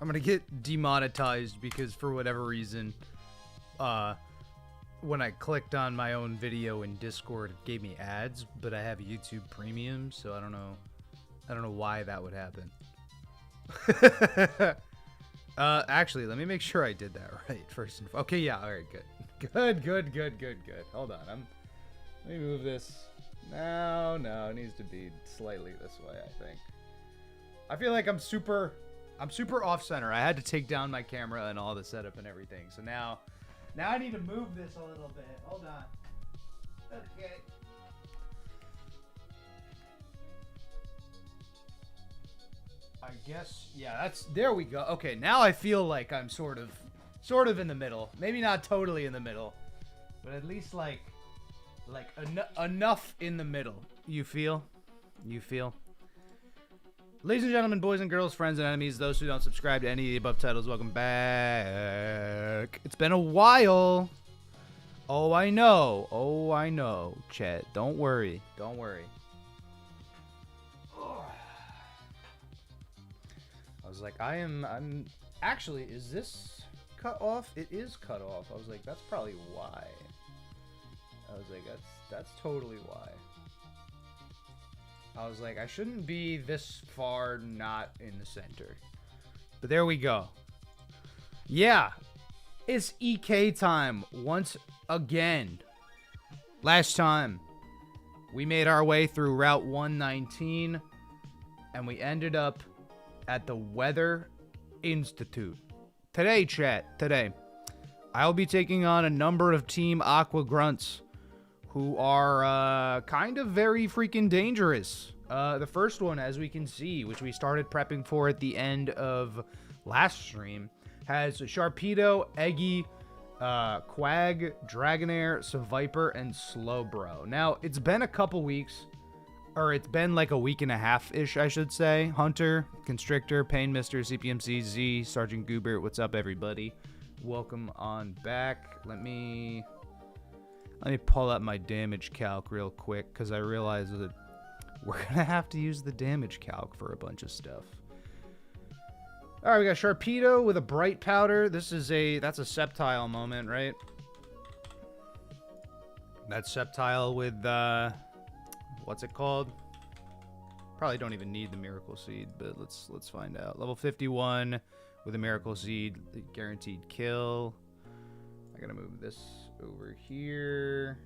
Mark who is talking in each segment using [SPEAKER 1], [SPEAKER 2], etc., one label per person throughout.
[SPEAKER 1] I'm gonna get demonetized because for whatever reason, when I clicked on my own video in Discord, it gave me ads, but I have YouTube Premium, so I don't know why that would happen. Actually, let me make sure I did that right first. Okay, yeah, all right, good. Hold on, let me move this. No, it needs to be slightly this way, I think. I feel like I'm super off center. I had to take down my camera and all the setup and everything. So now I need to move this a little bit. Hold on. Okay. I guess, yeah, there we go. Okay, now I feel like I'm sort of in the middle. Maybe not totally in the middle, but at least like enough in the middle. You feel? Ladies and gentlemen, boys and girls, friends and enemies, those who don't subscribe to any of the above titles, welcome back. It's been a while. Oh, I know, Chet. Don't worry. I was like, I'm actually, is this cut off? It is cut off. I was like, that's probably why. I was like, that's totally why. I was like, I shouldn't be this far not in the center. But there we go. Yeah. It's EK time once again. Last time, we made our way through Route 119, and we ended up at the Weather Institute. Today, chat, I'll be taking on a number of Team Aqua Grunts who are kind of very freaking dangerous. The first one, as we can see, which we started prepping for at the end of last stream, has Sharpedo, Eggy, Quag, Dragonair, Seviper, and Slowbro. Now, it's been a couple weeks, or it's been like a week and a half-ish, I should say. Hunter, Constrictor, Pain Mister, CPMC, Z, Sergeant Goober, what's up, everybody? Welcome on back. Let me pull up my damage calc real quick, because I realize that we're going to have to use the damage calc for a bunch of stuff. All right, we got Sharpedo with a Bright Powder. That's a Sceptile moment, right? That's Sceptile with, what's it called? Probably don't even need the Miracle Seed, but let's find out. Level 51 with a Miracle Seed, guaranteed kill. I gotta move this over here.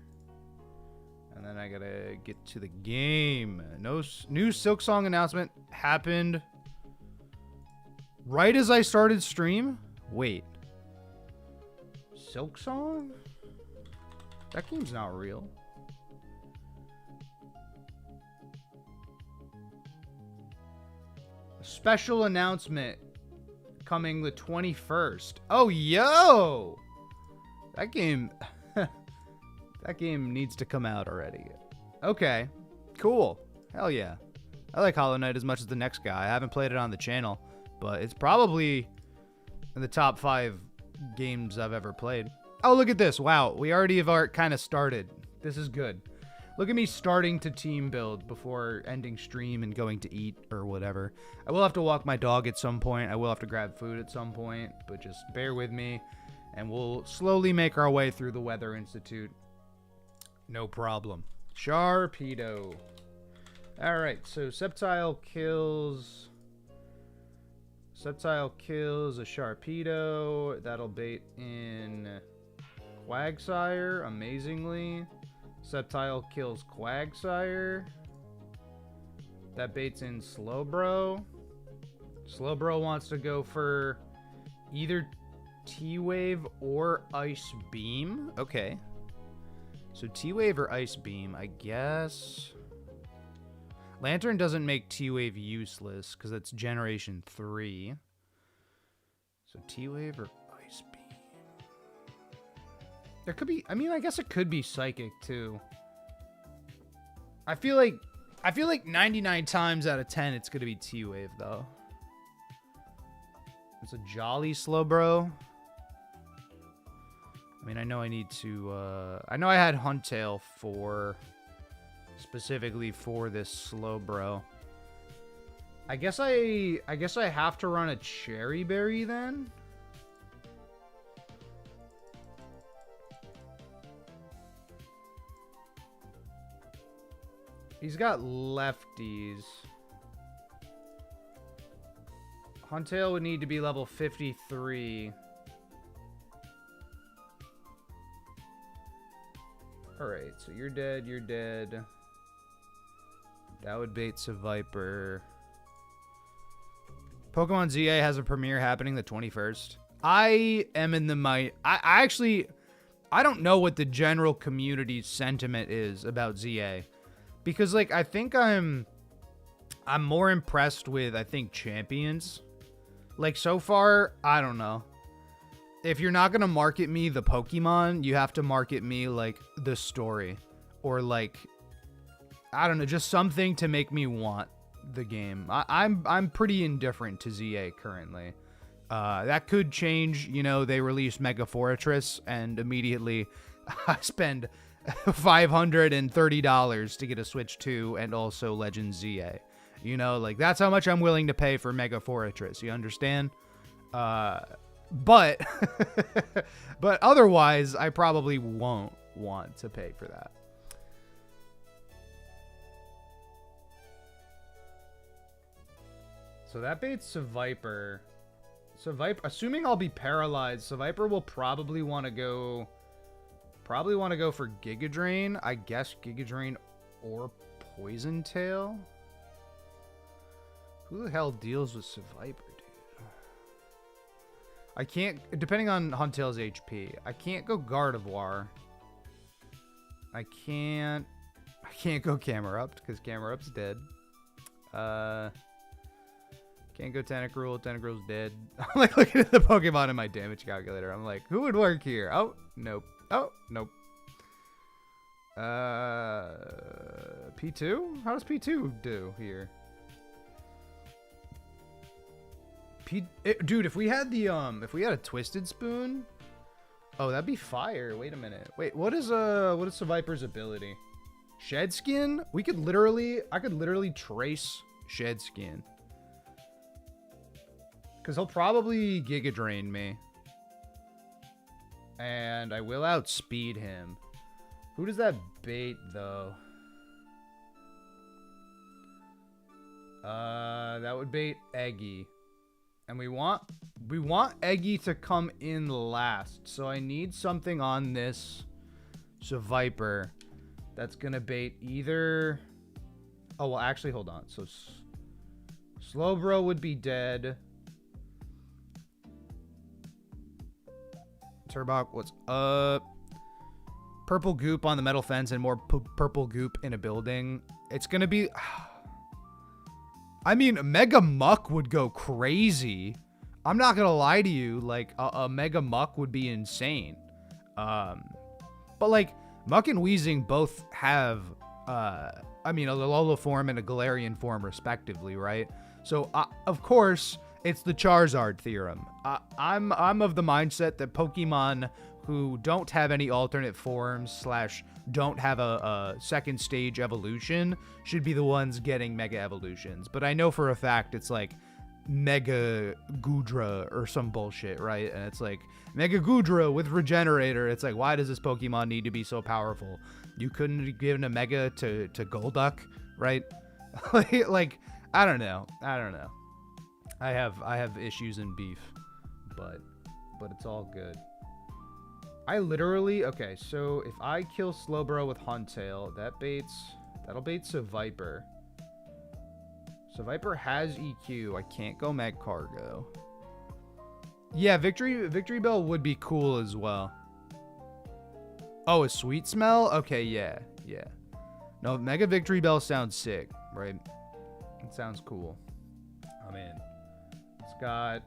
[SPEAKER 1] And then I gotta get to the game. No new Silk Song announcement happened right as I started stream. Wait. Silk Song? That game's not real. A special announcement coming the 21st. Oh, yo! That game... that game needs to come out already. Okay. Cool. Hell yeah. I like Hollow Knight as much as the next guy. I haven't played it on the channel, but it's probably in the top 5 games I've ever played. Oh, look at this. Wow. We already have kind of started. This is good. Look at me starting to team build before ending stream and going to eat or whatever. I will have to walk my dog at some point. I will have to grab food at some point, but just bear with me. And we'll slowly make our way through the Weather Institute. No problem. Sharpedo. Alright, so Sceptile kills a Sharpedo. That'll bait in Quagsire, amazingly. Sceptile kills Quagsire. That baits in Slowbro. Slowbro wants to go for either T-Wave or Ice Beam. Okay. So T-Wave or Ice Beam, I guess. Lantern doesn't make T-Wave useless because that's Generation 3. So T-Wave or Ice Beam. There could be, I mean, I guess it could be Psychic too. I feel like 99 times out of 10 it's going to be T-Wave though. It's a Jolly Slowbro. I mean, I know I need to, I know I had Huntail specifically for this Slowbro. I guess I have to run a Cherry Berry then. He's got lefties. Huntail would need to be level 53. Alright, so you're dead, you're dead. That would bait Viper. Pokemon ZA has a premiere happening the 21st. I am in the I don't know what the general community sentiment is about ZA. Because, like, I think I'm more impressed with, I think, Champions. Like, so far, I don't know. If you're not going to market me the Pokemon, you have to market me, like, the story. Or, like, I don't know, just something to make me want the game. I'm pretty indifferent to ZA currently. That could change, you know, they release Mega Fortress, and immediately I spend $530 to get a Switch 2 and also Legend ZA. You know, like, that's how much I'm willing to pay for Mega Fortress. You understand? But but otherwise, I probably won't want to pay for that. So that baits Viper. So Viper, assuming I'll be paralyzed, so Viper will probably want to go for Giga Drain. I guess Giga Drain or Poison Tail. Who the hell deals with Viper, dude? I can't, depending on Huntail's HP, I can't go Gardevoir. I can't go Camerupt because Camerupt's dead. Can't go Tentacruel. Tentacruel's dead. I'm like looking at the Pokemon in my damage calculator. I'm like, who would work here? Oh, nope. Oh, nope. P2? How does P2 do here? Dude, if we had a Twisted Spoon, oh, that'd be fire. Wait a minute. Wait, what is Viper's ability? Shed Skin? I could literally trace Shed Skin. Because he'll probably Giga Drain me. And I will outspeed him. Who does that bait, though? That would bait Eggy. And we want Eggy to come in last. So I need something on this Viper that's going to bait either... Oh, well, actually, hold on. So Slowbro would be dead. Turbok, what's up? Purple goop on the metal fence and more purple goop in a building. It's gonna be... I mean, Mega Muck would go crazy. I'm not gonna lie to you. Like, a Mega Muck would be insane. But, like, Muck and Weezing both have, I mean, a Alola form and a Galarian form, respectively, right? So, of course... It's the Charizard theorem. I'm of the mindset that Pokemon who don't have any alternate forms / don't have a second stage evolution should be the ones getting Mega Evolutions. But I know for a fact it's like Mega Goodra or some bullshit, right? And it's like, Mega Goodra with Regenerator. It's like, why does this Pokemon need to be so powerful? You couldn't have given a Mega to Golduck, right? Like, I don't know. I have issues and beef, but it's all good. I literally, okay, so if I kill Slowbro with Huntail, that'll bait Viper. So Viper has EQ. I can't go Magcargo. Yeah, Victory Bell would be cool as well. Oh, a Sweet Smell? Okay, yeah. No, Mega Victory Bell sounds sick, right? It sounds cool. I'm in. It's got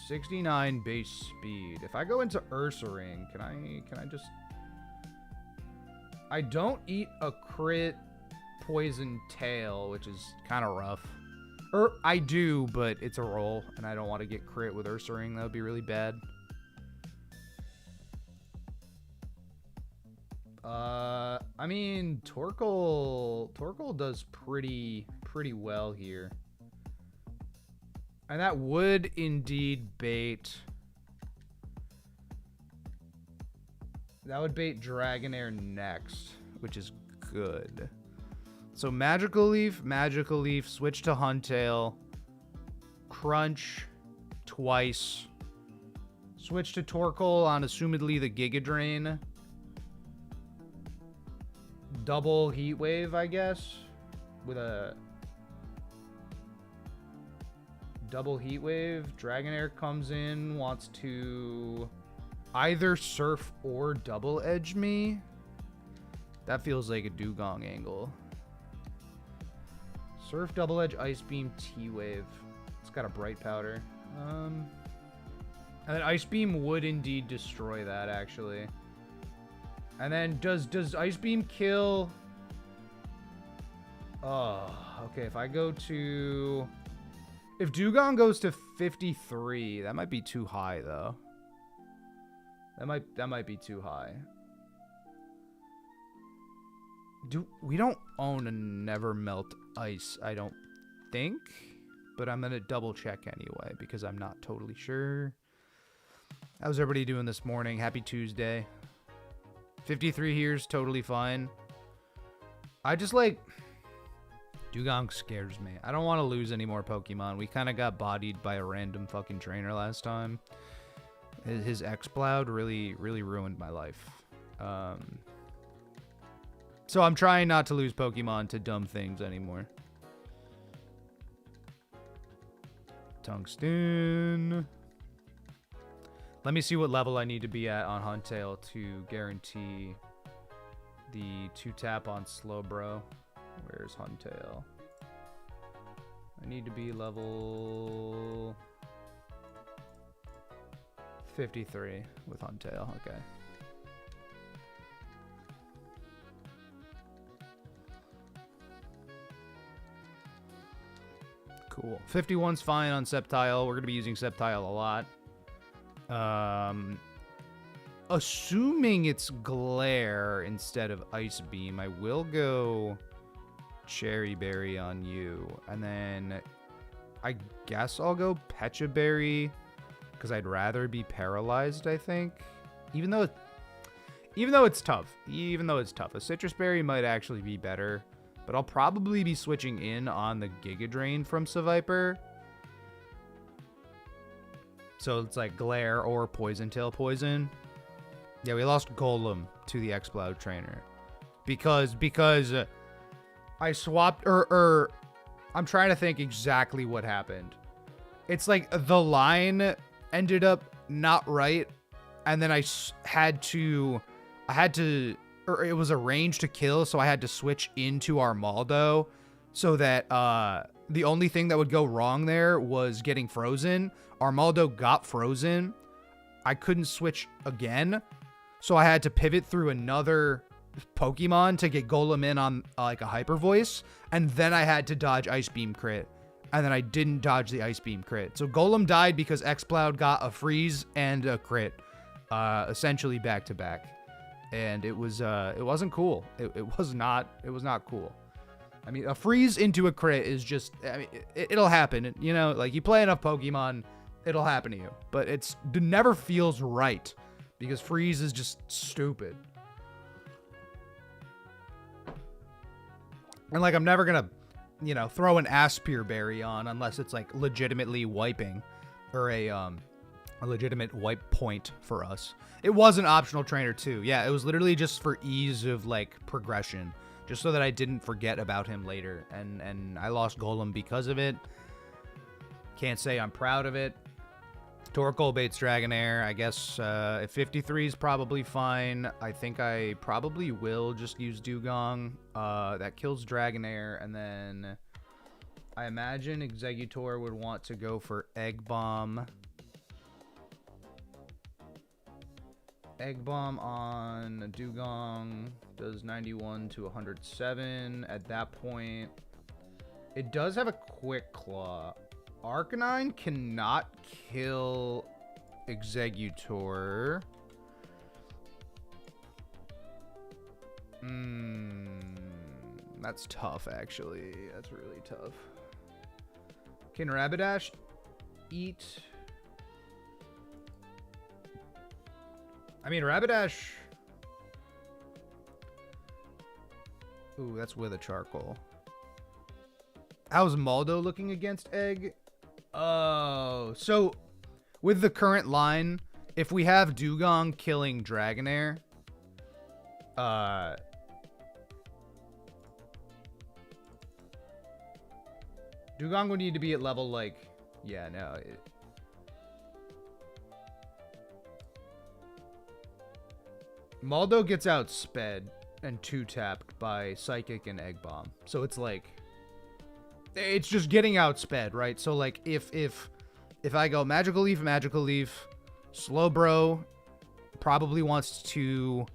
[SPEAKER 1] 69 base speed. If I go into Ursaring, can I just... I don't eat a crit Poison Tail, which is kind of rough. Or I do, but it's a roll, and I don't want to get crit with Ursaring. That would be really bad. I mean, Torkoal does pretty well here. And that would indeed bait... That would bait Dragonair next, which is good. So Magical Leaf, switch to Huntail, Crunch twice, switch to Torkoal on assumedly the Giga Drain, double Heat Wave, I guess, with a double Heat Wave. Dragonair comes in, wants to either Surf or Double Edge me. That feels like a Dugong angle. Surf, Double Edge, Ice Beam, T-Wave. It's got a Bright Powder. And then Ice Beam would indeed destroy that, actually. And then does Ice Beam kill... Oh, okay, if I go to... If Dugong goes to 53, that might be too high, though. That might be too high. We don't own a Never Melt Ice, I don't think. But I'm going to double check anyway, because I'm not totally sure. How's everybody doing this morning? Happy Tuesday. 53 here's totally fine. I just like... Dugong scares me. I don't want to lose any more Pokemon. We kind of got bodied by a random fucking trainer last time. His Exploud really ruined my life. So I'm trying not to lose Pokemon to dumb things anymore. Tungsten. Let me see what level I need to be at on Huntail to guarantee the 2-tap on Slowbro. Where's Huntail? I need to be level 53 with Huntail. Okay. Cool. 51's fine on Sceptile. We're going to be using Sceptile a lot. Assuming it's Glare instead of Ice Beam, I will go Cherry Berry on you. And then I guess I'll go Pecha Berry because I'd rather be paralyzed, I think. Even though it's tough. A Citrus Berry might actually be better. But I'll probably be switching in on the Giga Drain from Seviper. So it's like Glare or Poison Tail Poison. Yeah, we lost Golem to the Exploud trainer. Because I swapped, I'm trying to think exactly what happened. It's like the line ended up not right. And then I had to, or it was a range to kill, so I had to switch into Armaldo so that the only thing that would go wrong there was getting frozen. Armaldo got frozen. I couldn't switch again, so I had to pivot through another Pokemon to get Golem in on like a Hyper Voice, and then I had to dodge Ice Beam crit, and then I didn't dodge the Ice Beam crit. So Golem died because Exploud got a freeze and a crit, essentially back to back. And it wasn't cool. It was not cool. I mean, a freeze into a crit is just, I mean, it'll happen. You know, like you play enough Pokemon, it'll happen to you. But it never feels right because freeze is just stupid. And like, I'm never gonna, you know, throw an Aspire Berry on unless it's like legitimately wiping or a legitimate wipe point for us. It was an optional trainer too. Yeah, it was literally just for ease of like progression, just so that I didn't forget about him later. And I lost Golem because of it. Can't say I'm proud of it. Torkoal baits Dragonair. I guess if 53 is probably fine. I think I probably will just use Dugong. That kills Dragonair, and then I imagine Exeggutor would want to go for Egg Bomb. Egg Bomb on Dugong does 91 to 107. At that point, it does have a Quick Claw. Arcanine cannot kill Exeggutor. That's tough, actually. That's really tough. Can Rapidash? eat... I mean, Rapidash... Ooh, that's with a charcoal. How's Maldo looking against Egg? Oh, so with the current line, if we have Dugong killing Dragonair, Dugong would need to be at level, like, yeah, no. Maldo gets outsped and 2-tapped by Psychic and Egg Bomb. So it's like, it's just getting outsped, right? So like, if I go Magical Leaf, Slowbro probably wants to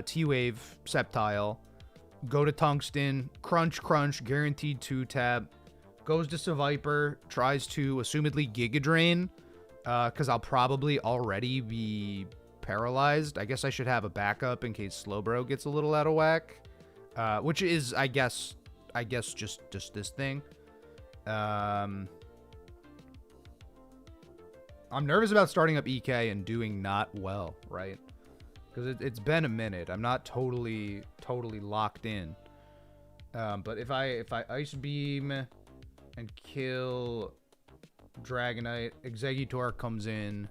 [SPEAKER 1] T-Wave Sceptile, go to Tungsten, Crunch, guaranteed 2-tap, goes to Seviper, tries to assumedly Giga Drain, because I'll probably already be paralyzed. I guess I should have a backup in case Slowbro gets a little out of whack, which is, I guess just this thing. I'm nervous about starting up EK and doing not well, right? Because it's been a minute. I'm not totally locked in. But if I Ice Beam and kill Dragonite, Exeggutor comes in,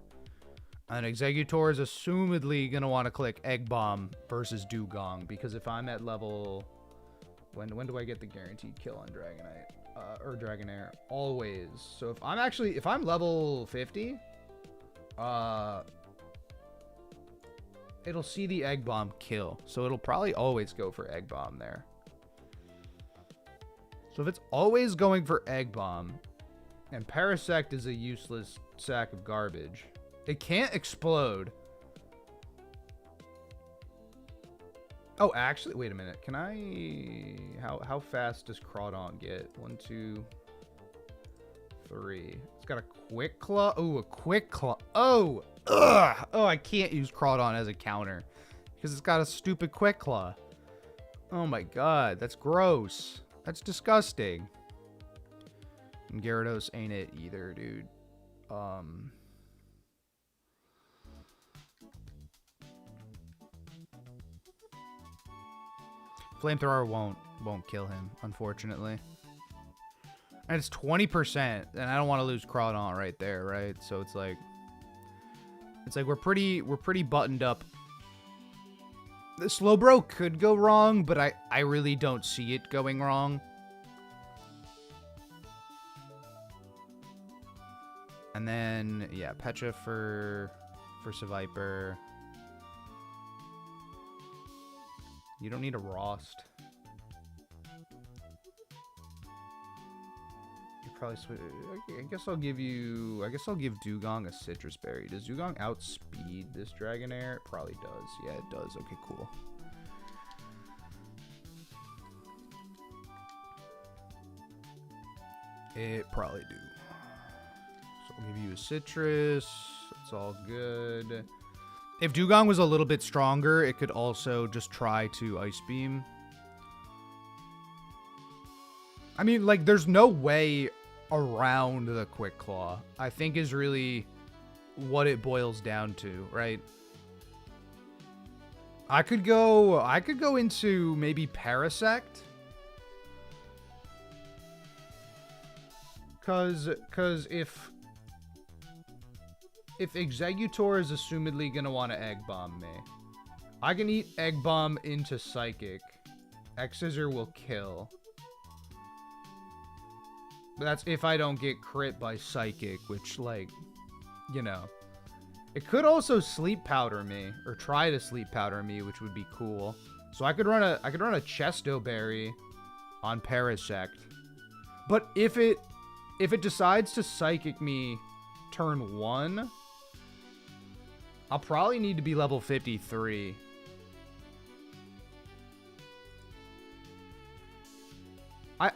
[SPEAKER 1] and Exeggutor is assumedly gonna want to click Egg Bomb versus Dugong, because if I'm at level, when do I get the guaranteed kill on Dragonite or Dragonair? Always. So if I'm level 50, it'll see the Egg Bomb kill, so it'll probably always go for Egg Bomb there. So if it's always going for Egg Bomb, and Parasect is a useless sack of garbage, it can't explode. Oh, actually, wait a minute. Can I... How fast does Crawdon get? 1, 2, 3. It's got a Quick Claw. Oh, a Quick Claw. Oh! Ugh! Oh, I can't use Crawdon as a counter because it's got a stupid Quick Claw. Oh my god, that's gross. That's disgusting. And Gyarados ain't it either, dude. Flamethrower won't kill him, unfortunately. And it's 20%, and I don't want to lose Crawdon right there, right? So it's like we're pretty buttoned up. The Slowbro could go wrong, but I really don't see it going wrong. And then yeah, Pecha for Seviper. You don't need a Rost. You probably switch. I guess I'll give Dugong a Citrus Berry. Does Dugong outspeed this Dragonair? It probably does. Yeah, it does. Okay, cool. It probably do. So I'll give you a Citrus. It's all good. If Dugong was a little bit stronger, it could also just try to Ice Beam. I mean, like, there's no way around the Quick Claw, I think, is really what it boils down to, right? I could go into maybe Parasect. Cause if Exeggutor is assumedly gonna want to Egg Bomb me, I can eat Egg Bomb into Psychic. X-Scissor will kill. But that's if I don't get crit by Psychic, which, like, you know. It could also Sleep Powder me, or try to Sleep Powder me, which would be cool. So I could run a Chesto Berry on Parasect. But if it decides to Psychic me turn 1, I'll probably need to be level 53.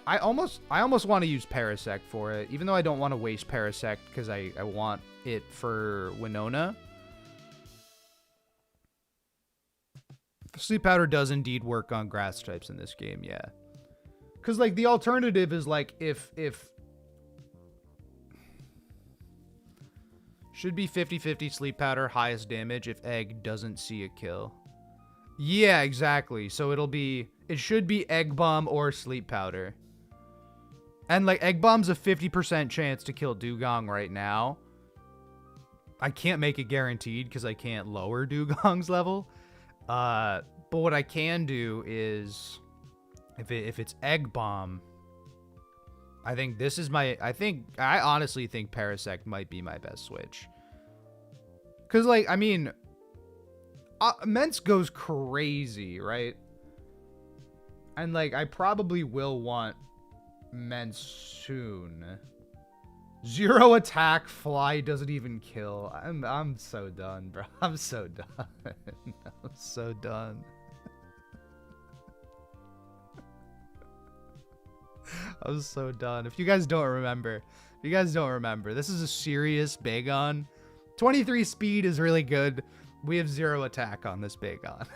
[SPEAKER 1] I almost want to use Parasect for it, even though I don't want to waste Parasect because I want it for Winona. Sleep Powder does indeed work on grass types in this game, yeah. Because, like, the alternative is, like, if Should be 50-50 sleep powder, highest damage if egg doesn't see a kill. Yeah, exactly. So it should be egg bomb or sleep powder. And like egg bomb's a 50% chance to kill Dugong right now. I can't make it guaranteed because I can't lower Dugong's level. But what I can do is if it's egg bomb, I think this is I honestly think Parasect might be my best switch. Cause like, I mean, Mence goes crazy, right? And like, I probably will want Mence soon. 0 attack, fly doesn't even kill. I'm so done, bro. I'm so done. I'm so done. I'm so done. If you guys don't remember, this is a serious Bagon. 23 speed is really good. We have 0 attack on this Bagon.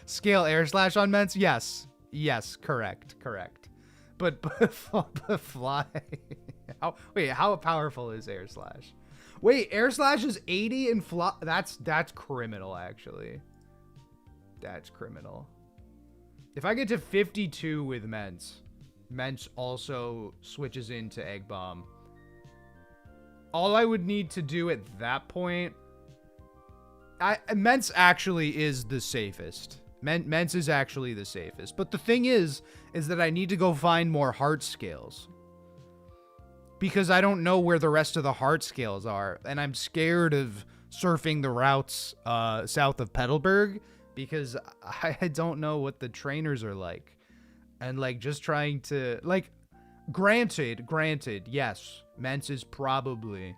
[SPEAKER 1] Scale air slash on Mence? Yes. Yes, correct. But fly. How powerful is air slash? Wait, air slash is 80 and fly. That's criminal, actually. That's criminal. If I get to 52 with Mence also switches into Egg Bomb. All I would need to do at that point, Mence actually is the safest. Mence is actually the safest. But the thing is that I need to go find more heart scales. Because I don't know where the rest of the heart scales are. And I'm scared of surfing the routes south of Petalburg. Because I don't know what the trainers are like. And like just trying to... Like, granted, yes. Mence is probably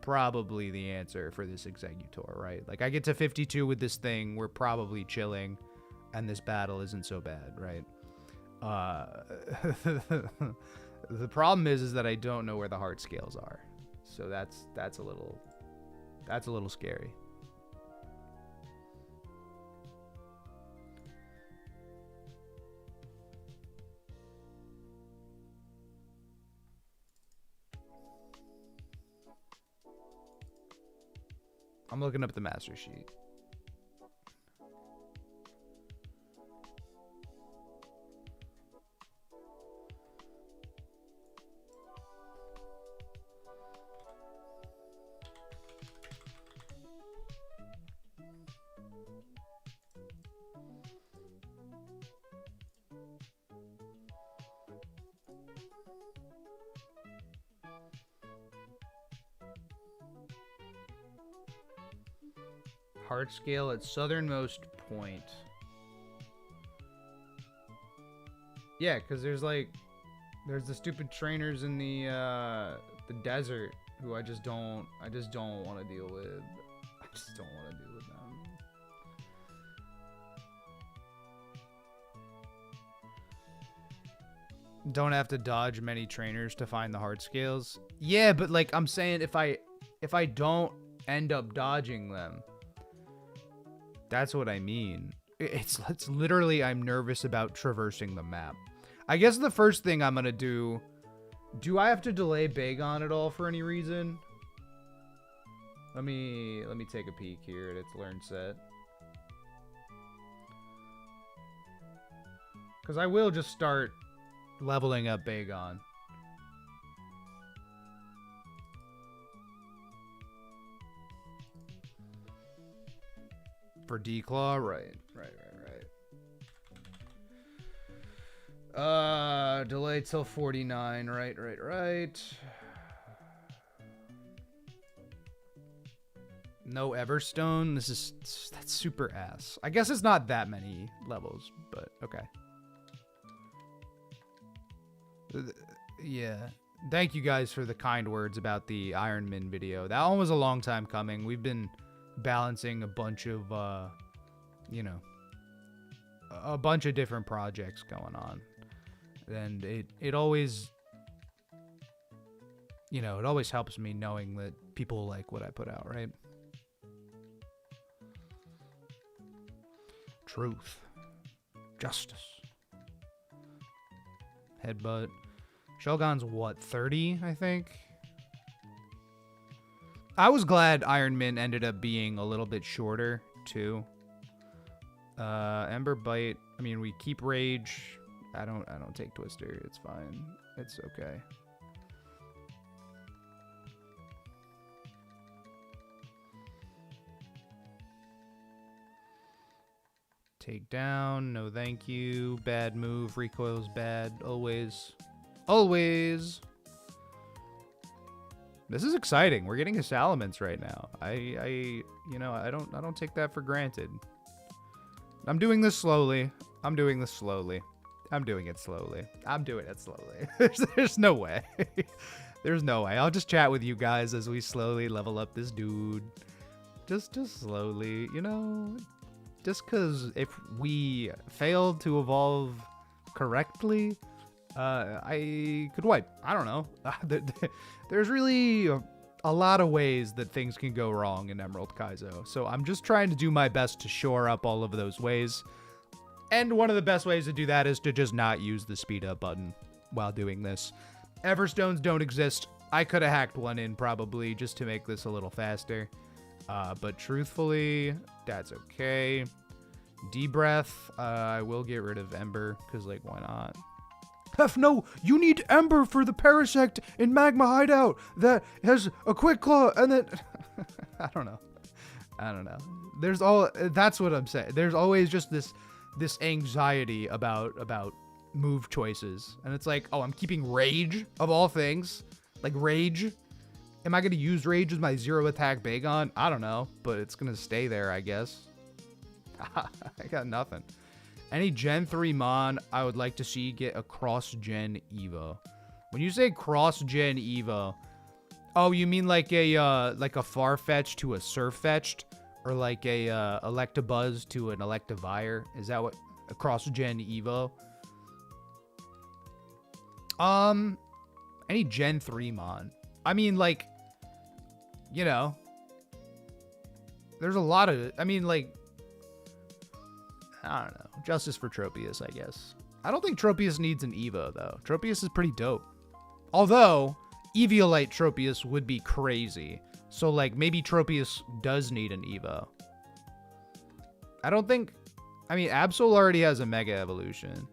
[SPEAKER 1] the answer for this Executor, right? Like, I get to 52 with this thing, we're probably chilling, and this battle isn't so bad, right? The problem is that I don't know where the heart scales are, so that's a little scary. I'm looking up the master sheet. Heart scale at southernmost point. Yeah, because there's the stupid trainers in the desert who I just don't want to deal with. I just don't want to deal with them. Don't have to dodge many trainers to find the heart scales. Yeah, but like I'm saying, if I don't end up dodging them. That's what I mean. It's literally, I'm nervous about traversing the map. I guess the first thing I'm gonna do I have to delay Bagon at all for any reason? Let me take a peek here at its learn set. Because I will just start leveling up Bagon. For D-Claw? Right. Delay till 49. Right. No Everstone? That's super ass. I guess it's not that many levels, but okay. Yeah. Thank you guys for the kind words about the Ironman video. That one was a long time coming. We've been balancing a bunch of, a bunch of different projects going on. And it always, it always helps me knowing that people like what I put out, right? Truth. Justice. Headbutt. Shogun's what, 30, I think? I was glad Iron Man ended up being a little bit shorter, too. Ember Bite. I mean, we keep Rage. I don't take Twister. It's fine. It's okay. Take down. No thank you. Bad move. Recoil's bad. Always. Always. This is exciting. We're getting a Salamence right now. I don't take that for granted. I'm doing this slowly. I'm doing this slowly. I'm doing it slowly. I'm doing it slowly. There's no way. There's no way. I'll just chat with you guys as we slowly level up this dude. Just slowly, you know. Just because if we failed to evolve correctly, I could wipe. I don't know. There's really a lot of ways that things can go wrong in Emerald Kaizo. So I'm just trying to do my best to shore up all of those ways. And one of the best ways to do that is to just not use the speed up button while doing this. Everstones don't exist. I could have hacked one in probably just to make this a little faster. But truthfully, that's okay. D-Breath, I will get rid of Ember, because, like, why not? Hef, no, you need Ember for the Parasect in Magma Hideout that has a Quick Claw, and then... I don't know. That's what I'm saying. There's always just this anxiety about move choices. And it's like, oh, I'm keeping Rage, of all things. Like, Rage. Am I going to use Rage with my 0 attack Bagon? I don't know, but it's going to stay there, I guess. I got nothing. Any Gen 3 Mon I would like to see get a cross-gen Evo. When you say cross-gen Evo, oh, you mean like a Farfetch to a Surfetched? Or like a Electabuzz to an Electivire? Is that what a cross-gen Evo? Any Gen 3 Mon? I mean, like, you know, there's a lot of, I mean, like, I don't know. Justice for Tropius, I guess. I don't think Tropius needs an Evo, though. Tropius is pretty dope. Although, Eviolite Tropius would be crazy. So, like, maybe Tropius does need an Evo. I don't think... I mean, Absol already has a Mega Evolution.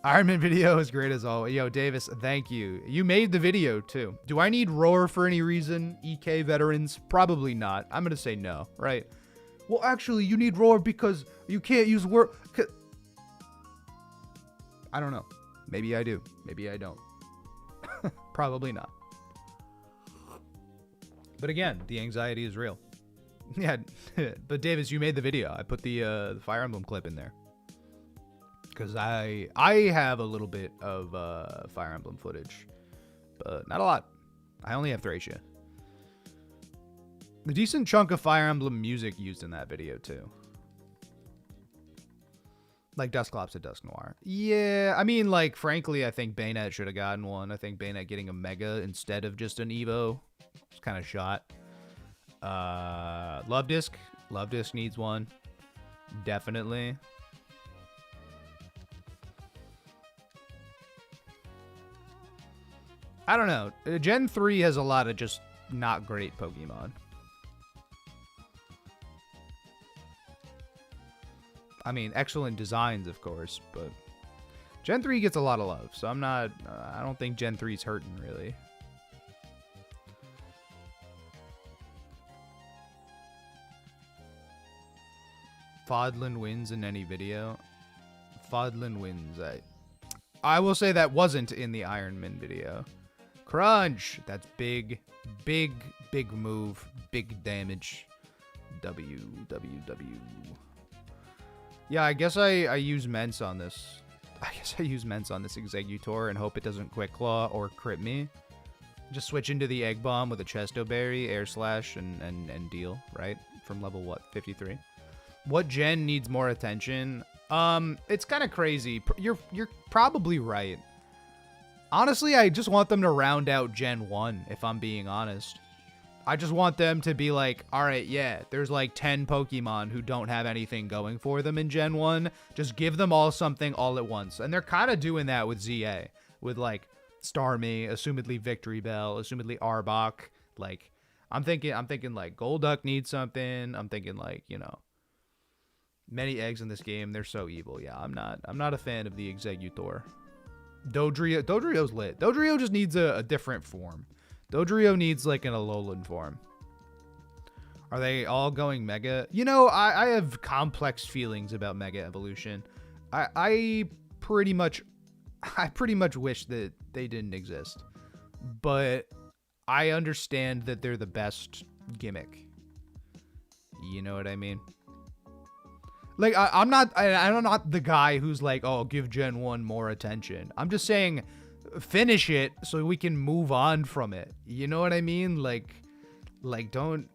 [SPEAKER 1] Iron Man video is great as always. Yo, Davis, thank you. You made the video, too. Do I need Roar for any reason? EK veterans? Probably not. I'm going to say no, right? Well, actually, you need Roar because you can't use Word. I don't know. Maybe I do. Maybe I don't. Probably not. But again, the anxiety is real. Yeah, but Davis, you made the video. I put the Fire Emblem clip in there. Because I have a little bit of Fire Emblem footage. But not a lot. I only have Thracia. A decent chunk of Fire Emblem music used in that video, too. Like Dusclops and Dusk Noir. Yeah, I mean, like, frankly, I think Bayonet should have gotten one. I think Bayonet getting a Mega instead of just an Evo was kind of shot. Love Disc. Love Disc needs one. Definitely. I don't know. Gen 3 has a lot of just not great Pokemon. I mean, excellent designs, of course, but Gen 3 gets a lot of love, so I'm not, I don't think Gen 3's hurting, really. Fodlan wins in any video. Fodlan wins. I will say that wasn't in the Iron Man video. Crunch! That's big, big, big move. Big damage. W. Yeah, I guess I use Mence on this. I guess I use Mence on this Exeggutor and hope it doesn't Quick Claw or crit me. Just switch into the Egg Bomb with a Chesto Berry, Air Slash, and deal, right? From level, what, 53? What gen needs more attention? It's kind of crazy. You're probably right. Honestly, I just want them to round out Gen 1, if I'm being honest. I just want them to be like, all right, yeah, there's like 10 Pokemon who don't have anything going for them in Gen 1. Just give them all something all at once. And they're kind of doing that with ZA. With like Starmie, assumedly Victory Bell, assumedly Arbok. Like, I'm thinking like Golduck needs something. I'm thinking like, you know, many eggs in this game. They're so evil. Yeah, I'm not a fan of the Executor. Dodrio's lit. Dodrio just needs a different form. Dodrio needs like an Alolan form. Are they all going Mega? You know, I have complex feelings about Mega Evolution. I pretty much wish that they didn't exist. But I understand that they're the best gimmick. You know what I mean? Like, I'm not the guy who's like, oh, give Gen 1 more attention. I'm just saying, finish it so we can move on from it. You know what I mean? Like don't...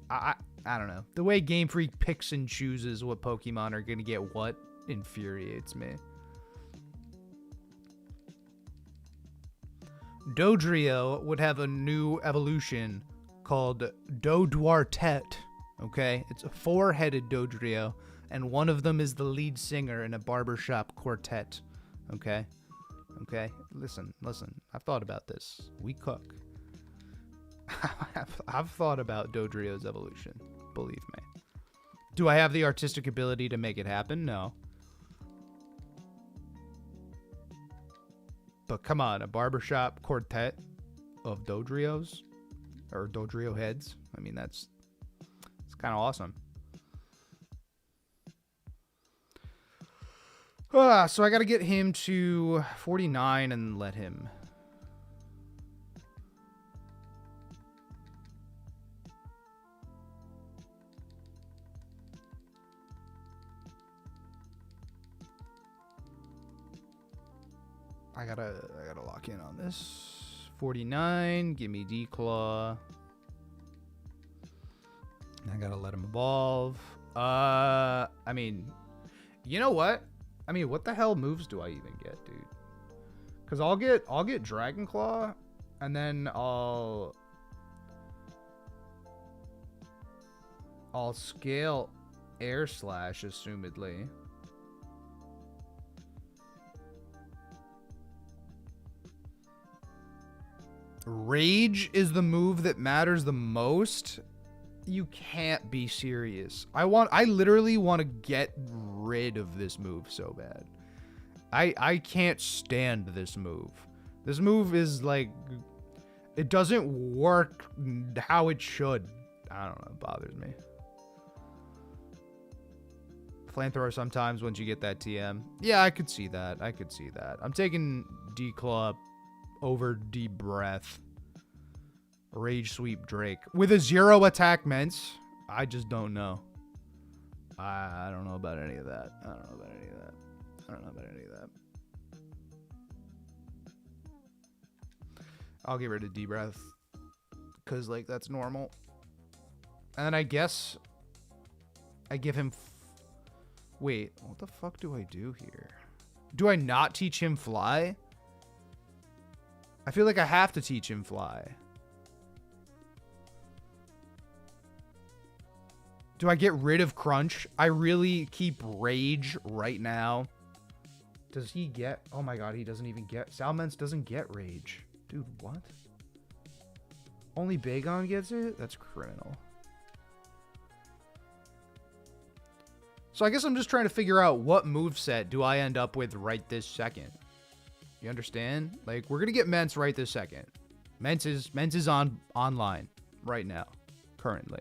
[SPEAKER 1] I don't know. The way Game Freak picks and chooses what Pokemon are going to get what infuriates me. Dodrio would have a new evolution called Doduartet. Okay? It's a 4-headed Dodrio, and one of them is the lead singer in a barbershop quartet. Okay? Okay? Listen. I've thought about this. We cook. I've thought about Dodrio's evolution. Believe me. Do I have the artistic ability to make it happen? No. But come on, a barbershop quartet of Dodrios or Dodrio heads. I mean, it's kind of awesome. So I got to get him to 49 and let him. I gotta lock in on this. 49, give me D-Claw. I gotta let him evolve. I mean, you know what? I mean, what the hell moves do I even get, dude? Cause I'll get Dragon Claw, and then I'll scale Air Slash, assumedly. Rage is the move that matters the most? You can't be serious. I literally want to get rid of this move so bad. I can't stand this move. This move is like, it doesn't work how it should. I don't know, it bothers me. Flamethrower sometimes once you get that TM. Yeah, I could see that. I'm taking D-Claw over Deep Breath. Rage Sweep Drake. With a 0 attack Mence. I just don't know. I don't know about any of that. I'll get rid of Deep Breath. Because, like, that's normal. And then I guess I give him... Wait, what the fuck do I do here? Do I not teach him Fly? I feel like I have to teach him Fly. Do I get rid of Crunch? I really keep Rage right now. Does he get... Oh my god, he doesn't even get... Salmence doesn't get Rage. Dude, what? Only Bagon gets it? That's criminal. So I guess I'm just trying to figure out what moveset do I end up with right this second. You understand? Like, we're going to get Mence right this second. Mence is online right now, currently.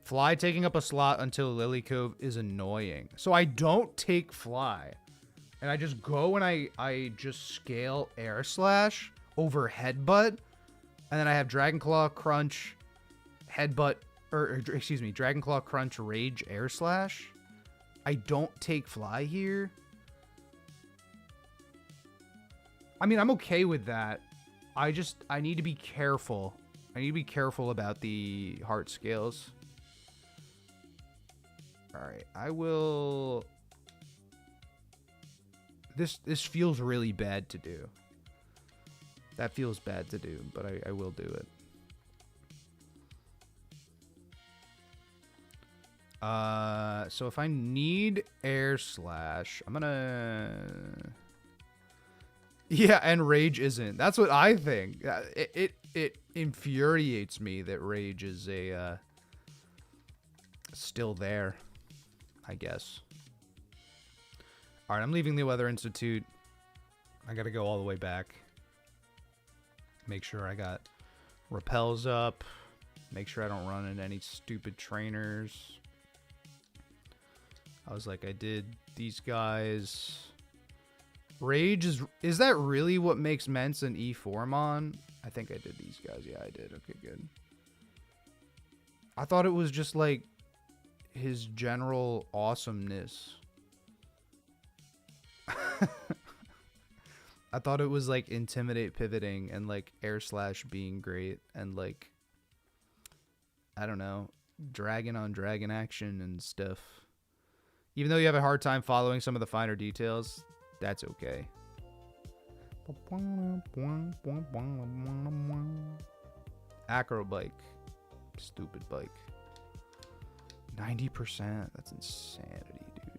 [SPEAKER 1] Fly taking up a slot until Lily Cove is annoying. So I don't take Fly. And I just go and I just scale Air Slash over Headbutt. And then I have Dragon Claw, Crunch, Headbutt, or excuse me, Dragon Claw, Crunch, Rage, Air Slash. I don't take Fly here. I mean, I'm okay with that. I need to be careful. I need to be careful about the heart scales. Alright, I will... This feels really bad to do. That feels bad to do, but I will do it. So if I need air slash, I'm gonna... Yeah, and rage isn't. That's what I think. It infuriates me that rage is a still there, I guess. All right, I'm leaving the Weather Institute. I gotta go all the way back. Make sure I got repels up. Make sure I don't run into any stupid trainers. I was like, I did these guys. Rage is that really what makes Ments an E4mon? I think I did these guys. Yeah, I did. Okay, good. I thought it was just like his general awesomeness. I thought it was like intimidate pivoting and like air slash being great and like, I don't know, dragon on dragon action and stuff. Even though you have a hard time following some of the finer details, that's okay. Acro bike. Stupid bike. 90%. That's insanity, dude.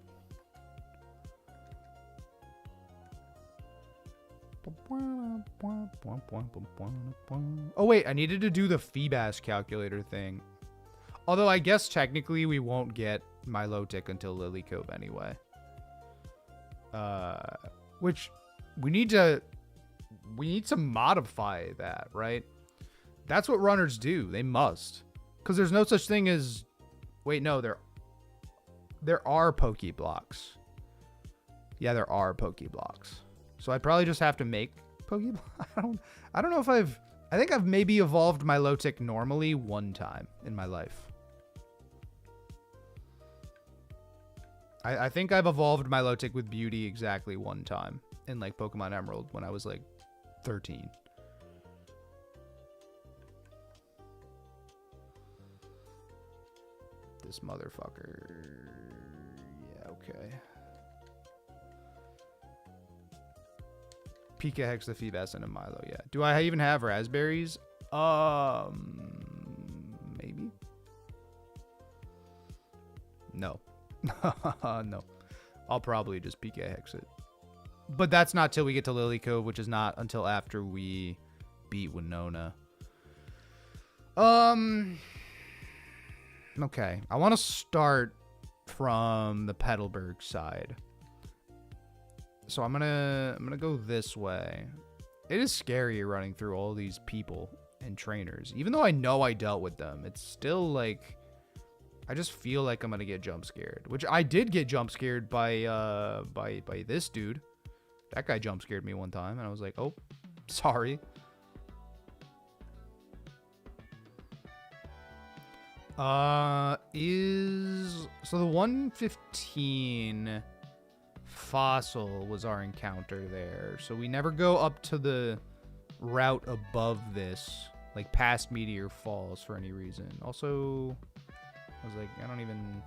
[SPEAKER 1] Oh, wait. I needed to do the Feebas calculator thing. Although I guess technically we won't get Milotic until Lily Cove anyway. Which we need to modify that, right? That's what runners do. They must. Because there's no such thing as... Wait, no, there are Pokeblocks. Yeah, there are Pokeblocks. So I'd probably just have to make Pokeblock. I don't know if I think I've maybe evolved Milotic normally one time in my life. I think I've evolved Milotic with Beauty exactly one time in like Pokemon Emerald when I was like 13. This motherfucker. Yeah, okay. Pika Hex the Feebas and a Milo, yeah. Do I even have raspberries? Maybe. No. No. I'll probably just Pika Hex it. But that's not till we get to Lily Cove, which is not until after we beat Winona. Okay. I want to start from the Petalburg side. So I'm gonna go this way. It is scary running through all these people and trainers. Even though I know I dealt with them, it's still like I just feel like I'm gonna get jump scared. Which I did get jump scared by this dude. That guy jump scared me one time and I was like, oh, sorry. So the 115 fossil was our encounter there. So we never go up to the route above this, like past Meteor Falls for any reason. Also, I was like, I don't even...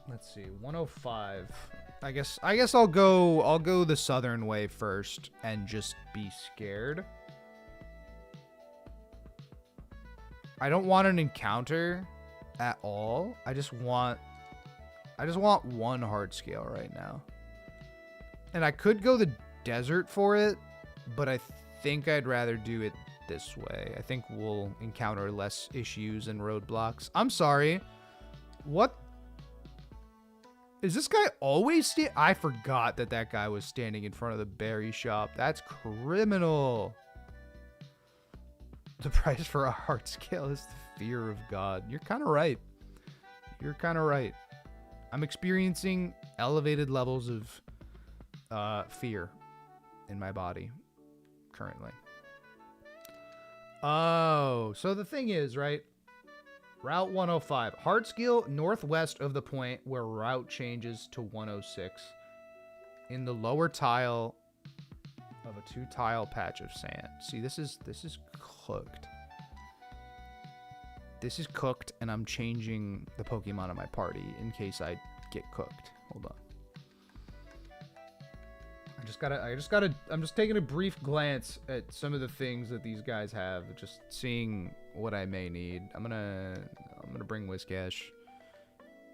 [SPEAKER 1] Let's see, 105. I guess I'll go the southern way first and just be scared. I don't want an encounter at all. I just want one hard scale right now. And I could go the desert for it, but I think I'd rather do it this way. I think we'll encounter less issues and roadblocks. I'm sorry. What? Is this guy always I forgot that guy was standing in front of the berry shop. That's criminal. The price for a hard scale is the fear of God. You're kind of right. You're kind of right. I'm experiencing elevated levels of fear in my body currently. Oh, so the thing is, right? Route 105. Hard skill northwest of the point where route changes to 106. In the lower tile of a 2-tile patch of sand. See, this is cooked. This is cooked, and I'm changing the Pokemon in my party in case I get cooked. Hold on. I'm just taking a brief glance at some of the things that these guys have, just seeing what I may need. I'm gonna bring Whiscash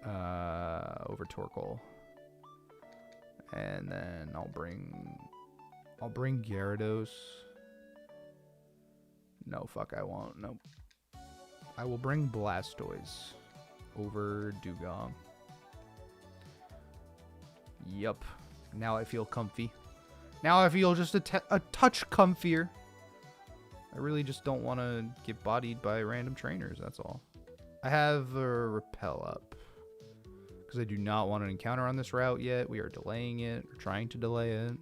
[SPEAKER 1] over Torkoal. And then I'll bring Gyarados. No, fuck, I won't. Nope. I will bring Blastoise over Dugong. Yup. Now I feel comfy. Now I feel just a touch comfier. I really just don't want to get bodied by random trainers, that's all. I have a Repel up. Because I do not want an encounter on this route yet. We are delaying it. We're trying to delay it.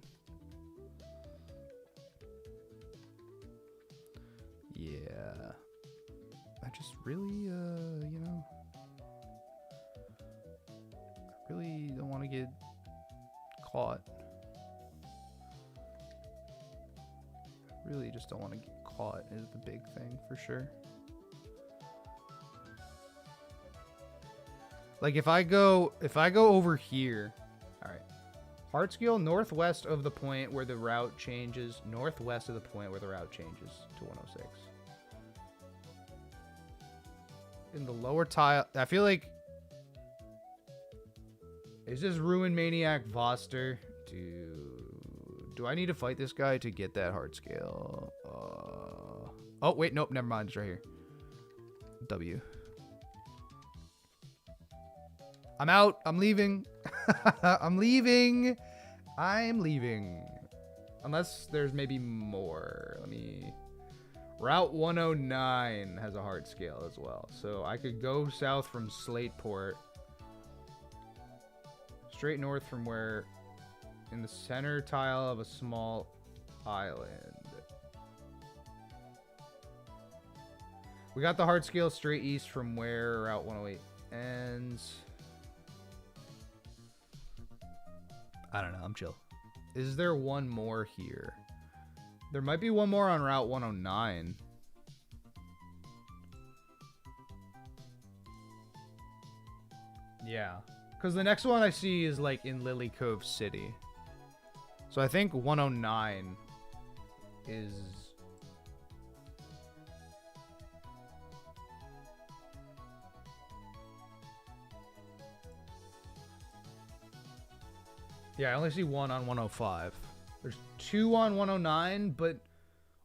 [SPEAKER 1] Yeah. I just really, you know. I really don't want to get caught. Really just don't want to get caught is the big thing for sure. Like if I go over here, all right. Hartscale northwest of the point where the route changes, northwest of the point where the route changes to 106. In the lower tile, I feel like, is this Ruin Maniac Voster? Do I need to fight this guy to get that Hartscale? Oh wait, nope, never mind. It's right here. W. I'm out. I'm leaving. I'm leaving. I'm leaving. Unless there's maybe more. Let me... Route 109 has a Hartscale as well. So I could go south from Slateport. Straight north from where... In the center tile of a small island. We got the Hartscale straight east from where Route 108 ends. I don't know. I'm chill. Is there one more here? There might be one more on Route 109. Yeah. Because the next one I see is like in Lily Cove City. So I think 109 is... Yeah, I only see one on 105. There's two on 109, but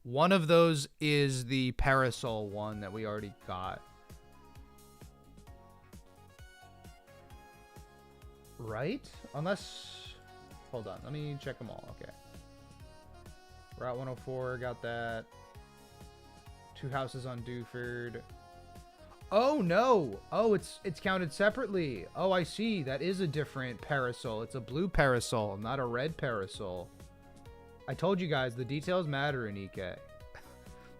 [SPEAKER 1] one of those is the Parasol one that we already got. Right? Unless... Hold on, let me check them all. Okay. Route 104, got that. Two houses on Dewford. Oh, no! Oh, it's counted separately. Oh, I see. That is a different Parasol. It's a blue Parasol, not a red Parasol. I told you guys, the details matter in EK.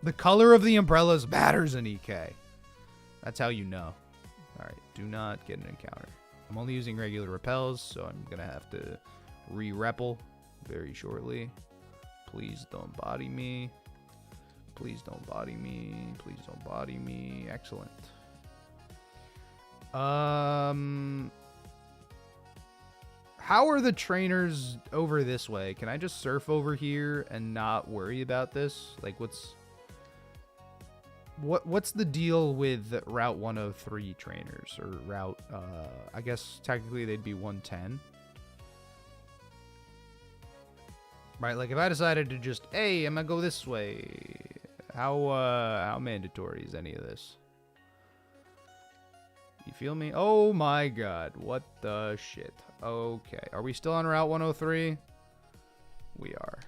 [SPEAKER 1] The color of the umbrellas matters in EK. That's how you know. Alright, do not get an encounter. I'm only using regular repels, so I'm going to have to re-repel very shortly. Please don't body me. Please don't body me. Please don't body me. Excellent. How are the trainers over this way? Can I just surf over here and not worry about this? Like, what's the deal with Route 103 trainers? Or Route, I guess technically they'd be 110. Right, like if I decided to just, hey, I'm gonna go this way. How mandatory is any of this? You feel me? Oh my god, what the shit. Okay, are we still on Route 103? We are.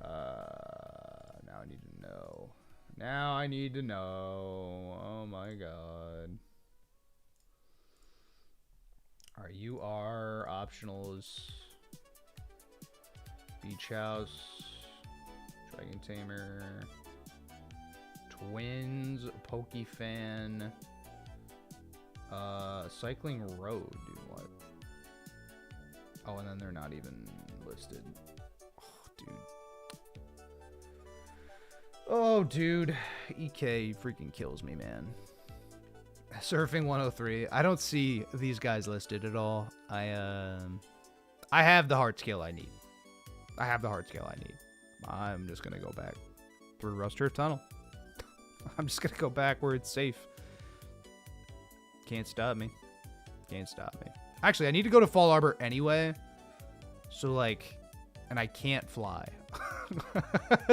[SPEAKER 1] Now I need to know. Now I need to know. Oh my god. Alright, you are optionals. Beach House. Dragon Tamer. Twins. Pokefan. Cycling Road. Do what? Oh, and then they're not even listed. Oh, dude. Oh, dude. EK freaking kills me, man. Surfing 103. I don't see these guys listed at all. I have the heart skill I need. I have the heart skill I need. I'm just going to go back through Rust Turf Tunnel. I'm just going to go back where it's safe. Can't stop me. Can't stop me. Actually, I need to go to Fall Arbor anyway. So, like, and I can't fly.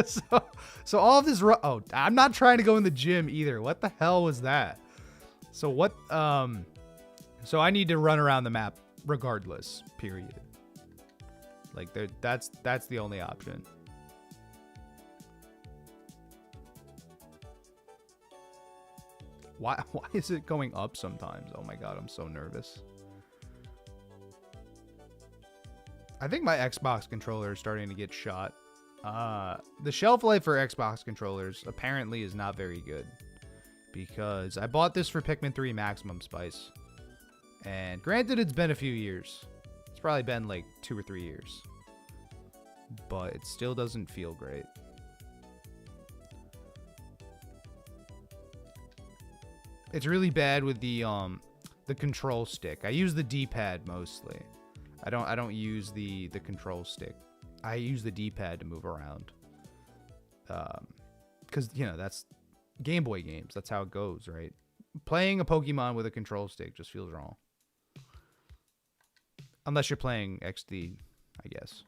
[SPEAKER 1] so all of this... Oh, I'm not trying to go in the gym either. What the hell was that? So what... So I need to run around the map regardless, period. Like, that's the only option. Why is it going up sometimes? Oh my god, I'm so nervous. I think my Xbox controller is starting to get shot. The shelf life for Xbox controllers apparently is not very good. Because I bought this for Pikmin 3 Maximum Spice. And granted, it's been a few years. It's probably been like 2 or 3 years. But it still doesn't feel great. It's really bad with the control stick. I use the D-pad mostly. I don't use the control stick. I use the D-pad to move around. Cuz you know, that's Game Boy games. That's how it goes, right? Playing a Pokemon with a control stick just feels wrong. Unless you're playing XD, I guess.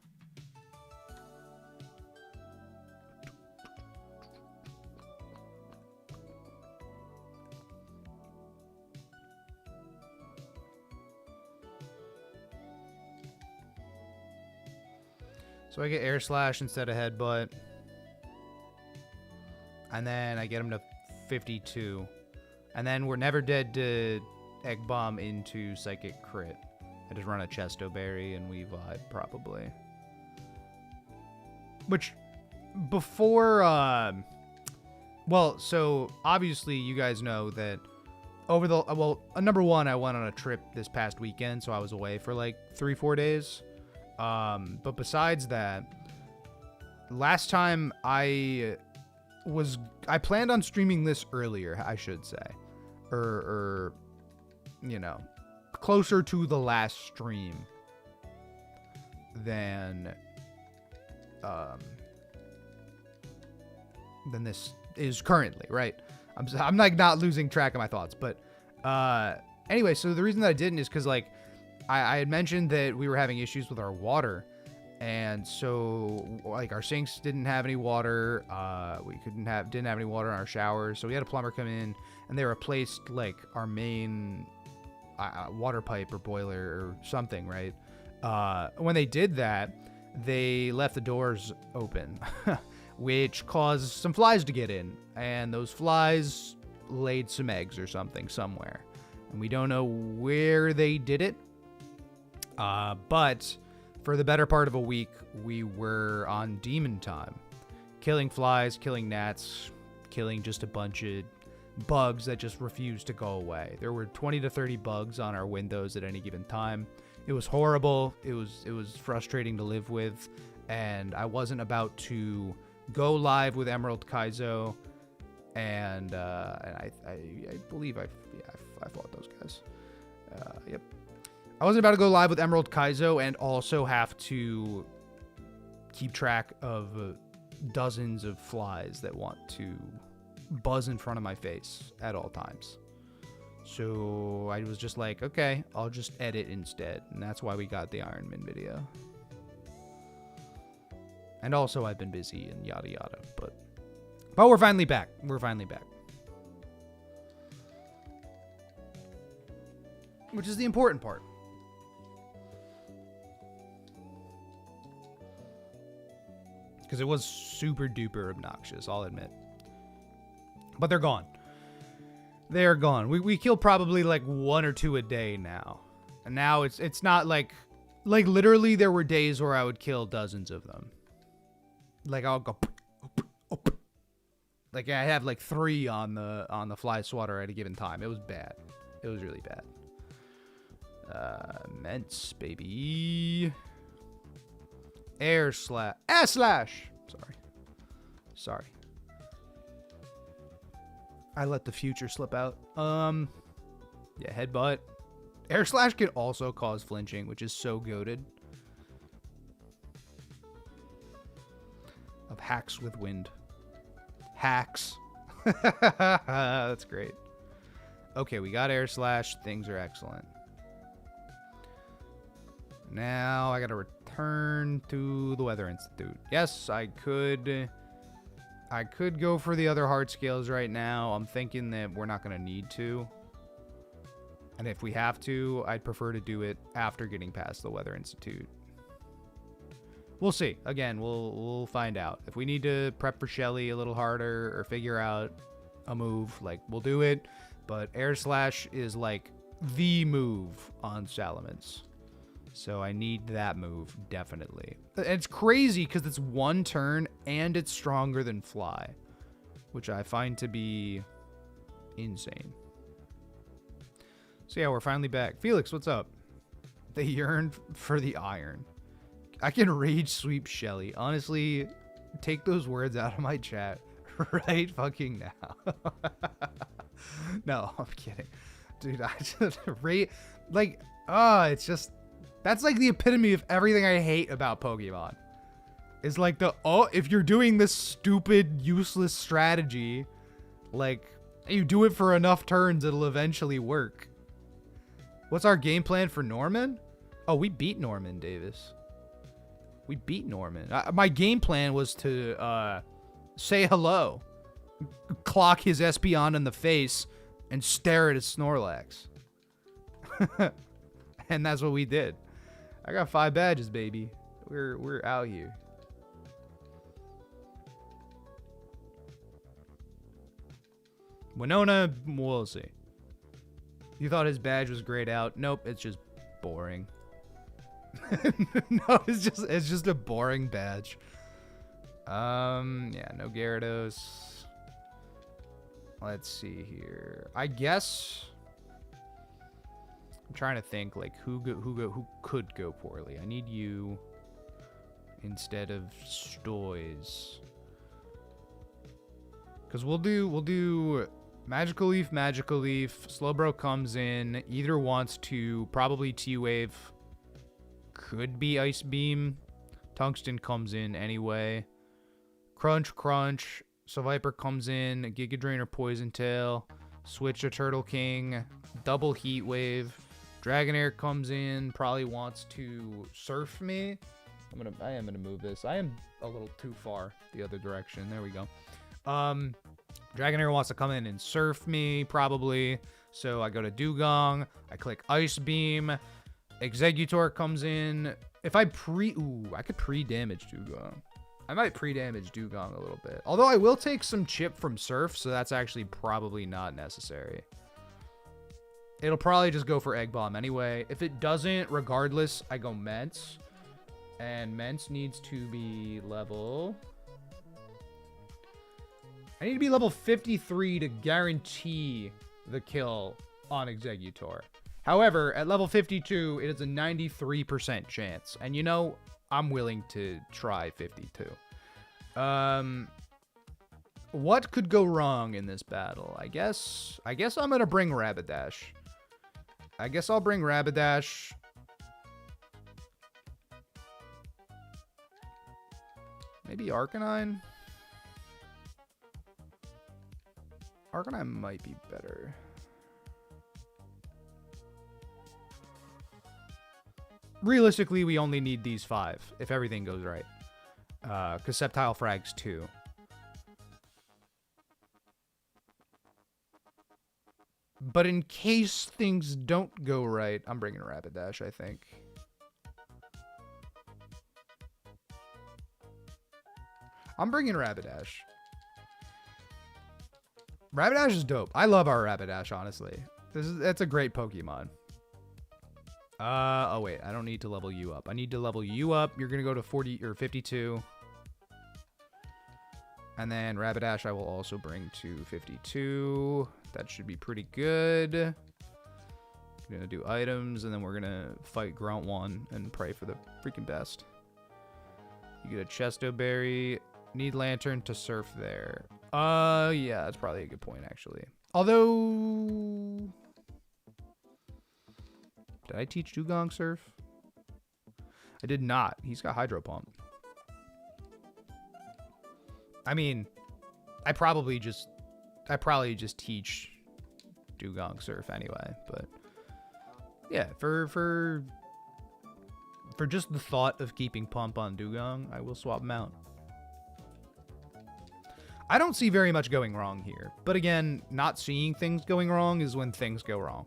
[SPEAKER 1] So I get Air Slash instead of Headbutt. And then I get him to 52. And then we're never dead to Egg Bomb into Psychic Crit. I just run a Chesto Berry and we vibe, probably. Which, before, well, so obviously you guys know that over the, well, number one, I went on a trip this past weekend, so I was away for like 3-4 days. But besides that, last time I planned on streaming this earlier, I should say, or, you know, closer to the last stream than this is currently, right? I'm like not losing track of my thoughts, but, anyway, so the reason that I didn't is because like, I had mentioned that we were having issues with our water, and so like our sinks didn't have any water. We didn't have any water in our showers, so we had a plumber come in, and they replaced like our main water pipe or boiler or something, right? When they did that, they left the doors open, which caused some flies to get in, and those flies laid some eggs or something somewhere, and we don't know where they did it. But for the better part of a week, we were on demon time. Killing flies, killing gnats, killing just a bunch of bugs that just refused to go away. There were 20 to 30 bugs on our windows at any given time. It was horrible. It was frustrating to live with. And I wasn't about to go live with Emerald Kaizo. And I believe I fought those guys. Yep. I wasn't about to go live with Emerald Kaizo and also have to keep track of dozens of flies that want to buzz in front of my face at all times. So I was just like, okay, I'll just edit instead. And that's why we got the Iron Man video. And also I've been busy and yada yada. But we're finally back. We're finally back. Which is the important part. Because it was super duper obnoxious, I'll admit. But they're gone. They're gone. We kill probably like 1 or 2 a day now. And now it's not like literally there were days where I would kill dozens of them. Like I'll go like I have like 3 on the fly swatter at a given time. It was bad. It was really bad. Immense, baby. Air slash. Air slash! Sorry. I let the future slip out. Yeah, headbutt. Air slash can also cause flinching, which is so goated. hacks with wind. Hacks. That's great. Okay, we got air slash. Things are excellent. Now I gotta return to the Weather Institute. Yes, I could go for the other hard scales right now. I'm thinking that we're not gonna need to. And if we have to, I'd prefer to do it after getting past the Weather Institute. We'll see. Again, we'll find out. If we need to prep for Shelly a little harder or figure out a move, like, we'll do it. But air slash is like the move on Salamence. So I need that move, definitely. It's crazy because it's one turn and it's stronger than fly, which I find to be insane. So yeah, we're finally back. Felix, what's up? They yearn for the iron. I can rage sweep Shelly. Honestly, take those words out of my chat right fucking now. No, I'm kidding. Dude, I just it's just, that's like the epitome of everything I hate about Pokemon. It's like if you're doing this stupid, useless strategy, like, you do it for enough turns, it'll eventually work. What's our game plan for Norman? Oh, we beat Norman, Davis. We beat Norman. My game plan was to say hello, clock his Espeon in the face, and stare at his Snorlax. And that's what we did. I got 5 badges, baby. We're out here. Winona, we'll see. You thought his badge was grayed out? Nope, it's just boring. No, it's just a boring badge. Yeah, no Gyarados. Let's see here. I guess I'm trying to think like who could go poorly. I need you instead of Stoys. Cause we'll do Magical Leaf, Slowbro comes in, either wants to, probably T-Wave, could be Ice Beam, Tungsten comes in anyway, Crunch, Seviper comes in, Giga Drain or Poison Tail, switch to Turtle King, double Heat Wave, Dragonair comes in, probably wants to Surf me. I am gonna move this. I am a little too far the other direction. There we go. Dragonair wants to come in and surf me, probably. So I go to Dugong. I click Ice Beam. Exeggutor comes in. If I I could pre-damage Dugong. I might pre-damage Dugong a little bit. Although I will take some chip from Surf, so that's actually probably not necessary. It'll probably just go for Egg Bomb anyway. If it doesn't, regardless, I go Mence. And Mence needs to be level... I need to be level 53 to guarantee the kill on Exeggutor. However, at level 52, it is a 93% chance. And you know, I'm willing to try 52. What could go wrong in this battle? I guess I'm going to bring Rapidash. I guess I'll bring Rapidash. Maybe Arcanine? Arcanine might be better. Realistically, we only need these 5 if everything goes right. Because Sceptile frags 2. But in case things don't go right, I'm bringing Rapidash, I think. I'm bringing Rapidash. Rapidash is dope. I love our Rapidash, honestly. That's a great Pokemon. Oh wait, I don't need to level you up. I need to level you up. You're gonna go to 40 or 52. And then Rapidash I will also bring to 52. That should be pretty good. I'm gonna do items, and then we're gonna fight Grunt 1 and pray for the freaking best. You get a Chesto Berry. Need Lantern to surf there. Yeah, that's probably a good point, actually. Although... Did I teach Dugong Surf? I did not. He's got Hydro Pump. I mean, I probably just teach Dugong Surf anyway, but yeah, for just the thought of keeping Pump on Dugong, I will swap him out. I don't see very much going wrong here, but again, not seeing things going wrong is when things go wrong.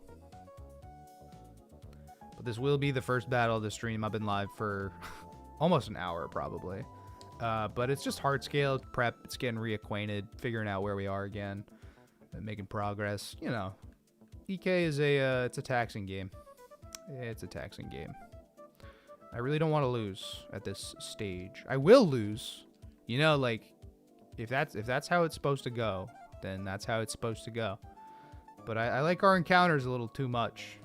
[SPEAKER 1] But this will be the first battle of the stream. I've been live for almost an hour probably. But it's just hard scale prep. It's getting reacquainted, figuring out where we are again, and making progress. You know, EK is it's a taxing game. It's a taxing game. I really don't want to lose at this stage. I will lose. You know, like if that's how it's supposed to go, then that's how it's supposed to go. But I like our encounters a little too much.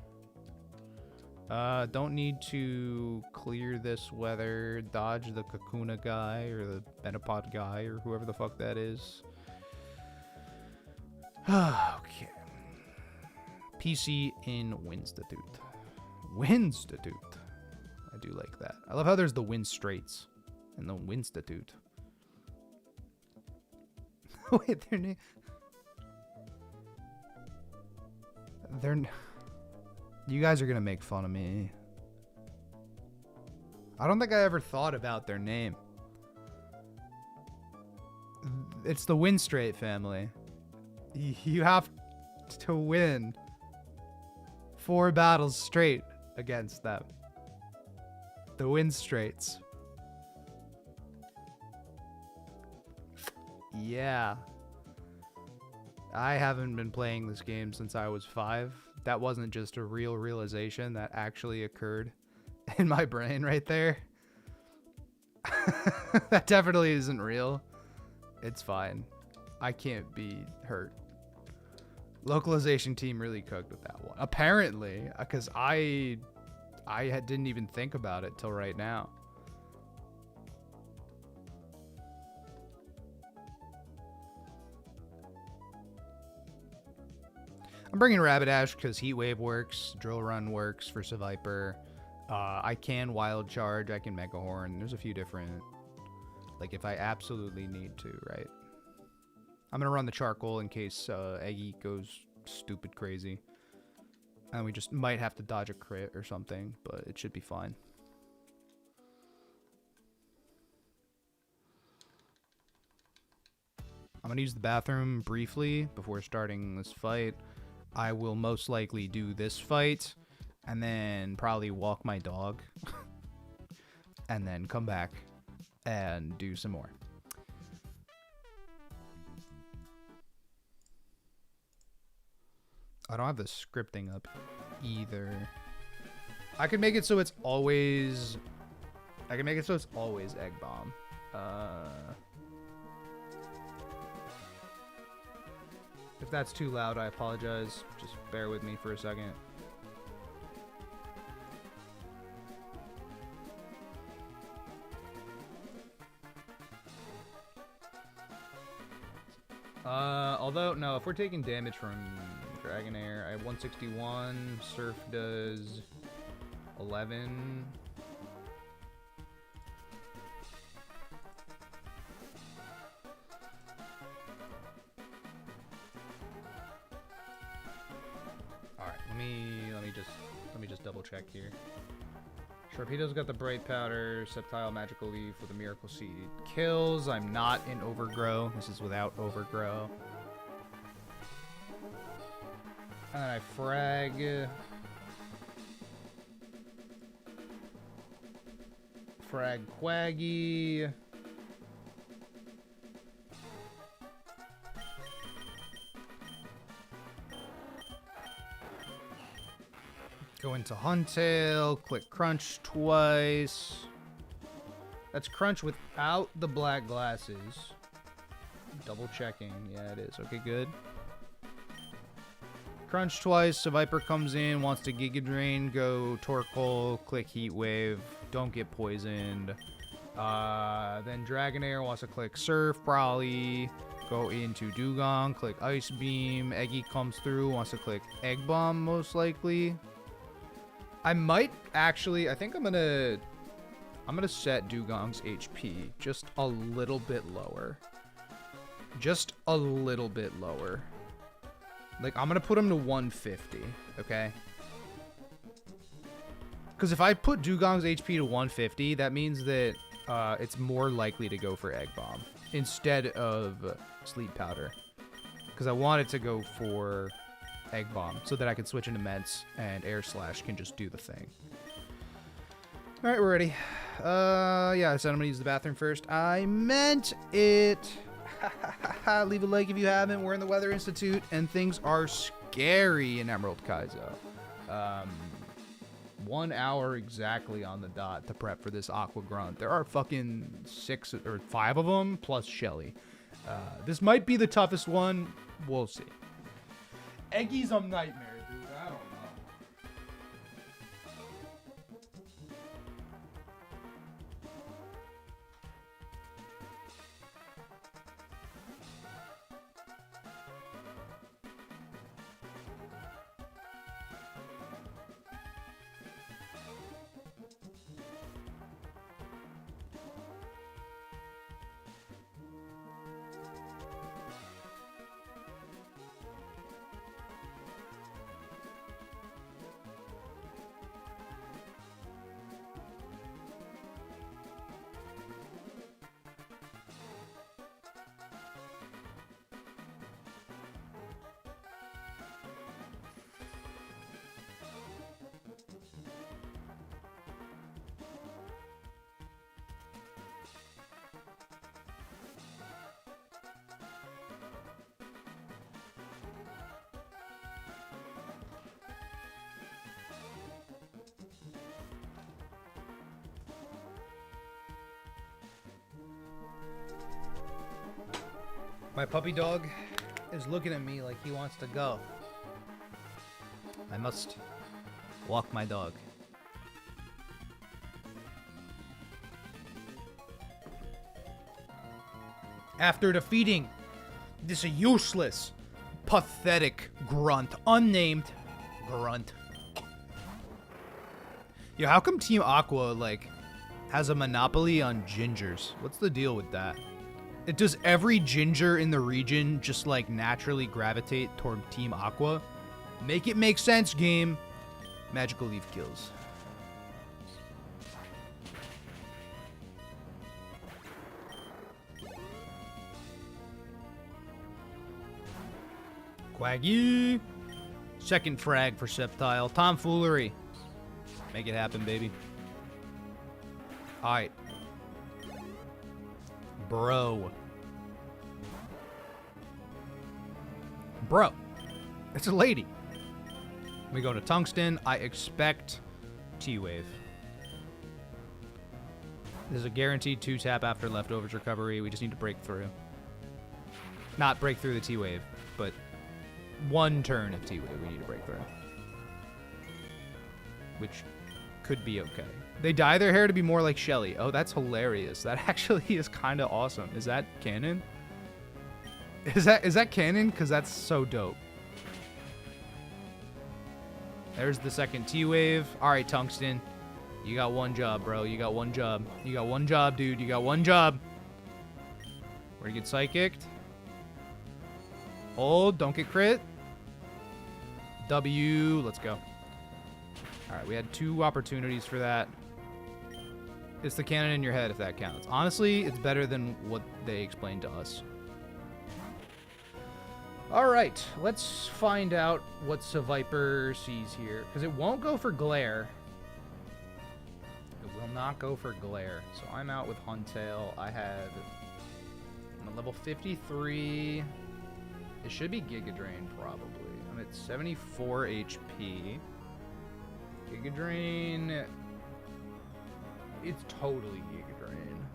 [SPEAKER 1] Don't need to clear this weather, dodge the Kakuna guy, or the Benapod guy, or whoever the fuck that is. Okay. PC in Winstitute. Winstitute. I do like that. I love how there's the Wind Straits and the Winstitute. Wait, their name... You guys are gonna make fun of me. I don't think I ever thought about their name. It's the Windstrait family. You have to win 4 battles straight against them. The Windstraits. Yeah. I haven't been playing this game since I was 5. That wasn't just a real realization. That actually occurred in my brain right there. That definitely isn't real. It's fine. I can't be hurt. Localization team really cooked with that one. Apparently, because I didn't even think about it till right now. I'm bringing Rapidash because Heatwave works, Drill Run works for Seviper. I can Wild Charge, I can Mega Horn. There's a few different, like if I absolutely need to, right? I'm gonna run the Charcoal in case Eggy goes stupid crazy. And we just might have to dodge a crit or something, but it should be fine. I'm gonna use the bathroom briefly before starting this fight. I will most likely do this fight and then probably walk my dog and then come back and do some more. I don't have the scripting up either. I can make it so it's always Egg Bomb. If that's too loud, I apologize. Just bear with me for a second. Although, no, if we're taking damage from Dragonair, I have 161. Surf does 11. Let me just double check here. Sharpedo's got the Bright Powder, Septile Magical Leaf with a Miracle Seed. Kills. I'm not in Overgrow. This is without Overgrow. And then I frag. Frag Quaggy. Go into Huntail, click Crunch twice. That's Crunch without the black glasses. Double checking. Yeah, it is. Okay, good. Crunch twice. So Viper comes in, wants to Giga Drain. Go Torkoal, click Heat Wave. Don't get poisoned. Then Dragonair wants to click Surf, probably. Go into Dugong, click Ice Beam. Eggy comes through, wants to click Egg Bomb, most likely. I might actually, I think I'm gonna set Dugong's HP just a little bit lower. just a little bit lower. Like, I'm going to put him to 150, okay? Because if I put Dugong's HP to 150, that means that it's more likely to go for Egg Bomb instead of Sleep Powder. Because I want it to go for Egg Bomb so that I can switch into Ments and Air Slash can just do the thing. All right, we're ready. Yeah, I said I'm going to use the bathroom first. I meant it. Leave a like if you haven't. We're in the Weather Institute, and things are scary in Emerald Kaizo. 1 hour exactly on the dot to prep for this Aqua Grunt. There are fucking 6 or 5 of them, plus Shelly. This might be the toughest one. We'll see. Eggy's a nightmare, dude. I don't know. My puppy dog is looking at me like he wants to go. I must walk my dog. After defeating this useless, pathetic grunt, unnamed grunt. Yo, how come Team Aqua, like, has a monopoly on gingers? What's the deal with that? Does every ginger in the region just, like, naturally gravitate toward Team Aqua? Make it make sense, game. Magical Leaf kills. Quaggy. Second frag for Sceptile. Tomfoolery. Make it happen, baby. Alright. Bro. Bro. It's a lady. We go to Tungsten. I expect T-Wave. There's a guaranteed 2-tap after Leftovers recovery. We just need to break through. Not break through the T-Wave, but one turn of T-Wave we need to break through. Which could be okay. They dye their hair to be more like Shelly. Oh, that's hilarious. That actually is kind of awesome. Is that canon? Is that canon? Because that's so dope. There's the second T-Wave. All right, Tungsten. You got one job, bro. You got one job. You got one job, dude. You got one job. Where you get Psychicked. Hold. Don't get crit. W. Let's go. All right, we had 2 opportunities for that. It's the cannon in your head, if that counts. Honestly, it's better than what they explained to us. All right, let's find out what Seviper sees here. Because it won't go for Glare. It will not go for Glare. So I'm out with Huntail. I'm at level 53. It should be Giga Drain, probably. I'm at 74 HP. Giga Drain. It's totally Giga Drain.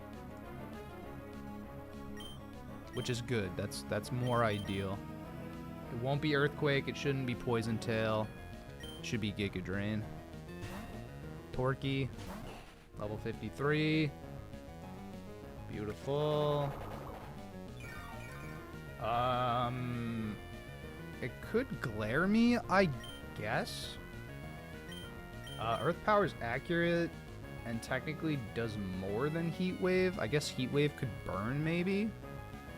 [SPEAKER 1] Which is good. That's more ideal. It won't be Earthquake. It shouldn't be Poison Tail. It should be Giga Drain. Torquey. Level 53. Beautiful. It could Glare me, I guess. Earth Power is accurate and technically does more than Heat Wave. I guess Heat Wave could burn, maybe.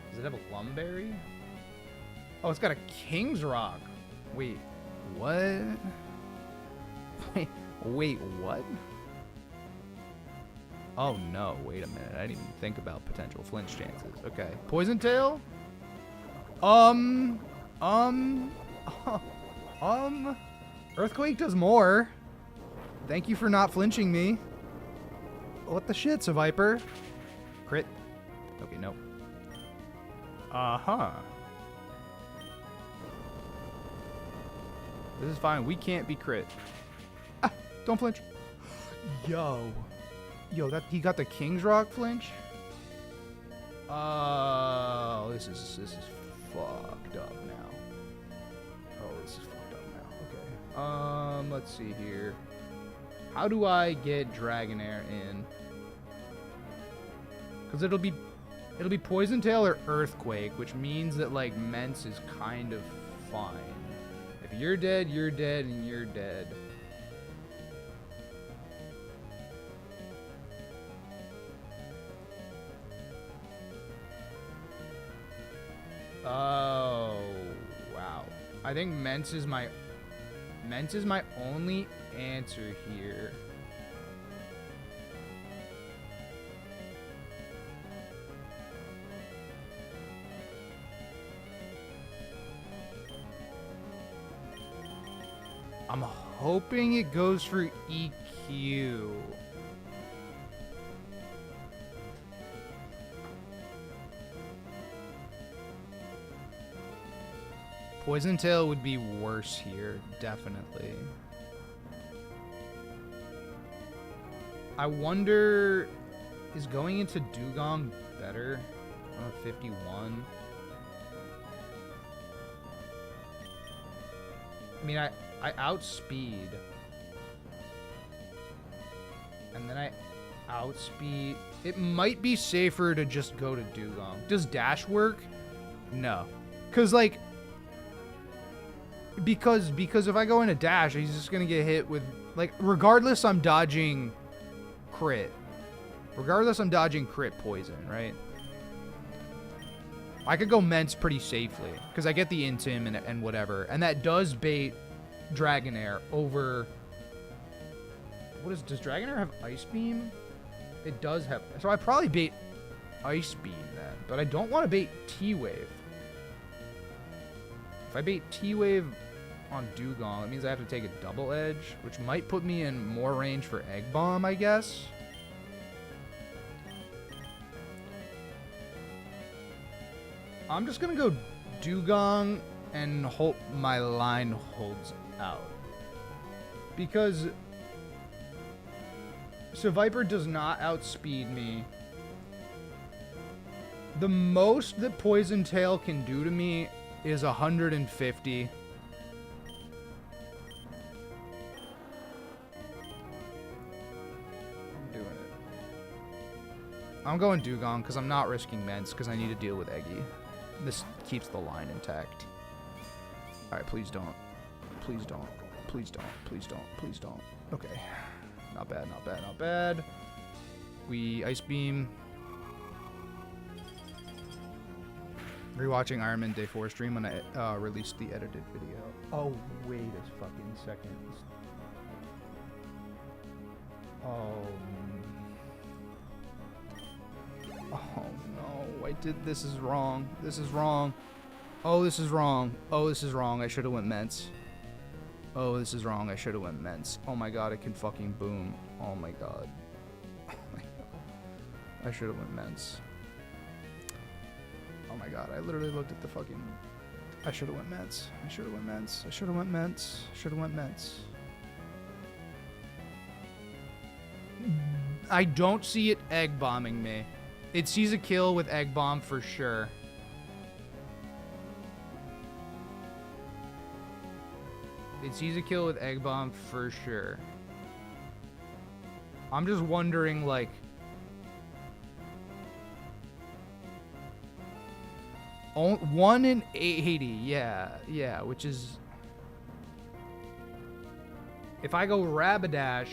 [SPEAKER 1] Does it have a Lumberry? Oh, it's got a King's Rock. Wait, what? Wait, what? Oh no, wait a minute. I didn't even think about potential flinch chances. Okay. Poison Tail? Earthquake does more. Thank you for not flinching me. What the shit, Viper? Crit. Okay, nope. Uh-huh. This is fine. We can't be crit. Ah, don't flinch. Yo, that he got the King's Rock flinch. Oh, this is fucked up now. Oh, this is fucked up now. Okay. Let's see here. How do I get Dragonair in? Because it'll be Poison Tail or Earthquake, which means that like Mence is kind of fine. If you're dead, and you're dead. Oh, wow. I think Mence is my only answer here. I'm hoping it goes for EQ. Poison Tail would be worse here, definitely. I wonder, is going into Dugong better? 51. I mean, I outspeed. And then I outspeed. It might be safer to just go to Dugong. Does dash work? No. Because if I go in a dash, he's just going to get hit with, like, regardless I'm dodging crit. Regardless I'm dodging crit poison, right? I could go Mence pretty safely because I get the Intim and whatever. And that does bait Dragonair over... does Dragonair have Ice Beam? It does have... So I probably bait Ice Beam then. But I don't want to bait T-Wave. If I bait T-Wave on Dugong, it means I have to take a double edge, which might put me in more range for Egg Bomb, I guess. I'm just gonna go Dugong and hope my line holds out. Because Viper does not outspeed me. The most that Poison Tail can do to me is 150. I'm doing it. I'm going Dugong because I'm not risking Mence because I need to deal with Eggy. This keeps the line intact. Alright, please don't. Please don't. Please don't. Please don't. Please don't. Okay. Not bad, not bad, not bad. We Ice Beam. Rewatching Iron Man Day 4 stream when I released the edited video. Oh, wait a fucking second. Oh no, I did, this is wrong. This is wrong. Oh, this is wrong. Oh, this is wrong. I should have went Mence. Oh, this is wrong. I should have went Mence. Oh my god, it can fucking boom. Oh my god. Oh my god. I should have went Mence. Oh my god, I literally looked at the fucking... I should have went Mence. I should have went Mence. I should have went Mence. Should have went Mence. I don't see it egg bombing me. It sees a kill with egg bomb for sure. It sees a kill with egg bomb for sure. I'm just wondering, like... 1 in 80, yeah, which is... If I go Rapidash...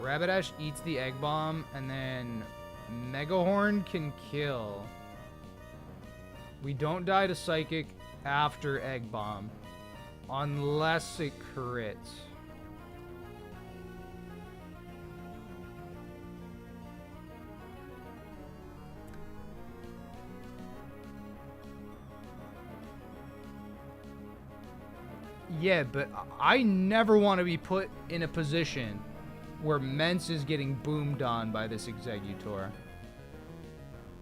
[SPEAKER 1] Rapidash eats the Egg Bomb, and then Mega Hoenn can kill. We don't die to Psychic after Egg Bomb, unless it crits. Yeah, but I never want to be put in a position where Mence is getting boomed on by this Exeggutor.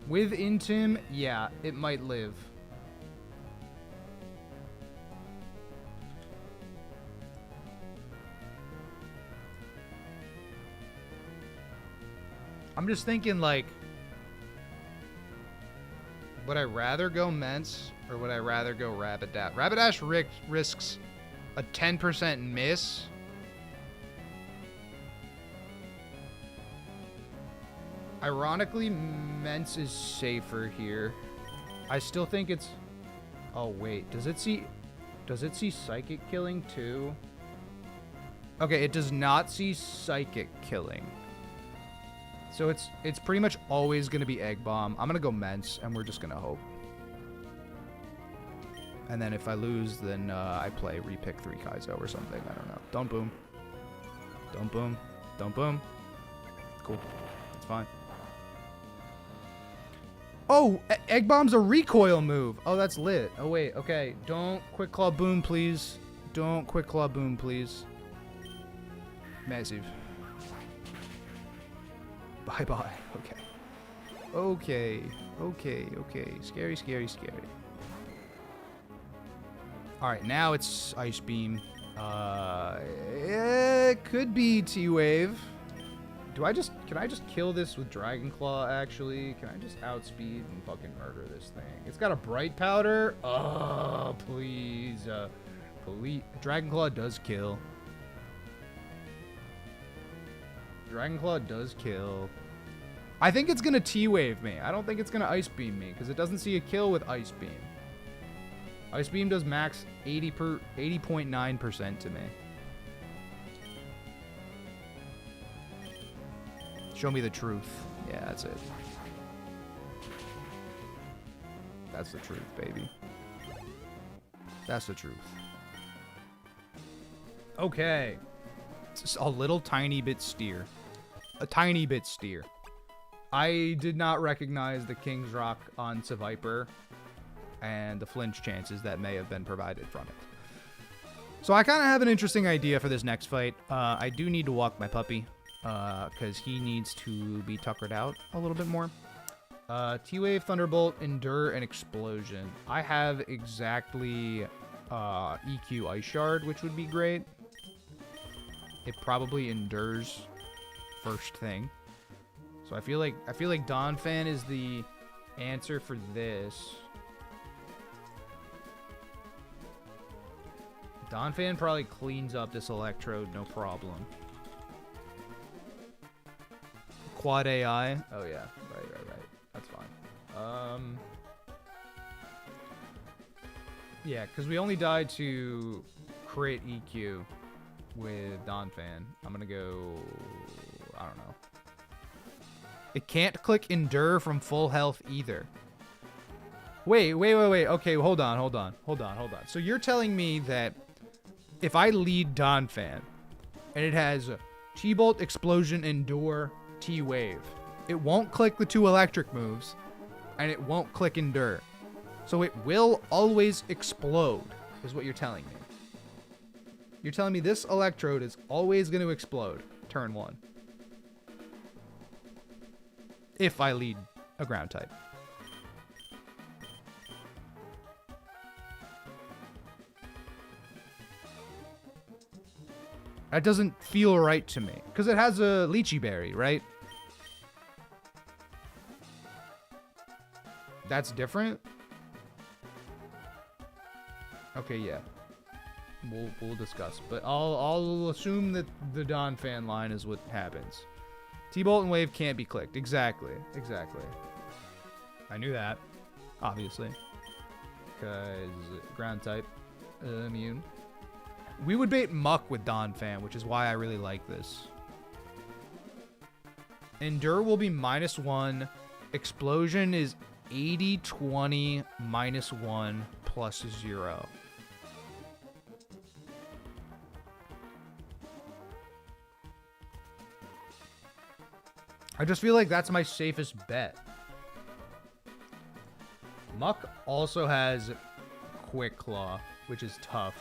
[SPEAKER 1] With Intim, yeah, it might live. I'm just thinking, like, would I rather go Mence or would I rather go Rapidash? Rapidash risks a 10% miss. Ironically, Mence is safer here. I still think it's... Oh, wait. Does it see Psychic killing, too? Okay, it does not see Psychic killing. So it's pretty much always going to be Egg Bomb. I'm going to go Mence, and we're just going to hope. And then if I lose, then I play repick 3 Kaizo or something. I don't know. Don't boom. Don't boom. Don't boom. Cool. It's fine. Oh, Egg Bomb's a recoil move. Oh, that's lit. Oh, wait. Okay. Don't Quick Claw Boom, please. Don't Quick Claw Boom, please. Massive. Bye-bye. Okay. Okay. Okay. Okay. Scary, scary, scary. Alright, now it's Ice Beam. It could be T-Wave. Can I just kill this with Dragon Claw, actually? Can I just outspeed and fucking murder this thing? It's got a Bright Powder. Oh, please. Please. Dragon Claw does kill. Dragon Claw does kill. I think it's gonna T-Wave me. I don't think it's gonna Ice Beam me, because it doesn't see a kill with Ice Beam. Ice Beam does max 80.9% to me. Show me the truth. Yeah, that's it. That's the truth, baby. That's the truth. Okay. It's just a little tiny bit steer. A tiny bit steer. I did not recognize the King's Rock on Seviper and the flinch chances that may have been provided from it. So I kind of have an interesting idea for this next fight. I do need to walk my puppy, because he needs to be tuckered out a little bit more. T-Wave, Thunderbolt, Endure, and Explosion. I have exactly EQ Ice Shard, which would be great. It probably endures first thing. So I feel like Donphan is the answer for this. Donphan probably cleans up this Electrode, no problem. Quad AI. Oh yeah, right. That's fine. Yeah, because we only died to crit EQ with Donphan. I'm gonna go. I don't know. It can't click Endure from full health either. Wait. Okay, hold on. So you're telling me that if I lead Donphan and it has T-Bolt, Explosion, Endure, T-Wave, it won't click the 2 electric moves and it won't click Endure. So it will always explode, is what you're telling me. You're telling me this Electrode is always going to explode turn 1. If I lead a ground type. That doesn't feel right to me. Because it has a Lychee Berry, right? That's different? Okay, yeah. We'll discuss. But I'll assume that the Donphan line is what happens. T-Bolt and Wave can't be clicked. Exactly. I knew that. Obviously. Because ground type. Immune. We would bait Muck with Donphan, which is why I really like this. Endure will be -1. Explosion is 80, 20, -1, +0. I just feel like that's my safest bet. Muck also has Quick Claw, which is tough.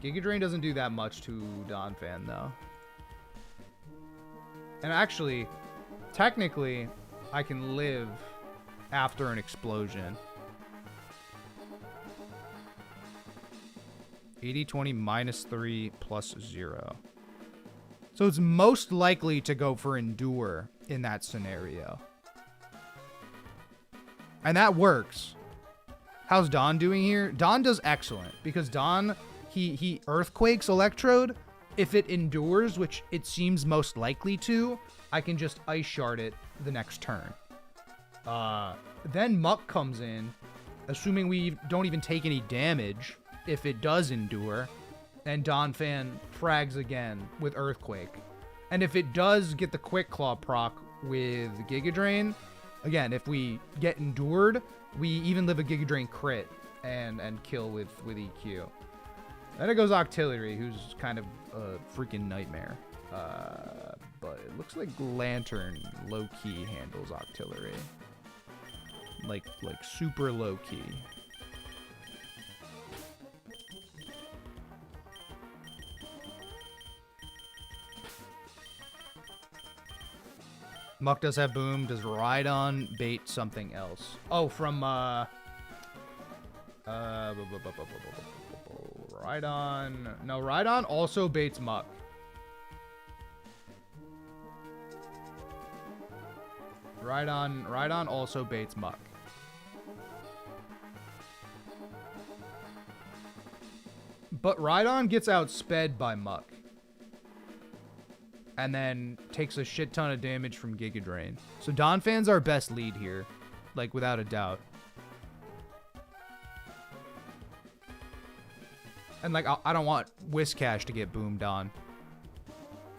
[SPEAKER 1] Giga Drain doesn't do that much to Donphan, though. And actually, technically, I can live after an explosion. 80, 20, -3, +0. So it's most likely to go for Endure in that scenario. And that works. How's Don doing here? Don does excellent because Don, he Earthquakes Electrode. If it endures, which it seems most likely to, I can just Ice Shard it the next turn. Then Muck comes in, assuming we don't even take any damage if it does endure, and Donphan frags again with Earthquake. And if it does get the Quick Claw proc with Giga Drain, again, if we get endured, we even live a Giga Drain crit and kill with EQ. Then it goes Octillery, who's kind of a freaking nightmare. But it looks like Lantern low-key handles Octillery. Like super low-key. Muck does have Boom. Does Rhydon bait something else? Oh, from, Rhydon. No, Rhydon also baits Muck. Rhydon also baits Muck. But Rhydon gets outsped by Muck. And then takes a shit ton of damage from Giga Drain. So Donphan's our best lead here. Like, without a doubt. And, like, I don't want Whiscash to get boomed on.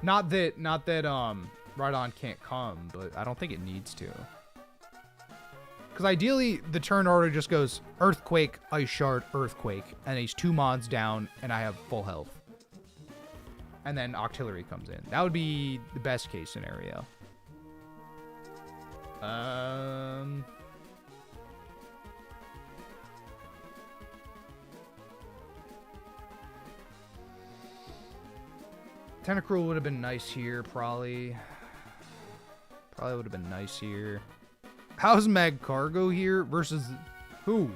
[SPEAKER 1] Not that Rhydon can't come, but I don't think it needs to. Because ideally, the turn order just goes Earthquake, Ice Shard, Earthquake. And he's 2 mons down, and I have full health. And then Octillery comes in. That would be the best case scenario. Tentacruel would have been nice here, probably. Probably would have been nice here. How's Magcargo here versus who?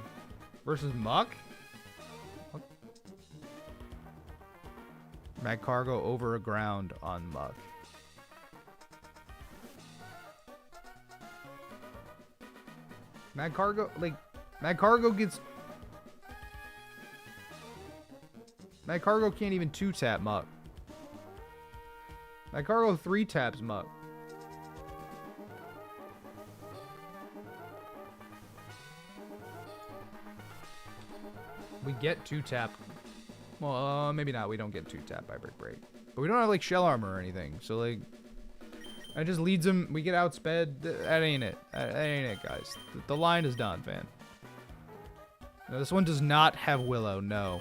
[SPEAKER 1] Versus Muck? Magcargo over a ground on Muck. Magcargo gets... Magcargo can't even 2-tap Muck. Magcargo 3-taps Muck. We get 2-tap. Well, maybe not. We don't get 2-tap by Break. But we don't have, like, Shell Armor or anything. So, like, it just leads him. We get outsped. That ain't it. That ain't it, guys. The line is done, fan. No, this one does not have Willow, no.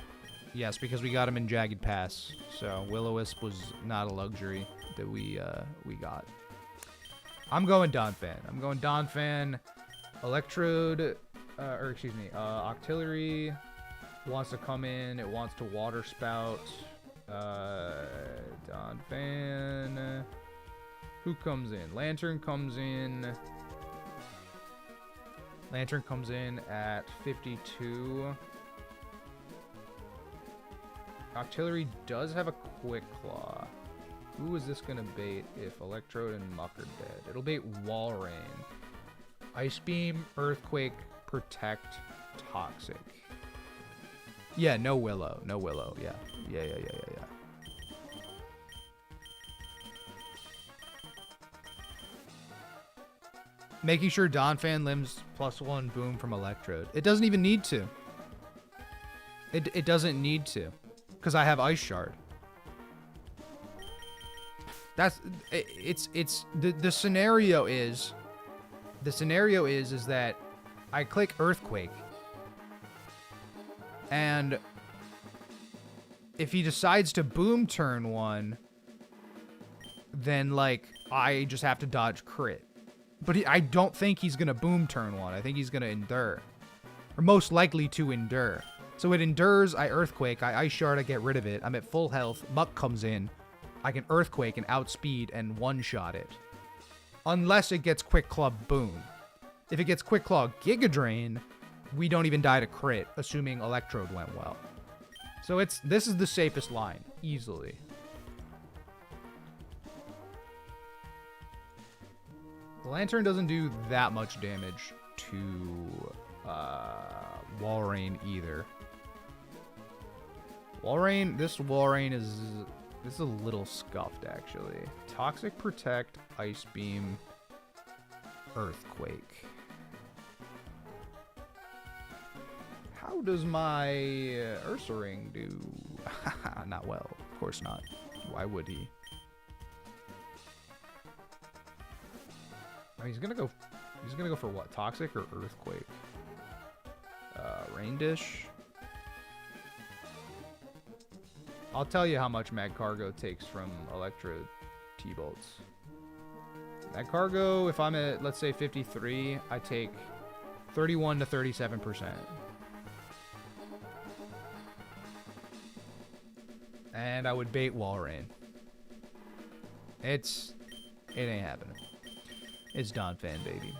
[SPEAKER 1] Yes, because we got him in Jagged Pass. So, Will-O-Wisp was not a luxury that we got. I'm going Donphan. I'm going Donphan. Electrode, Octillery wants to come in. It wants to Water Spout. Donphan. Who comes in? Lantern comes in. Lantern comes in at 52. Octillery does have a Quick Claw. Who is this gonna bait if Electrode and Muck are dead? It'll bait Walrein. Ice Beam, Earthquake, Protect, Toxic. Yeah, no Willow. No Willow. Yeah. Yeah. Making sure Donphan limbs +1 boom from Electrode. It doesn't even need to. It doesn't need to. Because I have Ice Shard. the scenario is that I click Earthquake, and if he decides to boom turn 1, then like I just have to dodge crit. But I don't think he's gonna boom turn 1. I think he's gonna endure, or most likely to endure. So it endures. I Earthquake. I Ice Shard. I get rid of it. I'm at full health. Muck comes in. I can Earthquake and outspeed and one-shot it. Unless it gets Quick Club Boom. If it gets Quick Claw Giga Drain, we don't even die to crit, assuming Electrode went well. So this is the safest line, easily. The Lantern doesn't do that much damage to Walrein either. Walrein, this Walrein is a little scuffed, actually. Toxic Protect, Ice Beam, Earthquake. How does my Ursaring do? Not well. Of course not. Why would he? Oh, he's gonna go for what? Toxic or Earthquake? Rain Dish. I'll tell you how much Mag Cargo takes from Electro T-Bolts. Mag Cargo, if I'm at, let's say, 53, I take 31 to 37%. And I would bait Walrein. It ain't happening. It's Donphan, baby.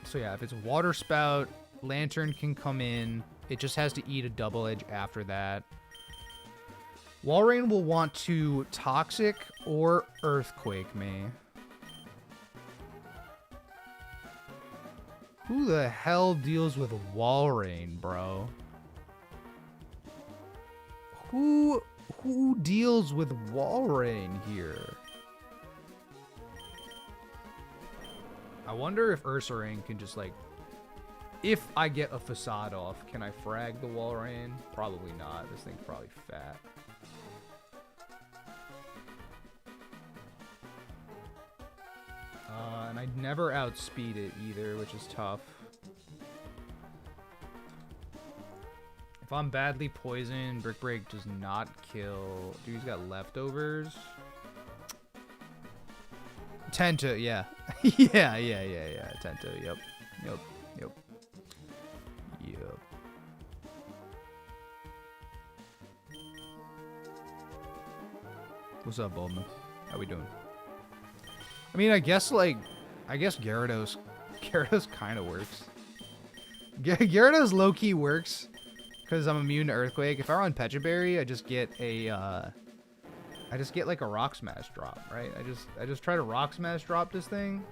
[SPEAKER 1] So yeah, if it's Water Spout, Lantern can come in. It just has to eat a double edge after that. Walrein will want to Toxic or Earthquake me. Who the hell deals with Walrein, bro? Who deals with Walrein here? I wonder if Ursaring can just like, if I get a Facade off, can I frag the Walrein? Probably not. This thing's probably fat. And I'd never outspeed it either, which is tough. If I'm badly poisoned, Brick Break does not kill. Dude, he's got leftovers. Tenta, yeah. yeah. Tenta, yep. What's up, Baldman? How we doing? I mean, I guess Gyarados kind of works. Gyarados low-key works because I'm immune to Earthquake. If I run Pecha Berry, I just get like a Rock Smash drop, right? I just try to Rock Smash drop this thing.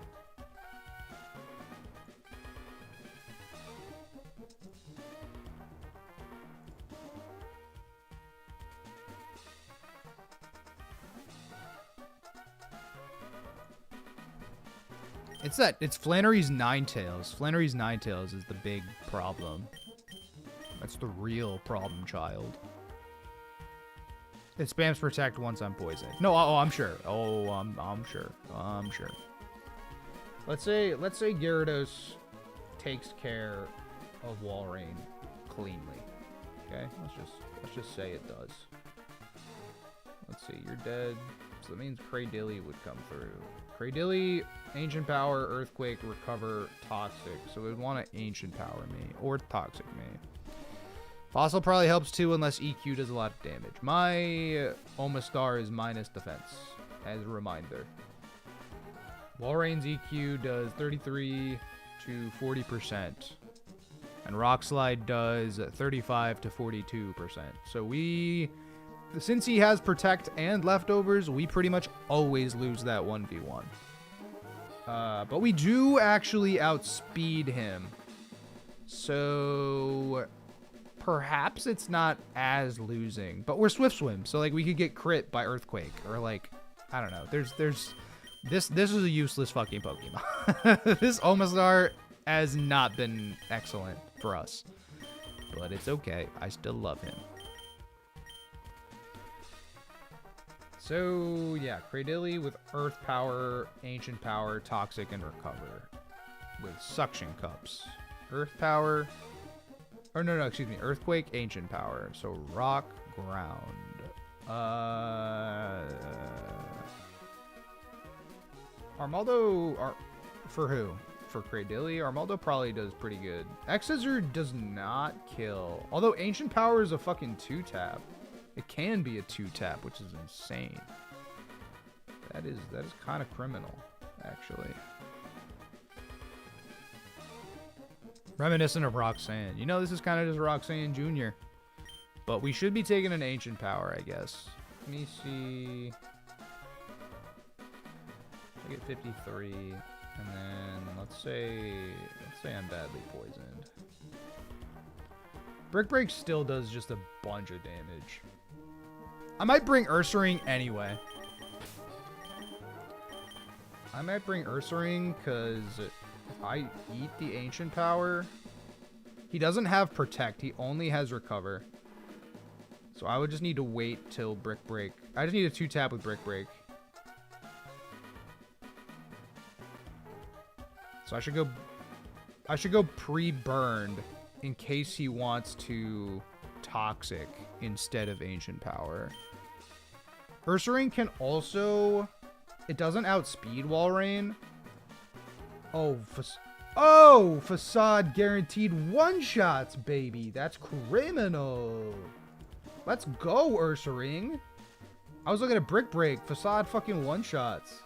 [SPEAKER 1] It's Flannery's Ninetales. Flannery's Ninetales is the big problem. That's the real problem, child. It spams Protect once I'm poisoned. No, I'm sure. I'm sure. Let's say Gyarados takes care of Walrein cleanly. Okay, let's just say it does. Let's see, you're dead. So that means Cradilly would come through. Cradilly, Ancient Power, Earthquake, Recover, Toxic. So it would want to Ancient Power me or Toxic me. Fossil probably helps too, unless EQ does a lot of damage. My Omastar is minus defense, as a reminder. Walrein's EQ does 33 to 40%. And Rock Slide does 35 to 42%. So since he has Protect and Leftovers, we pretty much always lose that 1v1. But we do actually outspeed him. So perhaps it's not as losing. But we're Swift Swim, so like we could get crit by Earthquake. Or like, I don't know. This is a useless fucking Pokemon. This Omastar has not been excellent for us. But it's okay. I still love him. So, yeah, Cradilly with Earth Power, Ancient Power, Toxic, and Recover. With Suction Cups. Earth Power... Or no, excuse me. Earthquake, Ancient Power. So, Rock, Ground. Armaldo... For who? For Cradilly? Armaldo probably does pretty good. X-Scissor does not kill. Although Ancient Power is a fucking 2-tap. It can be a 2-tap, which is insane. That is kind of criminal, actually. Reminiscent of Roxanne. You know, this is kind of just Roxanne Jr. But we should be taking an Ancient Power, I guess. Let me see. I get 53, and then let's say I'm badly poisoned. Brick Break still does just a bunch of damage. I might bring Ursaring anyway. I might bring Ursaring because if I eat the Ancient Power, he doesn't have Protect. He only has Recover. So I would just need to wait till Brick Break. I just need a 2-tap with Brick Break. So I should go pre-burned in case he wants to Toxic instead of Ancient Power. Ursaring can also... It doesn't outspeed Walrein. Oh, Facade guaranteed one-shots, baby. That's criminal. Let's go, Ursaring. I was looking at Brick Break. Facade fucking one-shots.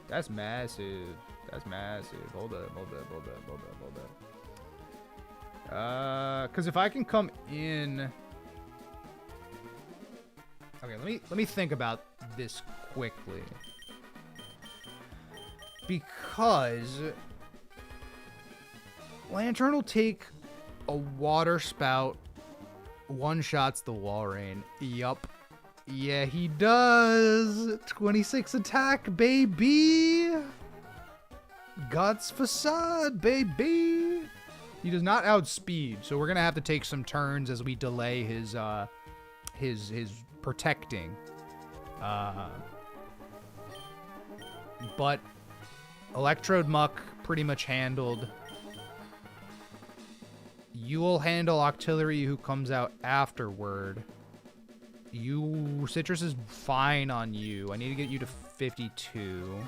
[SPEAKER 1] That's massive. That's massive. Hold up. Because if I can come in... Okay, let me think about this quickly. Because Lantern will take a Water Spout, one-shots the Walrein. Yup. Yeah, he does. 26 attack, baby. Guts Facade, baby. He does not outspeed, so we're gonna have to take some turns as we delay his protecting. But Electrode Muck pretty much handled. You will handle Octillery, who comes out afterward. Citrus is fine on you. I need to get you to 52.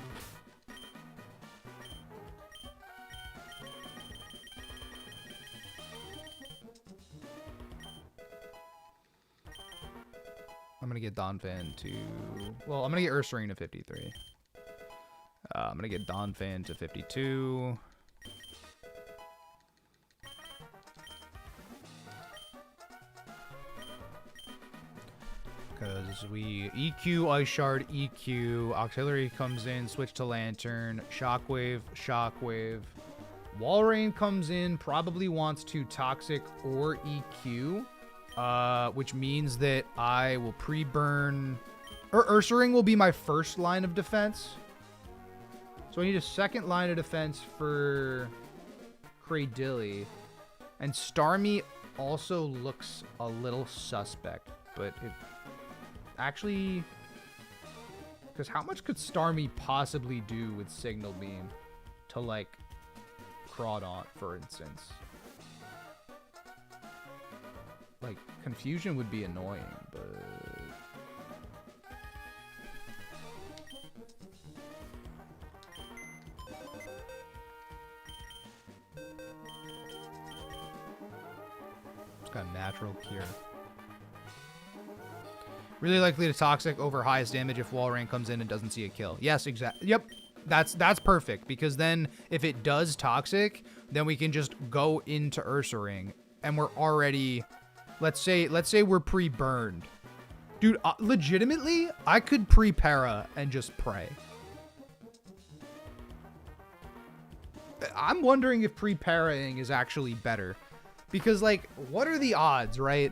[SPEAKER 1] I'm gonna get Donphan to... Well, I'm gonna get Ursaring to 53. I'm gonna get Donphan to 52. Because we EQ, Ice Shard, EQ, Octillery comes in, switch to Lantern, Shockwave, Shockwave. Walrein comes in, probably wants to Toxic or EQ. Which means that I will pre-burn... Ursaring will be my first line of defense. So I need a second line of defense for Cradilly. And Starmie also looks a little suspect. But it actually... Because how much could Starmie possibly do with Signal Beam to, like, Crawdaunt, for instance? Like, Confusion would be annoying, but... It's got a natural cure. Really likely to Toxic over highest damage if Walrein comes in and doesn't see a kill. Yes, exactly. Yep. That's perfect, because then if it does Toxic, then we can just go into Ursaring, and we're already... Let's say we're pre-burned. Dude, legitimately, I could pre-para and just pray. I'm wondering if pre-paraing is actually better. Because, like, what are the odds, right?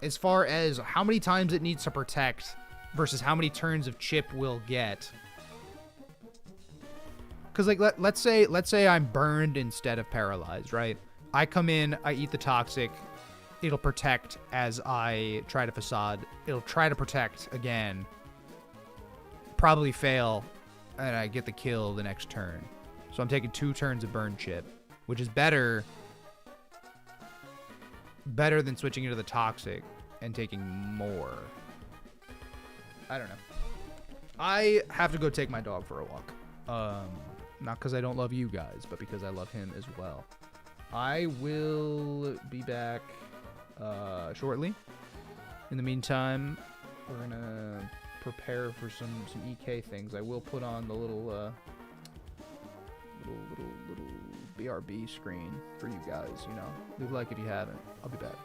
[SPEAKER 1] As far as how many times it needs to protect versus how many turns of chip we'll get. Because, like, let's say I'm burned instead of paralyzed, right? I come in, I eat the toxic. It'll protect as I try to facade. It'll try to protect again. Probably fail, and I get the kill the next turn. So I'm taking 2 turns of burn chip, which is better than switching into the toxic and taking more. I don't know. I have to go take my dog for a walk. Not because I don't love you guys, but because I love him as well. I will be back shortly. In the meantime, we're gonna prepare for some EK things. I will put on the little BRB screen for you guys. You know, leave a like if you haven't. I'll be back.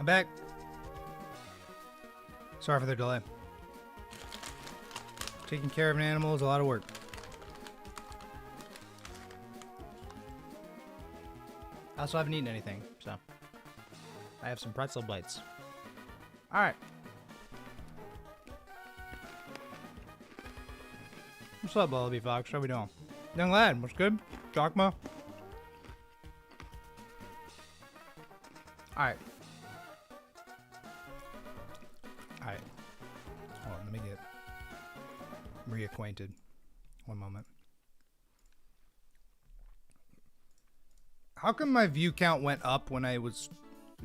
[SPEAKER 1] back. Sorry for the delay. Taking care of an animal is a lot of work. I also haven't eaten anything, so I have some pretzel bites. All right. What's up, Lullaby Fox? How we doing? Young lad, what's good? Chakma? Alright. Alright. Hold on, let me get reacquainted. One moment. How come my view count went up when I was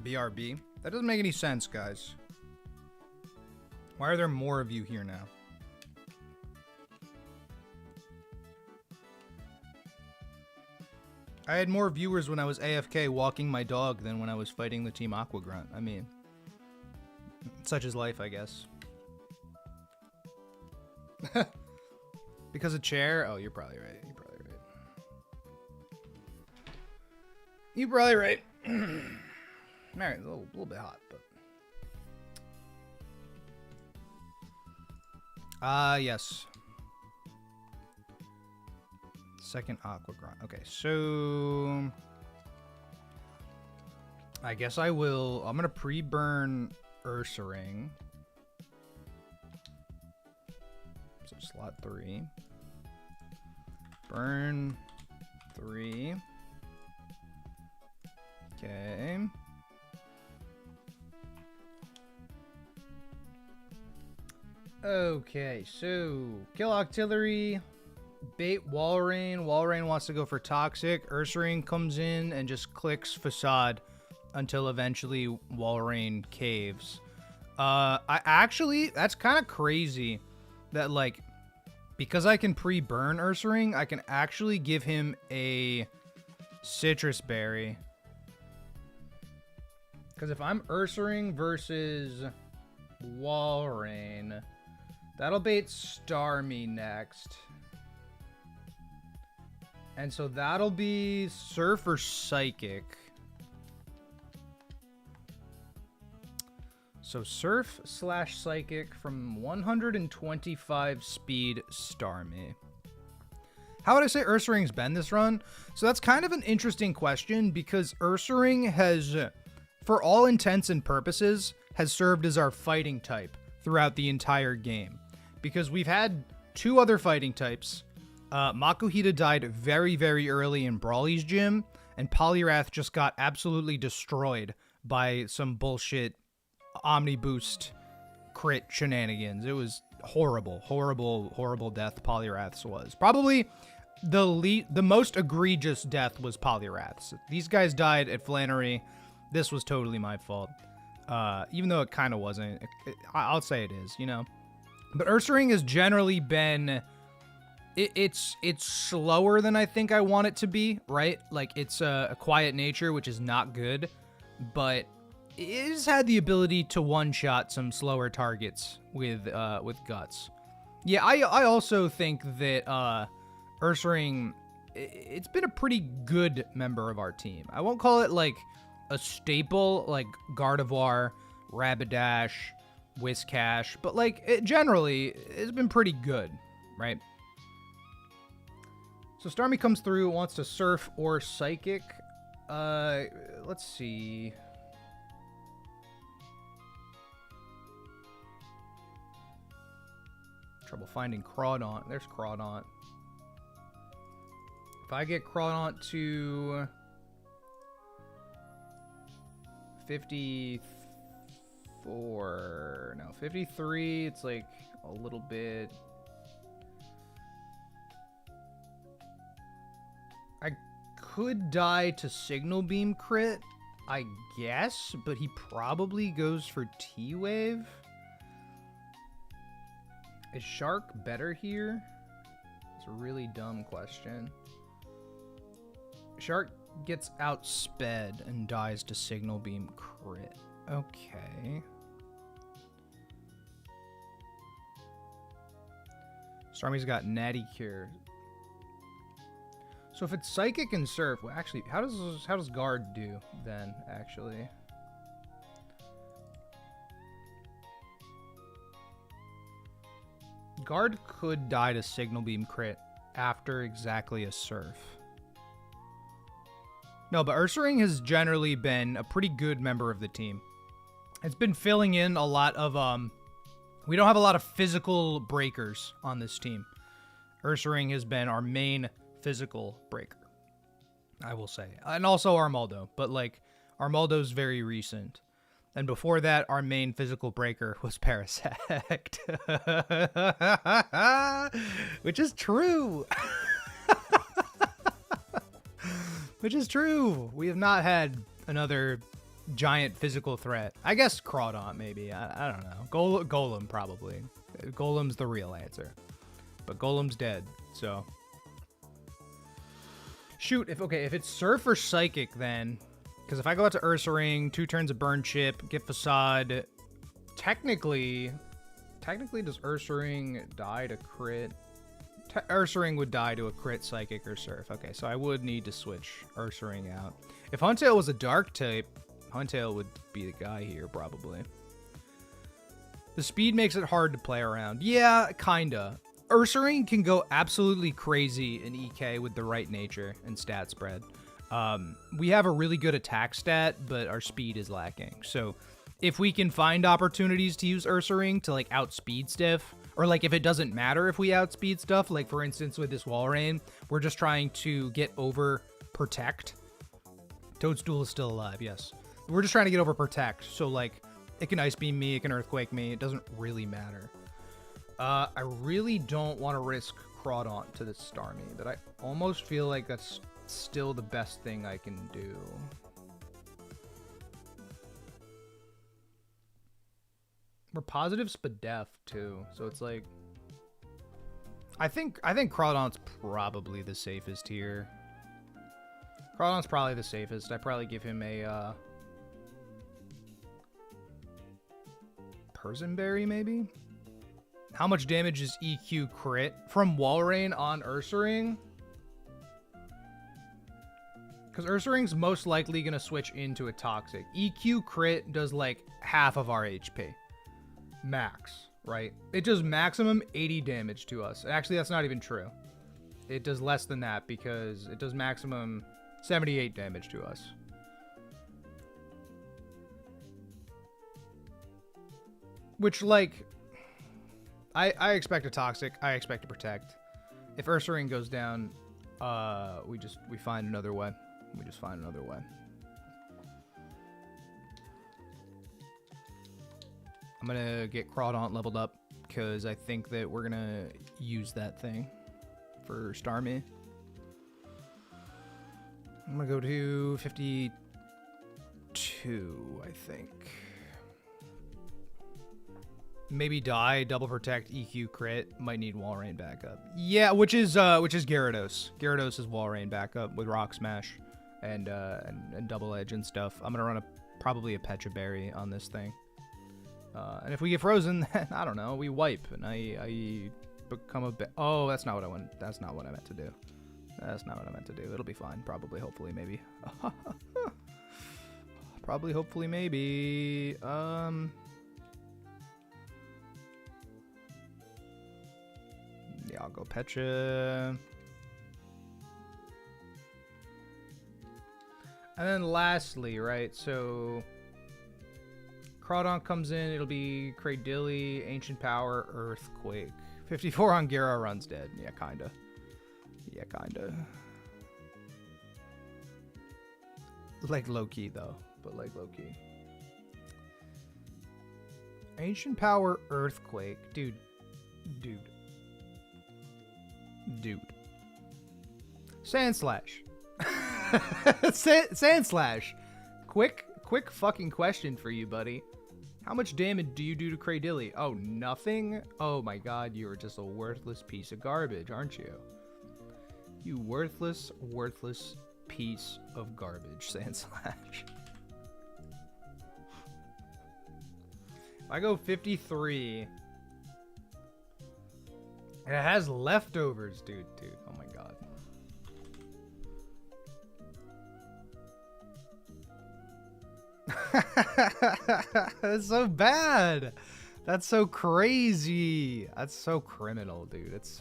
[SPEAKER 1] BRB? That doesn't make any sense, guys. Why are there more of you here now? I had more viewers when I was AFK walking my dog than when I was fighting the Team Aqua Grunt. I mean, such is life, I guess. Because of chair? Oh, you're probably right. You're probably right. You're probably right. Alright, a little bit hot, but... yes. Second Aqua Grunt. Okay, so... I guess I will... I'm gonna pre-burn Ursaring. So slot 3. Burn 3. Okay. Okay, so kill Octillery, bait Walrein. Walrein wants to go for Toxic. Ursaring comes in and just clicks Facade until eventually Walrein caves. That's kind of crazy that, like, because I can pre-burn Ursaring, I can actually give him a Citrus Berry. Because if I'm Ursaring versus Walrein, that'll bait Starmie next. And so that'll be Surf or Psychic. So Surf / Psychic from 125 speed Starmie. How would I say Ursaring's been this run? So that's kind of an interesting question because Ursaring has, for all intents and purposes, has served as our fighting type throughout the entire game. Because we've had two other fighting types. Makuhita died very, very early in Brawly's gym, and Poliwrath just got absolutely destroyed by some bullshit Omni Boost crit shenanigans. It was horrible, horrible, horrible death Poliwrath's was. Probably the most egregious death was Poliwrath's. These guys died at Flannery. This was totally my fault. Even though it kind of wasn't. I'll say it is, you know. But Ursaring has generally been... It's slower than I think I want it to be, right? Like, it's a quiet nature, which is not good. But it has had the ability to one-shot some slower targets with Guts. Yeah, I also think that Ursaring... It's been a pretty good member of our team. I won't call it, like, a staple, like Gardevoir, Rapidash, Whiscash, but, like, generally, it's been pretty good, right? So Starmie comes through, wants to Surf or Psychic. Let's see. Trouble finding Crawdaunt. There's Crawdaunt. If I get Crawdaunt to 54, no, 53, it's like a little bit. I could die to Signal Beam crit, I guess, but he probably goes for T-Wave. Is Shark better here? It's a really dumb question. Shark gets outsped and dies to Signal Beam crit. Okay. Starmie's got Natty Cure. So if it's Psychic and Surf, well, actually, how does Guard do then, actually? Guard could die to Signal Beam crit after exactly a Surf. No, but Ursaring has generally been a pretty good member of the team. It's been filling in a lot of, we don't have a lot of physical breakers on this team. Ursaring has been our main physical breaker, I will say. And also Armaldo, but like, Armaldo's very recent. And before that, our main physical breaker was Parasect. Which is true. Which is true. We have not had another giant physical threat. I guess Crawdaunt, maybe. I don't know. Golem, probably. Golem's the real answer. But Golem's dead, so. Shoot, if it's Surf or Psychic, then. Because if I go out to Ursaring, 2 turns of Burn Chip, get Facade. Technically does Ursaring die to crit? Ursaring would die to a crit, Psychic, or Surf. Okay, so I would need to switch Ursaring out. If Huntail was a Dark type, Huntail would be the guy here, probably. The speed makes it hard to play around. Yeah, kinda. Ursaring can go absolutely crazy in EK with the right nature and stat spread. We have a really good attack stat, but our speed is lacking. So if we can find opportunities to use Ursaring to like outspeed stuff, or like if it doesn't matter if we outspeed stuff, like for instance with this Wall Rain, we're just trying to get over Protect. Toadstool is still alive, yes. We're just trying to get over Protect. So like it can Ice Beam me, it can Earthquake me, it doesn't really matter. I really don't want to risk Crawdaunt to this Starmie, but I almost feel like that's still the best thing I can do. We're positive Spadef too, so it's like I think Crawdaunt's probably the safest here. Crawdaunt's probably the safest. I probably give him a Persenberry maybe. How much damage is EQ crit from Walrein on Ursaring? Because Ursaring's most likely going to switch into a Toxic. EQ crit does like half of our HP. Max, right? It does maximum 80 damage to us. Actually, that's not even true. It does less than that because it does maximum 78 damage to us. Which, like, I expect a Toxic. I expect to Protect. If Ursaring goes down, we find another way. We just find another way. I'm gonna get Crawdaunt leveled up because I think that we're gonna use that thing for Starmie. I'm gonna go to 52, I think. Maybe die, double protect, EQ crit. Might need Walrein backup. Yeah, which is Gyarados. Gyarados is Walrein backup with Rock Smash and double edge and stuff. I'm gonna run probably a Pecha Berry on this thing. And if we get frozen, then I don't know, we wipe and I become a bit. Oh, that's not what I want. That's not what I meant to do. That's not what I meant to do. It'll be fine. Probably, hopefully, maybe. Probably, hopefully, maybe. Yeah, I'll go Pecha. And then lastly, right, so Crawdaunt comes in, it'll be Cradilly, Ancient Power, Earthquake. 54 on Gyara runs dead. Yeah, kinda. Yeah, kinda. Like low-key, though. But like low-key. Ancient Power, Earthquake. Dude. Sand Slash. Sand Slash. Quick fucking question for you, buddy. How much damage do you do to Cradilly? Oh, nothing? Oh my god, you're just a worthless piece of garbage, aren't you? You worthless piece of garbage, Sand Slash. If I go 53... and it has leftovers, dude. Oh my god. That's so bad. That's so crazy. That's so criminal, dude. It's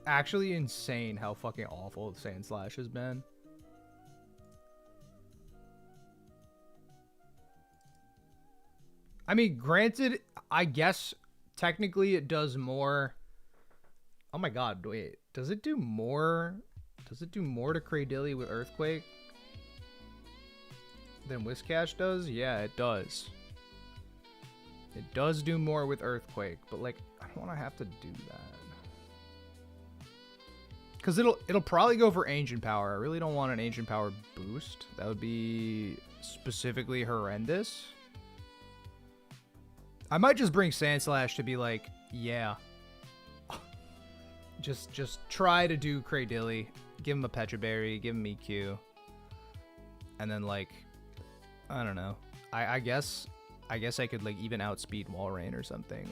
[SPEAKER 1] actually insane how fucking awful Sand Slash has been. I mean, granted, I guess technically it does more. Oh my god, wait. Does it do more? Does it do more to Cradilly with Earthquake than Whiscash does? Yeah, it does. It does do more with Earthquake, but like, I don't want to have to do that. Because it'll probably go for Ancient Power. I really don't want an Ancient Power boost. That would be specifically horrendous. I might just bring Sand Slash to be like, yeah. just try to do Cradilly. Give him a Petra Berry, give him EQ. And then like, I don't know. I guess I could like even outspeed Walrein or something.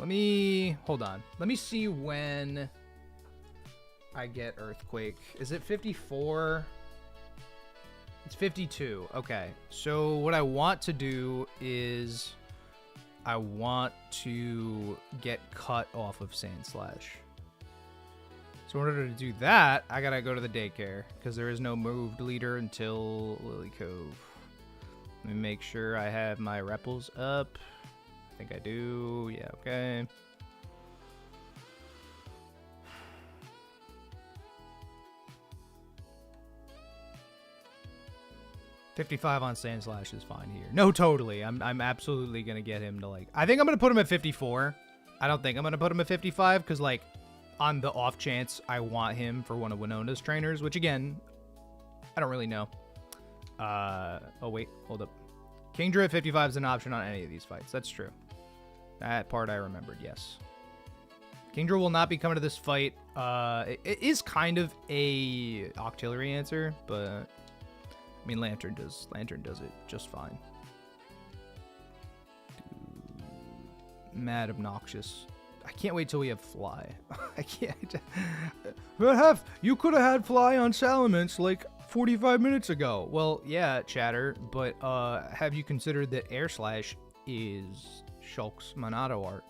[SPEAKER 1] Hold on. Let me see when I get Earthquake. Is it 54? It's 52. Okay. So what I want to do is I want to get cut off of Sand Slash. So in order to do that, I gotta go to the daycare because there is no moved leader until Lily Cove. Let me make sure I have my Repels up. I think I do. Yeah, okay. $55 on Sand Slash is fine here. No, totally. I'm absolutely gonna get him to like. I think I'm gonna put him at 54. I don't think I'm gonna put him at 55 because like, on the off chance I want him for one of Winona's trainers, which again, I don't really know. Oh wait, hold up. Kingdra at 55 is an option on any of these fights. That's true. That part I remembered, yes. Kingdra will not be coming to this fight. It is kind of a Octillery answer, but I mean Lantern does it just fine. Mad obnoxious. I can't wait till we have Fly. I can't. But you could have had Fly on Salamence like 45 minutes ago. Well, yeah, Chatter, but have you considered that Air Slash is Shulk's Monado art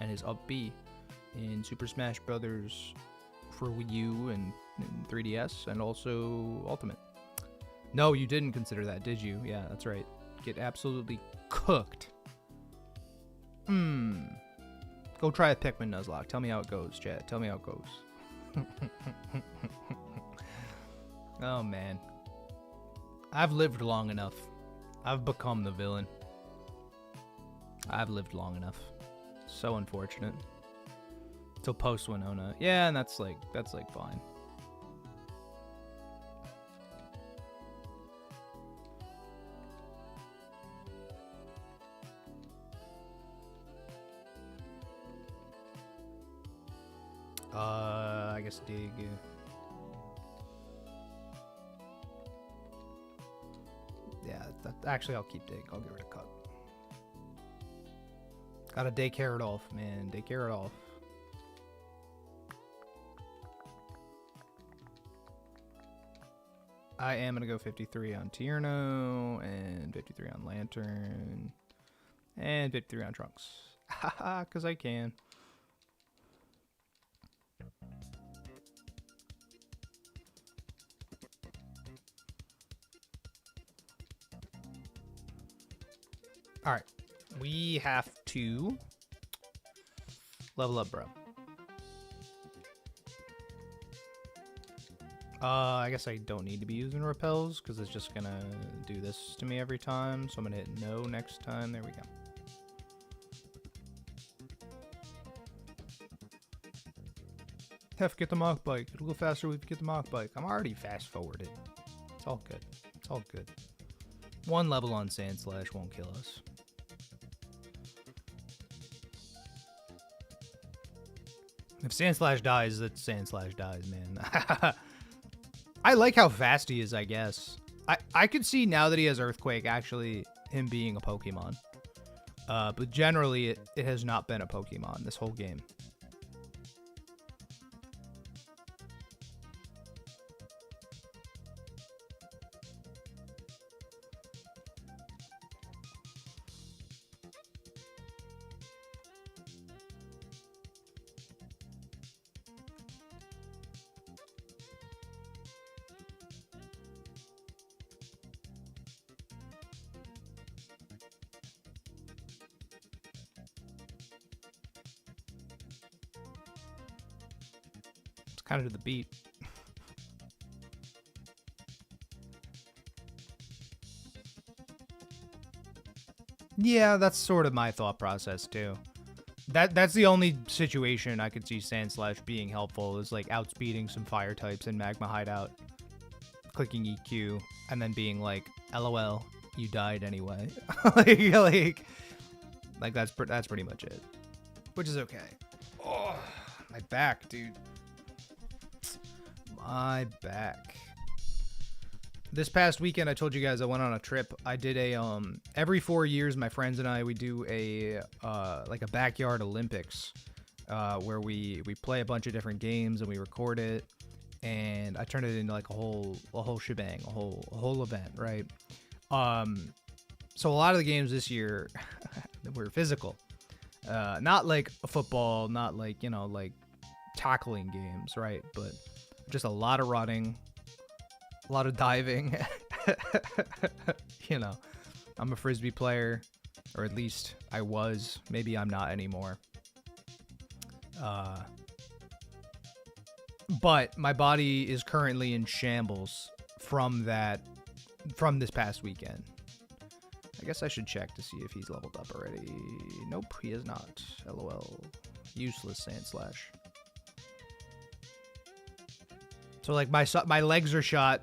[SPEAKER 1] and his up B in Super Smash Brothers for Wii U and 3DS and also Ultimate? No, you didn't consider that, did you? Yeah, that's right. Get absolutely cooked. Go try a Pikmin Nuzlocke. Tell me how it goes, chat. Tell me how it goes. Oh, man. I've lived long enough. I've become the villain. I've lived long enough. So unfortunate. Till post Winona. Yeah, and that's like fine. I guess dig. Yeah, actually I'll keep dig. I'll get rid of cut. Gotta daycare it off, man. Daycare it off. I am gonna go 53 on Tierno and 53 on Lantern and 53 on Trunks. Haha, cause I can. All right, we have to level up, bro. I guess I don't need to be using repels because it's just gonna do this to me every time. So I'm gonna hit no next time. There we go. Hef, get the Mach Bike. It'll go faster if you get the Mach Bike. I'm already fast forwarded. It's all good. It's all good. One level on Sand Slash won't kill us. If Sand Slash dies, that Sand Slash dies, man. I like how fast he is, I guess. I could see now that he has Earthquake, actually, him being a Pokemon. But generally, it has not been a Pokemon this whole game. Kind of to the beat. Yeah, that's sort of my thought process too. That's the only situation I could see Sand Slash being helpful is like outspeeding some fire types in Magma Hideout, clicking EQ, and then being like, "LOL, you died anyway." like that's pretty much it, which is okay. Oh, my back, dude. My back. This past weekend, I told you guys I went on a trip. I did a every 4 years, my friends and I, we do a like a backyard Olympics, where we play a bunch of different games and we record it, and I turn it into like a whole shebang, a whole event, right? So a lot of the games this year were physical, not like football, not like like tackling games, right? But just a lot of running. A lot of diving. I'm a frisbee player, or at least I was. Maybe I'm not anymore. But my body is currently in shambles from this past weekend. I guess I should check to see if he's leveled up already. Nope, he is not. LOL. Useless Sand Slash. So like my legs are shot.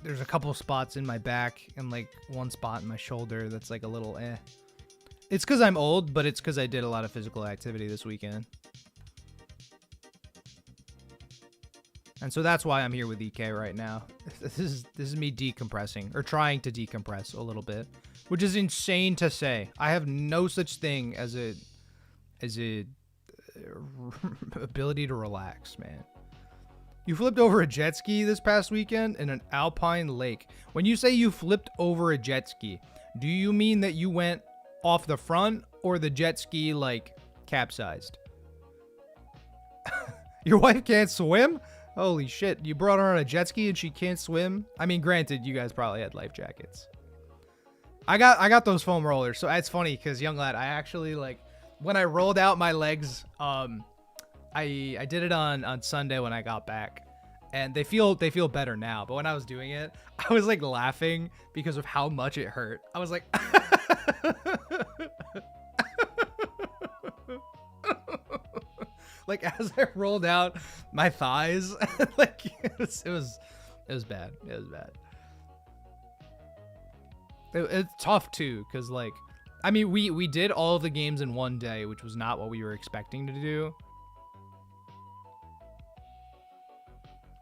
[SPEAKER 1] There's a couple spots in my back and like one spot in my shoulder that's like a little eh. It's because I'm old, but it's because I did a lot of physical activity this weekend. And so that's why I'm here with EK right now. This is me decompressing, or trying to decompress a little bit, which is insane to say. I have no such thing as a ability to relax, man. You flipped over a jet ski this past weekend in an alpine lake. When you say you flipped over a jet ski, do you mean that you went off the front or the jet ski, like, capsized? Your wife can't swim? Holy shit. You brought her on a jet ski and she can't swim? I mean, granted, you guys probably had life jackets. I got those foam rollers, so it's funny because, young lad, I actually, like, when I rolled out my legs, I did it on Sunday when I got back, and they feel better now. But when I was doing it, I was like laughing because of how much it hurt. I was like, like as I rolled out my thighs, like it was bad. It was bad. It's tough too, cause like, I mean, we did all of the games in one day, which was not what we were expecting to do.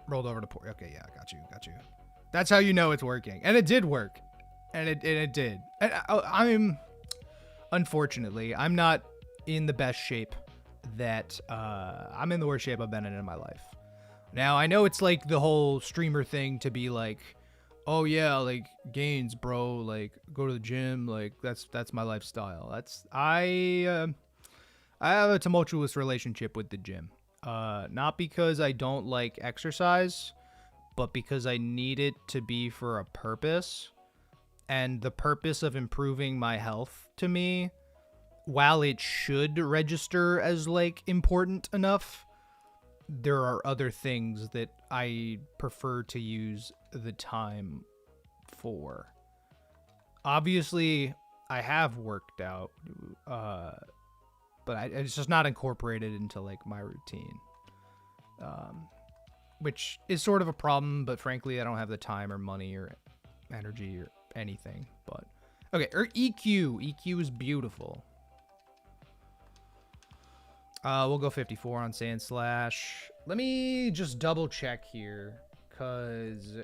[SPEAKER 1] Rolled over to port. Okay, yeah, got you. That's how you know it's working, and it did work, and it did. And unfortunately, I'm not in the best shape that I'm in the worst shape I've been in my life. Now I know it's like the whole streamer thing to be like, oh yeah, like gains, bro, like go to the gym, like that's my lifestyle. I have a tumultuous relationship with the gym. Not because I don't like exercise, but because I need it to be for a purpose. And the purpose of improving my health to me, while it should register as like important enough, there are other things that I prefer to use the time for. Obviously, I have worked out, but it's just not incorporated into like my routine, which is sort of a problem, but frankly I don't have the time or money or energy or anything. But okay, EQ is beautiful. We'll go 54 on Sand Slash. Let me just double check here, cause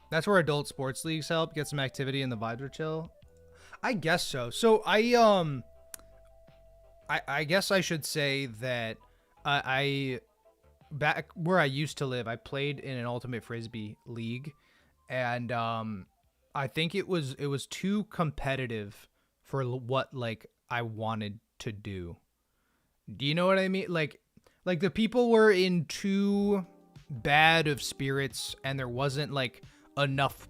[SPEAKER 1] that's where adult sports leagues help get some activity and the vibes are chill. I guess so. So I guess I should say that I back where I used to live, I played in an ultimate frisbee league, and I think it was too competitive for what like I wanted to do. Do you know what I mean? Like the people were in too bad of spirits, and there wasn't like enough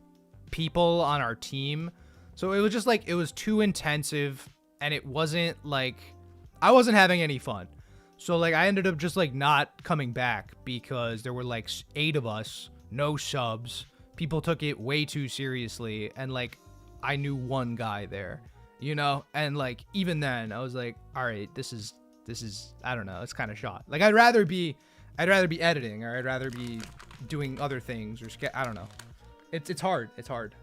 [SPEAKER 1] people on our team, so it was just like it was too intensive, and it wasn't like I wasn't having any fun. So, like, I ended up just, like, not coming back because there were, like, 8 of us, no subs. People took it way too seriously, and, like, I knew one guy there, you know? And, like, even then, I was like, all right, this is, I don't know, it's kind of shot. Like, I'd rather be editing, or I'd rather be doing other things, or, I don't know. It's hard. It's hard.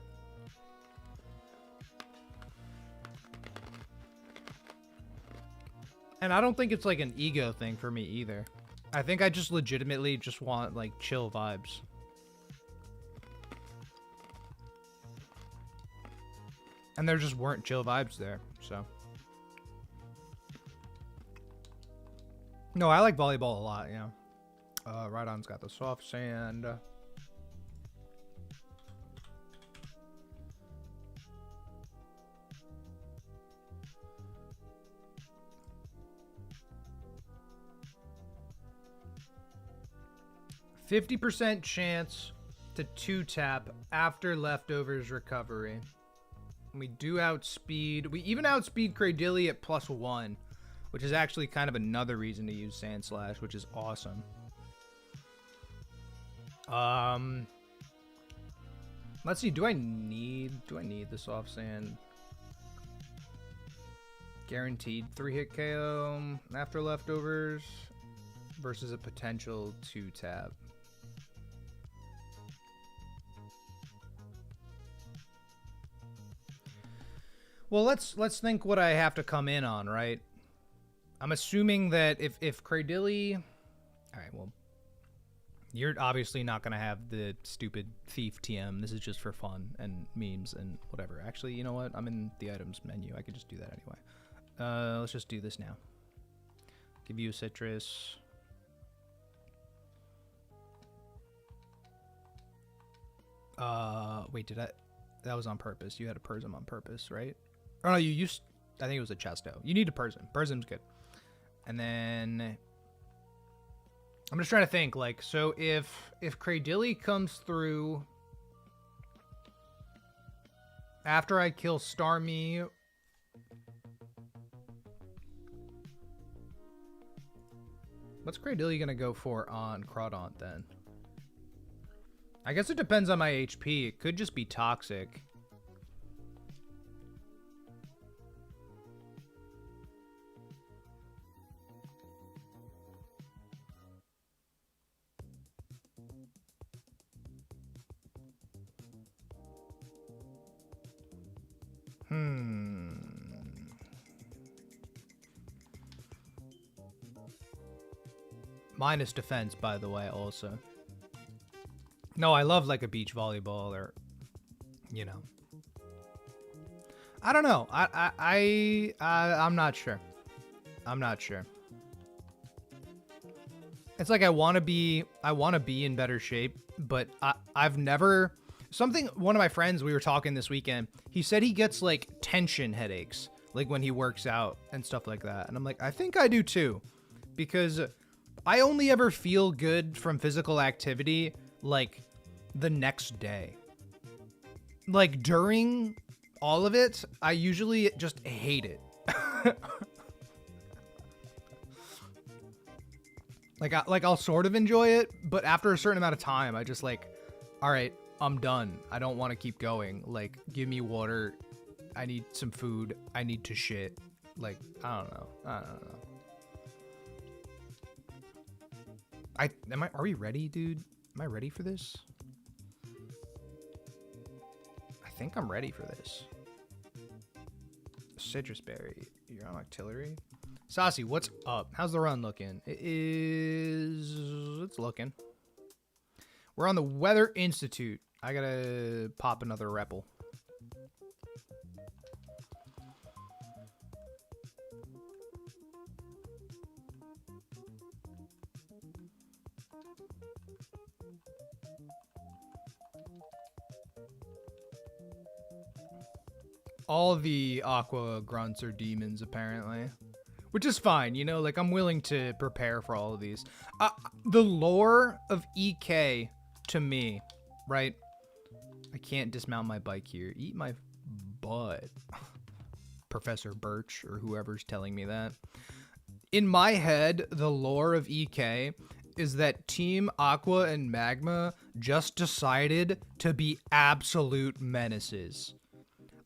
[SPEAKER 1] And I don't think it's like an ego thing for me either. I think I just legitimately just want like chill vibes. And there just weren't chill vibes there, so. No, I like volleyball a lot, yeah. Right on's got the soft sand. 50% chance to 2-tap after leftovers recovery. We do outspeed. We even outspeed Cradilly at +1, which is actually kind of another reason to use Sand Slash, which is awesome. Let's see. Do I need the soft sand? Guaranteed 3-hit KO after leftovers versus a potential 2-tap. Well, let's think what I have to come in on, right? I'm assuming that if Cradilly... Alright, well... You're obviously not going to have the stupid thief TM. This is just for fun and memes and whatever. Actually, you know what? I'm in the items menu. I could just do that anyway. Let's just do this now. Give you a citrus. Wait, did I... That was on purpose. You had to purge them on purpose, right? Oh, no, you used... I think it was a Chesto. You need to purge them. Purge them's good. And then... I'm just trying to think, like, so if Cradilly comes through after I kill Starmie... What's Cradilly gonna go for on Crawdaunt, then? I guess it depends on my HP. It could just be Toxic. Minus defense, by the way, also. No, I love like a beach volleyball or, you know. I don't know. I'm not sure. I'm not sure. It's like I want to be in better shape, but I've never... one of my friends, we were talking this weekend, he said he gets like tension headaches, like when he works out and stuff like that. And I'm like, I think I do too, because I only ever feel good from physical activity like the next day. Like during all of it, I usually just hate it. Like I'll sort of enjoy it, but after a certain amount of time, I just like, all right, I'm done. I don't want to keep going. Like, give me water. I need some food. I need to shit. Like, I don't know. Are we ready, dude? Am I ready for this? I think I'm ready for this. Citrus berry. You're on artillery. Saucy, what's up? How's the run looking? It's looking. We're on the Weather Institute. I gotta pop another Repple. All the aqua grunts are demons, apparently. Which is fine, you know, like, I'm willing to prepare for all of these. The lore of EK, to me, right? I can't dismount my bike here. Eat my butt. Professor Birch, or whoever's telling me that. In my head, the lore of EK is that Team Aqua and Magma just decided to be absolute menaces.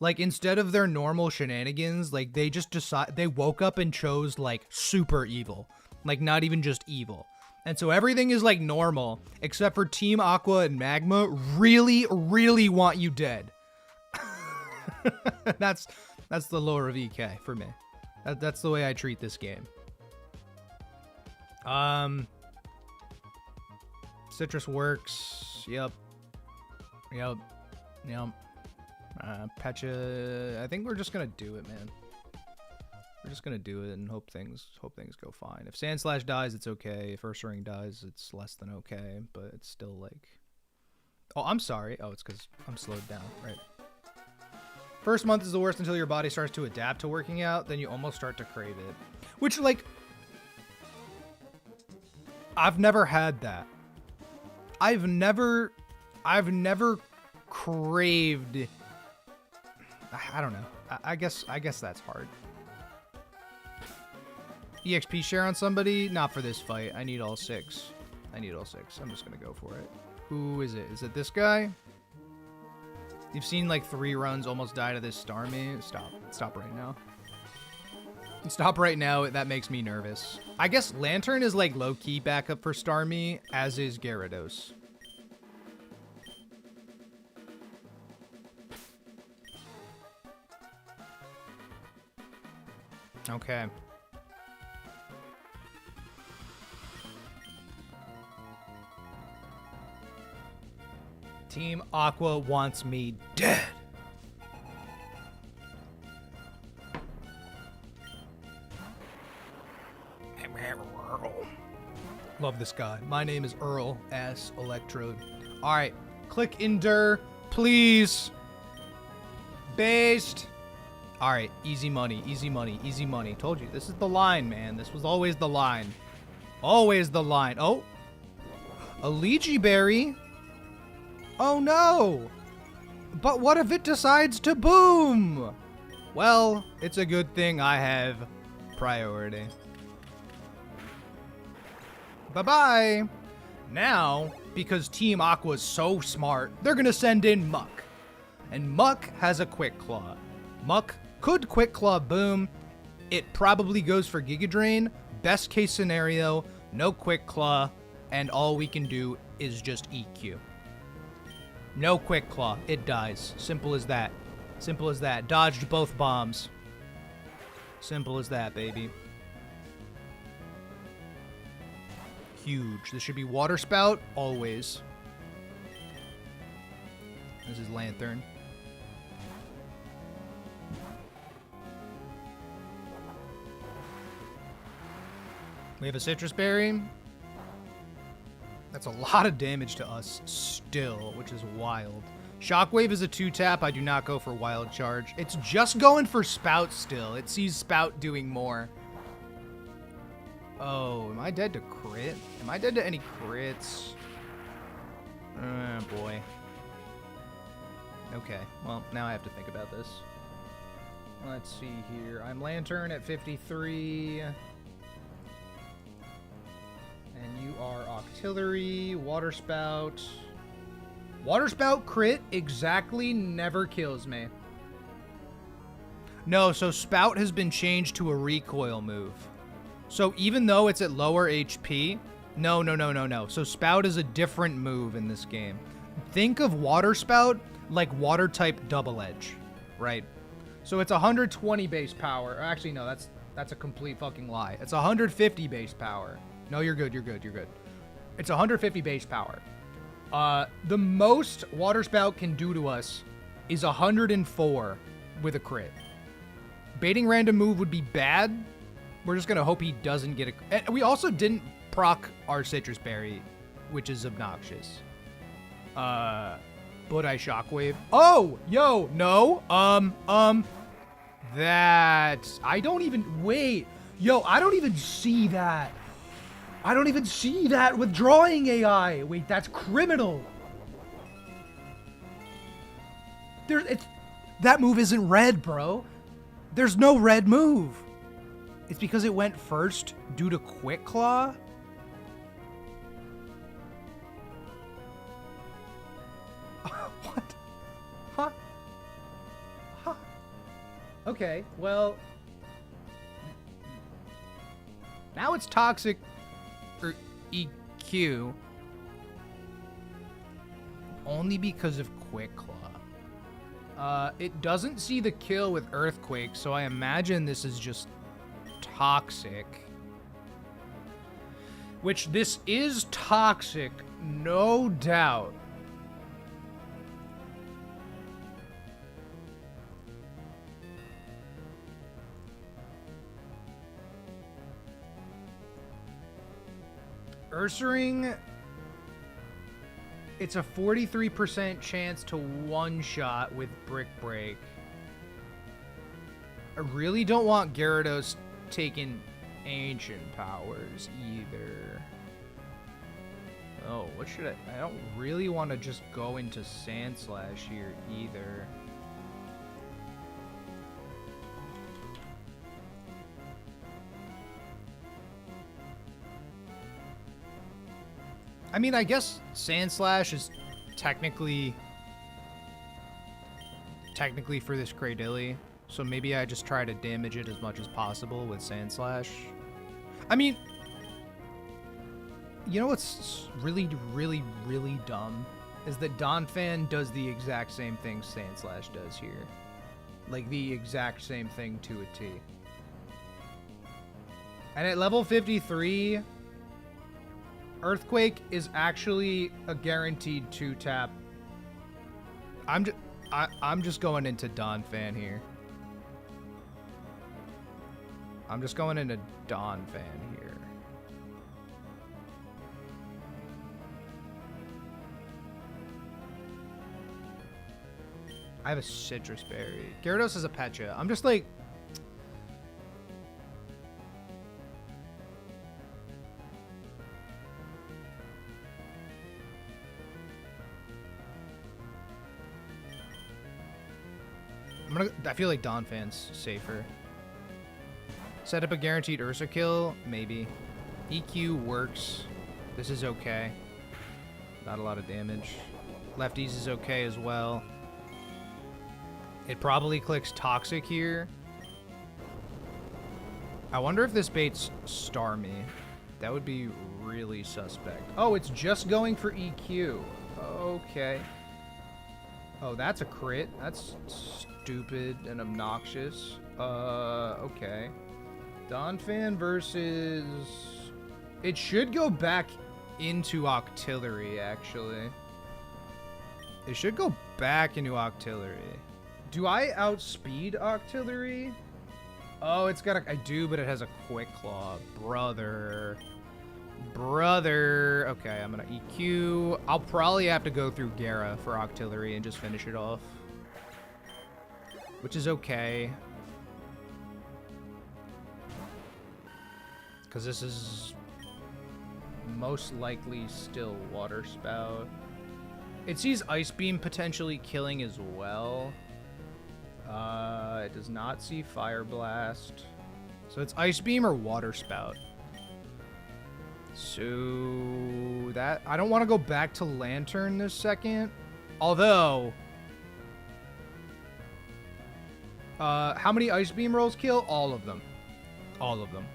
[SPEAKER 1] Like, instead of their normal shenanigans, like, they just they woke up and chose, like, super evil. Like, not even just evil. And so everything is, like, normal, except for Team Aqua and Magma really, really want you dead. That's the lore of EK for me. That's the way I treat this game. Citrus works. Yep. Pecha. I think we're just gonna do it, man. We're just gonna do it and hope things go fine. If Sandslash dies, it's okay. If Ursaring dies, it's less than okay, but it's still like. Oh, I'm sorry. Oh, it's because I'm slowed down. Right. First month is the worst until your body starts to adapt to working out. Then you almost start to crave it, which like. I've never had that. I've never craved. I don't know. I guess that's hard. EXP share on somebody? Not for this fight. I need all 6. I'm just gonna go for it. Who is it? Is it this guy? You've seen like 3 runs almost die to this Starmie. Stop right now. Stop right now. That makes me nervous. I guess Lantern is like low-key backup for Starmie, as is Gyarados. Okay. Team Aqua wants me dead. Love this guy. My name is Earl S. Electrode. All right. Click endure, please. Based. All right. Easy money. Easy money. Easy money. Told you. This is the line, man. This was always the line. Always the line. Oh. A Leechy Berry. Oh, no. But what if it decides to boom? Well, it's a good thing I have priority. Bye-bye. Now, because Team Aqua is so smart, they're going to send in Muck. And Muck has a Quick Claw. Muck could Quick Claw boom. It probably goes for Giga Drain. Best case scenario, no Quick Claw, and all we can do is just EQ. No Quick Claw. It dies. Simple as that. Simple as that. Dodged both bombs. Simple as that, baby. Huge. This should be Water Spout, always. This is Lantern. We have a Citrus Berry. That's a lot of damage to us still, which is wild. Shockwave is a 2-tap. I do not go for Wild Charge. It's just going for Spout still. It sees Spout doing more. Oh, am I dead to crit? Am I dead to any crits? Boy. Okay, well, now I have to think about this. Let's see here. I'm Lantern at 53. And you are Octillery, Water Spout. Water Spout crit exactly never kills me. No, so Spout has been changed to a recoil move. So even though it's at lower HP, no. So Spout is a different move in this game. Think of Water Spout like water type double edge, right? So it's 120 base power. Actually, no, that's a complete fucking lie. It's 150 base power. No, you're good. It's 150 base power. The most Water Spout can do to us is 104 with a crit. Baiting random move would be bad. We're just going to hope he doesn't get a... And we also didn't proc our Citrus Berry, which is obnoxious. But I Shockwave. Oh! Yo! No! That... I don't even... Wait! Yo, I don't even see that. I don't even see that withdrawing AI. Wait, that's criminal. That move isn't red, bro. There's no red move. It's because it went first due to Quick Claw? What? Huh? Huh? Okay, well... Now it's Toxic or EQ. Only because of Quick Claw. It doesn't see the kill with Earthquake, so I imagine this is just Toxic. Which this is Toxic, no doubt. Ursaring, it's a 43% chance to one-shot with Brick Break. I really don't want Gyarados taking Ancient Powers either. Oh, what should I don't really want to just go into Sand Slash here either. I mean, I guess Sand Slash is technically for this Cradily, so maybe I just try to damage it as much as possible with Sand Slash. I mean, you know what's really, really, really dumb? Is that Donphan does the exact same thing Sand Slash does here. Like, the exact same thing to a T. And at level 53... Earthquake is actually a guaranteed 2-tap. I'm just going into Donphan here. I'm just going into Donphan here. I have a Citrus Berry. Gyarados is a Pecha. I'm just like... I feel like Donphan's safer. Set up a guaranteed Ursa kill? Maybe. EQ works. This is okay. Not a lot of damage. Lefties is okay as well. It probably clicks Toxic here. I wonder if this baits Starmie. That would be really suspect. Oh, it's just going for EQ. Okay. Oh, that's a crit. That's stupid and obnoxious. Okay. Donphan versus... It should go back into Octillery, actually. It should go back into Octillery. Do I outspeed Octillery? Oh, it's got a... I do, but it has a Quick Claw. Brother. Okay, I'm gonna EQ. I'll probably have to go through Gara for Octillery and just finish it off. Which is okay. Because this is most likely still Water Spout. It sees Ice Beam potentially killing as well. It does not see Fire Blast. So it's Ice Beam or Water Spout. So that... I don't want to go back to Lantern this second. Although... how many Ice Beam rolls kill? All of them. All of them.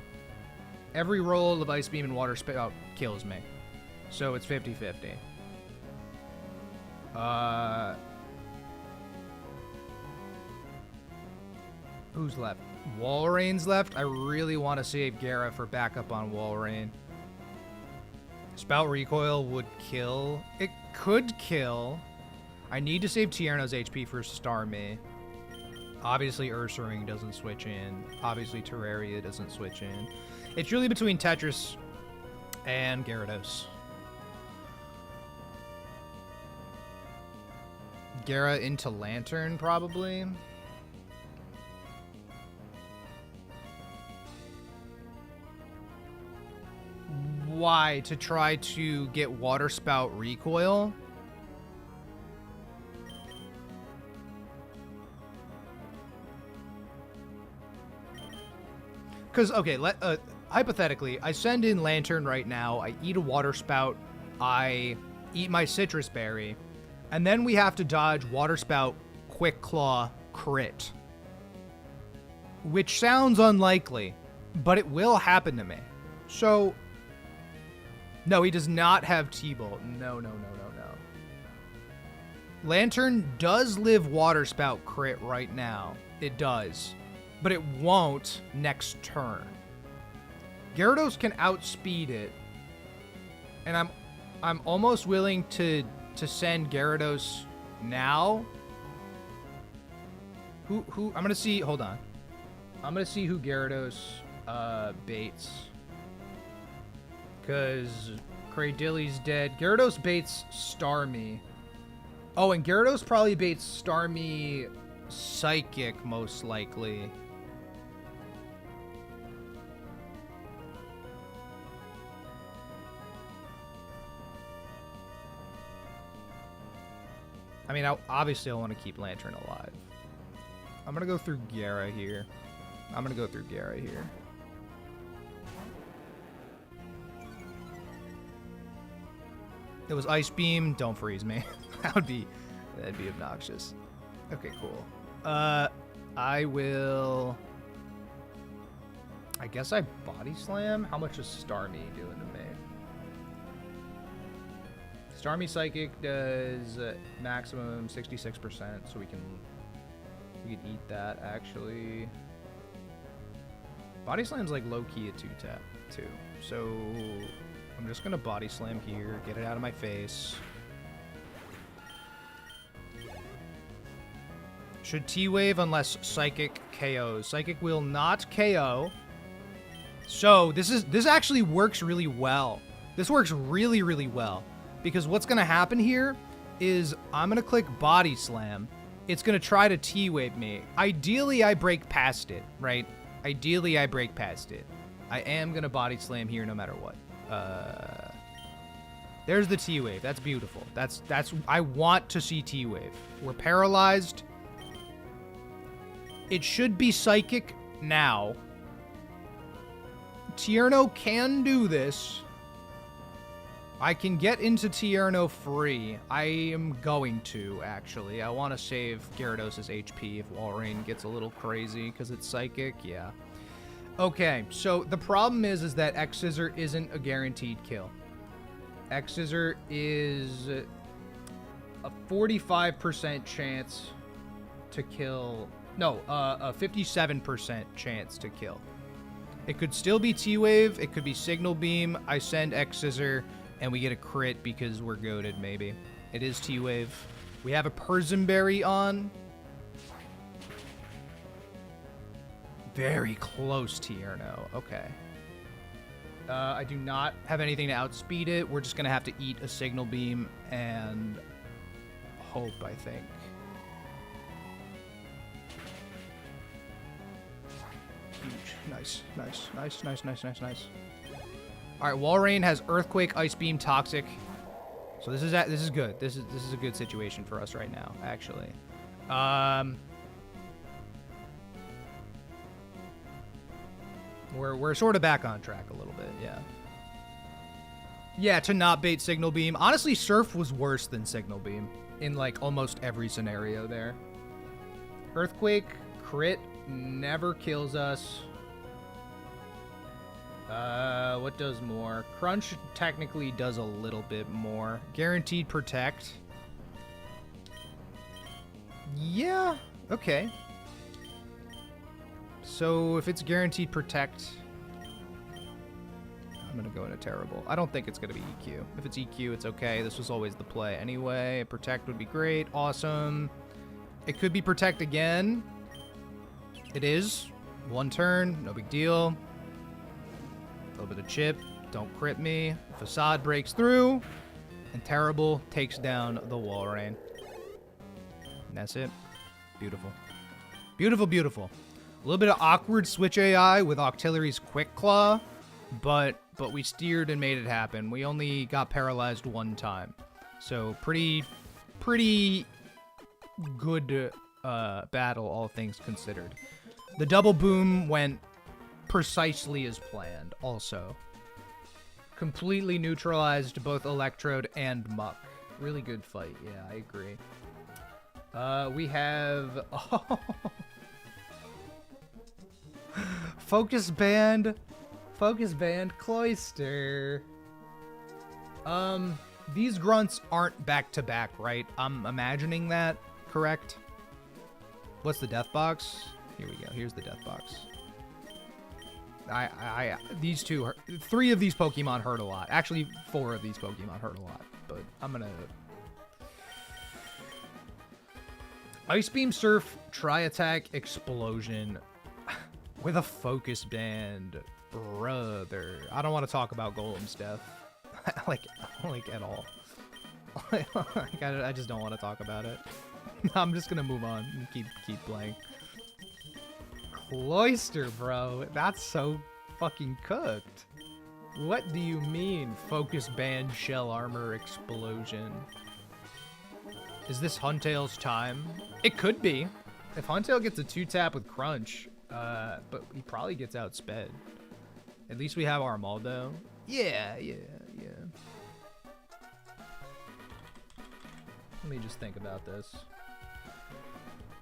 [SPEAKER 1] Every roll of Ice Beam and Water Spout kills me. So it's 50-50. Who's left? Walreign's left. I really want to save Gara for backup on Walreign. Spout Recoil would kill. It could kill. I need to save Tierno's HP for Starmie. Obviously, Ursaring doesn't switch in. Obviously, Terraria doesn't switch in. It's really between Tetris and Gyarados. Gara into Lantern, probably. Why? To try to get Water Spout Recoil? Because, okay, hypothetically, I send in Lantern right now, I eat a Water Spout, I eat my Citrus Berry, and then we have to dodge Water Spout, Quick Claw, crit. Which sounds unlikely, but it will happen to me. So, no, he does not have T-Bolt. No. Lantern does live Water Spout crit right now. It does. But it won't next turn. Gyarados can outspeed it. And I'm almost willing to send Gyarados now. Who I'm gonna see, hold on. I'm gonna see who Gyarados baits. Cause Cradilly's dead. Gyarados baits Starmie. Oh, and Gyarados probably baits Starmie Psychic, most likely. I mean, obviously I want to keep Lantern alive. I'm going to go through Gyara here. It was Ice Beam. Don't freeze me. That'd be obnoxious. Okay, cool. I guess I Body Slam? How much is Starmie doing to me? Starmie Psychic does maximum 66%, so we can eat that, actually. Body Slam's like low-key a 2-tap, too. So I'm just gonna Body Slam here, get it out of my face. Should T-Wave unless Psychic KOs. Psychic will not KO. So this actually works really well. This works really, really well. Because what's going to happen here is I'm going to click Body Slam. It's going to try to T-Wave me. Ideally, I break past it, right? Ideally, I break past it. I am going to Body Slam here no matter what. There's the T-Wave. That's beautiful. That's I want to see T-Wave. We're paralyzed. It should be Psychic now. Tierno can do this. I can get into Tierno free. I am going to, actually. I want to save Gyarados' HP if Walrein gets a little crazy because it's Psychic. Yeah. Okay, so the problem is that X-Scissor isn't a guaranteed kill. X-Scissor is a 45% chance to kill... No, a 57% chance to kill. It could still be T-Wave. It could be Signal Beam. I send X-Scissor, and we get a crit because we're goated, maybe. It is T-Wave. We have a Persimberry on. Very close, Tierno. Okay. I do not have anything to outspeed it. We're just going to have to eat a Signal Beam and hope, I think. Nice. All right, Walrein has Earthquake, Ice Beam, Toxic. So this is good. This is a good situation for us right now, actually. We're sort of back on track a little bit, yeah. Yeah, to not bait Signal Beam. Honestly, Surf was worse than Signal Beam in like almost every scenario there. Earthquake, crit, never kills us. What does more? Crunch technically does a little bit more. Guaranteed Protect. Yeah, okay. So if it's Guaranteed Protect, I'm gonna go into Terrible. I don't think it's gonna be EQ. If it's EQ, it's okay. This was always the play anyway. Protect would be great. Awesome. It could be Protect again. It is. One turn, no big deal. A little bit of chip, don't crit me. Facade breaks through, and Terrible takes down the Walrein. And that's it. Beautiful. Beautiful, beautiful. A little bit of awkward switch AI with Octillery's Quick Claw, but we steered and made it happen. We only got paralyzed one time. So pretty good battle, all things considered. The double boom went precisely as planned, also. Completely neutralized both Electrode and Muck. Really good fight, yeah, I agree. We have... Oh. Focus Band Cloyster. These grunts aren't back-to-back, right? I'm imagining that, correct? What's the death box? Here we go. Here's the death box. These two, three of these Pokemon hurt a lot. Actually, four of these Pokemon hurt a lot. But I'm gonna... Ice Beam, Surf, Tri-Attack, Explosion with a Focus Band. Brother. I don't want to talk about Golem's death. like at all. I just don't want to talk about it. I'm just gonna move on and keep playing. Cloyster, bro. That's so fucking cooked. What do you mean, Focus Band, Shell Armor, Explosion? Is this Huntail's time? It could be. If Huntail gets a 2-tap with Crunch, but he probably gets outsped. At least we have Armaldo. Yeah. Let me just think about this.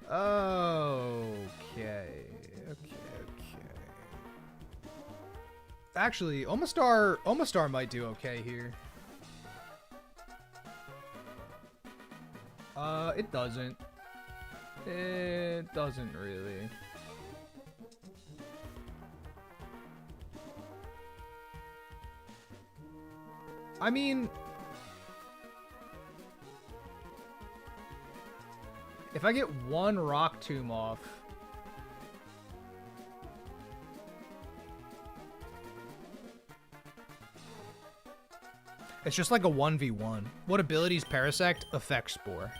[SPEAKER 1] Okay. Actually, Omastar might do okay here. It doesn't. It doesn't really. I mean, if I get one Rock Tomb off, it's just like a 1v1. What abilities Parasect affect Spore?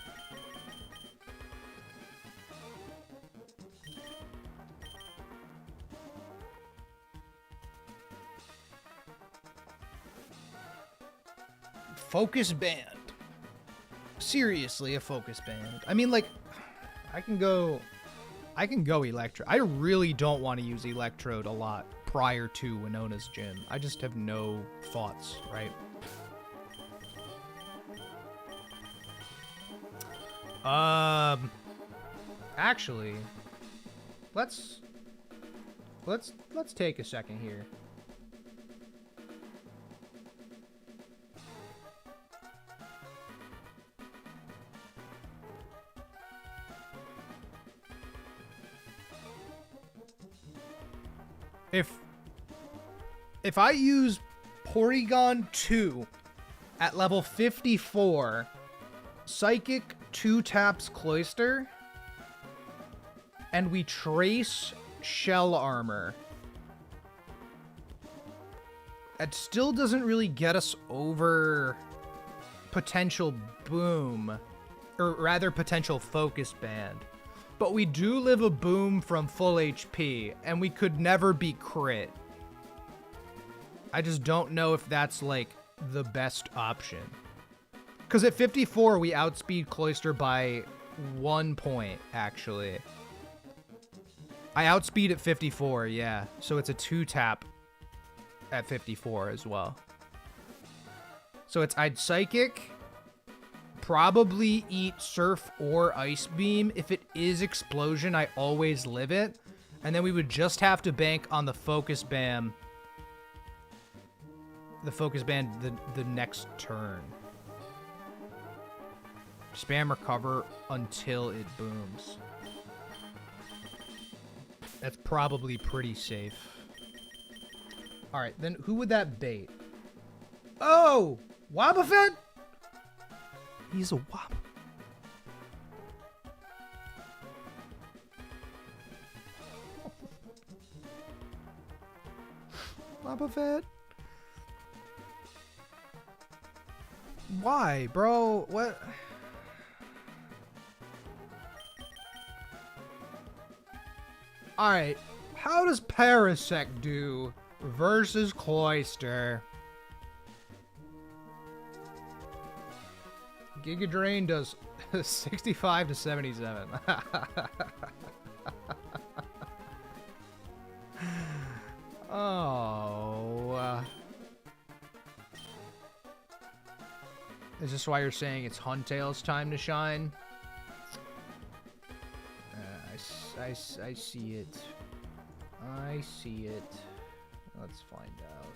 [SPEAKER 1] Focus Band. Seriously, a Focus Band. I mean, like, I can go Electrode. I really don't want to use Electrode a lot prior to Winona's Gym. I just have no thoughts, right? Actually, let's take a second here. If I use Porygon 2 at level 54, Psychic 2-taps Cloyster, and we trace Shell Armor, it still doesn't really get us over potential Boom, or rather potential Focus Band. But we do live a Boom from full HP, and we could never be crit. I just don't know if that's, like, the best option. Because at 54, we outspeed Cloyster by 1 point, actually. I outspeed at 54, yeah. So it's a 2-tap at 54 as well. So I'd Psychic, probably eat Surf or Ice Beam. If it is Explosion, I always live it. And then we would just have to bank on the Focus Band. The Focus Band the next turn. Spam Recover until it booms. That's probably pretty safe. Alright, then who would that bait? Oh! Wobbuffet? He's a Wob. Wobbuffet? Why, bro? What? Alright, how does Parasect do versus Cloyster? Giga Drain does 65 to 77. Is this why you're saying it's Hunntail's time to shine? I see it. I see it. Let's find out.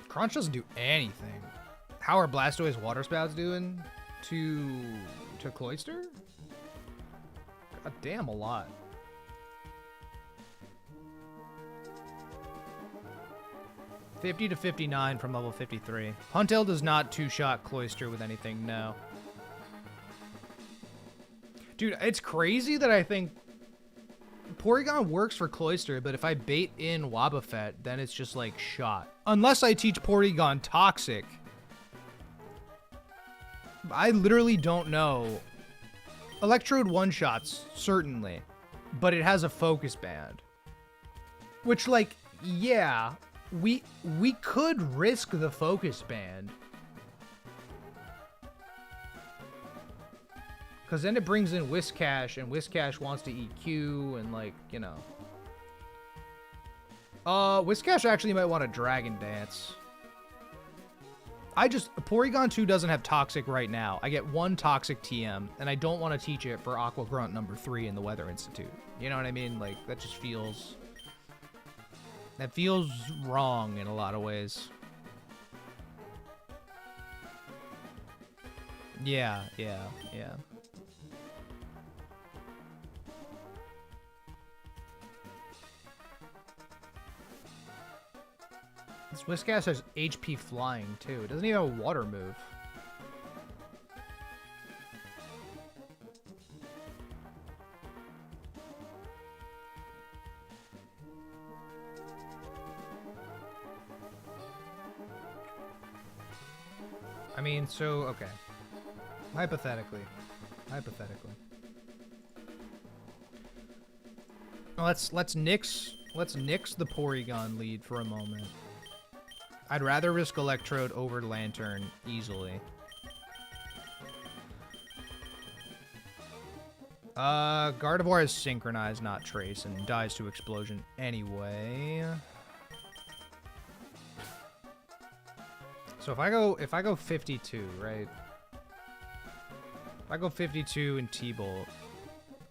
[SPEAKER 1] Crunch doesn't do anything. How are Blastoise water spouts doing to Cloyster? God damn, a lot. $50 to $59 from level 53. Hunntail does not two-shot Cloyster with anything, no. Dude, it's crazy that I think Porygon works for Cloyster, but if I bait in Wobbuffet, then it's just like shot. Unless I teach Porygon Toxic. I literally don't know. Electrode one-shots, certainly, but it has a focus band. Which, like, yeah, we could risk the focus band. Because then it brings in Whiscash, and Whiscash wants to EQ, and, like, you know. Whiscash actually might want to Dragon Dance. Porygon 2 doesn't have Toxic right now. I get one Toxic TM, and I don't want to teach it for Aqua Grunt number 3 in the Weather Institute. You know what I mean? Like, that just feels... That feels wrong in a lot of ways. Yeah. This Whiscash has HP flying, too. It doesn't even have a water move. I mean, so, okay. Hypothetically. Let's nix the Porygon lead for a moment. I'd rather risk Electrode over Lantern easily. Gardevoir is Synchronized, not Trace, and dies to Explosion anyway. So if I go 52, right? If I go 52 and T-Bolt,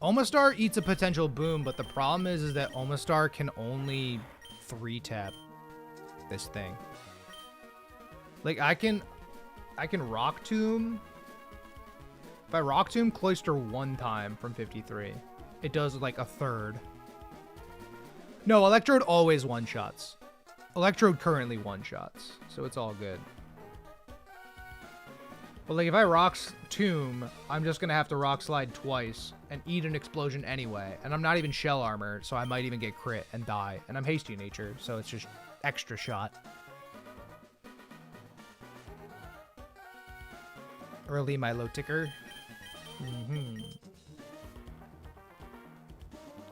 [SPEAKER 1] Omastar eats a potential boom, but the problem is that Omastar can only 3-tap this thing. Like, I can Rock Tomb. If I Rock Tomb Cloyster one time from 53, it does like a third. No, Electrode always one-shots. Electrode currently one-shots, so it's all good. But like, if I Rock's Tomb, I'm just gonna have to Rock Slide twice and eat an Explosion anyway. And I'm not even Shell Armor, so I might even get crit and die. And I'm Hasty Nature, so it's just extra shot. Early Milo Ticker.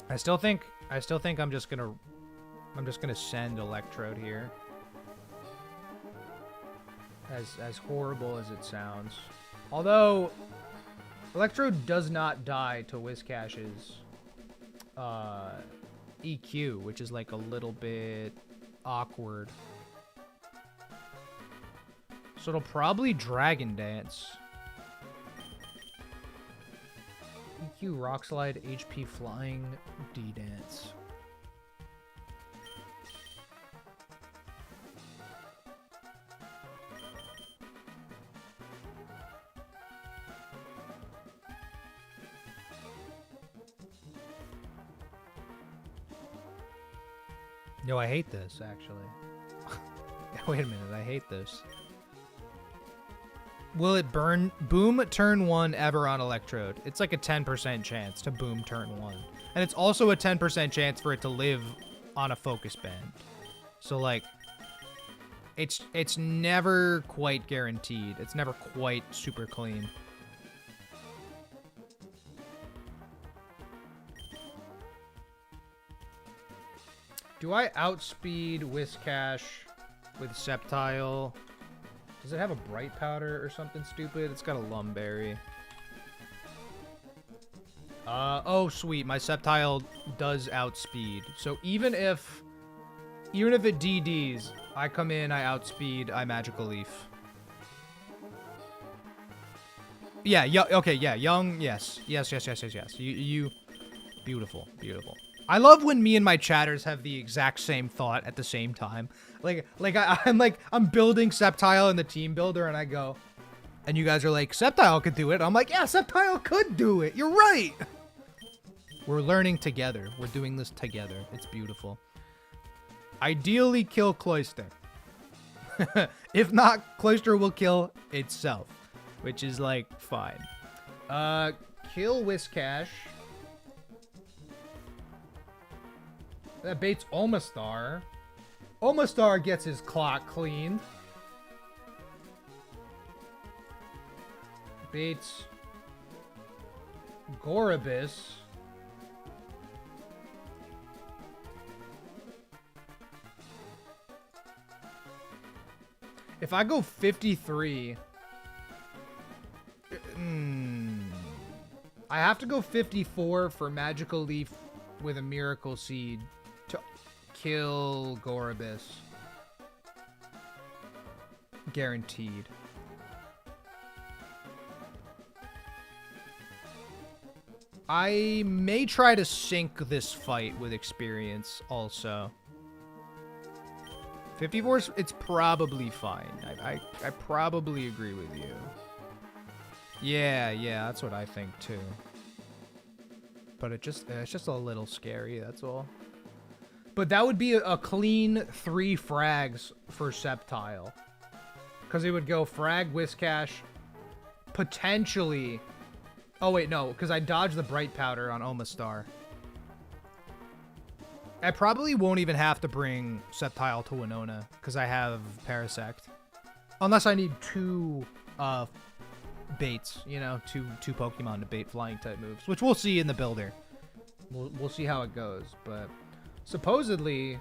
[SPEAKER 1] I still think I'm just gonna send Electrode here. As horrible as it sounds. Although Electrode does not die to Whiscash's EQ, which is like a little bit awkward. So it'll probably Dragon Dance. EQ, Rock Slide, HP Flying, D-Dance. Yo, I hate this, actually. Wait a minute, I hate this. Will it boom turn 1 ever on Electrode? It's like a 10% chance to boom turn 1. And it's also a 10% chance for it to live on a focus band. So, like, it's never quite guaranteed. It's never quite super clean. Do I outspeed Whiscash with Sceptile? Does it have a Bright Powder or something stupid? It's got a Lumberry. Oh sweet, my Sceptile does outspeed. So even if it DDs, I come in, I outspeed, I magical leaf. Yeah, okay, yeah, young, yes. Yes. You, beautiful, beautiful. I love when me and my chatters have the exact same thought at the same time. I'm building Sceptile in the team builder, and I go, and you guys are like, Sceptile could do it. I'm like, yeah, Sceptile could do it. You're right. We're learning together. We're doing this together. It's beautiful. Ideally, kill Cloyster. If not, Cloyster will kill itself, which is like fine. Kill Whiscash. That baits Omastar. Omastar gets his clock cleaned. Baits Gorobis. If I go 53... I have to go 54 for Magical Leaf with a Miracle Seed to kill Gorobis. Guaranteed. I may try to sink this fight with experience also. 54, it's probably fine. I probably agree with you. Yeah, that's what I think too. But it's just a little scary, that's all. But that would be a clean 3 frags for Sceptile. Because it would go frag, Whiscash, potentially... Oh wait, no, because I dodged the Bright Powder on Omastar. I probably won't even have to bring Sceptile to Winona, because I have Parasect. Unless I need 2 baits, you know, two Pokemon to bait flying type moves, which we'll see in the builder. We'll see how it goes, but supposedly,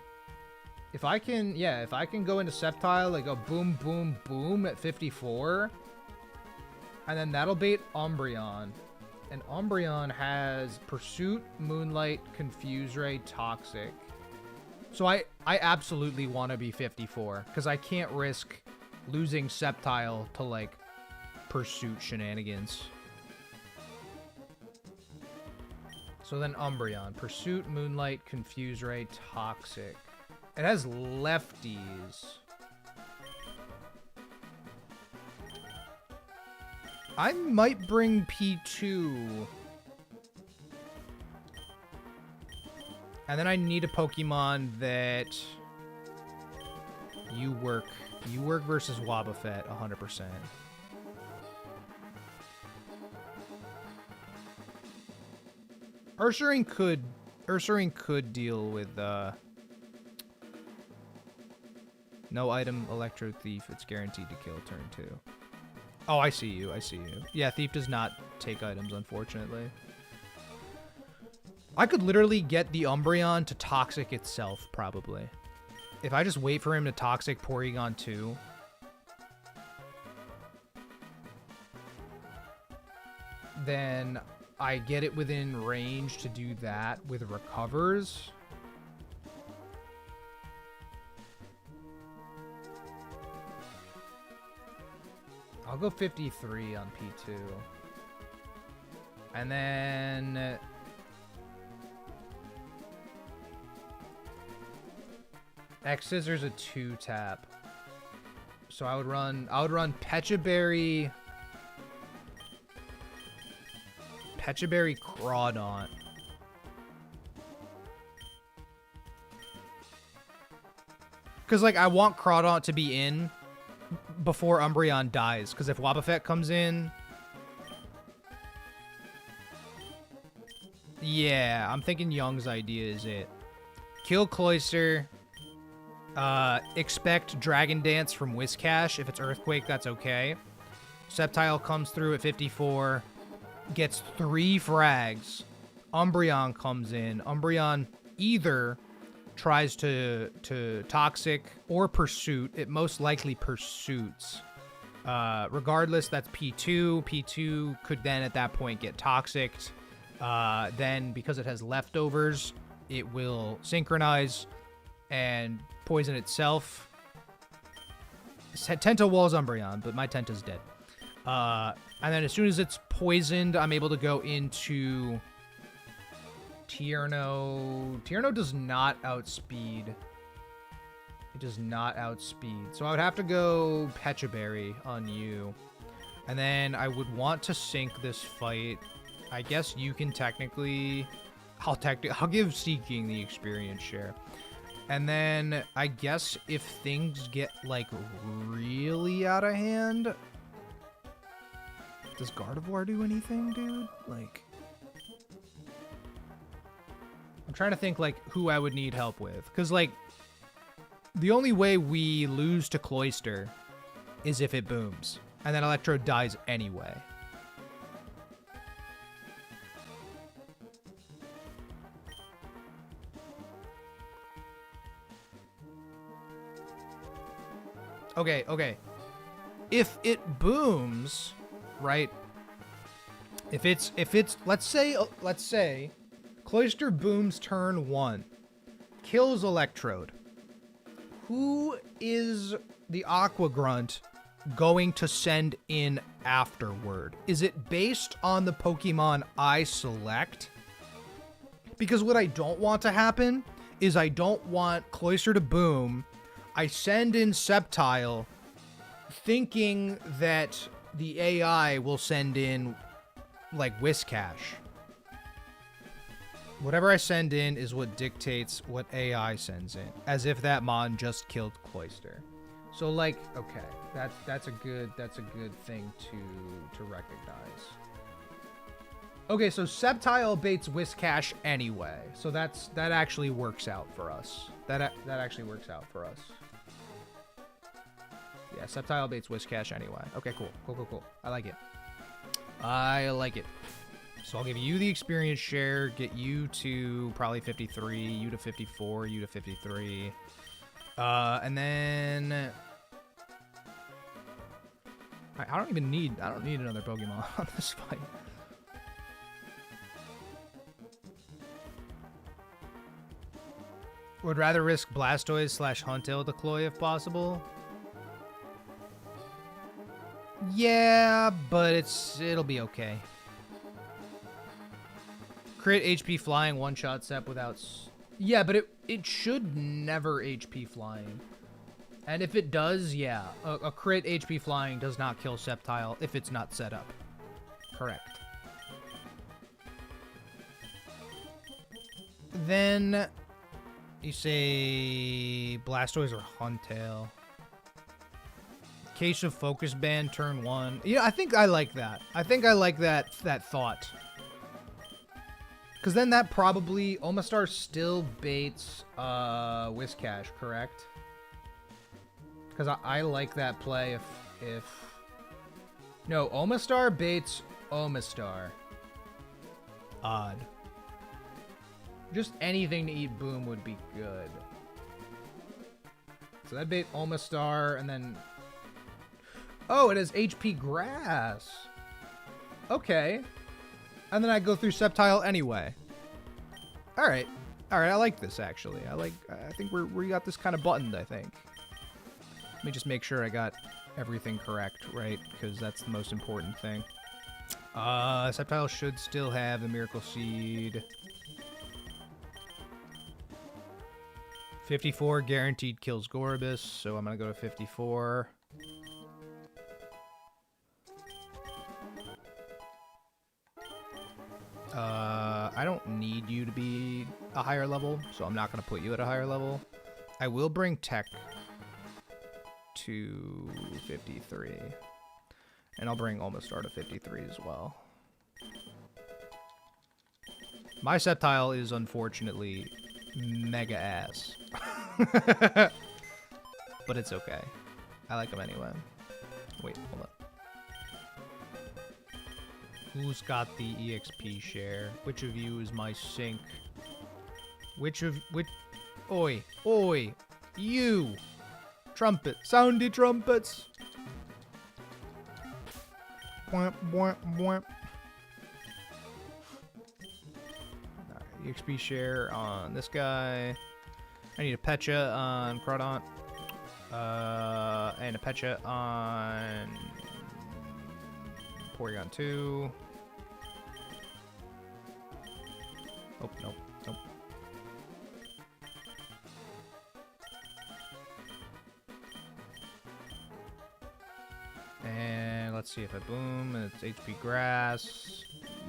[SPEAKER 1] if I can go into Sceptile, like a boom, boom, boom at 54, and then that'll bait Umbreon. And Umbreon has Pursuit, Moonlight, Confuse Ray, Toxic. So I absolutely want to be 54, because I can't risk losing Sceptile to, like, Pursuit shenanigans. So then Umbreon. Pursuit, Moonlight, Confuse Ray, Toxic. It has lefties. I might bring P2. And then I need a Pokemon that... You work versus Wobbuffet, 100%. Ursaring could deal with, no item, Electro Thief. It's guaranteed to kill turn 2. Oh, I see you. Yeah, Thief does not take items, unfortunately. I could literally get the Umbreon to Toxic itself, probably. If I just wait for him to Toxic Porygon 2. Then I get it within range to do that with Recovers. I'll go 53 on P2. And then... X-Scissors a 2-tap. So I would run Pechaberry... Crawdaunt. Because, like, I want Crawdaunt to be in before Umbreon dies, because if Wobbuffet comes in... Yeah, I'm thinking Young's idea is it. Kill Cloyster. Expect Dragon Dance from Whiscash. If it's Earthquake, that's okay. Sceptile comes through at 54. Gets 3 frags. Umbreon comes in. Umbreon either tries to Toxic or Pursuit. It most likely Pursuits. Regardless, that's P2. P2 could then at that point get Toxicked. Then, because it has leftovers, it will Synchronize and poison itself. Tenta walls Umbreon, but my Tenta's dead. And then as soon as it's poisoned, I'm able to go into Tierno. Tierno does not outspeed. It does not outspeed. So I would have to go Pecha Berry on you. And then I would want to sink this fight. I guess you can technically... I'll give Seeking the experience share. And then I guess if things get, like, really out of hand... Does Gardevoir do anything, dude? Like... I'm trying to think, like, who I would need help with. Because, like, the only way we lose to Cloyster is if it booms. And then Electrode dies anyway. Okay. If it booms, right? If it's let's say Cloyster booms turn 1, kills Electrode. Who is the Aqua Grunt going to send in afterward? Is it based on the Pokemon I select? Because what I don't want to happen is I don't want Cloyster to boom. I send in Sceptile thinking that the AI will send in, like, Whiscash. Whatever I send in is what dictates what AI sends in, as if that Mon just killed Cloyster. So, like, okay, that's a good thing to recognize. Okay, so Sceptile baits Whiscash anyway, so that actually works out for us. That actually works out for us. Yeah, Sceptile baits Whiscash anyway. Okay, cool. I like it. So I'll give you the experience share, get you to probably 53, you to 54, you to 53. And then I don't need another Pokemon on this fight. Would rather risk Blastoise / Huntail Decloy if possible. Yeah, but it'll be okay. Crit HP flying, one-shot Sep without... Yeah, but it should never HP flying. And if it does, yeah. A crit HP flying does not kill Sceptile if it's not set up. Correct. Then... You say... Blastoise or Huntail. Case of Focus Band, turn 1. Yeah, I think I like that. I think I like that thought. Because then that probably... Omastar still baits Whiscash, correct? Because I like that play if... No, Omastar baits Omastar. Odd. Just anything to eat Boom would be good. So that'd bait Omastar, and then... Oh, it has HP Grass. Okay. And then I go through Sceptile anyway. Alright. Alright, I like this, actually. I think we got this kind of buttoned, I think. Let me just make sure I got everything correct, right? Because that's the most important thing. Sceptile should still have the Miracle Seed. 54 guaranteed kills Gorbis, so I'm going to go to 54. I don't need you to be a higher level, so I'm not going to put you at a higher level. I will bring Tech to 53. And I'll bring Omastar to 53 as well. My Sceptile is unfortunately mega ass. But it's okay. I like him anyway. Wait, hold up. Who's got the EXP share? Which of you is my sync? Which... Oi, you! Trumpet, soundy trumpets! Bwamp, bwamp, bwamp. Alright, EXP share on this guy. I need a Pecha on Crawdaunt. And a Pecha on Porygon 2. Oh, nope, nope. And let's see if I boom. It's HP Grass.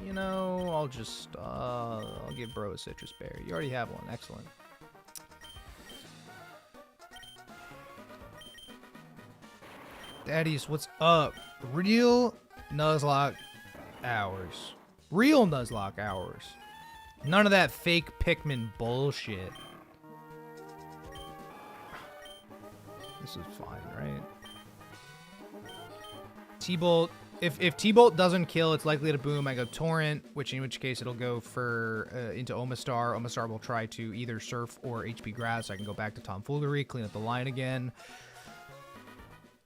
[SPEAKER 1] You know, I'll just, I'll give Bro a Citrus Berry. You already have one. Excellent. Daddies, what's up? Real Nuzlocke hours. Real Nuzlocke hours. None of that fake Pikmin bullshit. This is fine, right? T-Bolt. If T-Bolt doesn't kill, it's likely to boom. I go Torrent, in which case it'll go for into Omastar. Omastar will try to either Surf or HP Grass. I can go back to Tomfoolery, clean up the line again.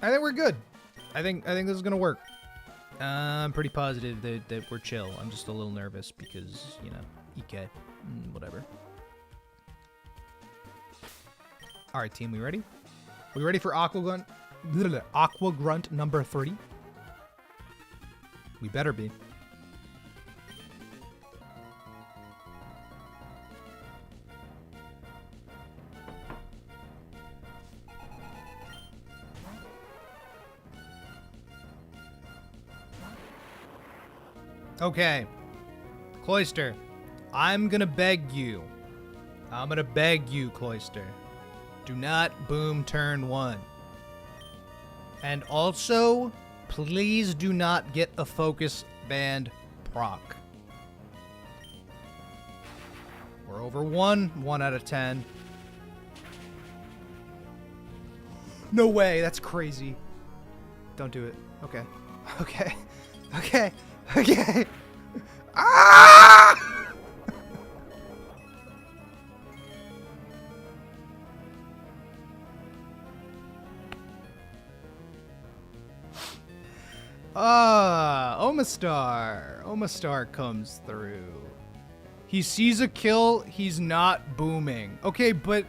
[SPEAKER 1] I think we're good. I think this is gonna work. I'm pretty positive that we're chill. I'm just a little nervous because, you know, EK, whatever. All right, team, we ready? We ready for Aqua Grunt number 3? We better be. Okay. Cloyster, I'm gonna beg you. Cloyster. Do not boom turn 1. And also, please do not get a focus band proc. We're over 1 out of 10. No way, that's crazy. Don't do it. Okay. Okay. Okay. Okay. Ah! Omastar. Omastar comes through. He sees a kill, he's not booming. Okay, but...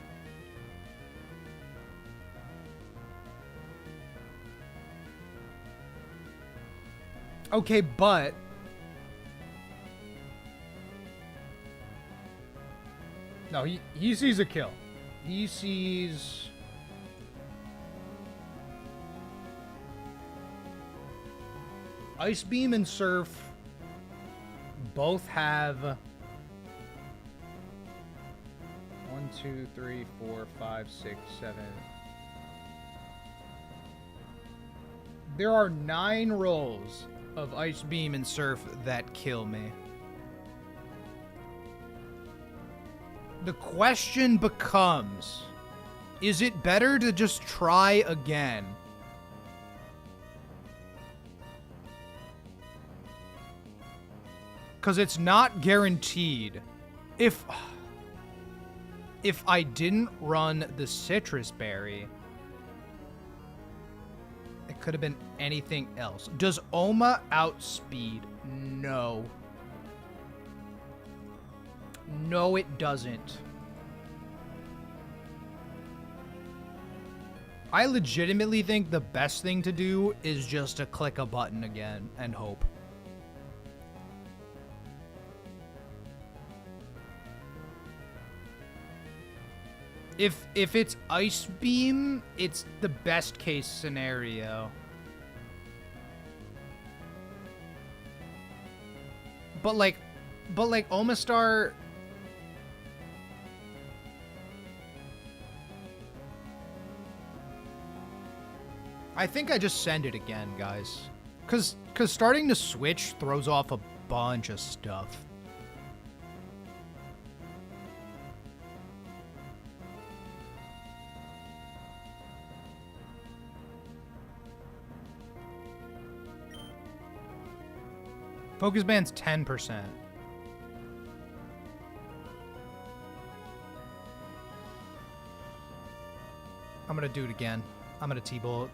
[SPEAKER 1] Okay, but... No, he sees a kill. He sees... Ice Beam and Surf both have 1, 2, 3, 4, 5, 6, 7. There are 9 rolls of Ice Beam and Surf that kill me. The question becomes, is it better to just try again? Because it's not guaranteed. If I didn't run the Citrus Berry, it could have been anything else. Does Oma outspeed? No. No, it doesn't. I legitimately think the best thing to do is just to click a button again and hope. If it's Ice Beam, it's the best case scenario. But like Omastar... I think I just send it again, guys. Cause starting to switch throws off a bunch of stuff. Focus band's 10%. I'm gonna do it again. I'm gonna T-Bolt.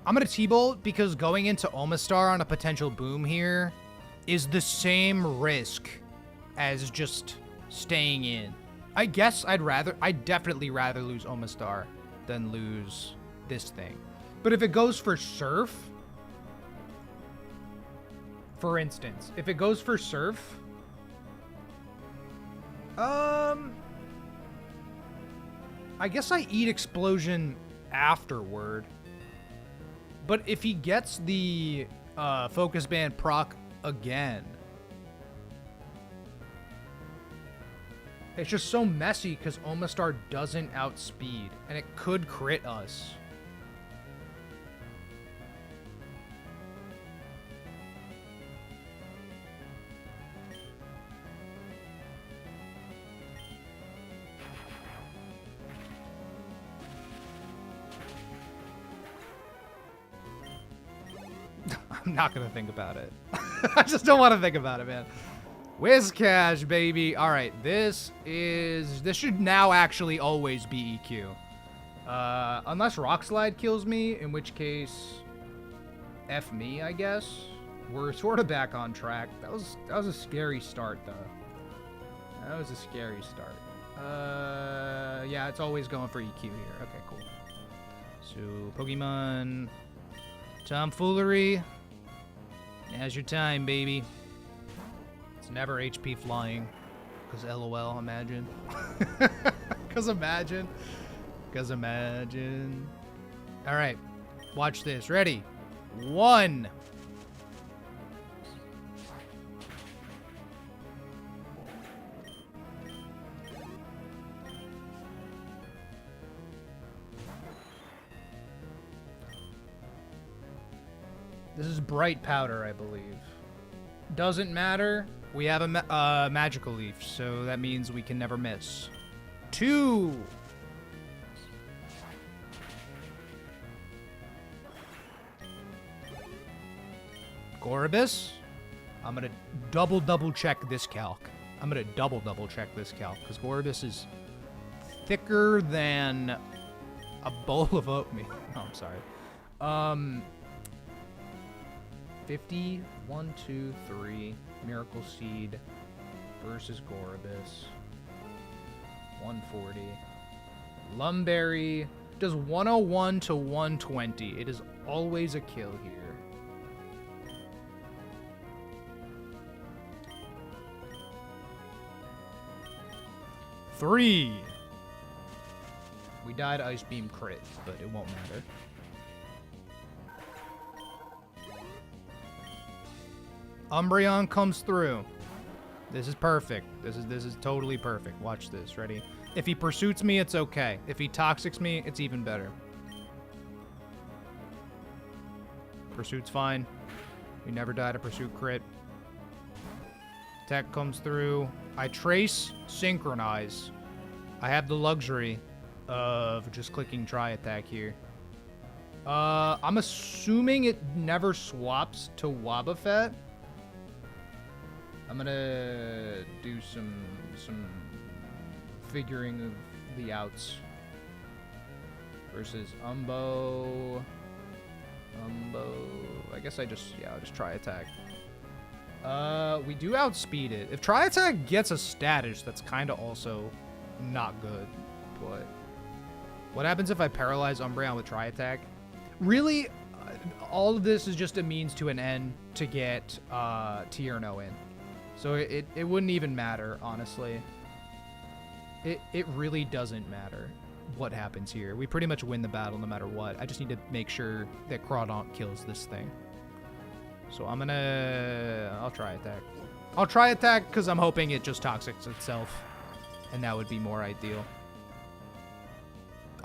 [SPEAKER 1] I'm gonna T-Bolt because going into Omastar on a potential boom here is the same risk as just staying in. I guess I'd definitely rather lose Omastar than lose this thing. But if it goes for Surf, for instance, if it goes for Surf, I guess I eat Explosion afterward. But if he gets the Focus Band proc again, it's just so messy because Omastar doesn't outspeed, and it could crit us. I'm not gonna think about it. I just don't want to think about it, man. Whiscash, baby. All right, this should now actually always be EQ. Unless Rock Slide kills me, in which case, F me, I guess. We're sort of back on track. That was a scary start, though. That was a scary start. Yeah, it's always going for EQ here. Okay, cool. So, Pokemon Tomfoolery. Now's your time, baby. It's never HP flying. Because LOL, imagine. Because imagine. Alright. Watch this. Ready? 1. This is Bright Powder, I believe. Doesn't matter. We have a Magical Leaf, so that means we can never miss. 2. Goribus. I'm gonna double check this calc. I'm gonna double check this calc, because Goribus is thicker than a bowl of oatmeal. Oh, I'm sorry. 50, 1, 2, 3, Miracle Seed versus Goribus. 140. Lumberry does 101 to 120. It is always a kill here. Three. We died Ice Beam crit, but it won't matter. Umbreon comes through. This is perfect. This is totally perfect. Watch this. Ready? If he pursuits me, it's okay. If he toxics me, it's even better. Pursuit's fine. We never died a pursuit crit. Tech comes through. I trace, synchronize. I have the luxury of just clicking try attack here. I'm assuming it never swaps to Wobbuffet. I'm gonna do some figuring of the outs. Versus Umbo. I guess I'll just try attack. We do outspeed it. If try attack gets a status, that's kind of also not good. But what happens if I paralyze Umbreon with try attack? Really, all of this is just a means to an end to get Tierno in. So it wouldn't even matter, honestly. It really doesn't matter what happens here. We pretty much win the battle no matter what. I just need to make sure that Crawdaunt kills this thing. So I'll try attack. I'll try attack because I'm hoping it just toxics itself. And that would be more ideal.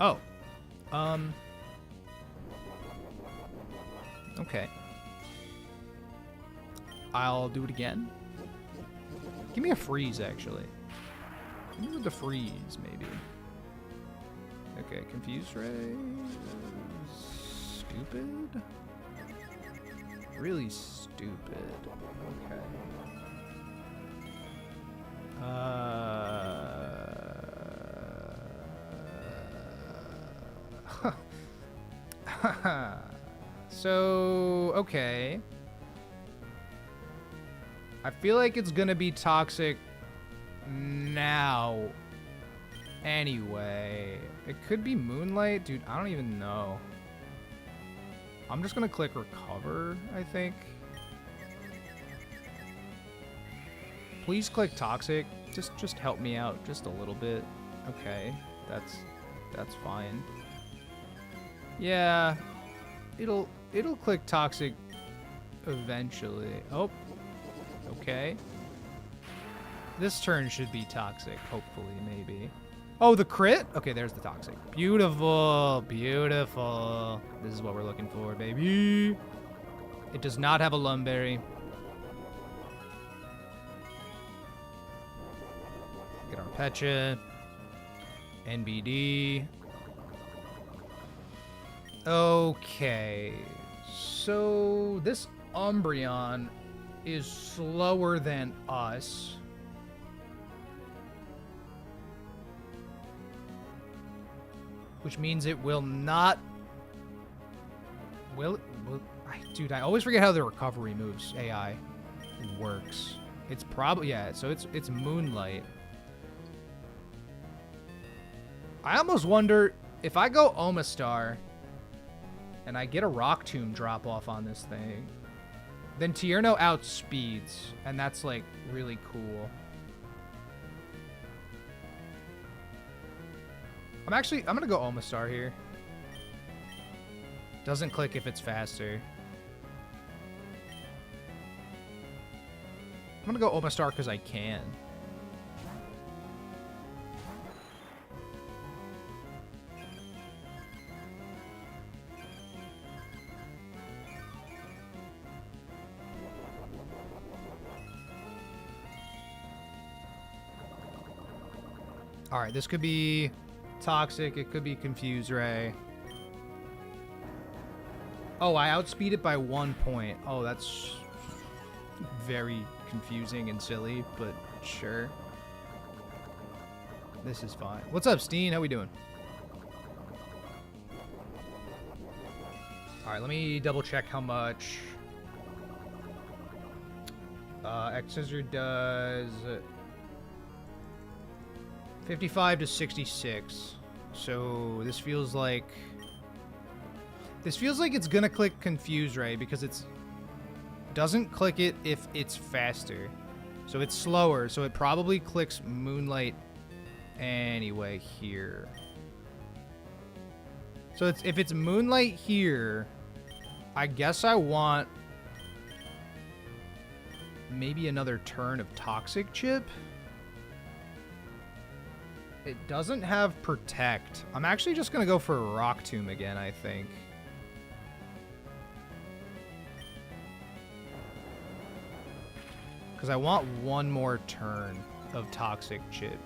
[SPEAKER 1] Oh. Okay. I'll do it again. Give me a freeze, actually. Give me the freeze, maybe. Okay, Confuse Ray. Stupid? Really stupid. Okay. So, okay. I feel like it's gonna be toxic now. Anyway, it could be Moonlight. Dude, I don't even know. I'm just gonna click recover, I think. Please click toxic. Just help me out just a little bit. Okay, that's fine. Yeah, it'll click toxic eventually. Oh, okay. This turn should be toxic, hopefully, maybe. Oh, the crit? Okay, there's the toxic. Beautiful, beautiful. This is what we're looking for, baby. It does not have a Lumberry. Get our Pecha. NBD. Okay. So, this Umbreon is slower than us. Which means it will not... Dude, I always forget how the recovery moves AI works. It's probably... Yeah, so it's Moonlight. I almost wonder if I go Omastar and I get a Rock Tomb drop off on this thing, then Tierno outspeeds, and that's like really cool. I'm gonna go Omastar here. Doesn't click if it's faster. I'm gonna go Omastar because I can. Alright, this could be Toxic, it could be Confuse Ray. Oh, I outspeed it by 1 point. Oh, that's very confusing and silly, but sure. This is fine. What's up, Steen? How we doing? Alright, let me double check how much X-Scissor does 55 to 66. So this feels like it's gonna click Confuse Ray because it's doesn't click it if it's faster. So it's slower, so it probably clicks Moonlight anyway here. So if it's Moonlight here, I guess I want maybe another turn of Toxic Chip. It doesn't have Protect. I'm actually just gonna go for Rock Tomb again, I think. Because I want one more turn of Toxic Chip.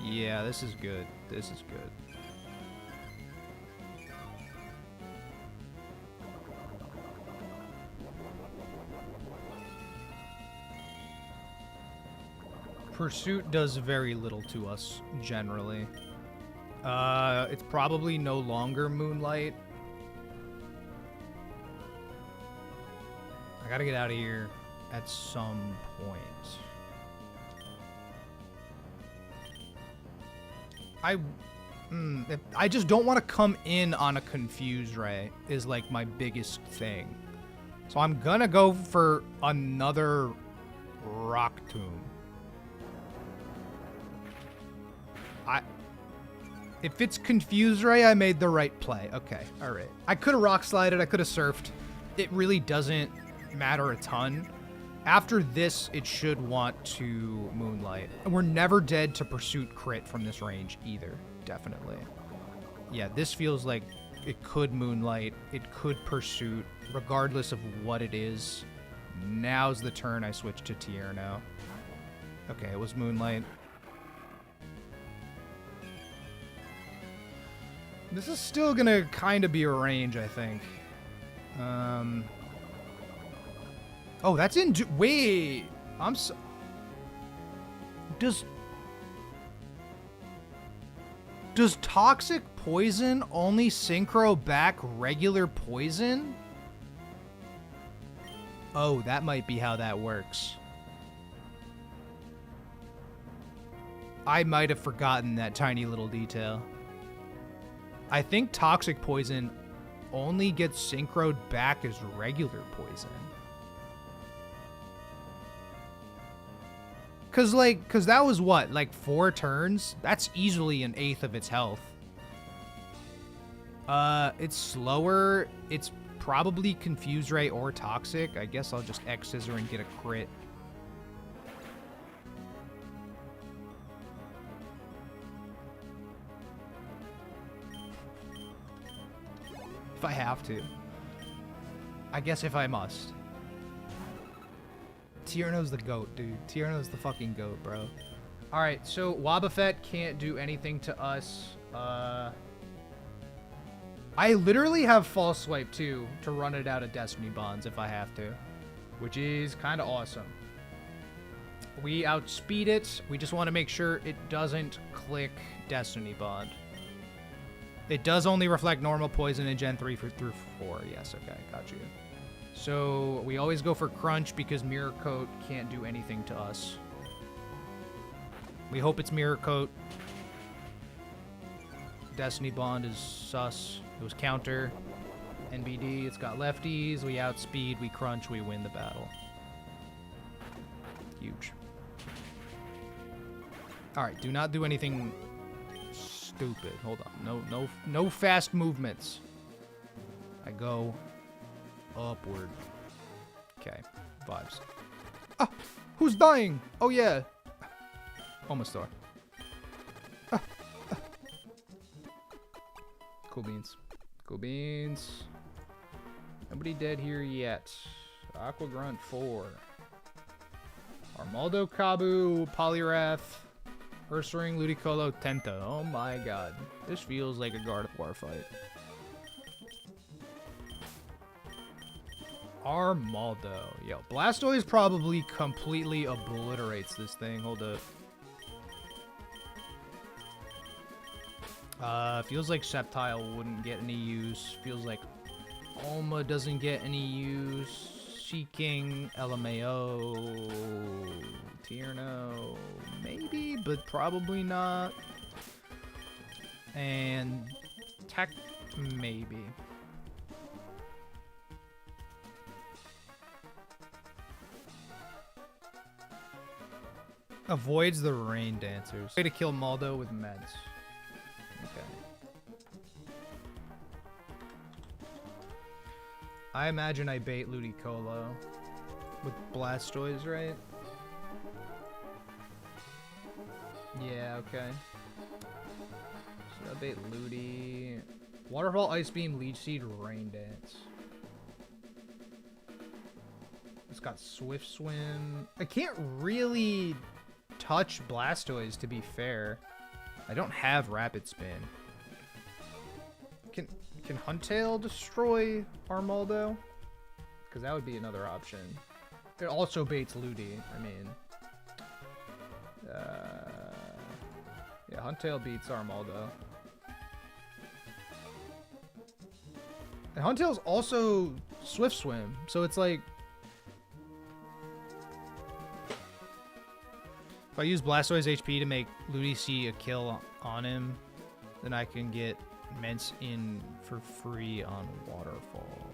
[SPEAKER 1] Yeah, this is good. This is good. Pursuit does very little to us, generally. It's probably no longer Moonlight. I gotta get out of here at some point. I just don't want to come in on a Confuse Ray is like my biggest thing. So I'm gonna go for another Rock Tomb. If it's Confuse Ray, I made the right play. Okay, all right. I could have Rock Slided, I could have Surfed. It really doesn't matter a ton. After this, it should want to Moonlight. And we're never dead to Pursuit crit from this range either, definitely. Yeah, this feels like it could Moonlight, it could Pursuit, regardless of what it is. Now's the turn I switch to Tierno. Okay, it was Moonlight. This is still gonna kind of be a range, I think. Oh, that's in... Wait! I'm so... Does Toxic Poison only synchro back regular poison? Oh, that might be how that works. I might have forgotten that tiny little detail. I think Toxic Poison only gets synchroed back as regular poison. Cause that was what, like 4 turns? That's easily an eighth of its health. It's slower. It's probably Confuse Ray or Toxic. I guess I'll just X Scissor and get a crit. If I have to. I guess if I must. Tierno's the GOAT, dude. Tierno's the fucking GOAT, bro. Alright, so Wobbuffet can't do anything to us. I literally have False Swipe, too, to run it out of Destiny Bonds if I have to. Which is kind of awesome. We outspeed it. We just want to make sure it doesn't click Destiny Bond. It does only reflect normal poison in Gen 3 through 4. Yes, okay, got you. So we always go for Crunch because Mirror Coat can't do anything to us. We hope it's Mirror Coat. Destiny Bond is sus. It was counter. NBD, it's got lefties. We outspeed, we crunch, we win the battle. Huge. Alright, do not do anything stupid. Hold on. No fast movements. I go upward. Okay. Vibes. Ah! Who's dying? Oh yeah. Almost there. Cool beans. Cool beans. Nobody dead here yet. Aqua Grunt 4. Armaldo Kabu, Polyrath, Ursaring, Ludicolo, Tenta. Oh my god. This feels like a God of War fight. Armaldo. Yo, Blastoise probably completely obliterates this thing. Hold up. Feels like Sceptile wouldn't get any use. Feels like Alma doesn't get any use. Seeking, LMAO, Tierno, maybe, but probably not. And Tech, maybe. Avoids the Rain Dancers. Way to kill Maldo with meds. Okay. I imagine I bait Ludicolo with Blastoise, right? Yeah, okay. So I bait Ludi. Waterfall, Ice Beam, Leech Seed, Rain Dance. It's got Swift Swim. I can't really touch Blastoise, to be fair. I don't have Rapid Spin. Can Huntail destroy Armaldo? Because that would be another option. It also baits Ludi. I mean, yeah, Huntail beats Armaldo. And Huntail's also Swift Swim, so it's like, if I use Blastoise HP to make Ludi see a kill on him, then I can get Mence in for free on Waterfall.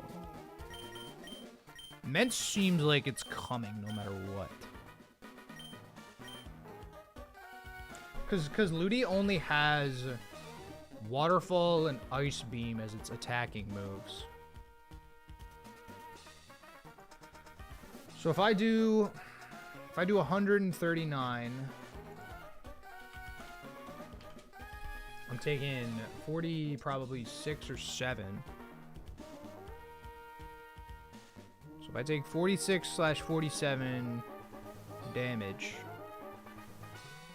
[SPEAKER 1] Mence seems like it's coming no matter what. Because Ludi only has Waterfall and Ice Beam as its attacking moves. So if I do 139, I'm taking 40, probably 6 or 7. So if I take 46/47 damage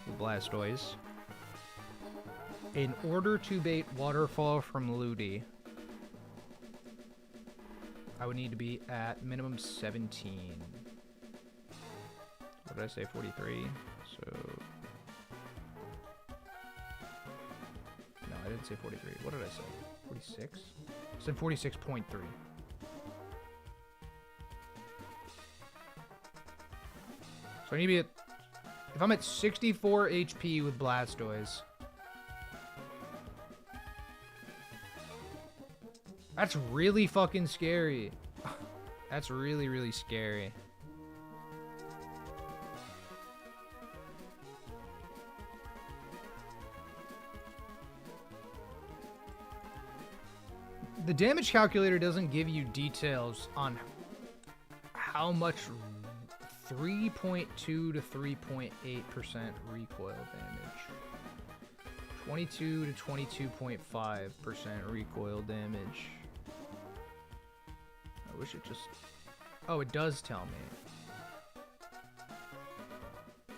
[SPEAKER 1] with Blastoise, in order to bait Waterfall from Ludi, I would need to be at minimum 17. What did I say? 43. So no, I didn't say 43. What did I say? 46? I said 46.3. So I need to be at, if I'm at 64 HP with Blastoise, That's really fucking scary. That's really, really scary. The damage calculator doesn't give you details on how much 3.2 to 3.8% recoil damage. 22 to 22.5% recoil damage. I wish it just... Oh, it does tell me.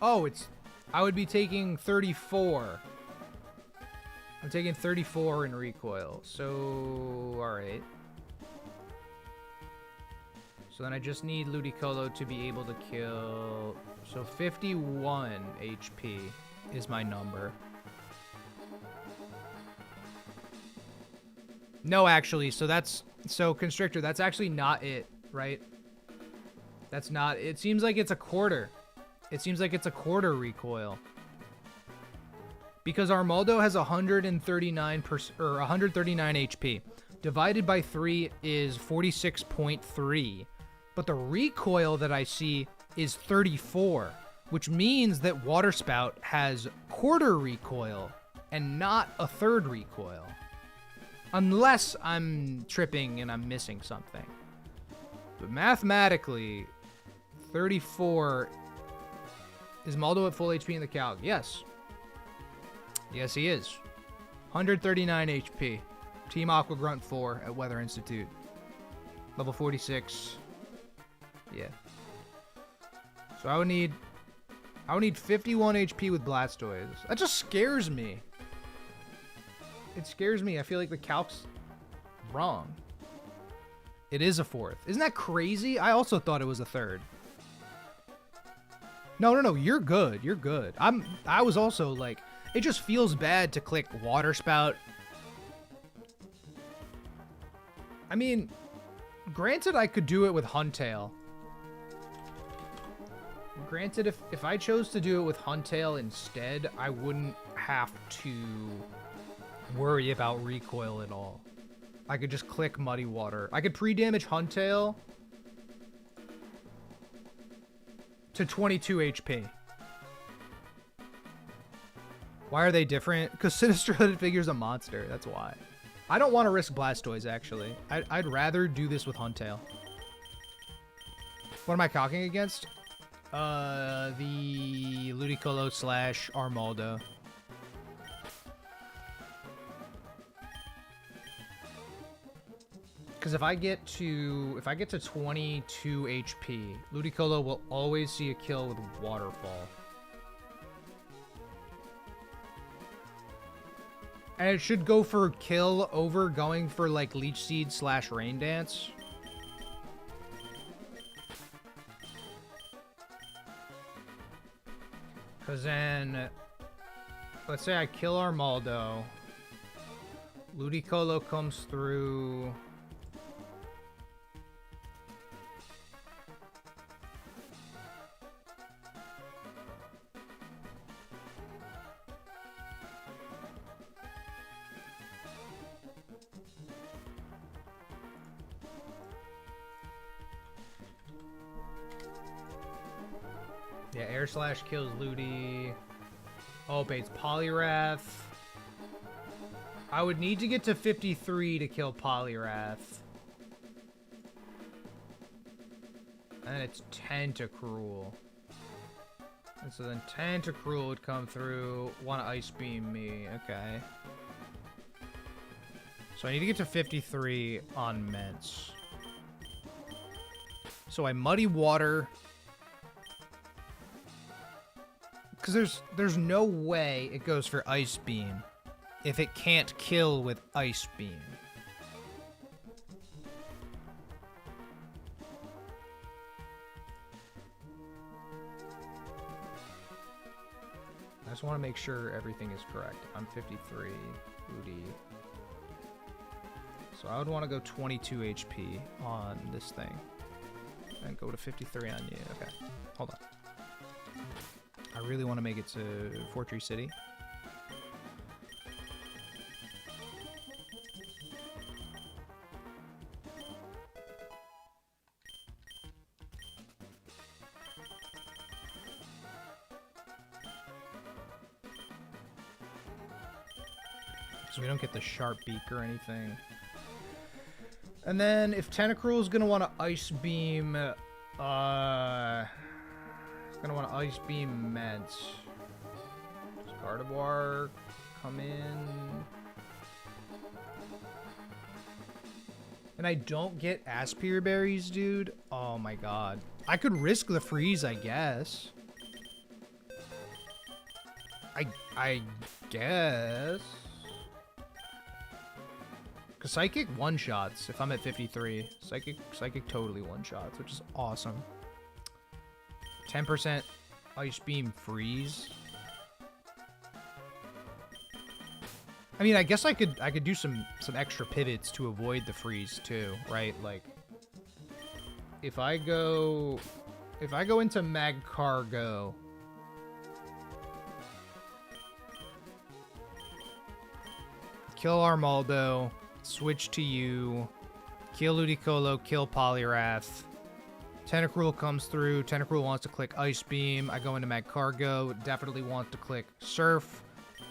[SPEAKER 1] Oh, it's... I would be taking 34. I'm taking 34 in recoil, so... Alright. So then I just need Ludicolo to be able to kill... So 51 HP is my number. No, actually, so that's... So, Constrictor, that's actually not it, right? That's not... It seems like it's a quarter. It seems like it's a quarter recoil. Because Armaldo has 139 HP. Divided by 3 is 46.3. But the recoil that I see is 34. Which means that Waterspout has quarter recoil and not a third recoil. Unless I'm tripping and I'm missing something. But mathematically, 34... Is Maldo at full HP in the calc? Yes. Yes, he is. 139 HP. Team Aqua Grunt 4 at Weather Institute. Level 46. Yeah. So I would need 51 HP with Blastoise. That just scares me. It scares me. I feel like the calc's wrong. It is a fourth. Isn't that crazy? I also thought it was a third. No. You're good. You're good. I was also like, it just feels bad to click Water Spout. I mean, granted, I could do it with Huntail. Granted, if I chose to do it with Huntail instead, I wouldn't have to worry about recoil at all. I could just click Muddy Water. I could pre-damage Huntail to 22 HP. Why are they different? Because Sinister Hooded Figure's a monster. That's why. I don't want to risk Blastoise, actually. I'd rather do this with Huntail. What am I calcing against? The Ludicolo / Armaldo. Because if I get to 22 HP, Ludicolo will always see a kill with Waterfall. And it should go for kill over going for like Leech Seed / Rain Dance. Because then, let's say I kill Armaldo. Ludicolo comes through. Yeah, Air Slash kills Ludi. Oh, baits Poliwrath. I would need to get to 53 to kill Poliwrath. And it's Tentacruel. And so then Tentacruel would come through, want to Ice Beam me. Okay. So I need to get to 53 on Ments. So I Muddy Water. Because there's no way it goes for Ice Beam if it can't kill with Ice Beam. I just want to make sure everything is correct. I'm 53, Udi. So I would want to go 22 HP on this thing. And go to 53 on you. Okay, hold on. I really want to make it to Fortree City. So we don't get the sharp beak or anything. And then if Tentacruel is gonna want to Ice Beam, it's gonna want to Ice Beam Meds. Does Gardevoir come in? And I don't get Aspire Berries, dude. Oh my god. I could risk the freeze, I guess. I guess. Cause Psychic one-shots if I'm at 53. Psychic totally one-shots, which is awesome. 10% Ice Beam freeze. I mean, I guess I could do some extra pivots to avoid the freeze too, right? Like if I go into Magcargo, kill Armaldo, switch to you, kill Ludicolo, kill Poliwrath. Tentacruel comes through. Tentacruel wants to click Ice Beam. I go into Magcargo. Definitely want to click Surf.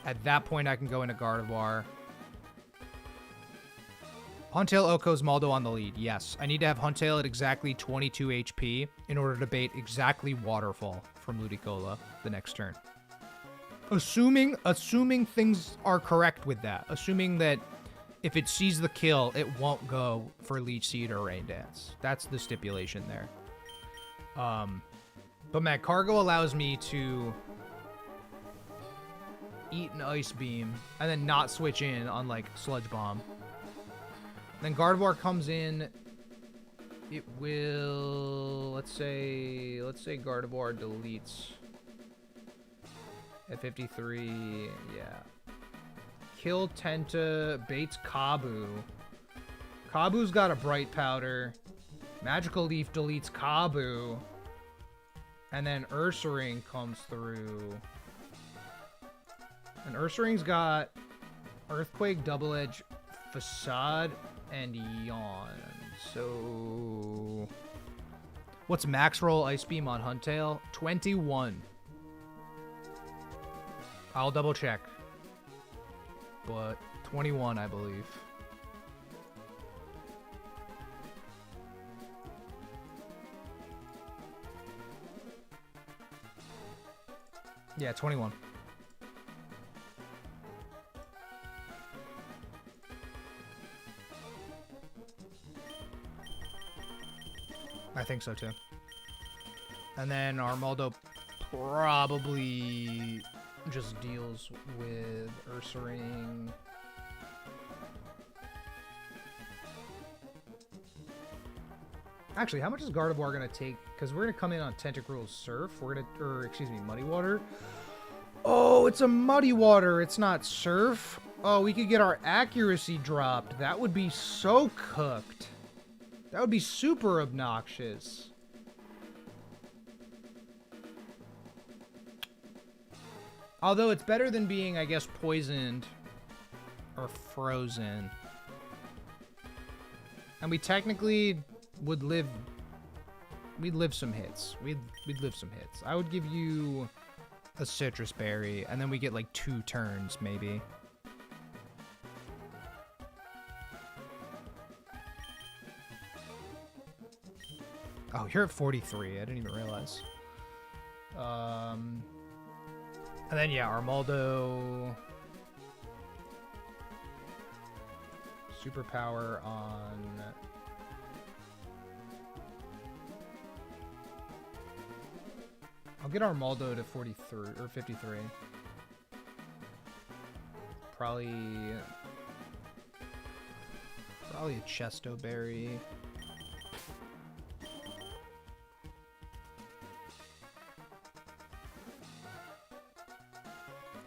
[SPEAKER 1] At that point, I can go into Gardevoir. Huntail, Oko's, Maldo on the lead. Yes, I need to have Huntail at exactly 22 HP in order to bait exactly Waterfall from Ludicolo the next turn. Assuming things are correct with that. Assuming that if it sees the kill, it won't go for Leech Seed or Rain Dance. That's the stipulation there. But Magcargo allows me to eat an Ice Beam and then not switch in on like Sludge Bomb. Then Gardevoir comes in. It will, let's say Gardevoir deletes at 53. Yeah. Kill Tenta, baits Kabu. Kabu's got a Bright Powder. Magical Leaf deletes Kabu. And then Ursaring comes through. And Ursaring's got Earthquake, Double Edge, Facade, and Yawn. So what's max roll Ice Beam on Huntail? 21. I'll double check. But 21, I believe. Yeah, 21. I think so too. And then Armaldo probably just deals with Ursaring. Actually, how much is Gardevoir gonna take? Because we're gonna come in on Tentacruel's Surf. Muddy Water. Oh, it's a Muddy Water. It's not Surf. Oh, we could get our accuracy dropped. That would be so cooked. That would be super obnoxious. Although it's better than being, I guess, poisoned or frozen. And we technically would live... We'd live some hits. We'd live some hits. I would give you a Citrus Berry, and then we get like 2 turns, maybe. Oh, you're at 43. I didn't even realize. And then, yeah, Armaldo. Superpower on... I'll get Armaldo to 43, or 53. Probably a Chesto Berry.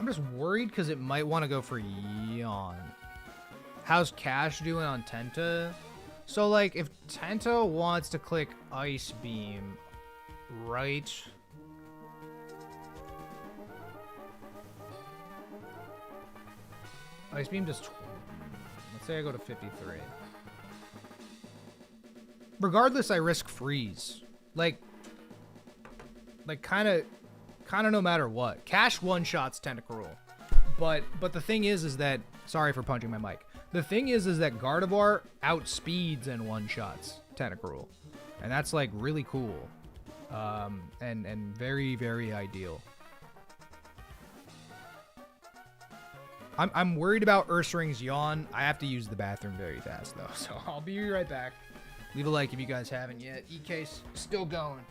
[SPEAKER 1] I'm just worried because it might want to go for Yawn. How's Cash doing on Tenta? So, like, if Tenta wants to click Ice Beam, right? Ice Beam does... Let's say I go to 53. Regardless, I risk freeze. Like kind of no matter what. Cash one-shots Tentacruel. But the thing is that, sorry for punching my mic. The thing is that Gardevoir outspeeds and one-shots Tentacruel. And that's like really cool. And very, very ideal. I'm worried about Ursaring's yawn. I have to use the bathroom very fast though, so I'll be right back. Leave a like if you guys haven't yet. EK's still going.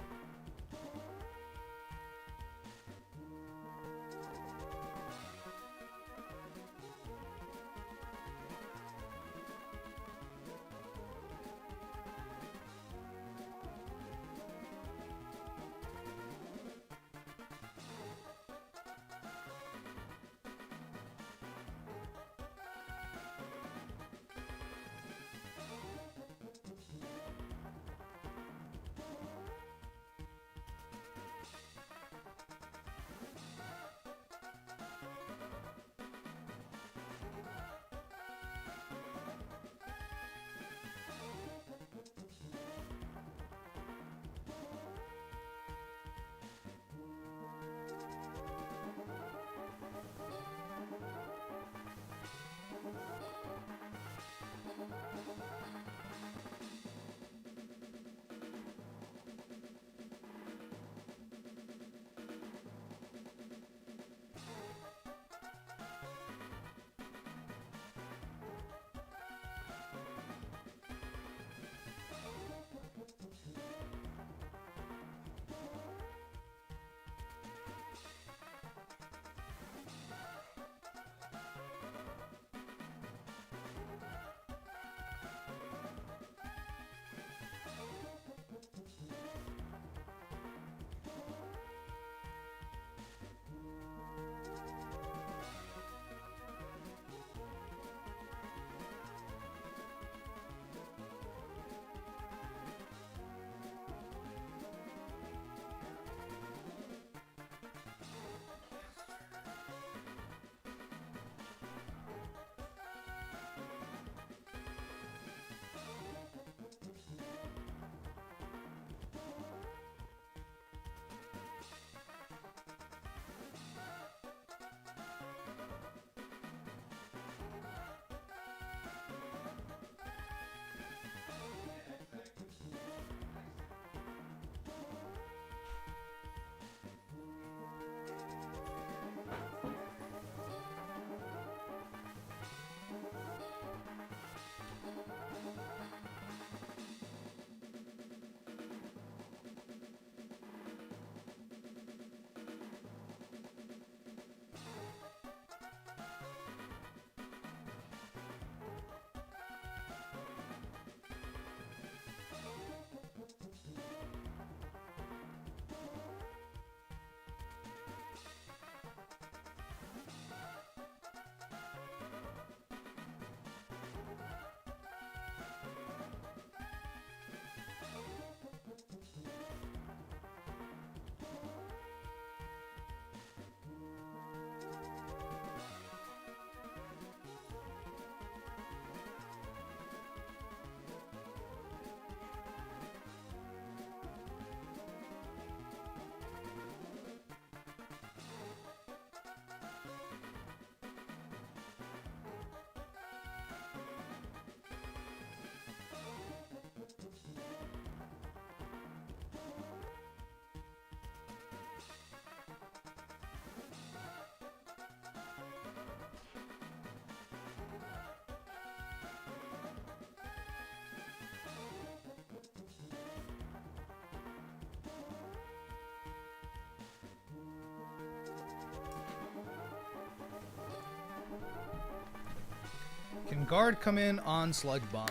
[SPEAKER 1] Can guard come in on Sludge Bomb?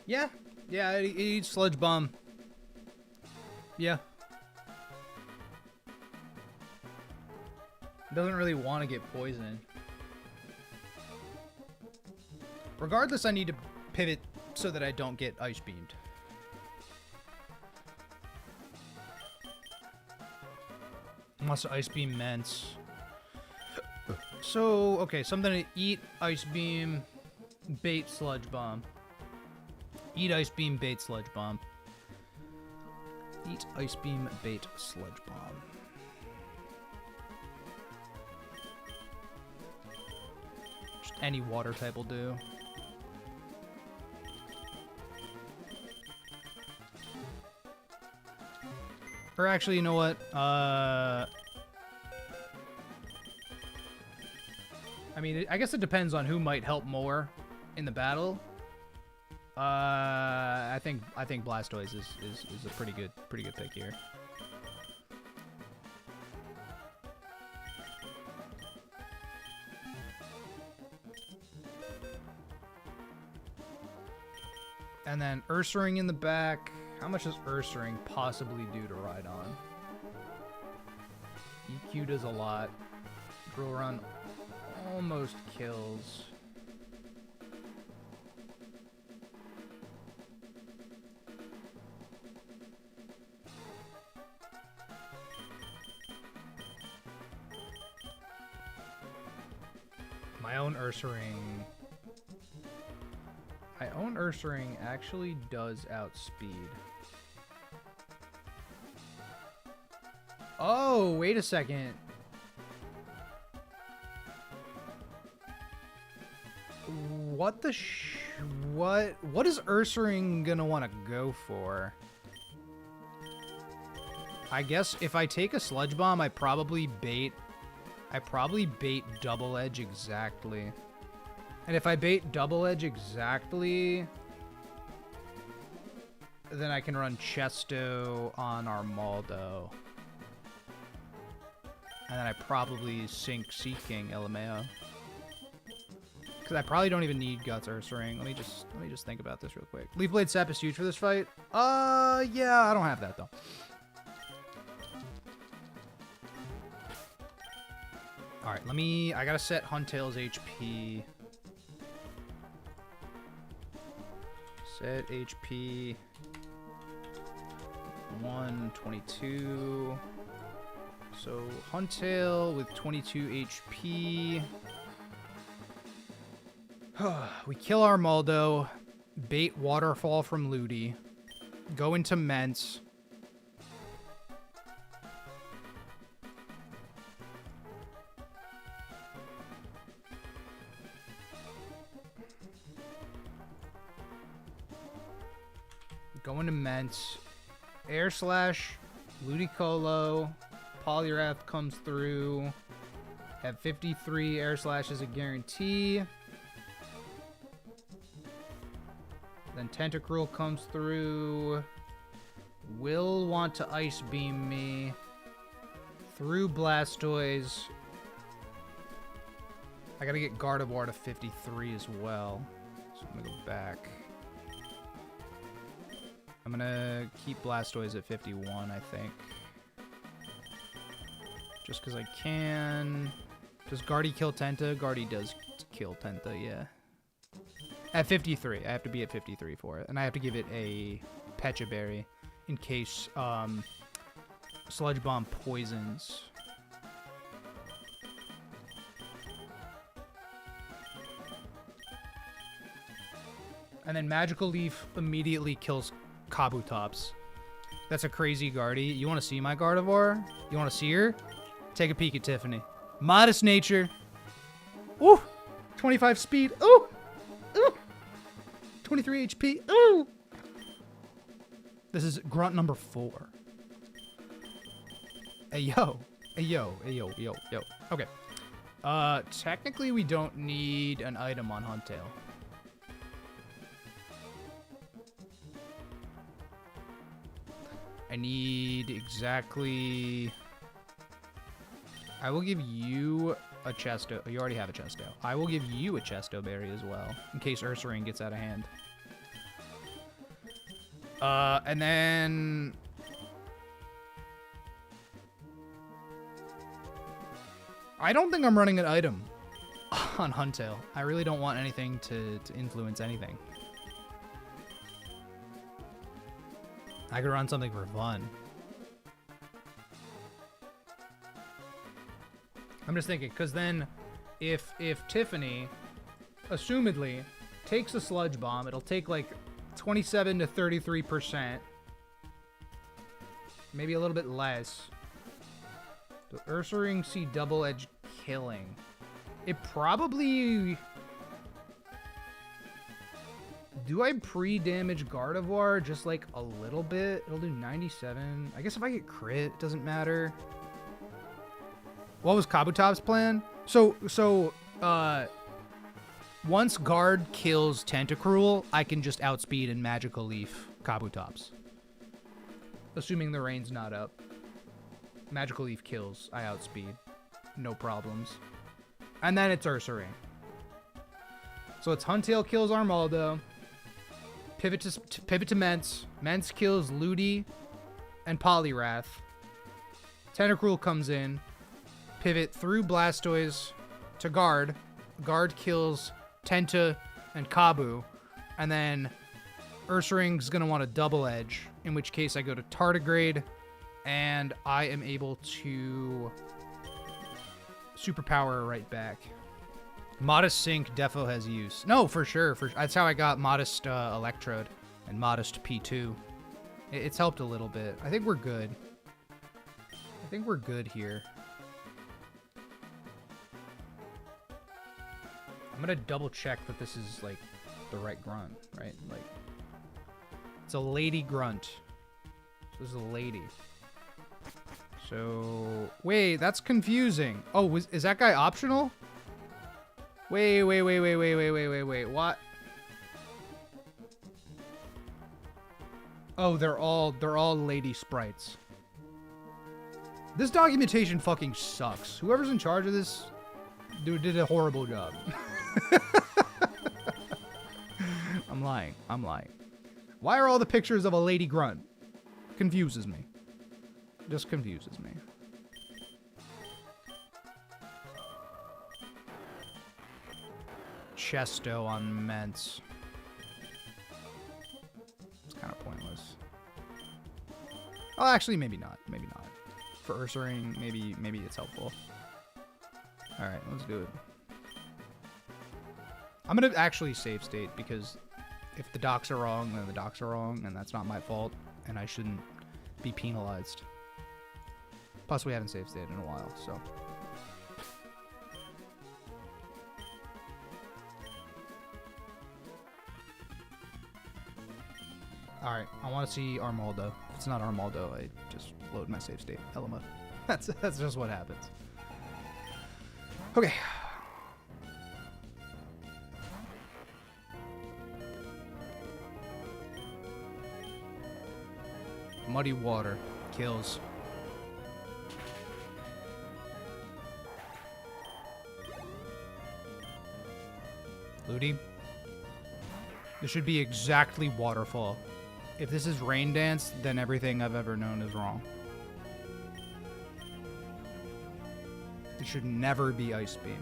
[SPEAKER 1] Yeah. Yeah, it eats Sludge Bomb. Yeah. Doesn't really want to get poisoned. Regardless, I need to pivot so that I don't get Ice Beamed. Unless Ice Beam Mence. So, okay, something to eat Ice Beam, bait Sludge Bomb. Eat Ice Beam, bait Sludge Bomb. Eat Ice Beam, bait Sludge Bomb. Just any water type will do. Or actually, you know what? I mean, I guess it depends on who might help more in the battle. I think Blastoise is a pretty good pick here. And then Ursaring in the back. How much does Ursaring possibly do to ride on? EQ does a lot. Drill Run almost kills. My own Ursaring. My own Ursaring actually does outspeed. Oh, wait a second. What the what is Ursaring gonna want to go for? I guess if I take a Sludge Bomb, I probably bait Double Edge exactly. And if I bait Double Edge exactly, then I can run Chesto on Armaldo. And then I probably sink Seaking LMAO. Because I probably don't even need Guts Ursaring. Let me just think about this real quick. Leaf Blade Sap is huge for this fight. Yeah, I don't have that though. Alright, I gotta set Huntail's HP. Set HP 122. So Huntail with 22 HP. We kill Armaldo. Bait Waterfall from Ludi. Go into Mence. Go into Mence. Air Slash. Ludicolo. Poliwrath comes through. Have 53 Air Slash as a guarantee. Then Tentacruel comes through. Will want to Ice Beam me. Through Blastoise. I gotta get Gardevoir to 53 as well. So I'm gonna go back. I'm gonna keep Blastoise at 51, I think. Just because I can. Does Guardy kill Tenta? Guardy does kill Tenta, yeah. At 53. I have to be at 53 for it. And I have to give it a Pecha Berry in case Sludge Bomb poisons. And then Magical Leaf immediately kills Kabutops. That's a crazy Guardy. You want to see my Gardevoir? You want to see her? Take a peek at Tiffany. Modest nature. Ooh! 25 speed. Ooh! Ooh! 23 HP. Ooh! This is grunt number 4. Hey, yo. Hey, yo. Hey, yo. Yo. Yo. Okay. Technically, we don't need an item on Huntail. I need exactly... I will give you a Chesto. You already have a Chesto. I will give you a Chesto Berry as well, in case Ursaring gets out of hand. And then... I don't think I'm running an item on Huntail. I really don't want anything to influence anything. I could run something for fun. I'm just thinking, because then if Tiffany, assumedly, takes a Sludge Bomb, it'll take like 27 to 33%. Maybe a little bit less. The Ursaring see double edge killing. It probably... Do I pre-damage Gardevoir just like a little bit? It'll do 97. I guess if I get crit, it doesn't matter. What was Kabutop's plan? So, once Guard kills Tentacruel, I can just outspeed and Magical Leaf Kabutops. Assuming the rain's not up. Magical Leaf kills, I outspeed. No problems. And then it's Ursaring. So it's Huntail kills Armaldo. Pivot to Mence. Mence kills Ludi and Poliwrath. Tentacruel comes in. Pivot through Blastoise to Guard. Guard kills Tenta and Kabu. And then Ursaring's going to want a double edge, in which case I go to Tardigrade, and I am able to superpower right back. Modest Sync defo has use. No, for sure. That's how I got Modest Electrode and Modest P2. It's helped a little bit. I think we're good. I think we're good here. I'm gonna double check that this is like the right grunt, right? Like, it's a lady grunt. So this is a lady. So wait, that's confusing. Oh, is that guy optional? Wait. What? Oh, they're all lady sprites. This documentation fucking sucks. Whoever's in charge of this did a horrible job. I'm lying. Why are all the pictures of a lady grunt? Confuses me. Just confuses me. Chesto on Mence. It's kind of pointless. Oh, actually, maybe not. Maybe not. For Ursaring, maybe it's helpful. All right, let's do it. I'm gonna actually save state because if the docs are wrong, then the docs are wrong, and that's not my fault, and I shouldn't be penalized. Plus, we haven't save stated in a while, so. Alright, I want to see Armaldo. If it's not Armaldo, I just load my save state element. That's just what happens. Okay. Muddy Water kills. Ludi. This should be exactly Waterfall. If this is Rain Dance, then everything I've ever known is wrong. It should never be Ice Beam.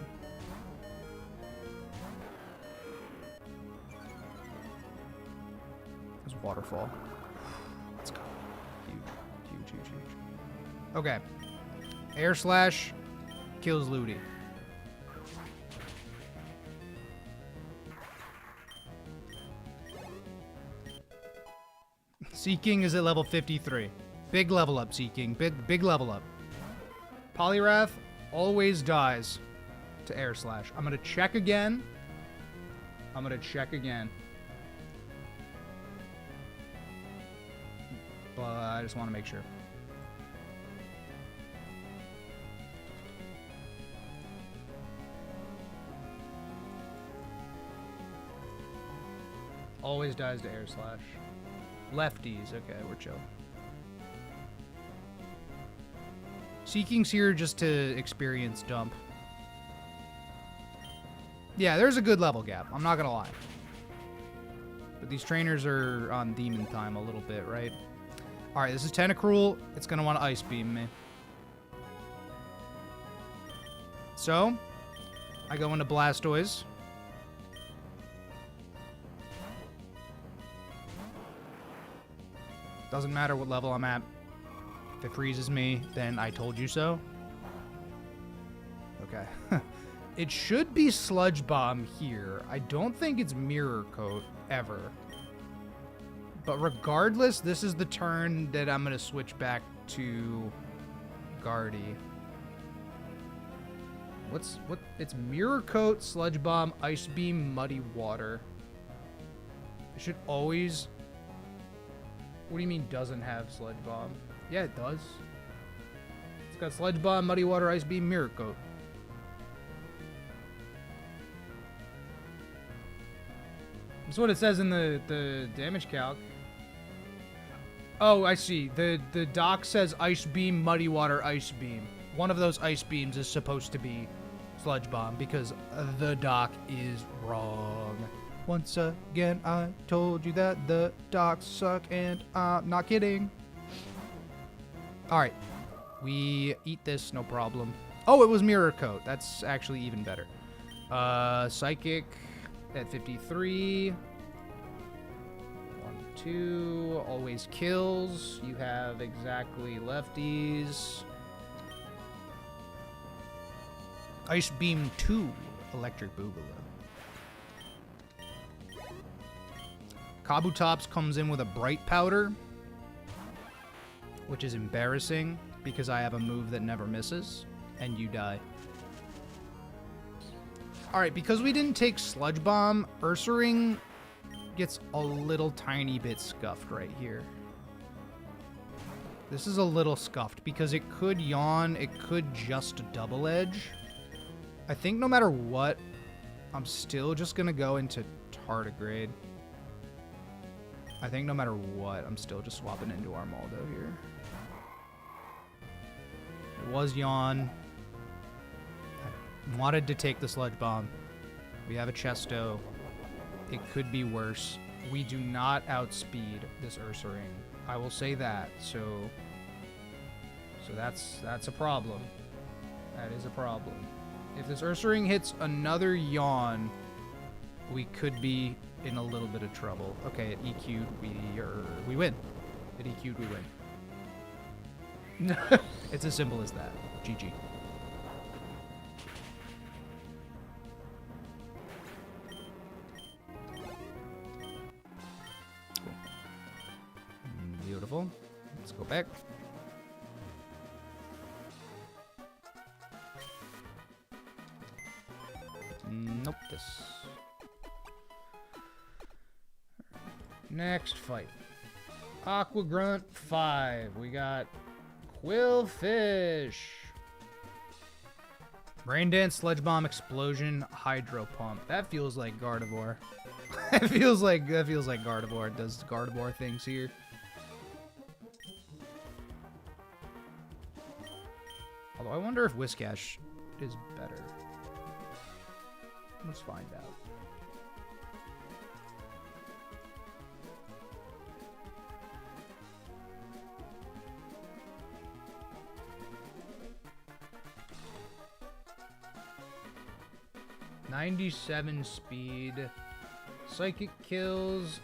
[SPEAKER 1] It's Waterfall. Let's go. Huge. Okay. Air Slash kills Ludi. Seeking is at level 53. Big level up, Seeking. Big level up. Poliwrath always dies to Air Slash. I'm going to check again. But I just want to make sure. Always dies to Air Slash. Lefties. Okay, we're chill. Seeking's here just to experience dump. Yeah, there's a good level gap. I'm not gonna lie. But these trainers are on demon time a little bit, right? Alright, this is Tentacruel. It's gonna want to Ice Beam me. So, I go into Blastoise. Doesn't matter what level I'm at. If it freezes me, then I told you so. Okay. It should be Sludge Bomb here. I don't think it's Mirror Coat, ever. But regardless, this is the turn that I'm going to switch back to Guardy. It's Mirror Coat, Sludge Bomb, Ice Beam, Muddy Water. It should always... What do you mean doesn't have Sludge Bomb? Yeah, it does. It's got Sludge Bomb, Muddy Water, Ice Beam, Mirror Coat. That's what it says in the damage calc. Oh, I see. The doc says Ice Beam, Muddy Water, Ice Beam. One of those Ice Beams is supposed to be Sludge Bomb because the doc is wrong. Once again, I told you that the docs suck, and I'm not kidding. Alright. We eat this, no problem. Oh, it was Mirror Coat. That's actually even better. Psychic at 53. 1, 2. Always kills. You have exactly lefties. Ice Beam 2. Electric Boogaloo. Kabutops comes in with a Bright Powder, which is embarrassing because I have a move that never misses, and you die. Alright, because we didn't take Sludge Bomb, Ursaring gets a little tiny bit scuffed right here. This is a little scuffed because it could yawn, it could just double edge. I think no matter what, I'm still just gonna go into Tardigrade. I think no matter what, I'm still just swapping into Armaldo here. It was yawn. I wanted to take the Sludge Bomb. We have a Chesto. It could be worse. We do not outspeed this Ursaring. I will say that. So that's a problem. That is a problem. If this Ursaring hits another yawn, we could be in a little bit of trouble. Okay, at EQ'd, we win. At EQ'd, we win. It's as simple as that. GG. Beautiful. Let's go back. Nope, this. Next fight. Aqua Grunt 5. We got Quillfish. Rain Dance, Sludge Bomb, Explosion, Hydro Pump. That feels like Gardevoir. that feels like Gardevoir. It does Gardevoir things here. Although I wonder if Whiscash is better. Let's find out. .97 speed. Psychic kills.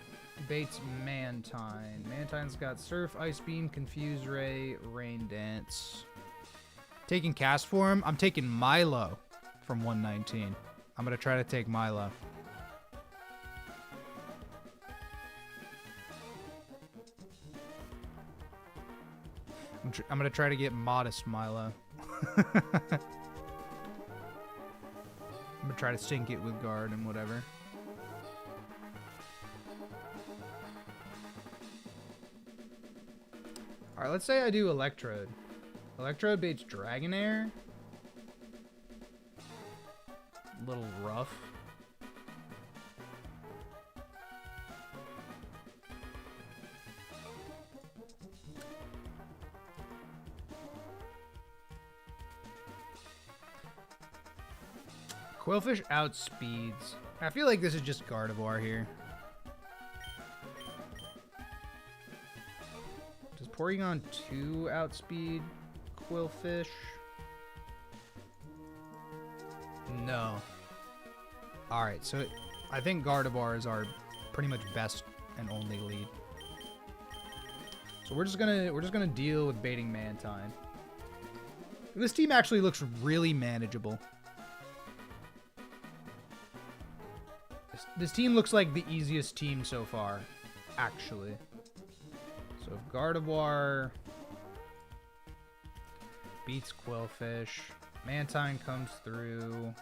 [SPEAKER 1] Baits Mantine. Mantine's got Surf, Ice Beam, Confuse Ray, Rain Dance. Taking Cast Form. I'm taking Milo from 119. I'm going to try to take Milo. I'm going to try to get Modest Milo. I'm going to try to sync it with Guard and whatever. Alright, let's say I do Electrode. Electrode baits Dragonair. A little rough. Quillfish outspeeds. I feel like this is just Gardevoir here. Does Porygon 2 outspeed Quillfish? No. Alright, so I think Gardevoir is our pretty much best and only lead. So we're just gonna deal with baiting Mantine. This team actually looks really manageable. This team looks like the easiest team so far, actually. So if Gardevoir beats Quillfish. Mantine comes through.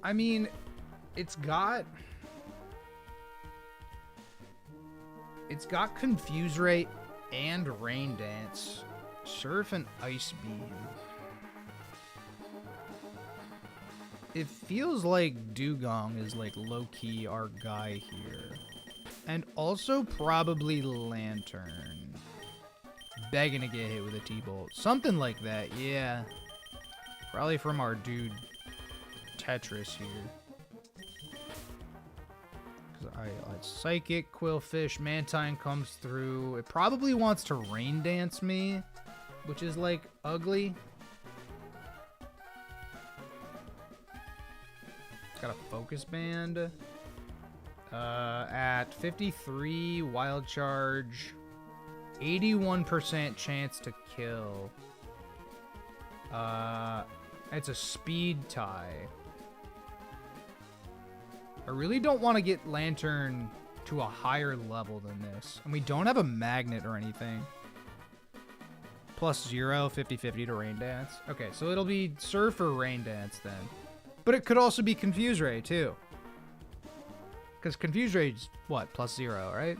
[SPEAKER 1] I mean, it's got Confuse Ray and Rain Dance. Surf and Ice Beam. It feels like Dugong is like low-key our guy here. And also probably Lantern. Begging to get hit with a T-Bolt. Something like that, yeah. Probably from our dude Tetris here. I Psychic, Quillfish, Mantine comes through. It probably wants to Rain Dance me, which is like ugly. It's got a Focus Band. At 53, Wild Charge, 81% chance to kill. It's a speed tie. I really don't want to get Lantern to a higher level than this. And we don't have a magnet or anything. Plus 0, 50-50 to Rain Dance. Okay, so it'll be Surf or Rain Dance then. But it could also be Confuse Ray too. Because Confuse Ray is, what, plus 0, right?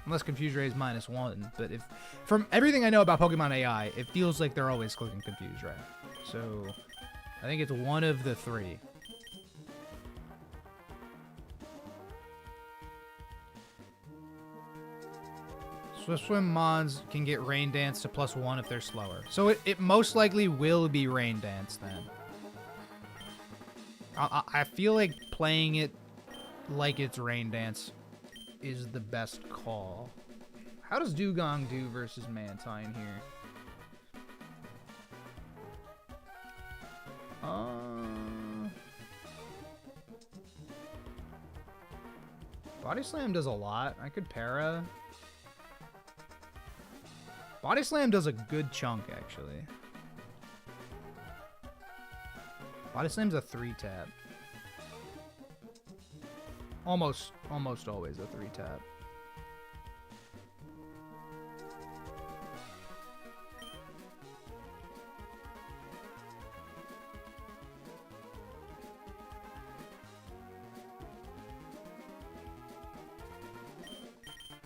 [SPEAKER 1] Unless Confuse Ray is -1. But if, from everything I know about Pokemon AI, it feels like they're always clicking Confuse Ray. So, I think it's one of the three. Swift Swim Mons can get Rain Dance to +1 if they're slower. So it most likely will be Rain Dance then. I feel like playing it like it's Rain Dance is the best call. How does Dugong do versus Mantine here? Body Slam does a lot. I could para. Body Slam does a good chunk, actually. Body Slam's a 3-tap. Almost always a 3-tap.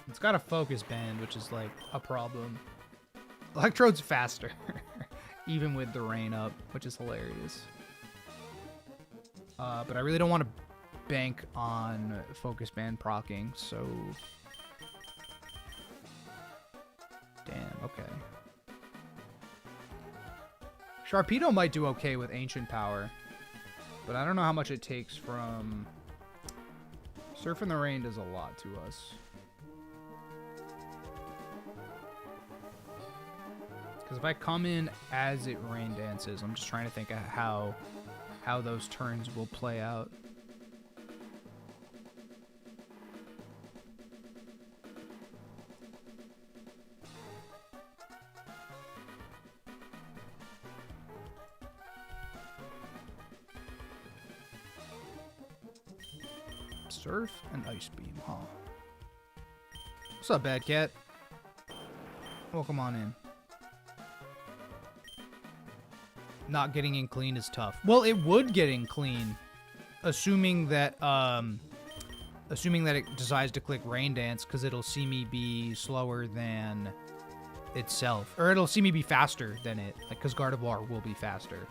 [SPEAKER 1] It's got a Focus Band, which is like a problem. Electrode's faster, even with the rain up, which is hilarious. But I really don't want to bank on Focus Band proccing, so... Damn, okay. Sharpedo might do okay with Ancient Power, but I don't know how much it takes from... Surf in the Rain does a lot to us. Because if I come in as it Rain Dances, I'm just trying to think of how those turns will play out. Surf and Ice Beam, huh? What's up, Bad Cat? Welcome on in. Not getting in clean is tough. Well, it would get in clean, assuming that it decides to click Rain Dance, because it'll see me be slower than itself, or it'll see me be faster than it, like, because Gardevoir will be faster.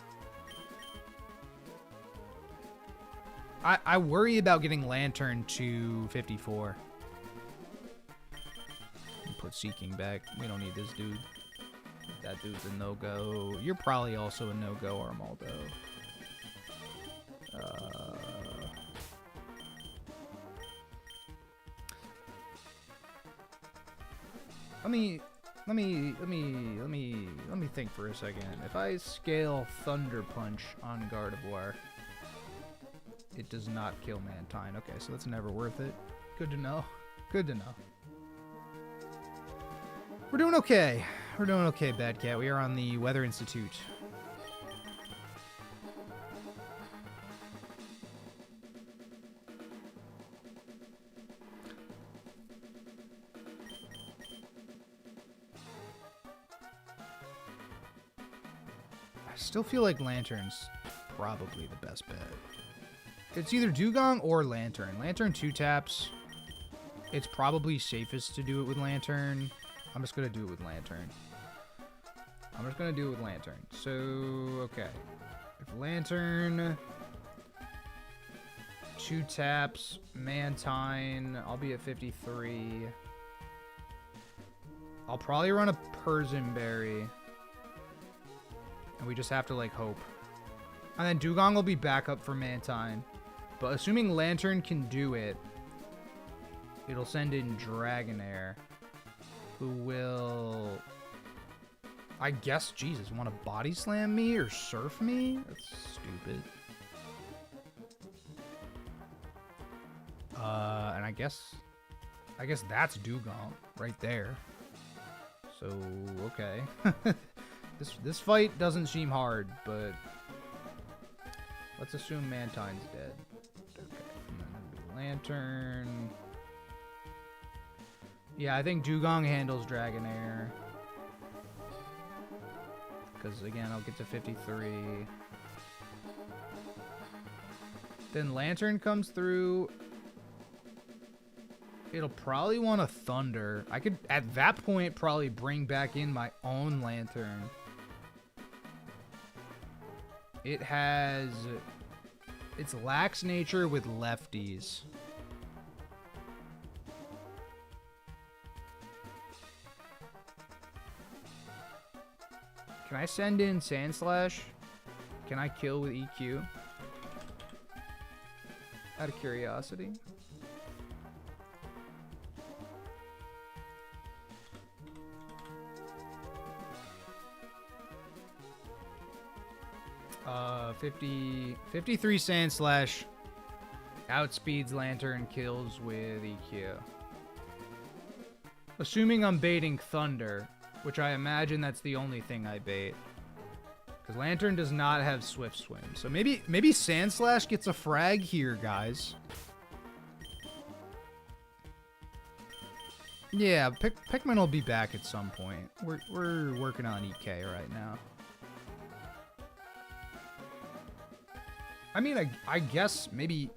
[SPEAKER 1] I worry about getting Lantern to 54. Put Seeking back. We don't need this dude. That dude's a no-go. You're probably also a no-go, Armaldo. Let me think for a second. If I scale Thunder Punch on Gardevoir, it does not kill Mantine. Okay, so that's never worth it. Good to know. Good to know. We're doing okay. We're doing okay, Bad Cat. We are on the Weather Institute. I still feel like Lantern's probably the best bet. It's either Dugong or Lantern. Lantern 2 taps. It's probably safest to do it with Lantern. I'm just going to do it with Lantern. So, okay. If Lantern... 2 taps, Mantine, I'll be at 53. I'll probably run a Persianberry. And we just have to, like, hope. And then Dugong will be back up for Mantine. But assuming Lantern can do it, it'll send in Dragonair, who will... I guess, Jesus, want to body slam me or surf me? That's stupid. And I guess that's Dugong right there. So, okay. This fight doesn't seem hard, but let's assume Mantine's dead. Okay, and then it'll be Lantern. Yeah, I think Dugong handles Dragonair. Because, again, I'll get to 53. Then Lantern comes through. It'll probably want a Thunder. I could, at that point, probably bring back in my own Lantern. It has... It's lax nature with lefties. Can I send in Sandslash? Can I kill with EQ? Out of curiosity. Uh, 53 Sandslash outspeeds Lantern, kills with EQ. Assuming I'm baiting Thunder, which I imagine that's the only thing I bait. Because Lantern does not have Swift Swim. So maybe Sandslash gets a frag here, guys. Yeah, Pikmin will be back at some point. We're working on EK right now. I mean, I guess maybe...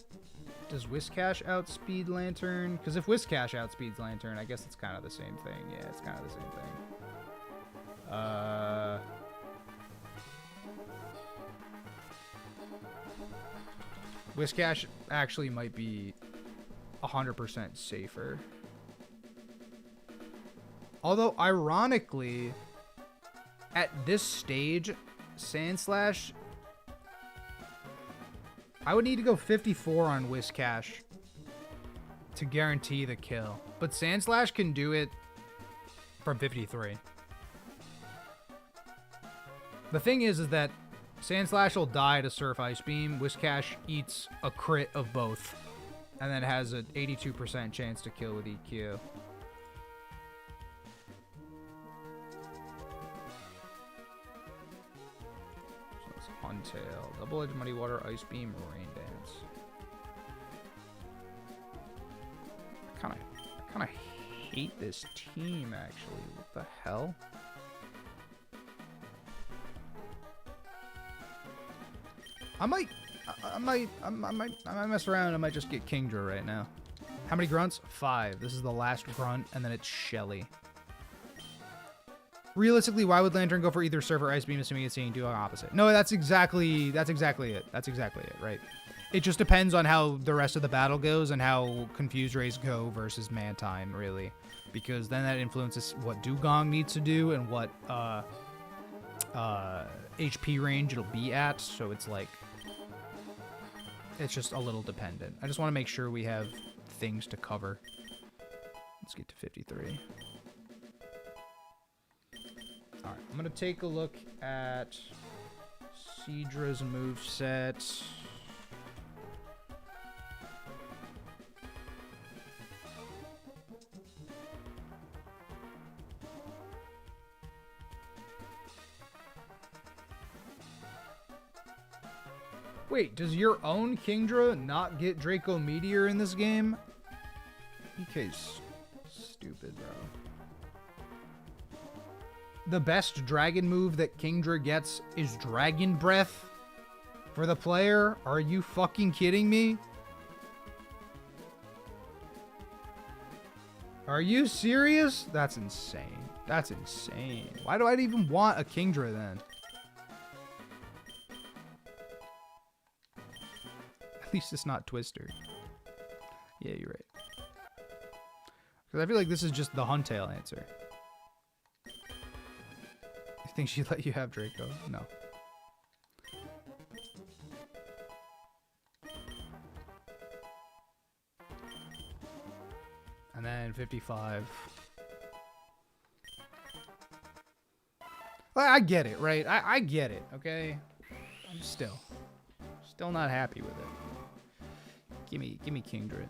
[SPEAKER 1] Does Whiscash outspeed Lantern? Because if Whiscash outspeeds Lantern, I guess it's kind of the same thing. Yeah, it's kind of the same thing. Whiscash actually might be 100% safer. Although, ironically, at this stage, Sandslash... I would need to go 54 on Whiscash to guarantee the kill. But Sandslash can do it from 53. The thing is that Sandslash will die to Surf Ice Beam. Whiscash eats a crit of both. And then has an 82% chance to kill with EQ. So it's Huntail. Double Edge, Muddy Water, Ice Beam, Rain Dance. I kind of hate this team, actually. What the hell? I might mess around. I might just get Kingdra right now. How many grunts? 5. This is the last grunt, and then it's Shelly. Realistically, why would Lantern go for either Surf or Ice Beam, assuming it's seeing do opposite? No, that's exactly it. That's exactly it, right? It just depends on how the rest of the battle goes and how Confused Rays go versus Mantine, really. Because then that influences what Dugong needs to do and what HP range it'll be at, so it's like... It's just a little dependent. I just want to make sure we have things to cover. Let's get to 53. Alright, I'm going to take a look at Seadra's moveset. Wait, does your own Kingdra not get Draco Meteor in this game? EK's stupid, bro. the best dragon move that Kingdra gets is Dragon Breath for the player? Are you fucking kidding me? Are you serious? That's insane. That's insane. Why do I even want a Kingdra then? At least it's not Twister. Yeah, you're right. Because I feel like this is just the Huntail answer. You think she'd let you have Draco? No. And then 55. I get it, right? I get it, okay? I'm still not happy with it. Give me Kingdra.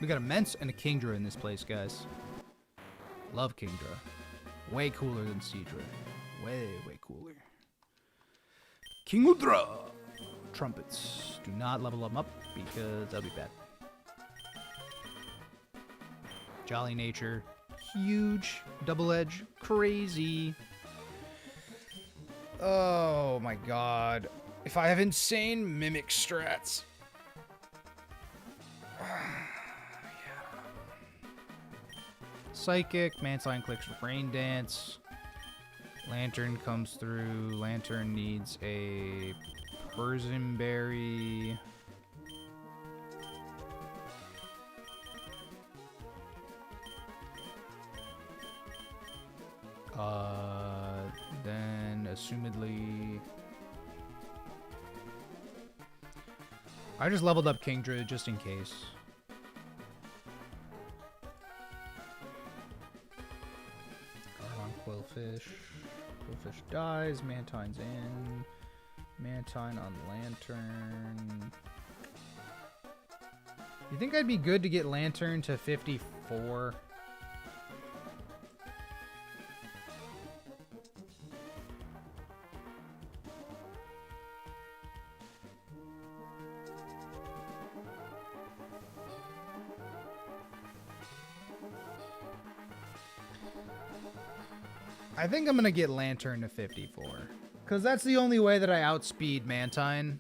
[SPEAKER 1] We got a Mence and a Kingdra in this place, guys. Love Kingdra. Way cooler than Seadra. Way cooler. Kingdra! Trumpets. Do not level them up because that'll be bad. Jolly Nature. Huge. Double Edge. Crazy. Oh my god. If I have insane Mimic strats. Psychic, Mantine clicks Rain Dance. Lantern comes through. Lantern needs a Persianberry. Then assumedly I just leveled up Kingdra just in case. Quillfish. Quillfish dies. Mantine's in. Mantine on Lantern. You think I'd be good to get Lantern to 54? I think I'm gonna get Lantern to 54. Because that's the only way that I outspeed Mantine.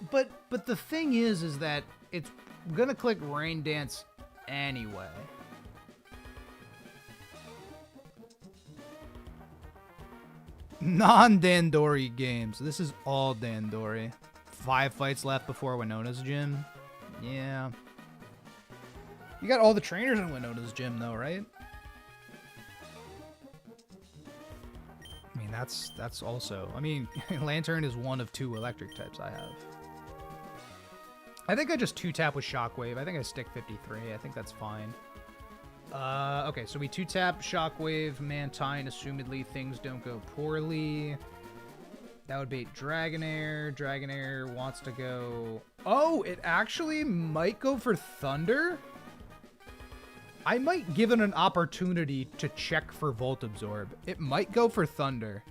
[SPEAKER 1] But the thing is that it's gonna click Rain Dance anyway. Non-Dandori games. This is all Dandori. 5 fights left before Winona's gym. Yeah. You got all the trainers in Winona's gym though, right? I mean, that's also... I mean, Lantern is one of 2 electric types I have. I think I just 2-tap with Shockwave. I think I stick 53. I think that's fine. Okay, so we 2-tap Shockwave, Mantine, assumedly things don't go poorly. That would bait Dragonair. Dragonair wants to go... Oh, it actually might go for Thunder? I might give it an opportunity to check for Volt Absorb. It might go for Thunder.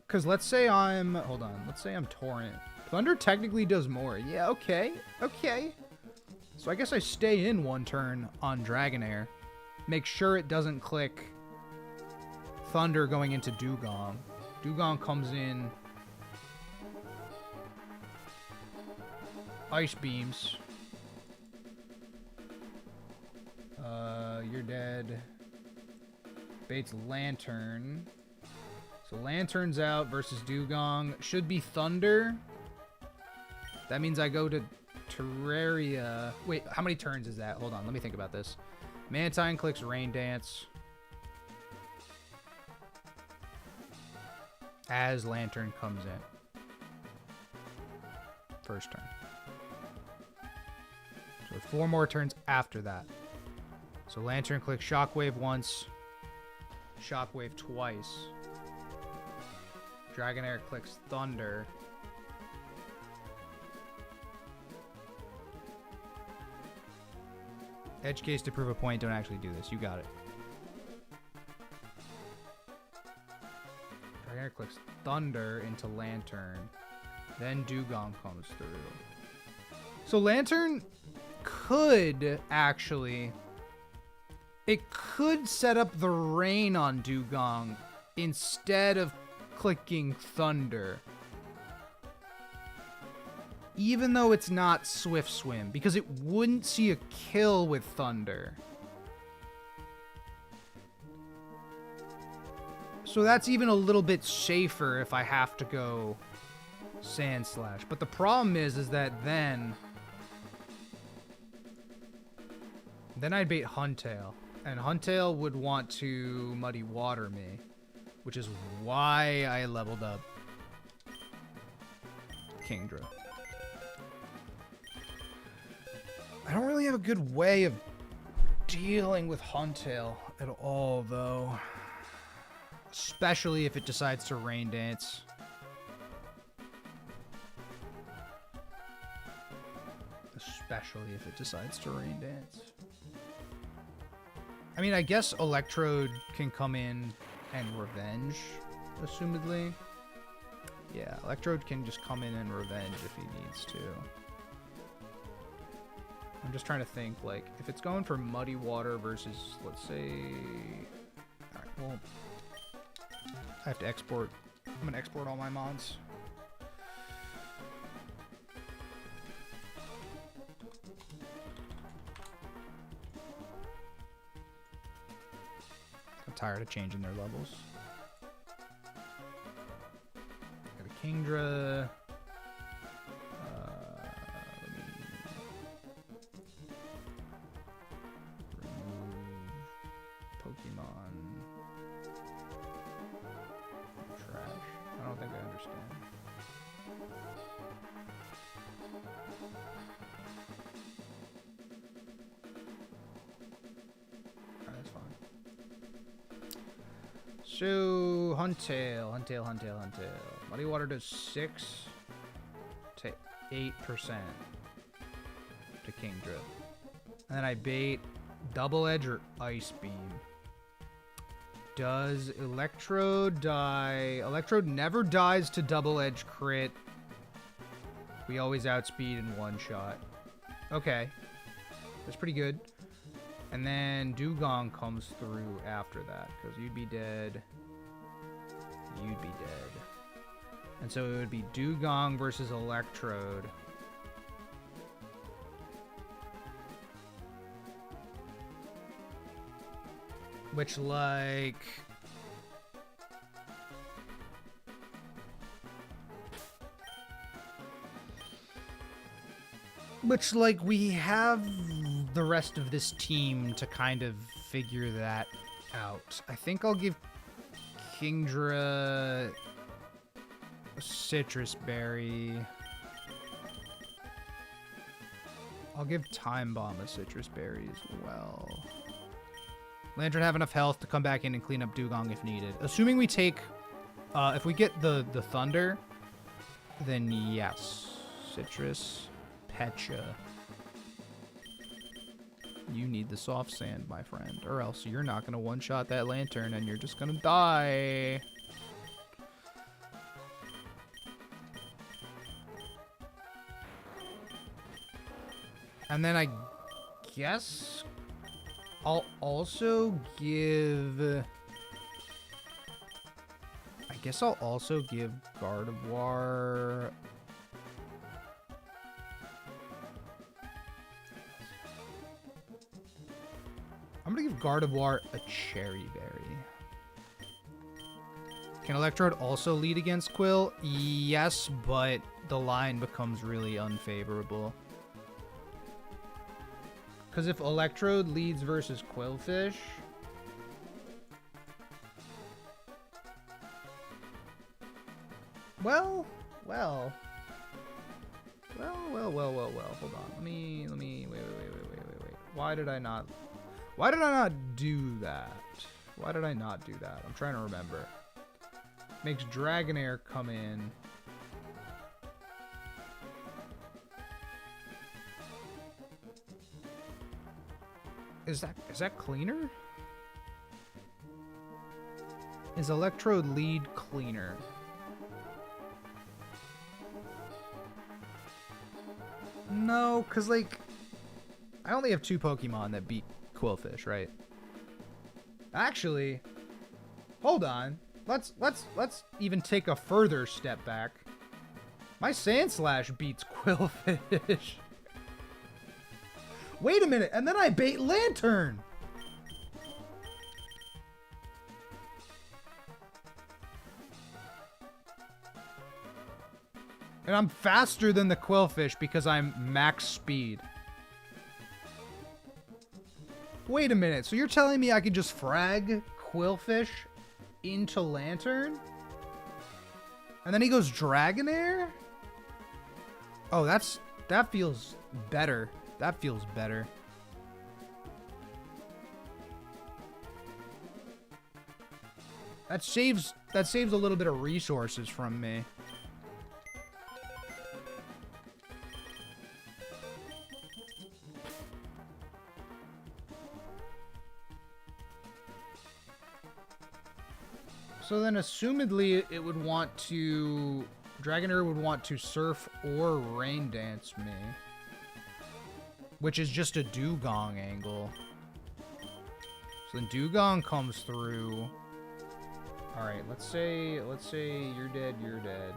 [SPEAKER 1] Because let's say I'm... Hold on. Let's say I'm Torrent. Thunder technically does more. Yeah, okay. Okay. So I guess I stay in 1 turn on Dragonair. Make sure it doesn't click Thunder going into Dugong. Dugong comes in... Ice Beams. You're dead. Bait's Lantern. So Lantern's out versus Dugong. Should be Thunder. That means I go to Terraria. Wait, how many turns is that? Hold on, let me think about this. Mantine clicks Rain Dance. As Lantern comes in. First turn. So 4 more turns after that. So Lantern clicks Shockwave once. Shockwave twice. Dragonair clicks Thunder. Edge case to prove a point. Don't actually do this. You got it. Dragonair clicks Thunder into Lantern. Then Dugong comes through. So Lantern could actually... It could set up the rain on Dugong instead of clicking Thunder. Even though it's not Swift Swim, because it wouldn't see a kill with Thunder. So that's even a little bit safer if I have to go Sand Slash. But the problem is that then I'd bait Huntail. And Huntail would want to Muddy Water me, which is why I leveled up Kingdra. I don't really have a good way of dealing with Huntail at all, though. Especially if it decides to Rain Dance. Especially if it decides to Rain Dance. I mean, I guess Electrode can come in and Revenge, assumedly. Yeah, Electrode can just come in and Revenge if he needs to. I'm just trying to think, like, if it's going for Muddy Water versus, let's say... Alright, well... I have to export. I'm going to export all my mods. I'm tired of changing their levels. Got a Kingdra. So, Huntail. Muddy Water does 6 to 8% to Kingdra. And then I bait Double Edge or Ice Beam. Does Electrode die? Electrode never dies to Double Edge crit. We always outspeed in one shot. Okay. That's pretty good. And then Dugong comes through after that, because you'd be dead. You'd be dead. And so it would be Dugong versus Electrode. Which, like... we have the rest of this team to kind of figure that out. I think I'll give Kingdra a Citrus Berry. I'll give Time Bomb a Citrus Berry as well. Lantern have enough health to come back in and clean up Dugong if needed. Assuming we take... if we get the Thunder, then yes. Citrus... Pecha. You need the soft sand, my friend, or else you're not going to one-shot that Lantern and you're just going to die. And then I guess I'll also give... Gardevoir... I'm gonna give Gardevoir a Cherry Berry. Can Electrode also lead against Quill? Yes, but the line becomes really unfavorable. Because if Electrode leads versus Quillfish... Well. Hold on. Let me, wait. Why did I not do that? I'm trying to remember. Makes Dragonair come in. Is that cleaner? Is Electrode lead cleaner? No, because, like, I only have 2 Pokemon that beat Quillfish, right? Actually, hold on. Let's even take a further step back. My Sandslash beats Quillfish. Wait a minute, and then I bait Lantern. And I'm faster than the Quillfish because I'm max speed. Wait a minute, so you're telling me I could just frag Quillfish into Lantern? And then he goes Dragonair? Oh, that feels better. That feels better. That saves a little bit of resources from me. So then, assumedly, it would want to... Dragonair would want to Surf or Rain Dance me. Which is just a Dugong angle. So then Dugong comes through. Alright, let's say you're dead, you're dead.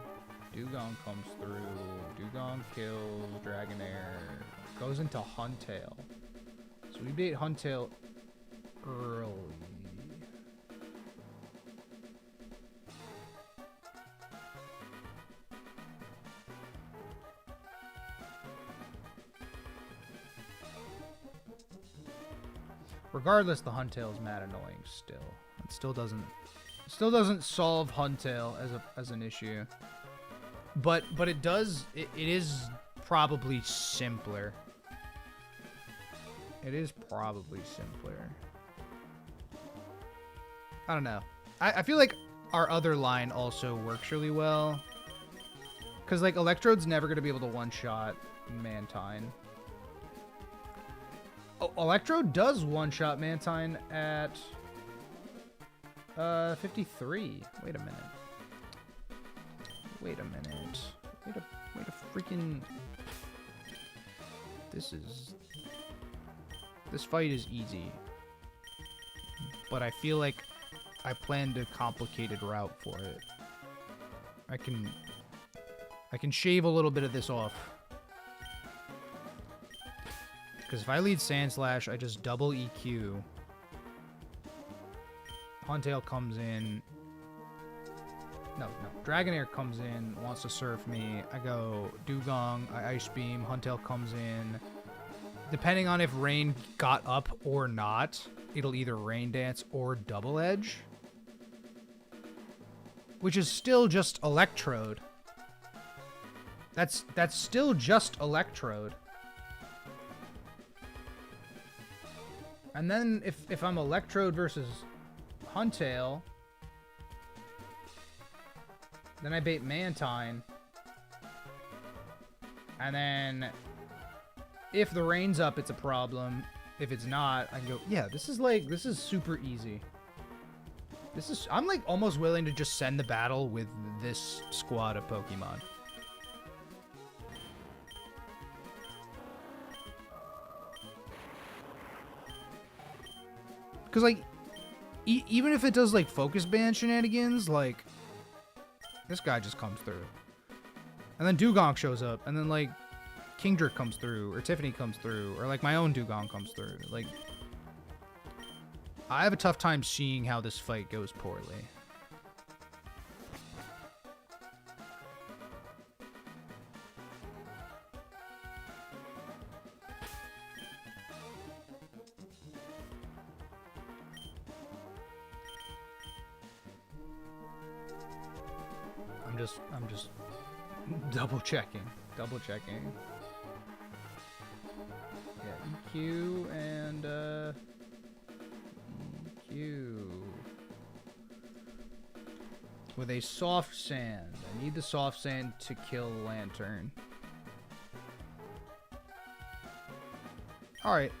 [SPEAKER 1] Dugong comes through. Dugong kills Dragonair. Goes into Huntail. So we bait Huntail early. Regardless, the Huntail is mad annoying still. It still doesn't solve Huntail as an issue. But it does it is probably simpler. It is probably simpler. I don't know. I feel like our other line also works really well. Cause like Electrode's never gonna be able to one-shot Mantine. Oh, Electrode does one-shot Mantine at 53. Wait a minute. Wait a freaking... This fight is easy. But I feel like I planned a complicated route for it. I can shave a little bit of this off. Because if I lead Sandslash, I just double EQ. Huntail comes in. No. Dragonair comes in, wants to surf me. I go Dugong, I Ice Beam. Huntail comes in. Depending on if Rain got up or not, it'll either Rain Dance or Double Edge. Which is still just Electrode. That's still just Electrode. And then if I'm Electrode versus Huntail, then I bait Mantine. And then if the rain's up, it's a problem. If it's not, I can go, yeah, this is super easy. I'm like almost willing to just send the battle with this squad of Pokemon. Because, like, even if it does, like, Focus Band shenanigans, like, this guy just comes through. And then Dugong shows up, and then, like, Kingdra comes through, or Tiffany comes through, or, like, my own Dugong comes through. Like, I have a tough time seeing how this fight goes poorly. I'm just double checking. Yeah, EQ and EQ with a soft sand. I need the soft sand to kill Lantern. All right.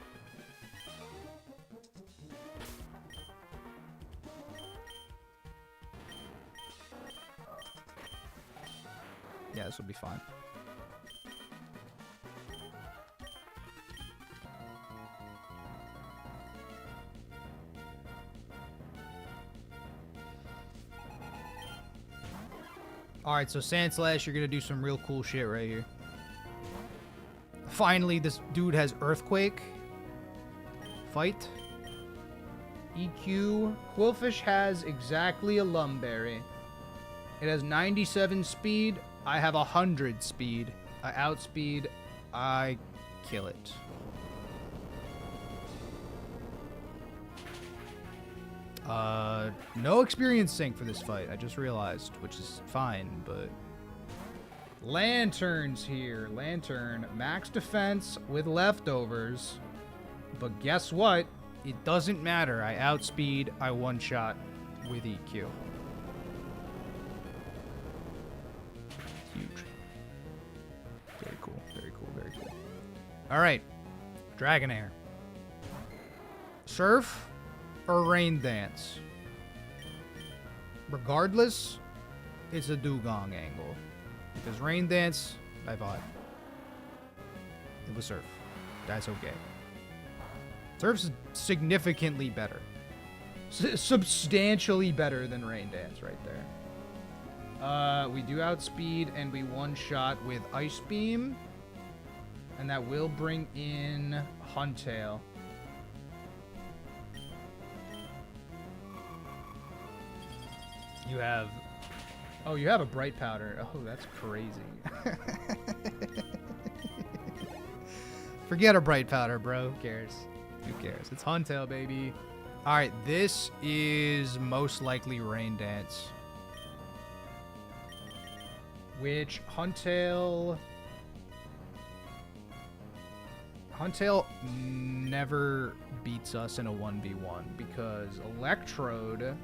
[SPEAKER 1] Yeah, this will be fine. Alright, so Sand Slash, you're gonna do some real cool shit right here. Finally, this dude has Earthquake. Fight. EQ. Quillfish has exactly a Lumberry. It has 97 speed. I have 100 speed. I outspeed. I kill it. No experience sync for this fight. I just realized, which is fine, but... Lantern's here. Lantern. Max defense with leftovers. But guess what? It doesn't matter. I outspeed. I one-shot with EQ. Huge. Very cool. Very cool. Very cool. Alright. Dragonair. Surf or Rain Dance? Regardless, it's a dugong angle. Because Rain Dance, I bought. It was Surf. That's okay. Surf's significantly better. Substantially better than Rain Dance right there. We do outspeed and we one-shot with Ice Beam. And that will bring in Huntail. You have... Oh, you have a Bright Powder. Oh, that's crazy. Forget a Bright Powder, bro. Who cares? Who cares? It's Huntail, baby. Alright, this is most likely Rain Dance. Which Huntail never beats us in a 1v1 because Electrode,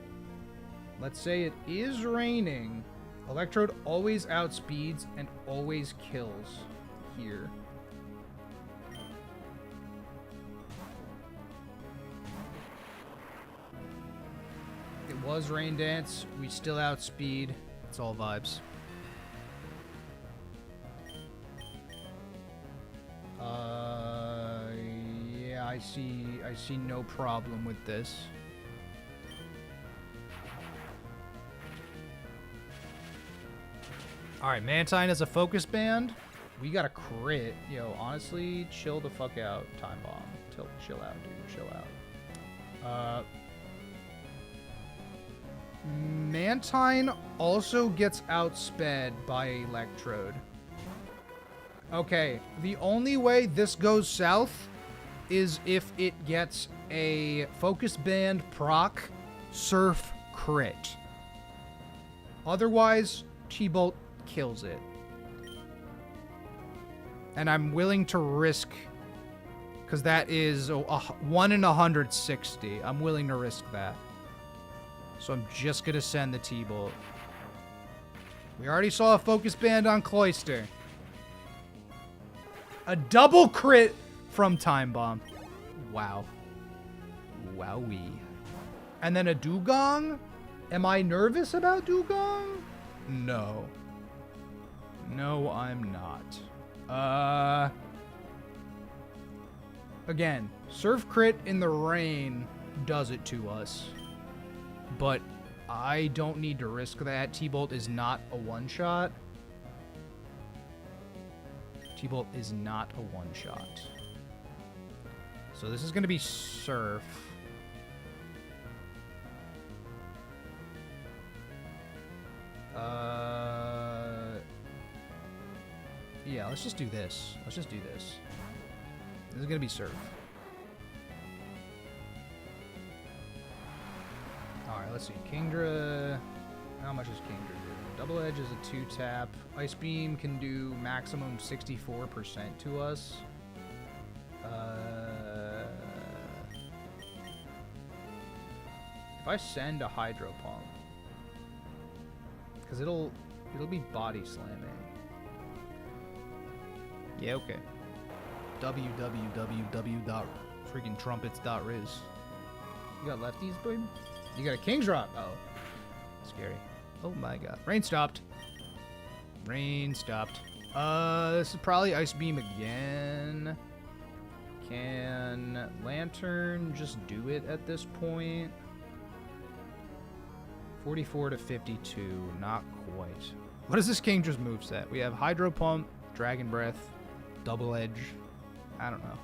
[SPEAKER 1] let's say it is raining, Electrode always outspeeds and always kills here. It was Rain Dance. We still outspeed. It's all vibes. Yeah, I see no problem with this. Alright, Mantine as a focus band. We got a crit. Yo, honestly, chill the fuck out, Time Bomb. Chill out, dude. Chill out. Mantine also gets outsped by Electrode. Okay, the only way this goes south is if it gets a Focus Band proc Surf crit. Otherwise, T-Bolt kills it. And I'm willing to risk, because that is a 1 in 160. I'm willing to risk that. So I'm just going to send the T-Bolt. We already saw a Focus Band on Cloyster. A double crit from Time Bomb. Wow. Wowee. And then a Dugong? Am I nervous about Dugong? No. No, I'm not. Again, Surf crit in the rain does it to us. But I don't need to risk that. T-Bolt is not a one-shot. T-Bolt is not a one-shot. So this is going to be Surf. Yeah, let's just do this. Let's just do this. This is going to be Surf. Alright, let's see. Kingdra... How much is Kingdra do? Double Edge is a 2-tap. Ice Beam can do maximum 64% to us. If I send a Hydro Pump... Because it'll be body slamming. Yeah, okay. www.freaking-trumpets.riz. You got lefties, babe? You got a King's Drop. Oh. Scary. Oh my god. Rain stopped. Rain stopped. This is probably Ice Beam again. Can Lantern just do it at this point? 44 to 52, not quite. What is this Kingdra's moveset? We have Hydro Pump, Dragon Breath, Double Edge. I don't know.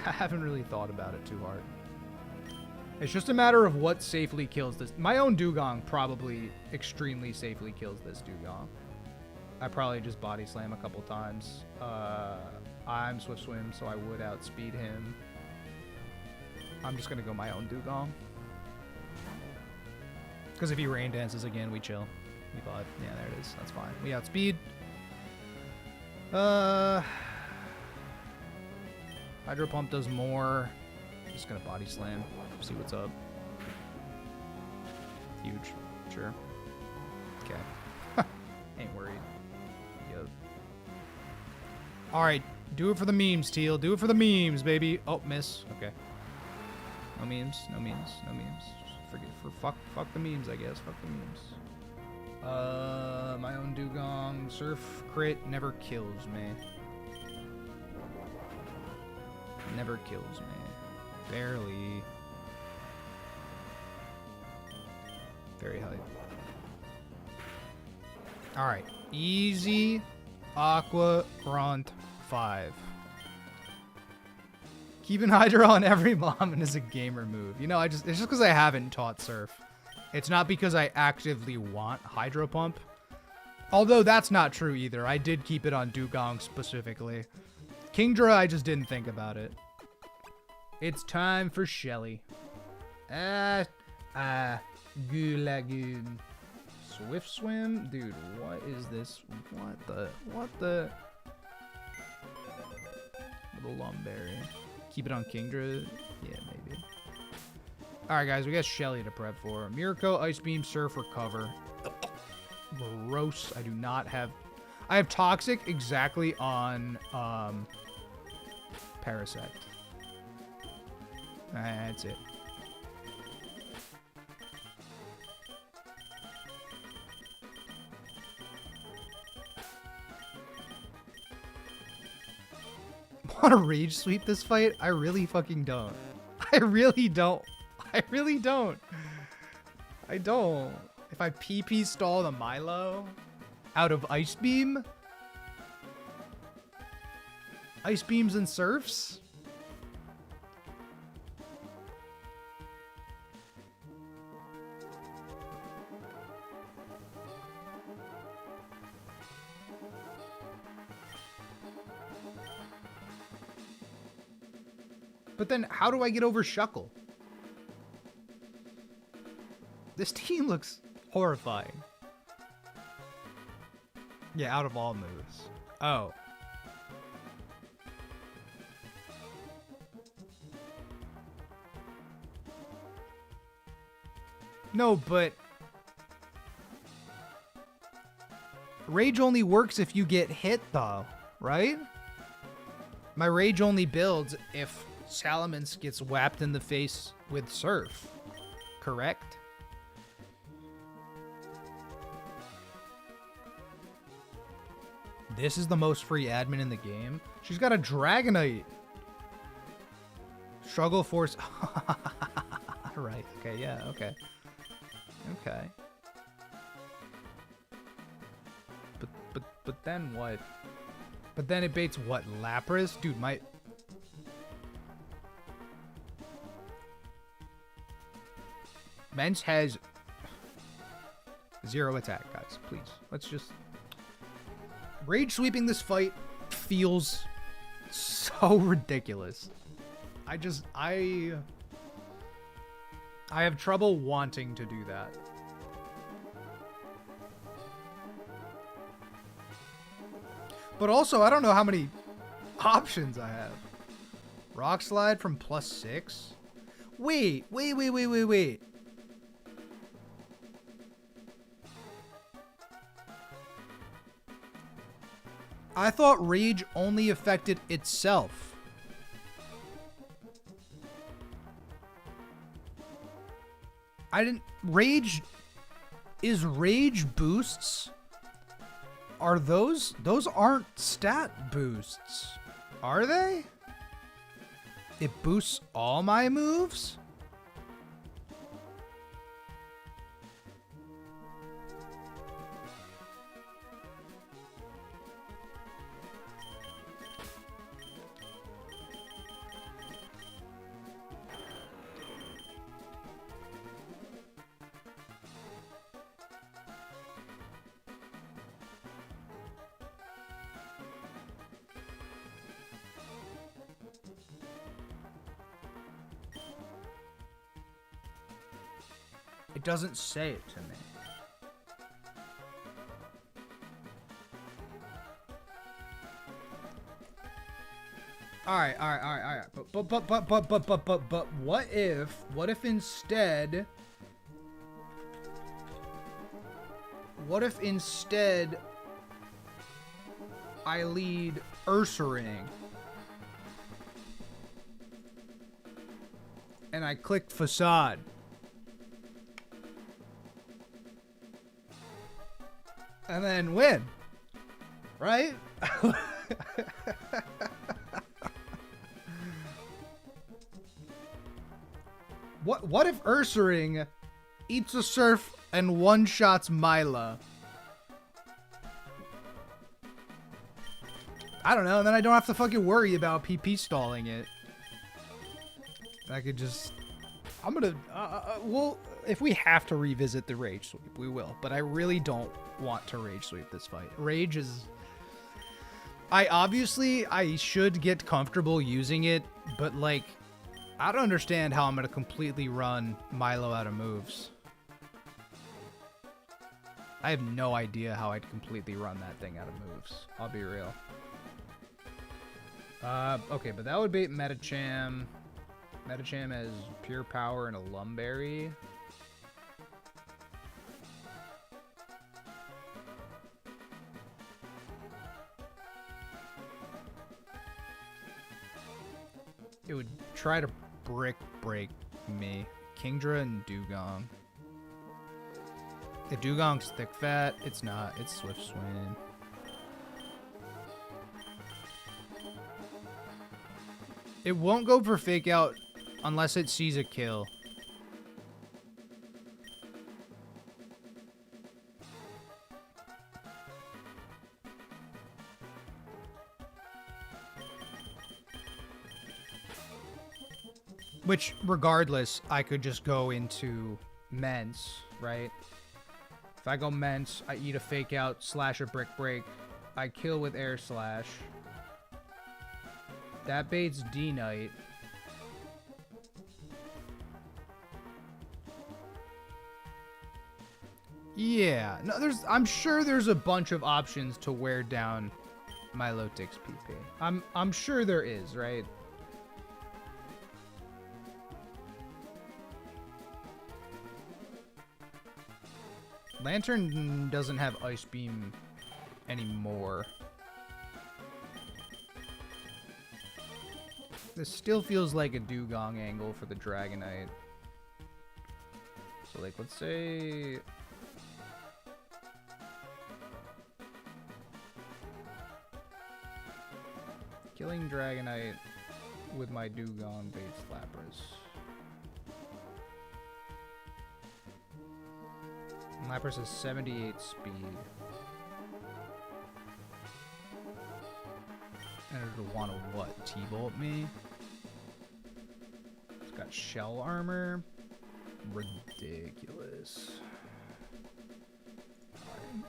[SPEAKER 1] I haven't really thought about it too hard. It's just a matter of what safely kills this. My own Dugong probably extremely safely kills this Dugong. I probably just body slam a couple times. I'm Swift Swim, so I would outspeed him. I'm just gonna go my own Dugong. Because if he rain dances again, we chill. We bought. Yeah, there it is. That's fine. We outspeed. Hydro Pump does more. Just gonna body slam. See what's up. Huge. Sure. Okay. Ain't worried. Yep. Alright. Do it for the memes, Teal. Do it for the memes, baby. Oh, miss. Okay. No memes. No memes. No memes. Fuck the memes, I guess. Fuck the memes. My own Dugong. Surf crit never kills me. Never kills me. Barely. Very high. Alright. Easy. Aqua Grunt 5. Keeping Hydra on every Momin is a gamer move. You know, it's just because I haven't taught Surf. It's not because I actively want Hydro Pump. Although that's not true either. I did keep it on Dugong specifically. Kingdra, I just didn't think about it. It's time for Shelly. Gulagoon. Swift Swim? Dude, what is this? What the? Little Lumberry. Keep it on Kingdra? Yeah, maybe. Alright, guys, we got Shelly to prep for. Mirko, Ice Beam, Surf, Recover. Gross. I do not have... I have Toxic exactly on, Parasect. That's it. Want to rage sweep this fight? I really fucking don't. I really don't. I really don't. I don't. If I PP stall the Milo out of Ice Beam? Ice Beams and Surfs? But then how do I get over Shuckle? This team looks horrifying. Yeah, out of all moves. Oh. No, but Rage only works if you get hit, though, right? My Rage only builds if Salamence gets whapped in the face with Surf, correct? This is the most free admin in the game. She's got a Dragonite. Struggle Force. Right. Okay. Yeah. Okay. Okay. But then what? But then it baits what? Lapras? Dude, my... Mence has 0 attack, guys. Please. Let's just... Rage sweeping this fight feels so ridiculous. I have trouble wanting to do that. But also, I don't know how many options I have. Rock Slide from +6? Wait. I thought Rage only affected itself. I didn't... Rage... Is Rage boosts are those aren't stat boosts, are they? It boosts all my moves? It doesn't say it to me. All right. But what if instead I lead Ursaring and I clicked Facade? And then win, right? What if Ursaring eats a surf and one-shots Myla? I don't know, and then I don't have to fucking worry about PP stalling it. I could just... I'm gonna... well, if we have to revisit the Rage Sweep, we will. But I really don't want to Rage Sweep this fight. Rage is... I should get comfortable using it, but, like, I don't understand how I'm gonna completely run Milo out of moves. I have no idea how I'd completely run that thing out of moves. I'll be real. Okay, but that would be Metacham. Metacham has Pure Power and a Lumberry. It would try to brick break me. Kingdra and Dugong. If Dugong's thick fat, it's not. It's Swift Swing. It won't go for Fake Out unless it sees a kill. Which, regardless, I could just go into Mence, right? If I go Mence, I eat a Fake Out, slash a Brick Break, I kill with Air Slash. That baits D-Knight. Yeah, no, I'm sure there's a bunch of options to wear down Milotic's PP. I'm sure there is, right? Lantern doesn't have Ice Beam anymore. This still feels like a Dugong angle for the Dragonite. So, like, let's say... killing Dragonite with my Dugong baits Lapras. Lapras has 78 speed. And it'll want to what? T-Bolt me? It's got shell armor. Ridiculous. Right.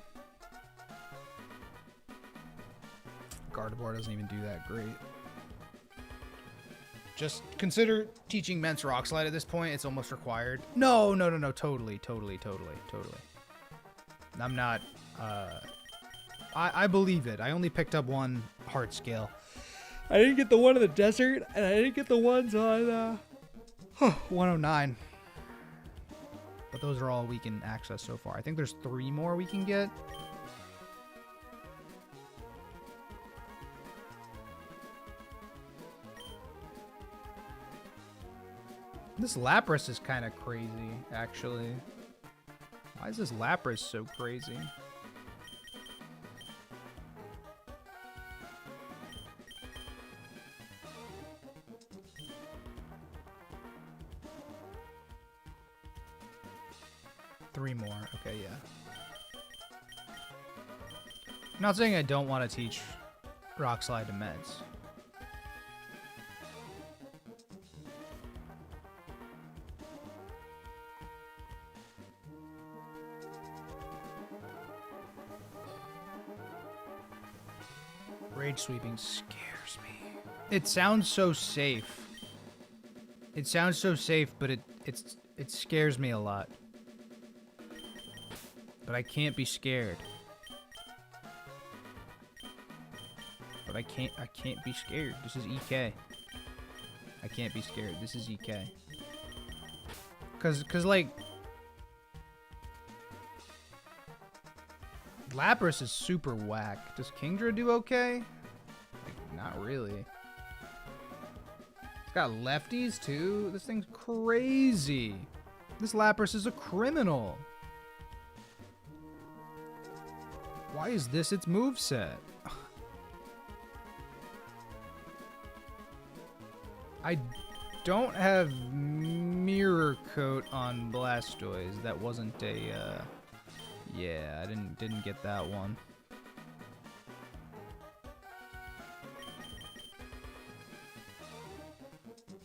[SPEAKER 1] Gardevoir doesn't even do that great. Just consider teaching Mence Rock Slide at this point. It's almost required. No. Totally. I'm not, I believe it. I only picked up one heart scale. I didn't get the one in the desert, and I didn't get the ones on, 109. But those are all we can access so far. I think there's 3 more we can get. This Lapras is kind of crazy, actually. Why is this Lapras so crazy? 3 more. Okay, yeah. I'm not saying I don't want to teach Rock Slide to meds. Rage sweeping scares me. It sounds so safe. It sounds so safe, but it scares me a lot. But I can't be scared. But I can't be scared. This is EK. I can't be scared. This is EK. Cause like Lapras is super whack. Does Kingdra do okay? Like, not really. It's got lefties too. This thing's crazy. This Lapras is a criminal. Why is this its moveset? I don't have Mirror Coat on Blastoise. That wasn't a, yeah, I didn't get that one.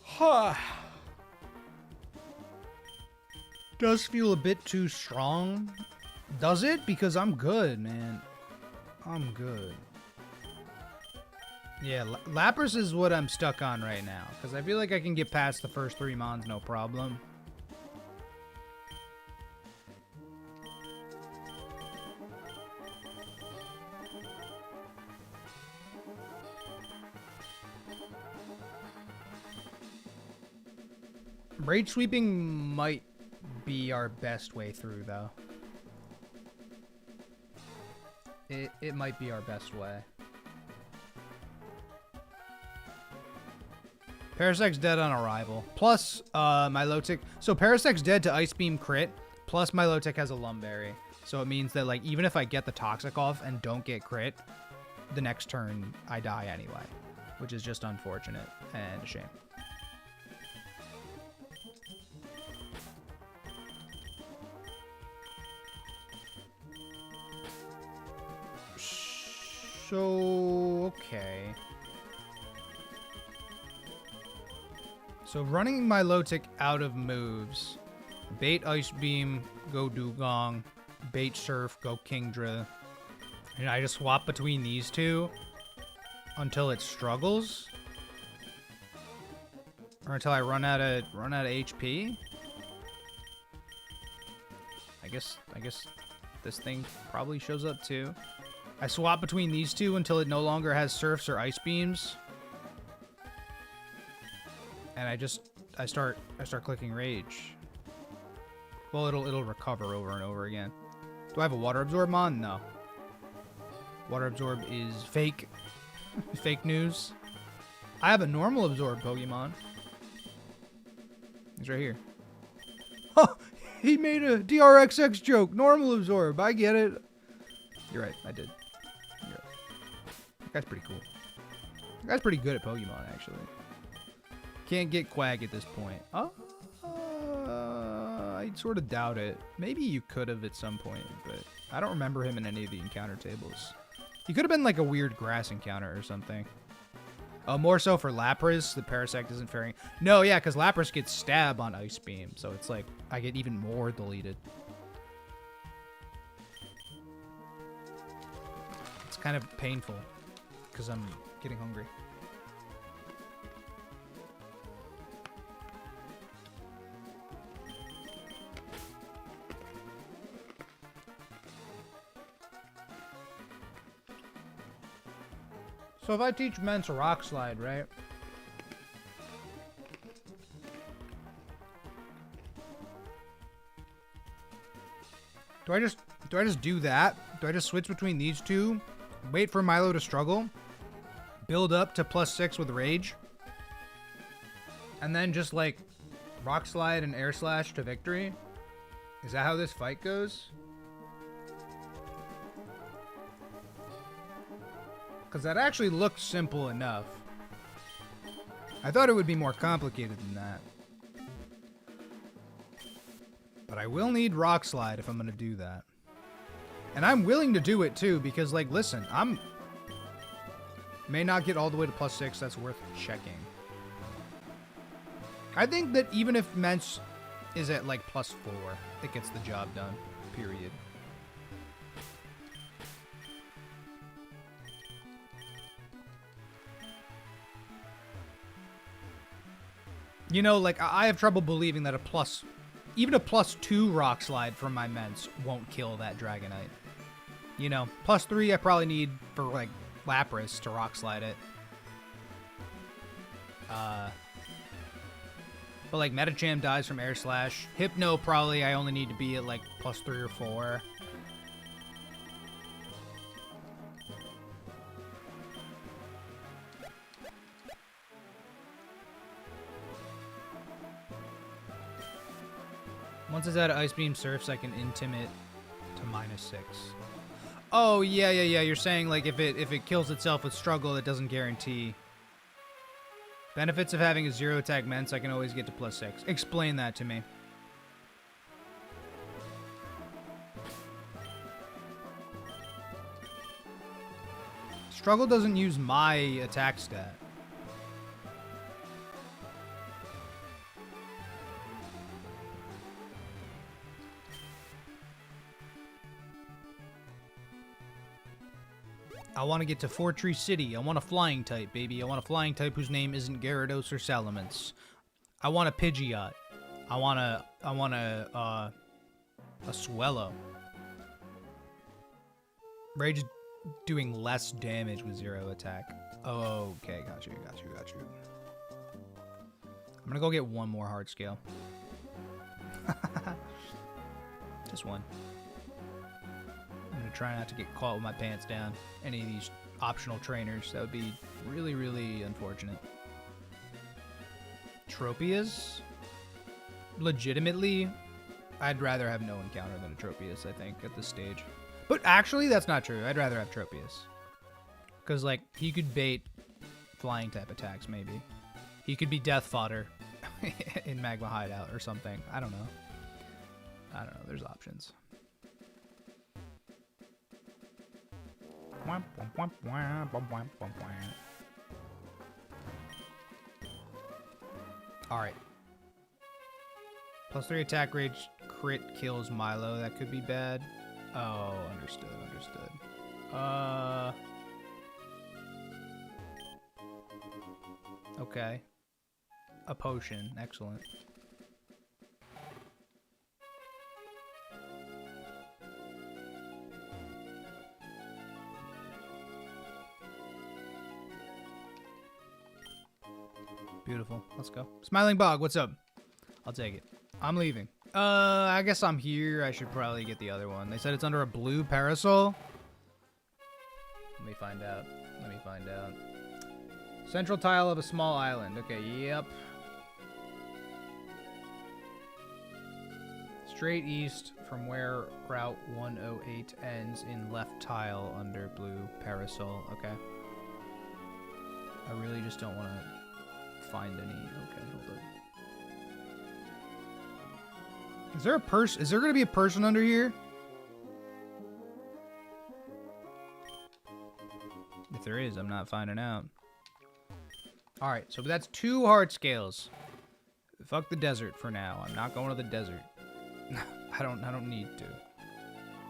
[SPEAKER 1] Huh. Does feel a bit too strong. Does it? Because I'm good, man. I'm good. Yeah, Lapras is what I'm stuck on right now. Because I feel like I can get past the first 3 mons no problem. Rage sweeping might be our best way through, though. It might be our best way. Parasec's dead on arrival. Plus, Milotic. So Parasec's dead to Ice Beam crit. Plus, Milotic has a Lumberry. So it means that, like, even if I get the Toxic off and don't get crit, the next turn I die anyway. Which is just unfortunate and a shame. So, okay. So running Milotic out of moves, bait Ice Beam, go Dugong, bait Surf, go Kingdra, and I just swap between these two until it struggles, or until I run out of HP. I guess this thing probably shows up too. I swap between these two until it no longer has Surfs or Ice Beams. And I start clicking Rage. Well, it'll recover over and over again. Do I have a Water Absorb on? No. Water Absorb is fake. Fake news. I have a normal Absorb Pokemon. He's right here. Oh, he made a DRXX joke. Normal Absorb. I get it. You're right. I did. You're right. That guy's pretty cool. That guy's pretty good at Pokemon, actually. Can't get Quag at this point. I sort of doubt it. Maybe you could have at some point, but I don't remember him in any of the encounter tables. He could have been like a weird grass encounter or something. Oh, more so for Lapras. The Parasect isn't faring. No, yeah, because Lapras gets stab on Ice Beam, so it's like I get even more deleted. It's kind of painful because I'm getting hungry. So if I teach men to Rock Slide, right? Do I just do that? Do I just switch between these two? Wait for Milo to struggle? Build up to +6 with Rage? And then just like Rock Slide and Air Slash to victory? Is that how this fight goes? Because that actually looked simple enough. I thought it would be more complicated than that. But I will need Rock Slide if I'm going to do that. And I'm willing to do it too, because, like, listen, may not get all the way to +6. That's worth checking. I think that even if Mence is at, like, +4, it gets the job done. Period. You know, like, I have trouble believing that even a +2 Rock Slide from my Mence won't kill that Dragonite. You know, +3 I probably need for, like, Lapras to Rock Slide it. But, like, Medicham dies from Air Slash. Hypno, probably I only need to be at, like, +3 or 4. Once it's out of Ice Beam Surfs, I can Intimate to -6. Oh, yeah. You're saying, like, if it kills itself with Struggle, it doesn't guarantee. Benefits of having a 0 attack Mence, I can always get to +6. Explain that to me. Struggle doesn't use my attack stat. I want to get to Fortree City. I want a flying type, baby. I want a flying type whose name isn't Gyarados or Salamence. I want a Pidgeot. I want a Swellow. Rage is doing less damage with 0 attack. Oh, okay, got you. I'm gonna go get one more hard scale. Just one. I'm gonna try not to get caught with my pants down. Any of these optional trainers, that would be really, really unfortunate. Tropius? Legitimately, I'd rather have no encounter than a Tropius, I think, at this stage. But actually, that's not true. I'd rather have Tropius. Because, like, he could bait flying type attacks, maybe. He could be death fodder in Magma Hideout or something. I don't know. There's options. Alright. +3 attack rage crit kills Milo. That could be bad. Oh, understood. Okay. A potion. Excellent. Beautiful. Let's go. Smiling Bog, what's up? I'll take it. I'm leaving. I guess I'm here. I should probably get the other one. They said it's under a blue parasol. Let me find out. Central tile of a small island. Okay, yep. Straight east from where Route 108 ends in left tile under blue parasol. Okay. I really just don't want to find any. Okay, hold up. Is there a person? Is there going to be a person under here? If there is, I'm not finding out. All right, so that's 2 hard scales. Fuck the desert for now. I'm not going to the desert. I don't need to.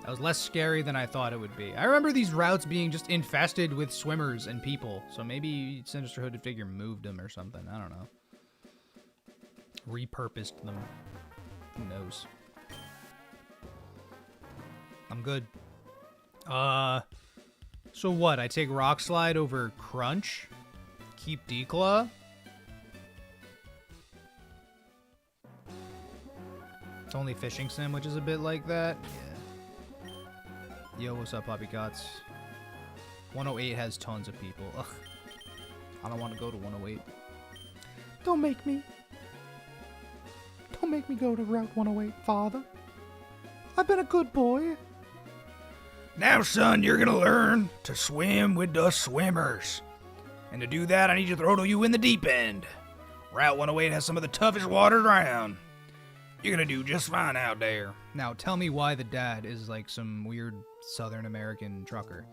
[SPEAKER 1] That was less scary than I thought it would be. I remember these routes being just infested with swimmers and people. So maybe Sinister Hooded Figure moved them or something. I don't know. Repurposed them. Who knows? I'm good. So what? I take Rock Slide over Crunch? Keep Declaw? It's only Fishing Sim, which is a bit like that. Yeah. Yo, what's up, Poppycots? 108 has tons of people. Ugh. I don't want to go to 108. Don't make me. Don't make me go to Route 108, Father. I've been a good boy. Now, son, you're gonna learn to swim with the swimmers. And to do that, I need to throw you in the deep end. Route 108 has some of the toughest water around. You're gonna do just fine out there. Now, tell me why the dad is like some weird Southern American trucker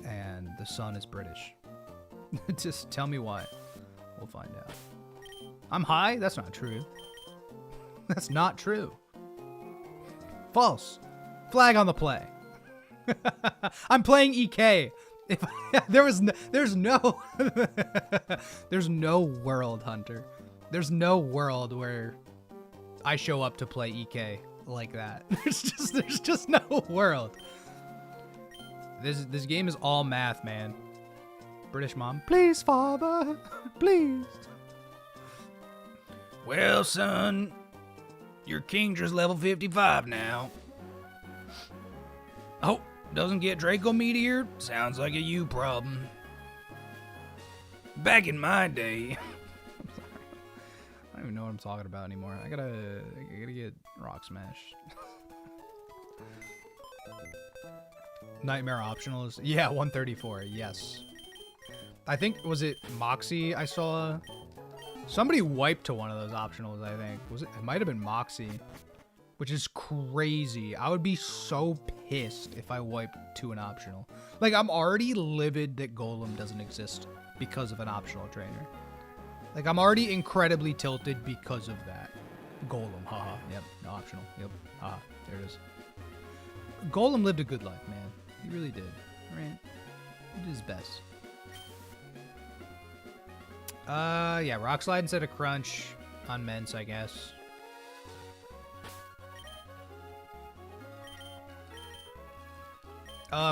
[SPEAKER 1] and the son is British. Just tell me why. We'll find out. I'm high? That's not true. That's not true. False. Flag on the play. I'm playing EK. If there's no there's no world, Hunter. There's no world where I show up to play EK like that. There's just no world. This game is all math, man. British mom, please, father, please. Well, son, your Kingdra's level 55 now. Oh, doesn't get Draco Meteor? Sounds like a you problem. Back in my day. I don't even know what I'm talking about anymore. I gotta get Rock Smash. Nightmare optionals. Yeah, 134. Yes. I think, was it Moxie I saw? Somebody wiped to one of those optionals, I think. Was it? It might have been Moxie. Which is crazy. I would be so pissed if I wiped to an optional. Like, I'm already livid that Golem doesn't exist because of an optional trainer. Like, I'm already incredibly tilted because of that. Golem, haha. Yep, no optional. Yep, haha. There it is. Golem lived a good life, man. He really did. Right? He did his best. Yeah, Rock Slide instead of Crunch on Mence, I guess.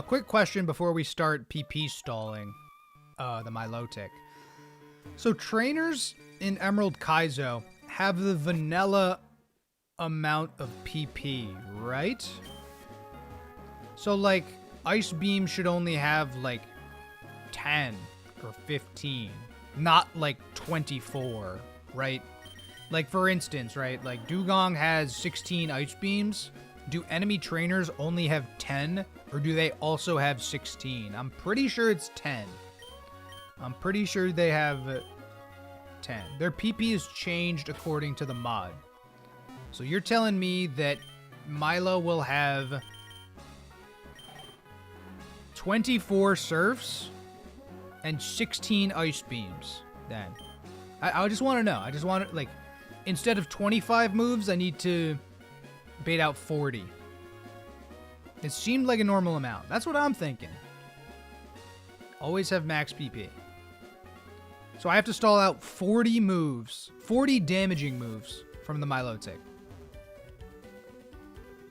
[SPEAKER 1] Quick question before we start PP stalling the Milotic. So trainers in Emerald Kaizo have the vanilla amount of PP, right? So like Ice Beam should only have like 10 or 15, not like 24, right? Like for instance, right? Like Dugong has 16 Ice Beams. Do enemy trainers only have 10, or do they also have 16? I'm pretty sure it's 10. I'm pretty sure they have 10. Their PP is changed according to the mod. So you're telling me that Milo will have 24 Surfs and 16 Ice Beams then? I just want to know. I just want to, like, instead of 25 moves, I need to bait out 40. It seemed like a normal amount. That's what I'm thinking. Always have max PP. So I have to stall out 40 moves, 40 damaging moves from the Milotic,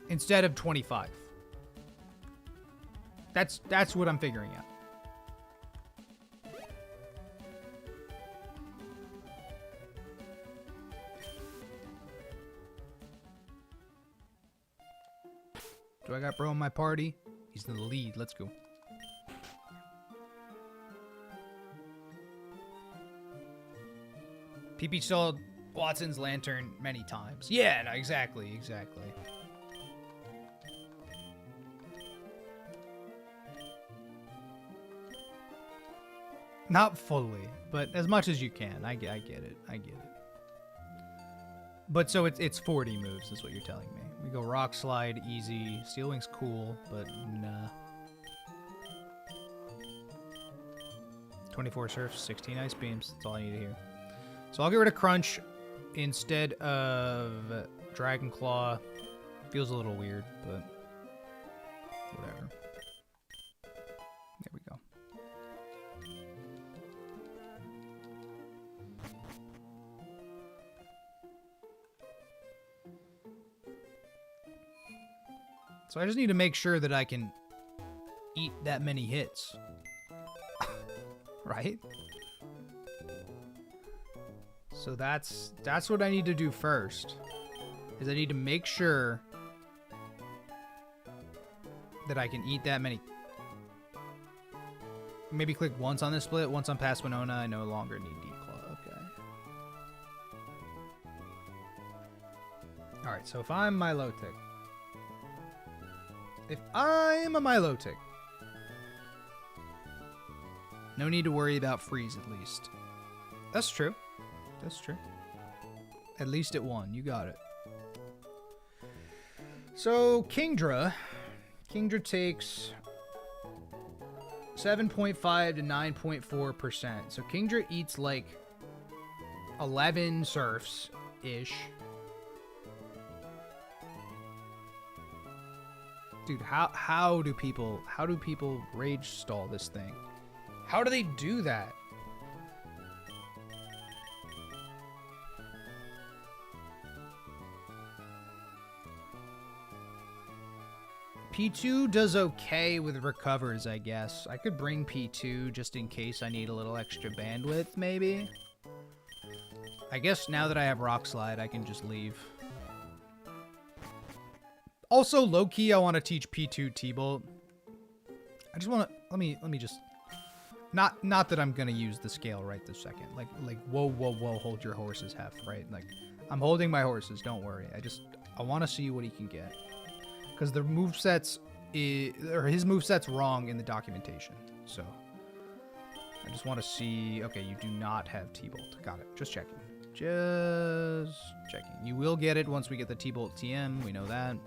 [SPEAKER 1] instead of 25. That's what I'm figuring out. Do I got bro in my party? He's in the lead. Let's go. PP stalled Watson's Lantern many times. Yeah, no, exactly. Not fully, but as much as you can. I get it. But so it's 40 moves is what you're telling me. We go Rock Slide, easy. Steel Wing's cool, but nah. 24 Surfs, 16 Ice Beams. That's all I need to hear. So I'll get rid of Crunch instead of Dragon Claw. Feels a little weird, but whatever. There we go. So I just need to make sure that I can eat that many hits. Right? So that's what I need to do first. Is I need to make sure that I can eat that many. Maybe click once on this split. Once I'm past Winona, I no longer need Deep Claw. Okay. Alright, so if I'm Milotic. If I'm a Milotic, no need to worry about freeze, at least. That's true. That's true. At least at one. You got it. So Kingdra takes 7.5 to 9.4%. So Kingdra eats like 11 surfs ish. Dude, how do people rage stall this thing? How do they do that? P2 does okay with recovers, I guess. I could bring P2 just in case I need a little extra bandwidth, maybe. I guess now that I have Rock Slide, I can just leave. Also, low-key, I want to teach P2 T-Bolt. I just want to... Let me just... Not that I'm going to use the scale right this second. Like, whoa, hold your horses, Hef, right? Like, I'm holding my horses, don't worry. I want to see what he can get. Because the movesets, or his moveset's wrong in the documentation. So, I just want to see... Okay, you do not have T-Bolt. Got it. Just checking. Just checking. You will get it once we get the T-Bolt TM. We know that.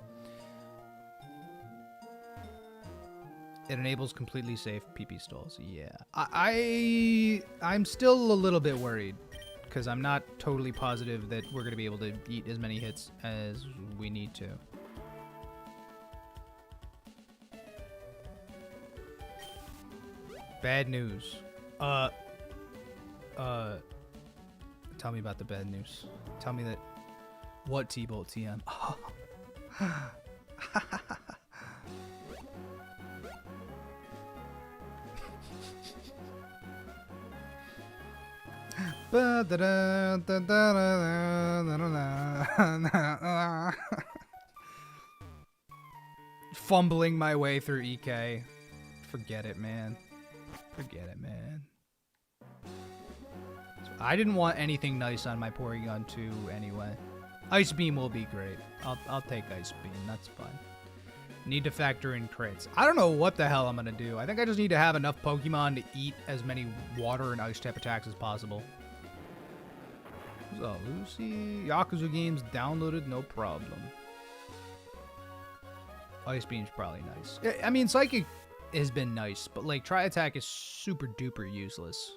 [SPEAKER 1] It enables completely safe PP stalls. Yeah. I'm still a little bit worried. Because I'm not totally positive that we're going to be able to eat as many hits as we need to. Bad news. Tell me about the bad news. Tell me that. What T-Bolt TM? Oh. Fumbling my way through EK. Forget it, man. Forget it, man. I didn't want anything nice on my Porygon 2 anyway. Ice Beam will be great. I'll take Ice Beam. That's fine. Need to factor in crits. I don't know what the hell I'm going to do. I think I just need to have enough Pokemon to eat as many water and ice type attacks as possible. What's up, Lucy? Yakuza games downloaded, no problem. Ice Beam's probably nice. I mean, Psychic has been nice, but like Tri-Attack is super duper useless.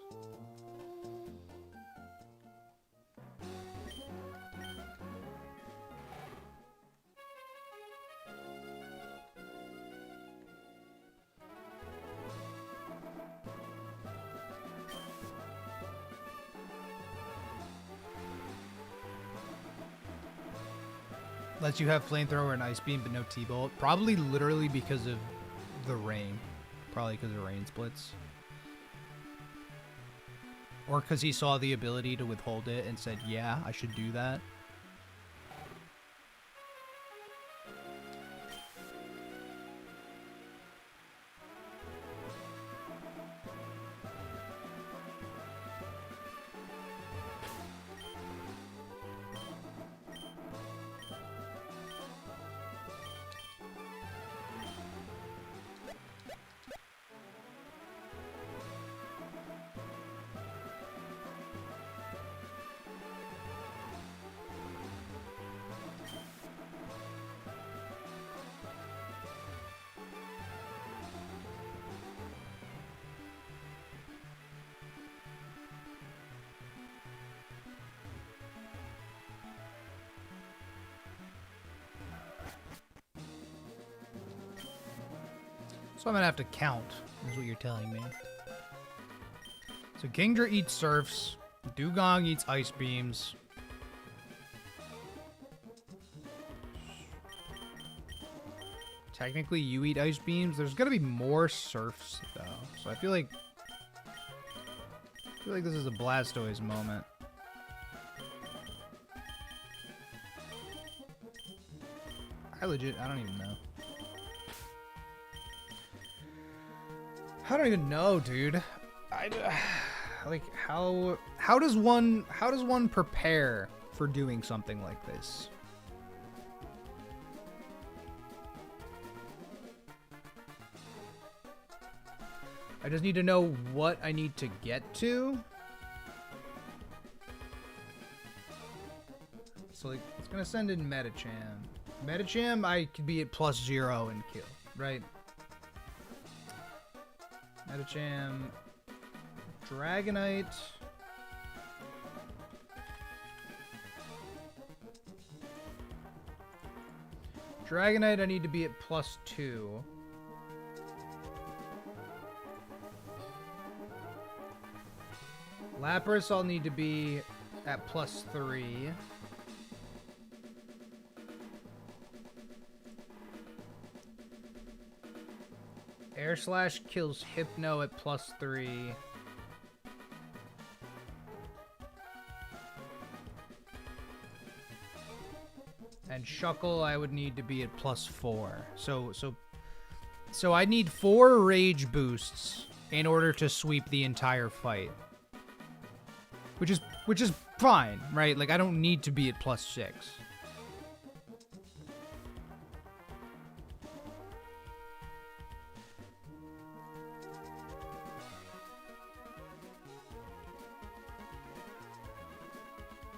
[SPEAKER 1] Lets you have Flamethrower and Ice Beam, but no T-Bolt. Probably literally because of the rain. Probably because of rain splits. Or because he saw the ability to withhold it and said, yeah, I should do that. So I'm gonna have to count, is what you're telling me. So Kingdra eats Surfs, Dugong eats Ice Beams. Technically you eat Ice Beams. There's gonna be more Surfs though. So I feel like this is a Blastoise moment. I don't even know. I don't even know, dude. Like how does one prepare for doing something like this? I just need to know what I need to get to. So like it's gonna send in Metacham. Medicham, I could be at +0 and kill, right? Medicham, Dragonite. Dragonite, I need to be at +2. Lapras, I'll need to be at +3. Air Slash kills Hypno at +3. And Shuckle, I would need to be at +4. So I need 4 Rage boosts in order to sweep the entire fight. Which is fine, right? Like, I don't need to be at +6.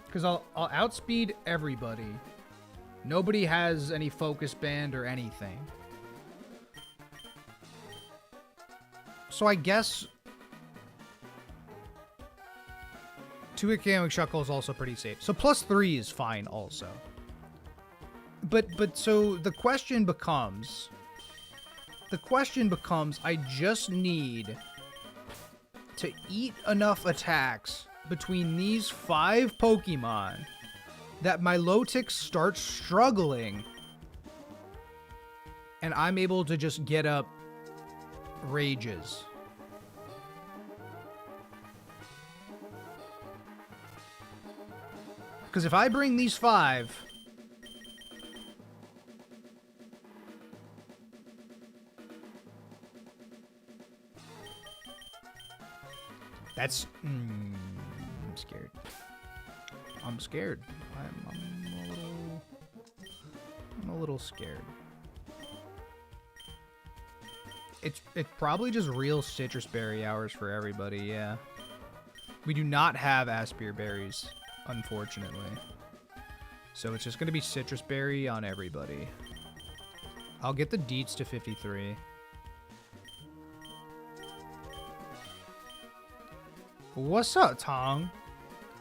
[SPEAKER 1] Because I'll outspeed everybody. Nobody has any focus band or anything. So I guess 2-hit KOing Shuckle is also pretty safe. So +3 is fine also. But so the question becomes I just need to eat enough attacks between these 5 Pokemon that my Milotic starts struggling and I'm able to just get up Rages. Because if I bring these 5... That's... I'm scared. I'm scared. I'm a little scared. It's probably just real citrus berry hours for everybody, yeah. We do not have Aspir berries, unfortunately. So it's just going to be citrus berry on everybody. I'll get the deets to 53. What's up, Tong?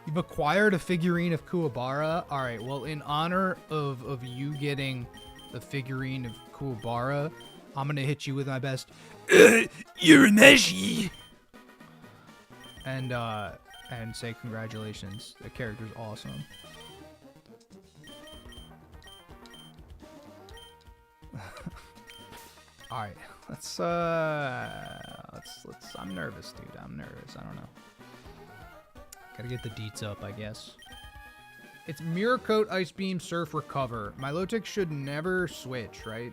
[SPEAKER 1] You've acquired a figurine of Kuwabara? Alright, well, in honor of you getting the figurine of Kuwabara, I'm gonna hit you with my best Urameshi! And say congratulations. The character's awesome. Alright, let's I'm nervous, dude. I'm nervous. I don't know. Gotta get the deets up, I guess. It's Mirror Coat, Ice Beam, Surf, Recover. Milotic should never switch, right?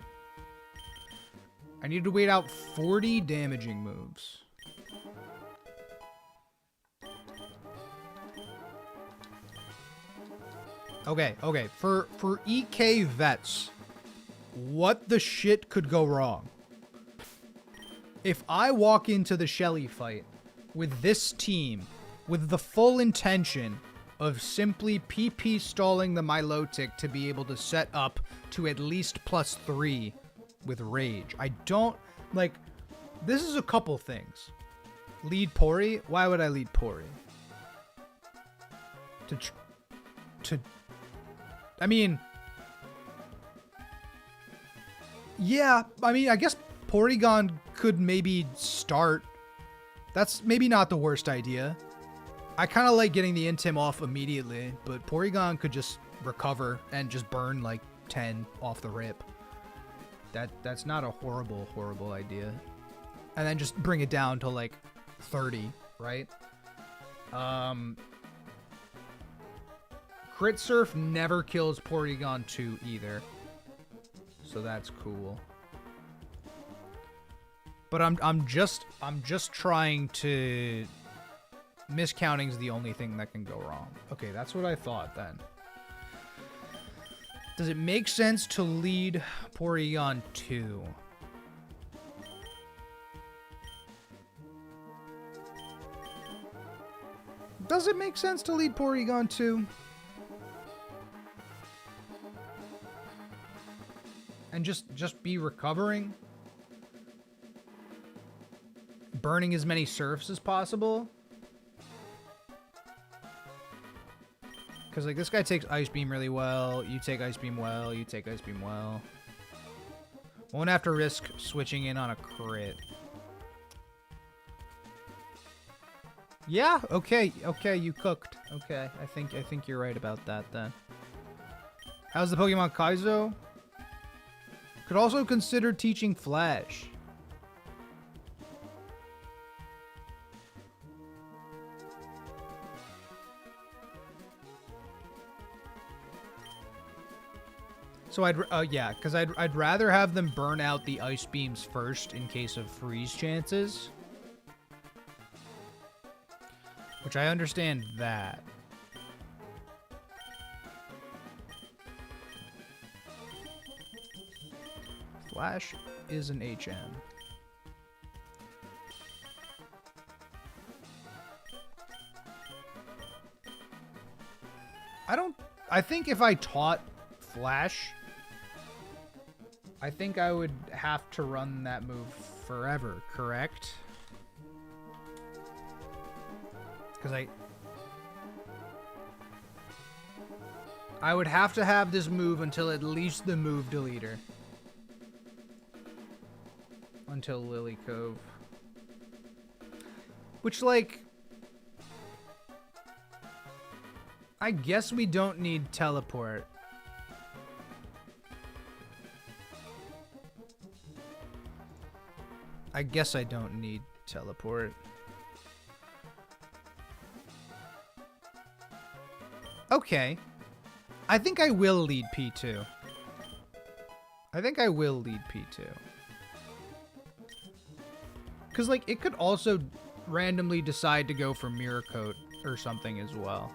[SPEAKER 1] I need to wait out 40 damaging moves. Okay. For EK vets, what the shit could go wrong? If I walk into the Shelly fight with this team, with the full intention of simply PP stalling the Milotic to be able to set up to at least +3 with Rage. I don't, like, this is a couple things. Lead Pori? Why would I lead Pori? I mean, yeah, I guess Porygon could maybe start. That's maybe not the worst idea. I kind of like getting the Intim off immediately, but Porygon could just recover and just burn like 10 off the rip. That's not a horrible idea. And then just bring it down to like 30, right? Crit Surf never kills Porygon 2 either. So that's cool. But I'm just trying to... Miscounting's the only thing that can go wrong. Okay, that's what I thought then. Does it make sense to lead Porygon 2? Does it make sense to lead Porygon 2? and just be recovering, burning as many surfs as possible. Because, like, this guy takes Ice Beam really well. You take Ice Beam well. You take Ice Beam well. Won't have to risk switching in on a crit. Yeah, okay, you cooked. Okay, I think you're right about that then. How's the Pokemon Kaizo? Could also consider teaching Flash. So yeah, because I'd rather have them burn out the Ice Beams first in case of freeze chances. Which I understand that. Flash is an HM. I think if I taught Flash, I think I would have to run that move forever, correct? Because I would have to have this move until at least the move deleter. Until Lily Cove. Which, like, I guess we don't need teleport. I guess I don't need teleport. Okay. I think I will lead P2. I think I will lead P2. Because, like, it could also randomly decide to go for Mirror Coat or something as well.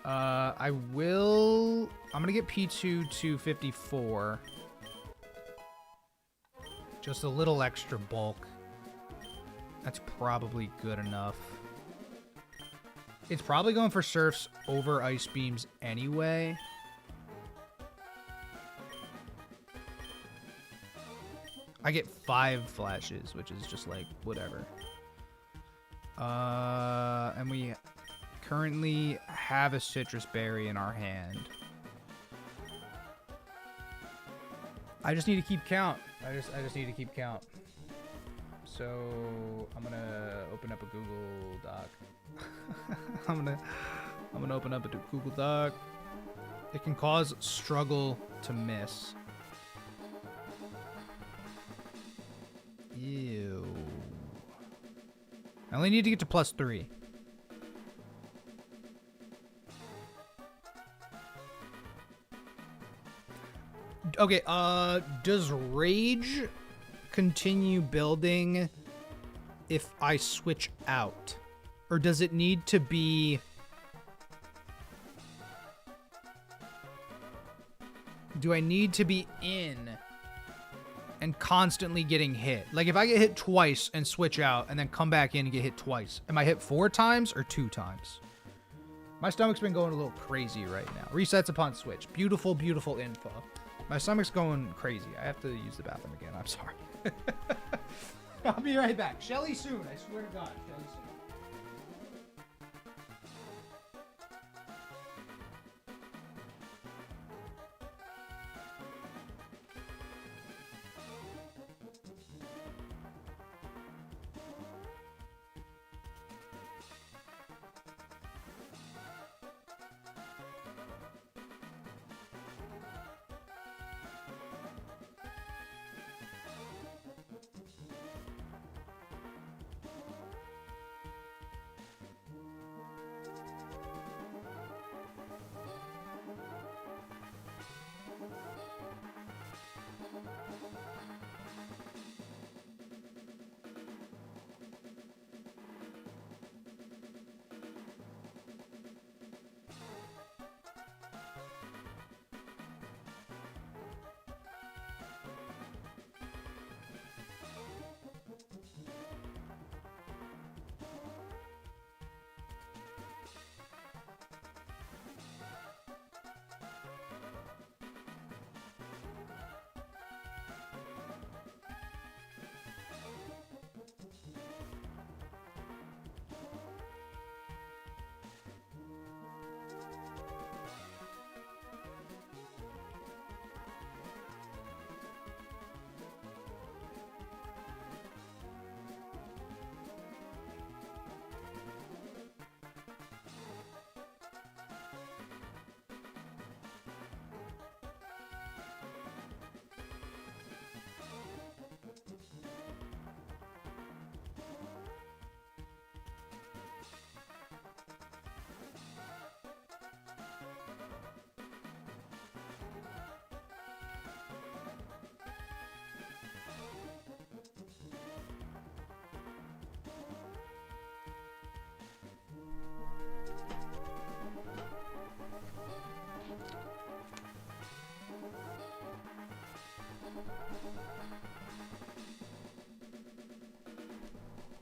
[SPEAKER 1] I'm going to get P2 to 54. Just a little extra bulk. That's probably good enough. It's probably going for Surfs over Ice Beams anyway. I get 5 flashes, which is just like, whatever. And we currently have a Citrus Berry in our hand. I just need to keep count. I just need to keep count. So I'm gonna open up a Google Doc. I'm gonna open up a Google Doc. It can cause struggle to miss. Ew. I only need to get to +3. Okay, does Rage continue building if I switch out? Or does it need to be... Do I need to be in and constantly getting hit? Like, if I get hit twice and switch out and then come back in and get hit twice, am I hit 4 times or 2 times? My stomach's been going a little crazy right now. Resets upon switch. Beautiful, beautiful info. My stomach's going crazy. I have to use the bathroom again. I'm sorry. I'll be right back. Shelly soon. I swear to God. Shelly soon.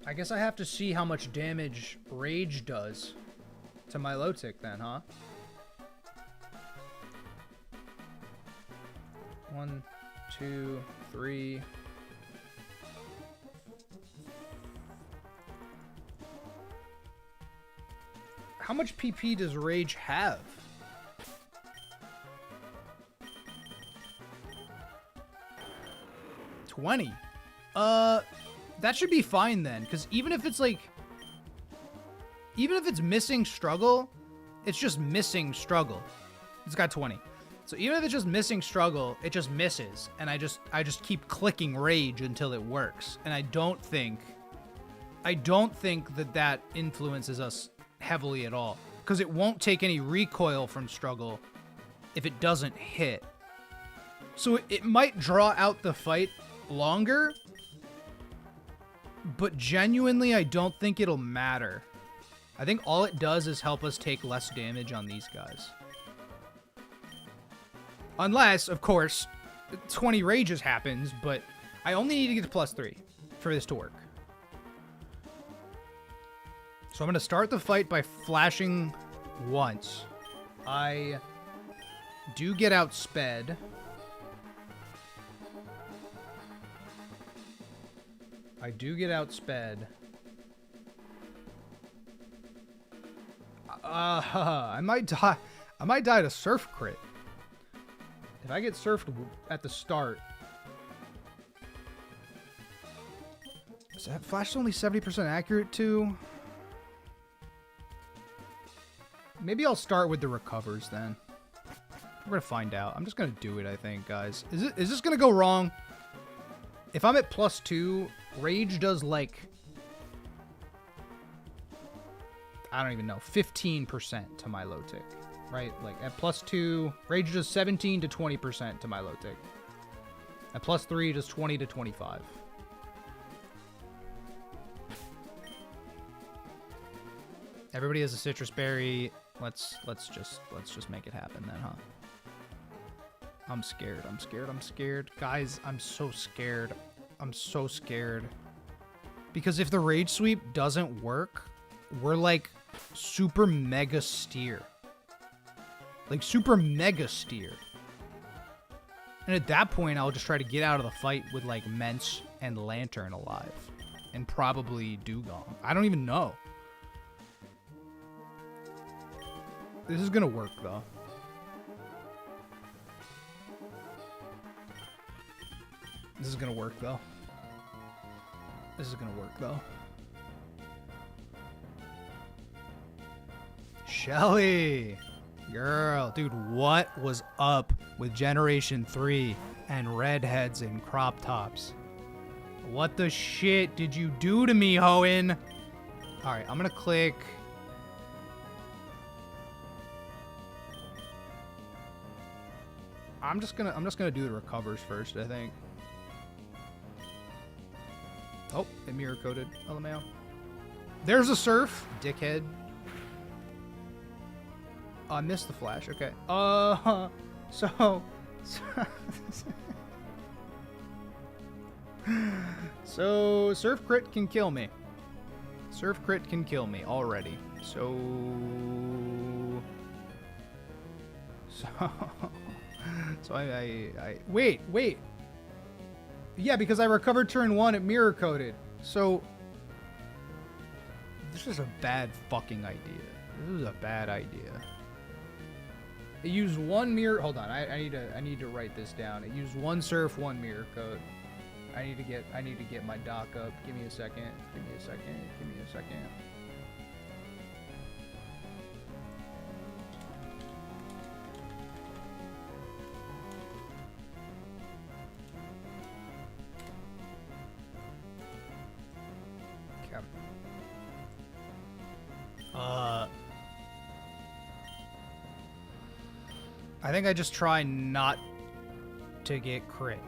[SPEAKER 1] I guess I have to see how much damage Rage does to my low tick then, huh? 1, 2, 3. How much PP does Rage have? $20. That should be fine then, because even if it's like, even if it's missing struggle, it's just missing struggle. It's got 20. So even if it's just missing struggle, it just misses, and I just keep clicking Rage until it works. And I don't think that that influences us heavily at all, because it won't take any recoil from struggle if it doesn't hit. So it might draw out the fight longer, but genuinely I don't think it'll matter. I think all it does is help us take less damage on these guys. Unless, of course, 20 rages happens, but I only need to get to +3 for this to work. So I'm going to start the fight by flashing once. I do get outsped. I might die. I might die to surf crit. If I get surfed at the start. Is that flash only 70% accurate too? Maybe I'll start with the recovers then. We're gonna find out. I'm just gonna do it, I think, guys. Is this gonna go wrong? If I'm at +2, Rage does like, I don't even know, 15% to my low tick, right? Like at +2, Rage does 17 to 20% to my low tick. At +3, does 20 to 25. Everybody has a citrus berry. Let's just make it happen then, huh? I'm scared. Guys, I'm so scared. Because if the rage sweep doesn't work, we're like super mega steer. And at that point, I'll just try to get out of the fight with like Mence and Lantern alive. And probably Dugong. I don't even know. This is gonna work though. Shelly! Girl, dude, what was up with Generation 3 and redheads and crop tops? What the shit did you do to me, Hoenn? Alright, I'm gonna click. I'm just gonna do the recovers first, I think. Oh, it mirror coded. LMAO. There's a surf, dickhead. Oh, I missed the flash. Okay. So surf crit can kill me. Already. So I wait. Yeah, because I recovered turn 1, it mirror coded. So this is a bad fucking idea. It used one mirror. Hold on, I need to write this down. It used one surf, one mirror code. I need to get my doc up. Give me a second. I think I just try not to get crit.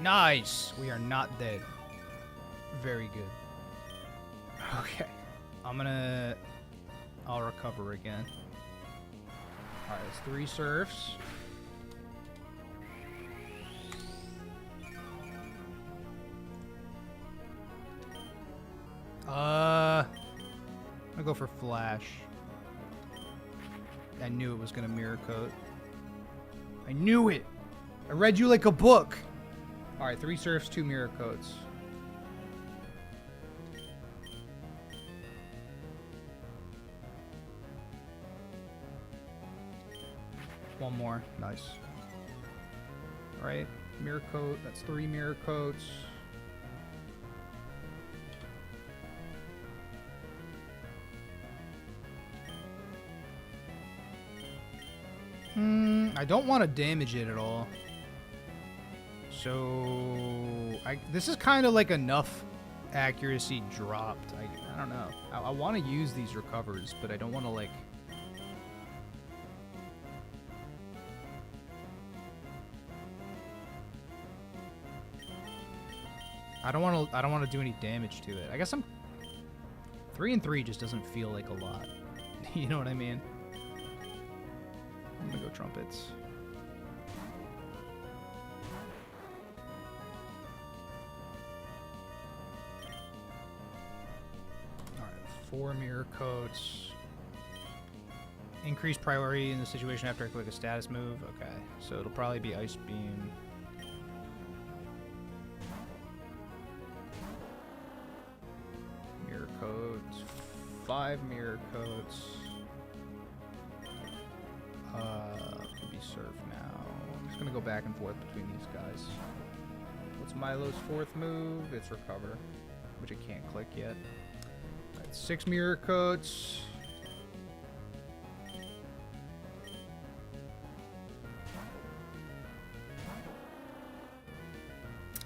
[SPEAKER 1] Nice! We are not dead. Very good. Okay. I'll recover again. Alright, it's 3 surfs. I'll go for Flash. I knew it was gonna Mirror Coat. I knew it! I read you like a book! Alright, 3 Surfs, 2 Mirror Coats. One more. Nice. Alright, Mirror Coat. That's 3 Mirror Coats. I don't want to damage it at all. So, this is kind of like enough accuracy dropped. I don't know. I want to use these recovers, but I don't want to like... I don't want to do any damage to it. I guess 3 and 3 just doesn't feel like a lot. You know what I mean? I'm gonna go Trumpets. Alright, 4 Mirror Coats. Increase priority in the situation after I click a status move. Okay, so it'll probably be Ice Beam. Mirror Coats. 5 Mirror Coats. Could be Surf now. I'm just gonna go back and forth between these guys. What's Milo's 4th move? It's Recover, which I can't click yet. Alright, 6 Mirror Coats.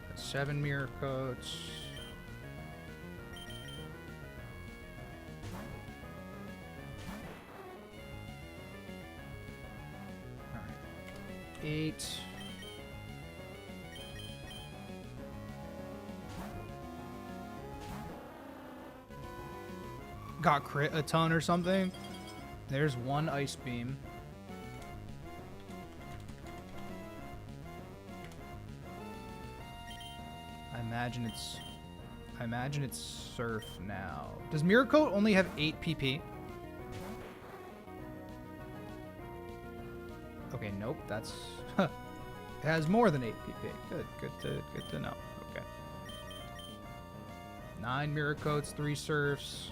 [SPEAKER 1] That's 7 Mirror Coats. 8. Got crit a ton or something. There's 1 Ice Beam. I imagine it's Surf now. Does Mirror Coat only have 8 PP? Okay, nope, that's... it has more than 8 PP. Good to know. Okay. 9 Mirror Coats, 3 Surfs,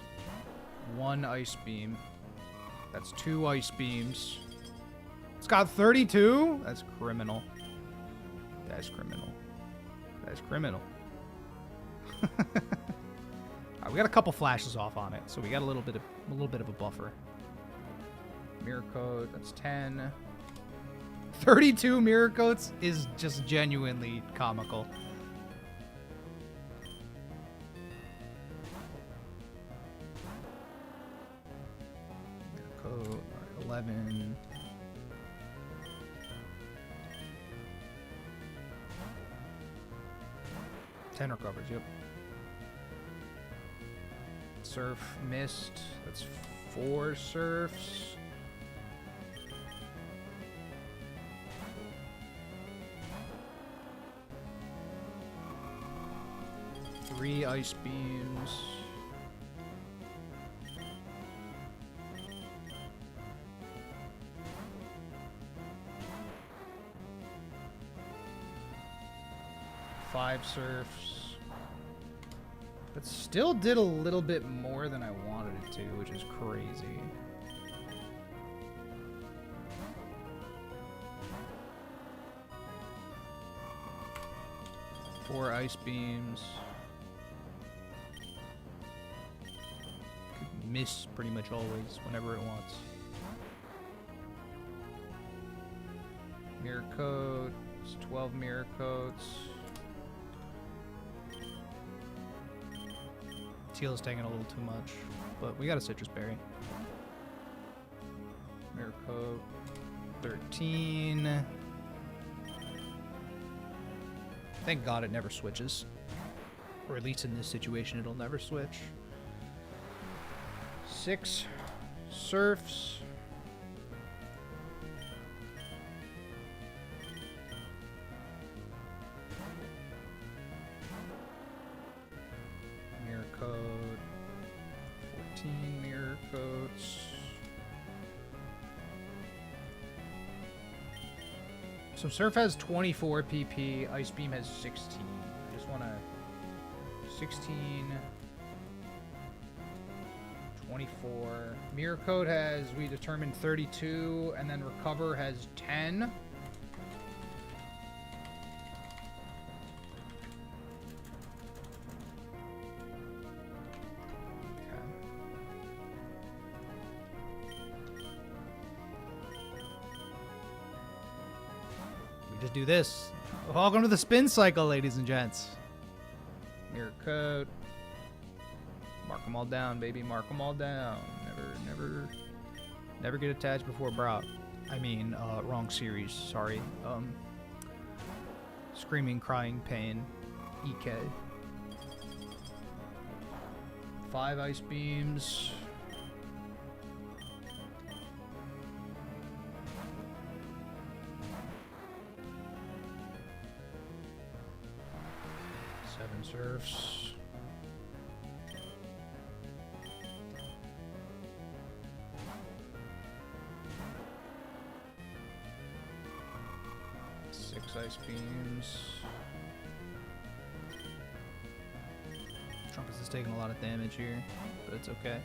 [SPEAKER 1] 1 Ice Beam. That's 2 Ice Beams. It's got 32? That's criminal. That's criminal. That's criminal. Alright, we got a couple flashes off on it, so we got a little bit of a buffer. Mirror Coat, that's 10. 32 Mirror Coats is just genuinely comical. Mirror Coat, 11. Ten recovers, yep. Surf missed. That's 4 Surfs. Three Ice Beams. Five Surfs. But still did a little bit more than I wanted it to, which is crazy. Four Ice Beams. Could miss pretty much always, whenever it wants. Mirror Coat. It's 12 Mirror Coats. Teal is taking a little too much, but we got a Citrus Berry. Mirror Coat. 13. Thank God it never switches. Or at least in this situation, it'll never switch. 6 Surfs. Mirror Code. So Surf has 24 PP, Ice Beam has 16. I just want to 16, 24. Mirror Coat has, we determined 32, and then Recover has 10. Just do this. Welcome to the spin cycle, ladies and gents. Mirror Coat. Mark them all down, baby. Mark them all down. Never get attached before Brock. I mean, wrong series. Sorry. Screaming, Crying, Pain. EK. 5 Ice Beams. Surfs. Six Ice Beams. Trumpets is taking a lot of damage here, but it's okay.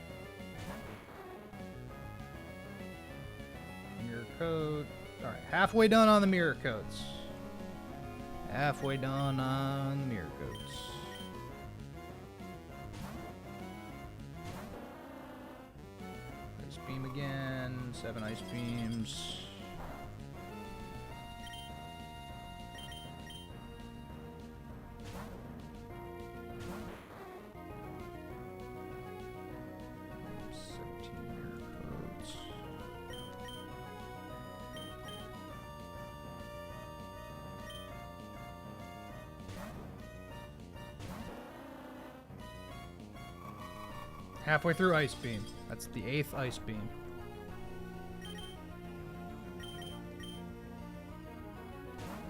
[SPEAKER 1] Mirror Coat. Alright, halfway done on the Mirror Coats. Halfway done on the Mirror Coats. Ice Beam again. 7 Ice Beams. Halfway through Ice Beam. That's the 8th Ice Beam.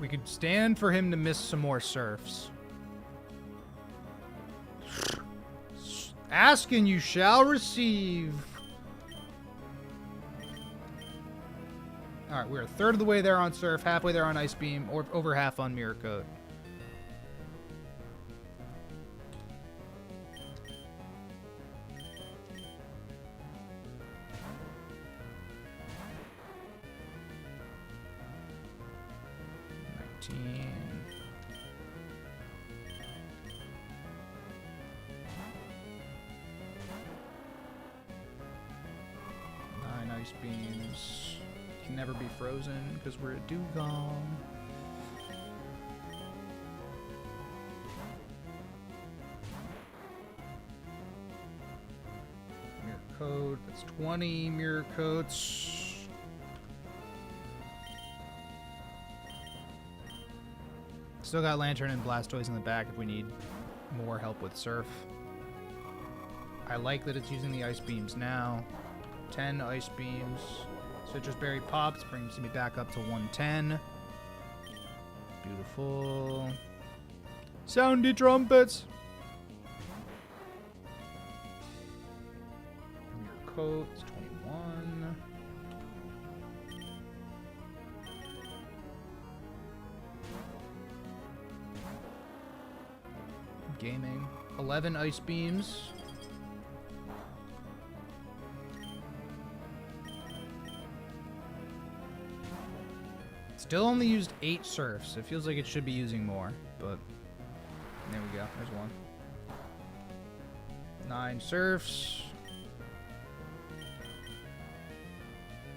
[SPEAKER 1] We could stand for him to miss some more surfs. Ask and you shall receive. Alright, we're a third of the way there on Surf, halfway there on Ice Beam, or over half on Mirror Coat. Ice Beams can never be frozen because we're a dugong. Mirror Coat, that's 20 Mirror Coats. Still got Lantern and Blastoise in the back if we need more help with Surf. I like that it's using the Ice Beams now. 10 Ice Beams. Citrus Berry pops, brings me back up to 110. Beautiful. Soundy trumpets. Mirror Coat, it's 21. Gaming. 11 Ice Beams. Still only used 8 surfs. It feels like it should be using more, but there we go. There's one. 9 surfs.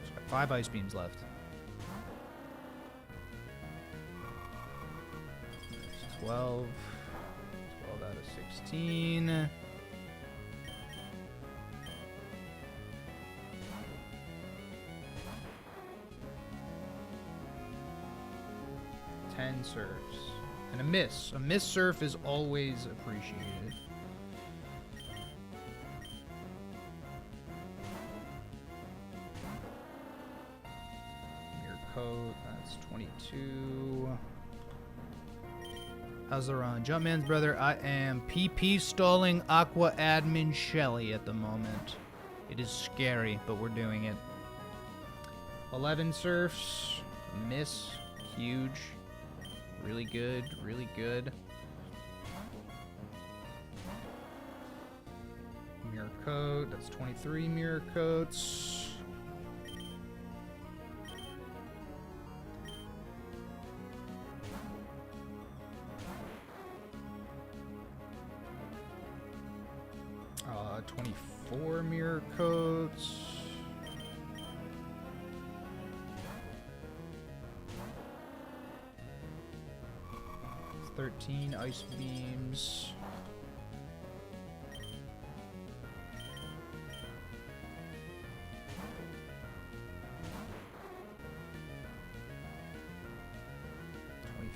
[SPEAKER 1] Just got 5 Ice Beams left. 12. 12 out of 16. Surfs. And a miss. A miss surf is always appreciated. Mirror Coat, that's 22. How's the run? Jumpman's brother, I am PP stalling Aqua Admin Shelly at the moment. It is scary, but we're doing it. 11 surfs. Miss. huge. Really good, really good. Mirror coat, that's 23 mirror coats. Uh, 24 mirror coats. It's 13 ice beams.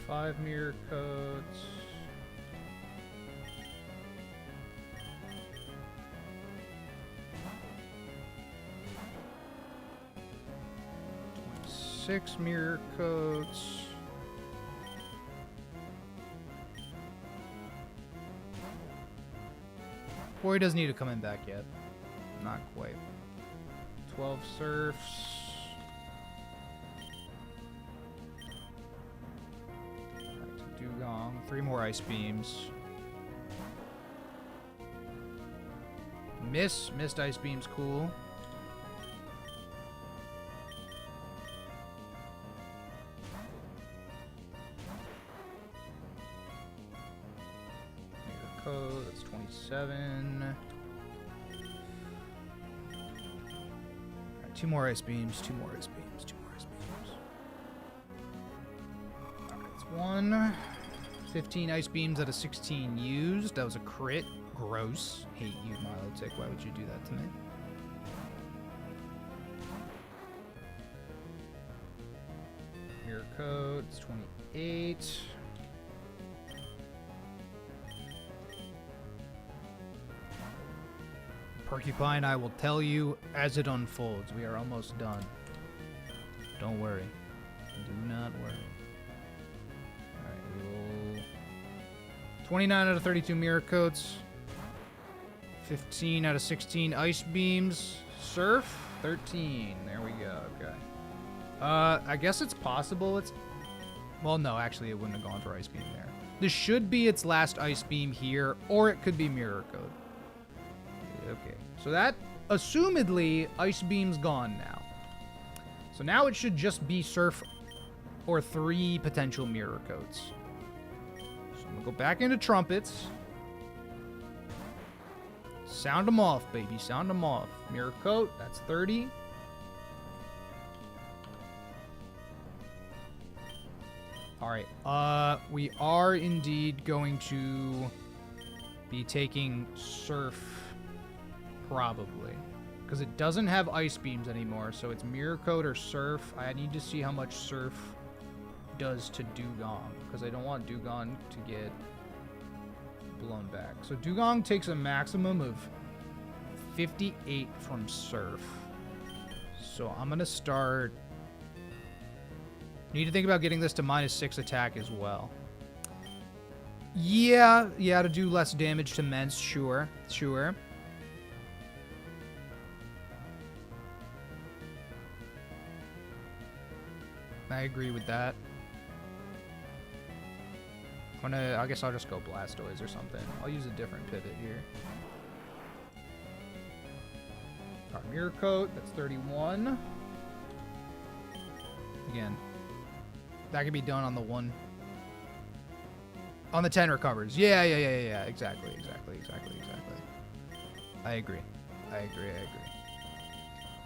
[SPEAKER 1] Five mirror coats. Six mirror coats. Boy doesn't need to come in back yet. Not quite. 12 surfs. Dugong. 3 more ice beams. Missed ice beams, cool. Mirror code, that's 27. Alright, 2 more ice beams, 2 more ice beams, 2 more ice beams. Alright, it's 1. 15 ice beams out of 16 used. That was a crit. Gross. Hate you, Milotic. Why would you do that to me? Mirror code, it's 28. Porcupine, I will tell you as it unfolds. We are almost done. Don't worry. Do not worry. Alright, we will... 29 out of 32 mirror coats. 15 out of 16 ice beams. Surf, 13. There we go, okay. I guess it's possible it's... Well, no, actually, it wouldn't have gone for ice beam there. This should be its last ice beam here, or it could be mirror code. Okay, so that, assumedly, ice beam's gone now. So now it should just be surf or 3 potential mirror codes. So I'm gonna go back into trumpets. Sound them off, baby. Sound them off. Mirror coat, that's 30. Alright, we are indeed going to be taking surf, probably. Because it doesn't have ice beams anymore, so it's mirror coat or surf. I need to see how much surf does to Dugong, because I don't want Dugong to get blown back. So Dugong takes a maximum of 58 from surf. So I'm going to start... Need to think about getting this to -6 attack as well. Yeah, to do less damage to Mence, sure. I agree with that. I guess I'll just go Blastoise or something. I'll use a different pivot here. Alright, Mirror Coat, that's 31. Again, that can be done on the 1. On the 10 recovers. Yeah, exactly. I agree.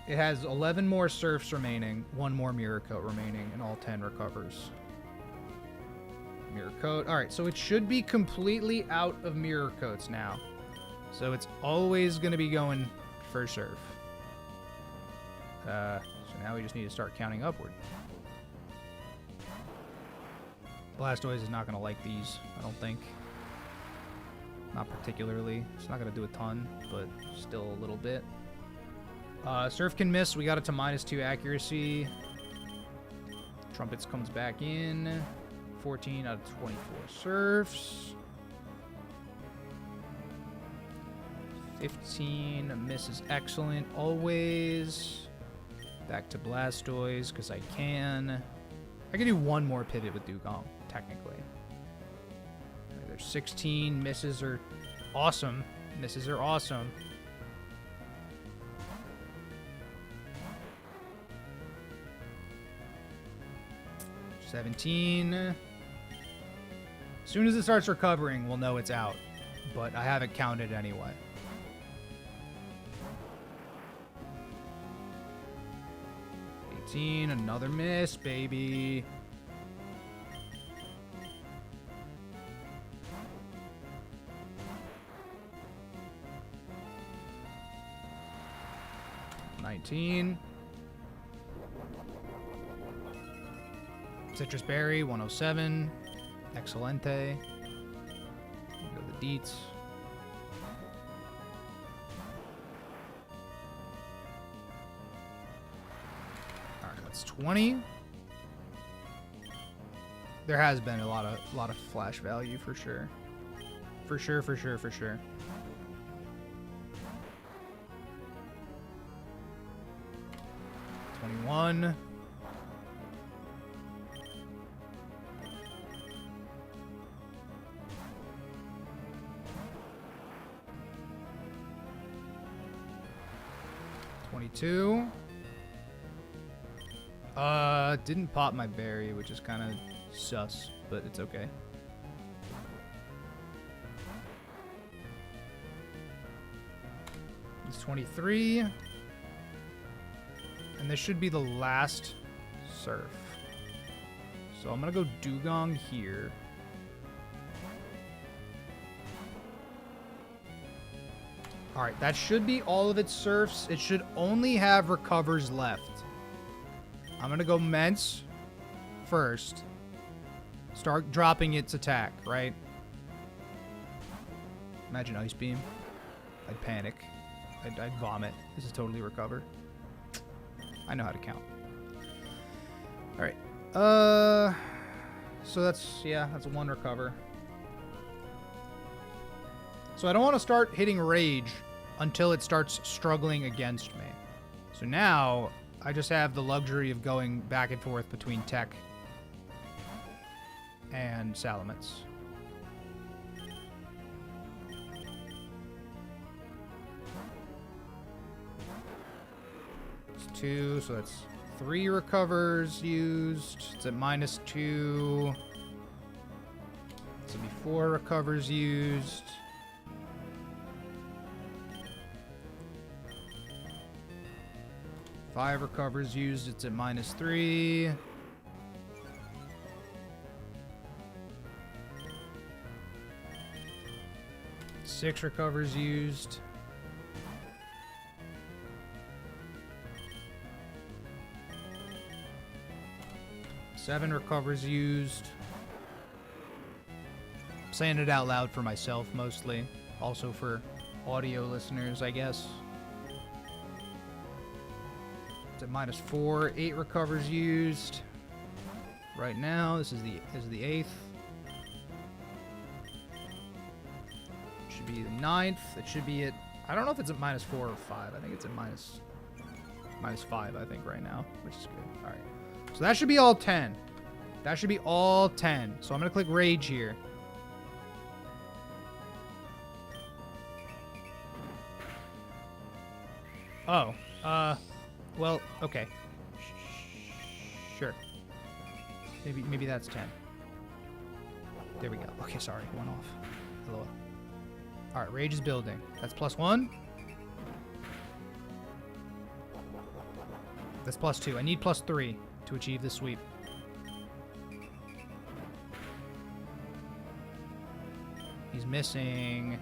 [SPEAKER 1] It has 11 more surfs remaining, 1 more Mirror Coat remaining, and all 10 recovers. Mirror Coat. Alright, so it should be completely out of Mirror Coats now. So it's always going to be going for surf. So now we just need to start counting upward. Blastoise is not going to like these, I don't think. Not particularly. It's not going to do a ton, but still a little bit. Surf can miss. We got it to -2 accuracy. Trumpets comes back in. 14 out of 24 surfs. 15. A miss is excellent. Always. Back to Blastoise, because I can. I could do one more pivot with Dugong, technically. Okay, there's 16. Misses are awesome. Misses are awesome. $17. As soon as it starts recovering, we'll know it's out. But I haven't counted anyway. Another miss, baby. $19. Citrus berry, 107. Excelente. Go the deets. That's 20. There has been a lot of flash value for sure. For sure. 21. $22. Didn't pop my berry, which is kind of sus, but it's okay. It's 23. And this should be the last surf. So I'm gonna go Dugong here. Alright, that should be all of its surfs. It should only have recovers left. I'm going to go Mence first. Start dropping its attack, right? Imagine Ice Beam. I'd panic. I'd vomit. This is totally recover. I know how to count. Alright. So that's one recover. So I don't want to start hitting Rage until it starts struggling against me. So now I just have the luxury of going back and forth between Tech and Salamence. It's 2, so that's 3 recovers used. It's at -2. This will be 4 recovers used. Five recovers used, it's at -3. Six recovers used. Seven recovers used. I'm saying it out loud for myself mostly. Also for audio listeners, I guess. At -4, 8 recovers used. Right now, this is the 8th. Should be the 9th. It should be at, I don't know if it's at -4 or 5. I think it's at -5, I think, right now, which is good. All right. So that should be all 10. That should be all 10. So I'm going to click Rage here. Oh, well, okay. Sure. Maybe that's 10. There we go. Okay, sorry. One off. Hello. All right, Rage is building. That's +1. That's +2. I need +3 to achieve this sweep. He's missing.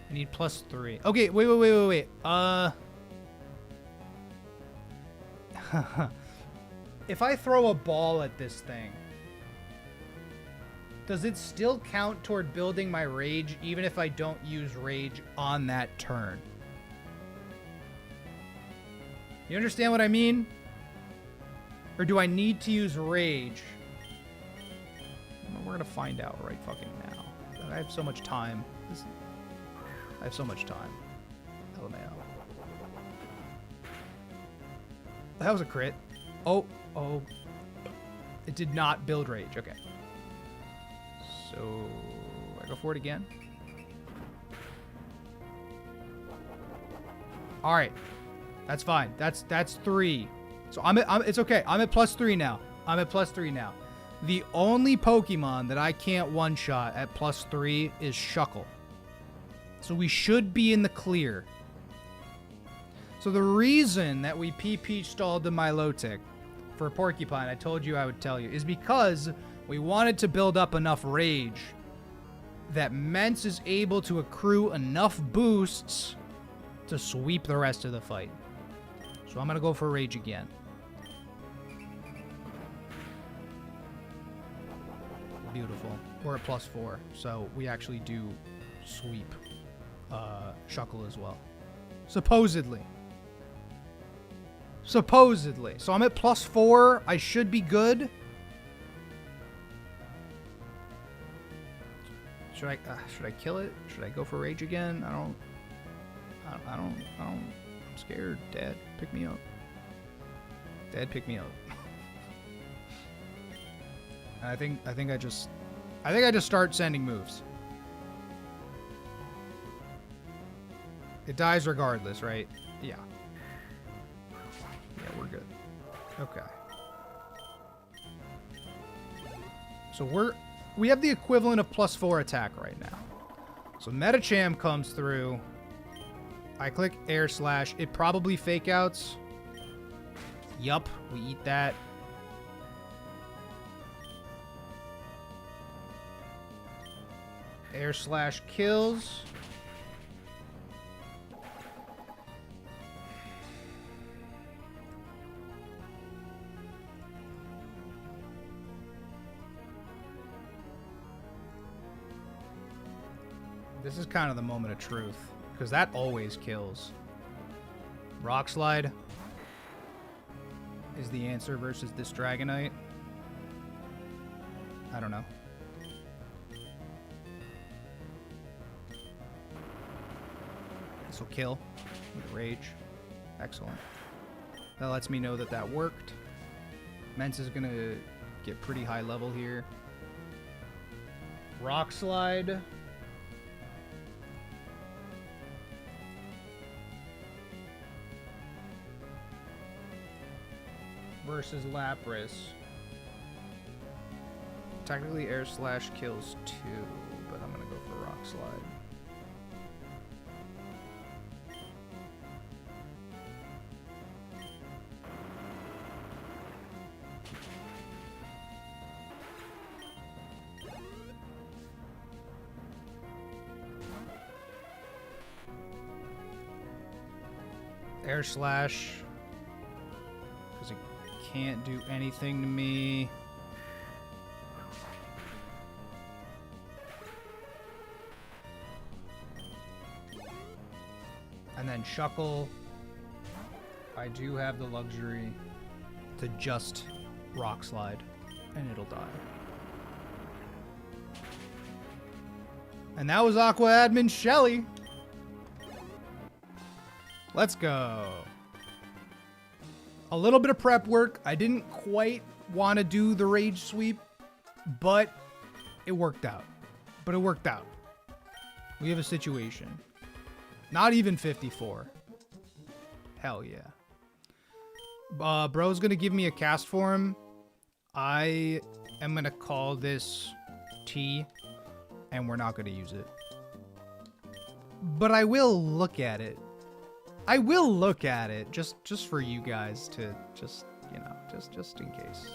[SPEAKER 1] I need +3. Okay, wait. If I throw a ball at this thing, does it still count toward building my Rage even if I don't use Rage on that turn? You understand what I mean? Or do I need to use Rage? We're gonna find out right fucking now. I have so much time. I have so much time. LMAO. That was a crit. Oh. It did not build rage. Okay. So I go for it again. All right. That's fine. That's 3. So it's okay. I'm at +3 now. The only Pokemon that I can't one-shot at +3 is Shuckle. So we should be in the clear. So the reason that we PP stalled the Milotic for Porcupine, I told you I would tell you, is because we wanted to build up enough rage that Mence is able to accrue enough boosts to sweep the rest of the fight. So I'm going to go for rage again. Beautiful. We're at +4, so we actually do sweep Shuckle as well. Supposedly. So I'm at +4. I should be good. Should I kill it? Should I go for rage again? I'm scared. Dad, pick me up. Dad, pick me up. I think I just start sending moves. It dies regardless, right? Yeah. Yeah, we're good. Okay. So we have the equivalent of +4 attack right now. So Medicham comes through. I click Air Slash. It probably fake outs. Yup, we eat that. Air Slash kills. This is kind of the moment of truth, because that always kills. Rock Slide is the answer versus this Dragonite. I don't know. This will kill with rage. Excellent. That lets me know that that worked. Mence is going to get pretty high level here. Rock Slide. Versus Lapras. Technically Air Slash kills 2, but I'm gonna go for Rock Slide. Air Slash. Because it can't do anything to me. And then Shuckle. I do have the luxury to just Rock Slide, and it'll die. And that was Aqua Admin Shelly. Let's go. A little bit of prep work. I didn't quite want to do the Rage Sweep, but it worked out. We have a situation. Not even 54. Hell yeah. Bro's going to give me a cast form. I am going to call this T, and we're not going to use it. But I will look at it. Just for you guys to just in case.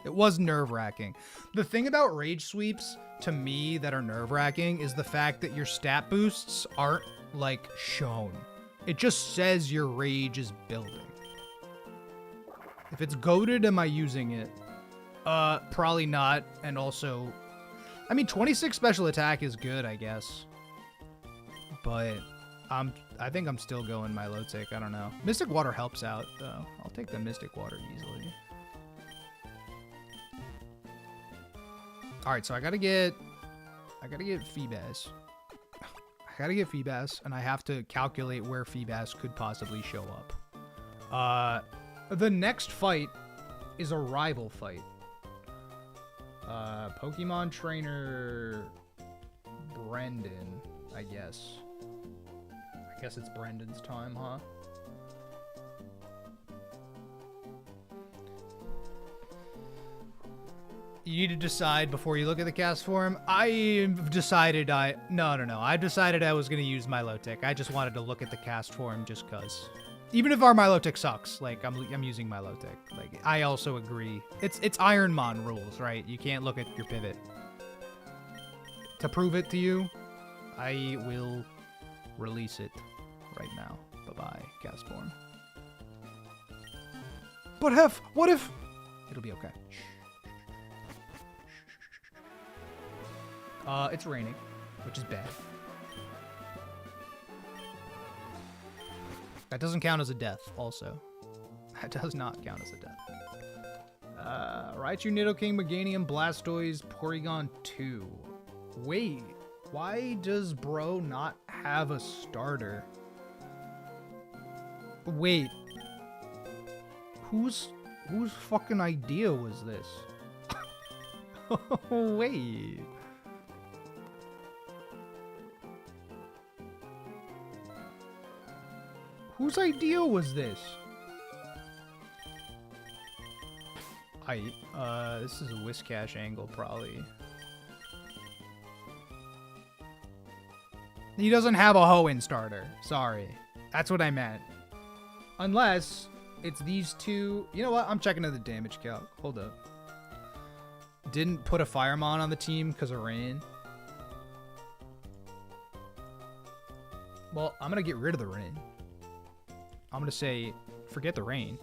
[SPEAKER 1] It was nerve-wracking. The thing about Rage Sweeps, to me, that are nerve-wracking is the fact that your stat boosts aren't, like, shown. It just says your rage is building. If it's goated, am I using it? Probably not. And also, I mean, 26 special attack is good, I guess. But I think I'm still going Milotic. I don't know. Mystic Water helps out, though. I'll take the Mystic Water easily. All right, so I gotta get Feebas. I gotta get Feebas, and I have to calculate where Feebas could possibly show up. The next fight is a rival fight. Pokemon trainer Brendan, I guess. I guess it's Brendan's time, huh? You need to decide before you look at the cast form. I've decided No. I've decided I was going to use Milotic. I just wanted to look at the cast form just cuz. Even if our Milotic sucks, like, I'm using Milotic. Like, I also agree. It's Ironmon rules, right? You can't look at your pivot. To prove it to you, I will release it right now. Bye-bye, cast form. But what if... It'll be okay. It's raining, which is bad. That doesn't count as a death, also. That does not count as a death. Raichu, Nidoking, Meganium, Blastoise, Porygon 2. Wait, why does bro not have a starter? Wait. Whose fucking idea was this? Wait. Whose idea was this? This is a Whiscash angle, probably. He doesn't have a Hoenn starter. Sorry. That's what I meant. Unless it's these two. You know what? I'm checking the damage calc. Hold up. Didn't put a Firemon on the team because of rain. Well, I'm going to get rid of the rain. I'm going to say, forget the rain.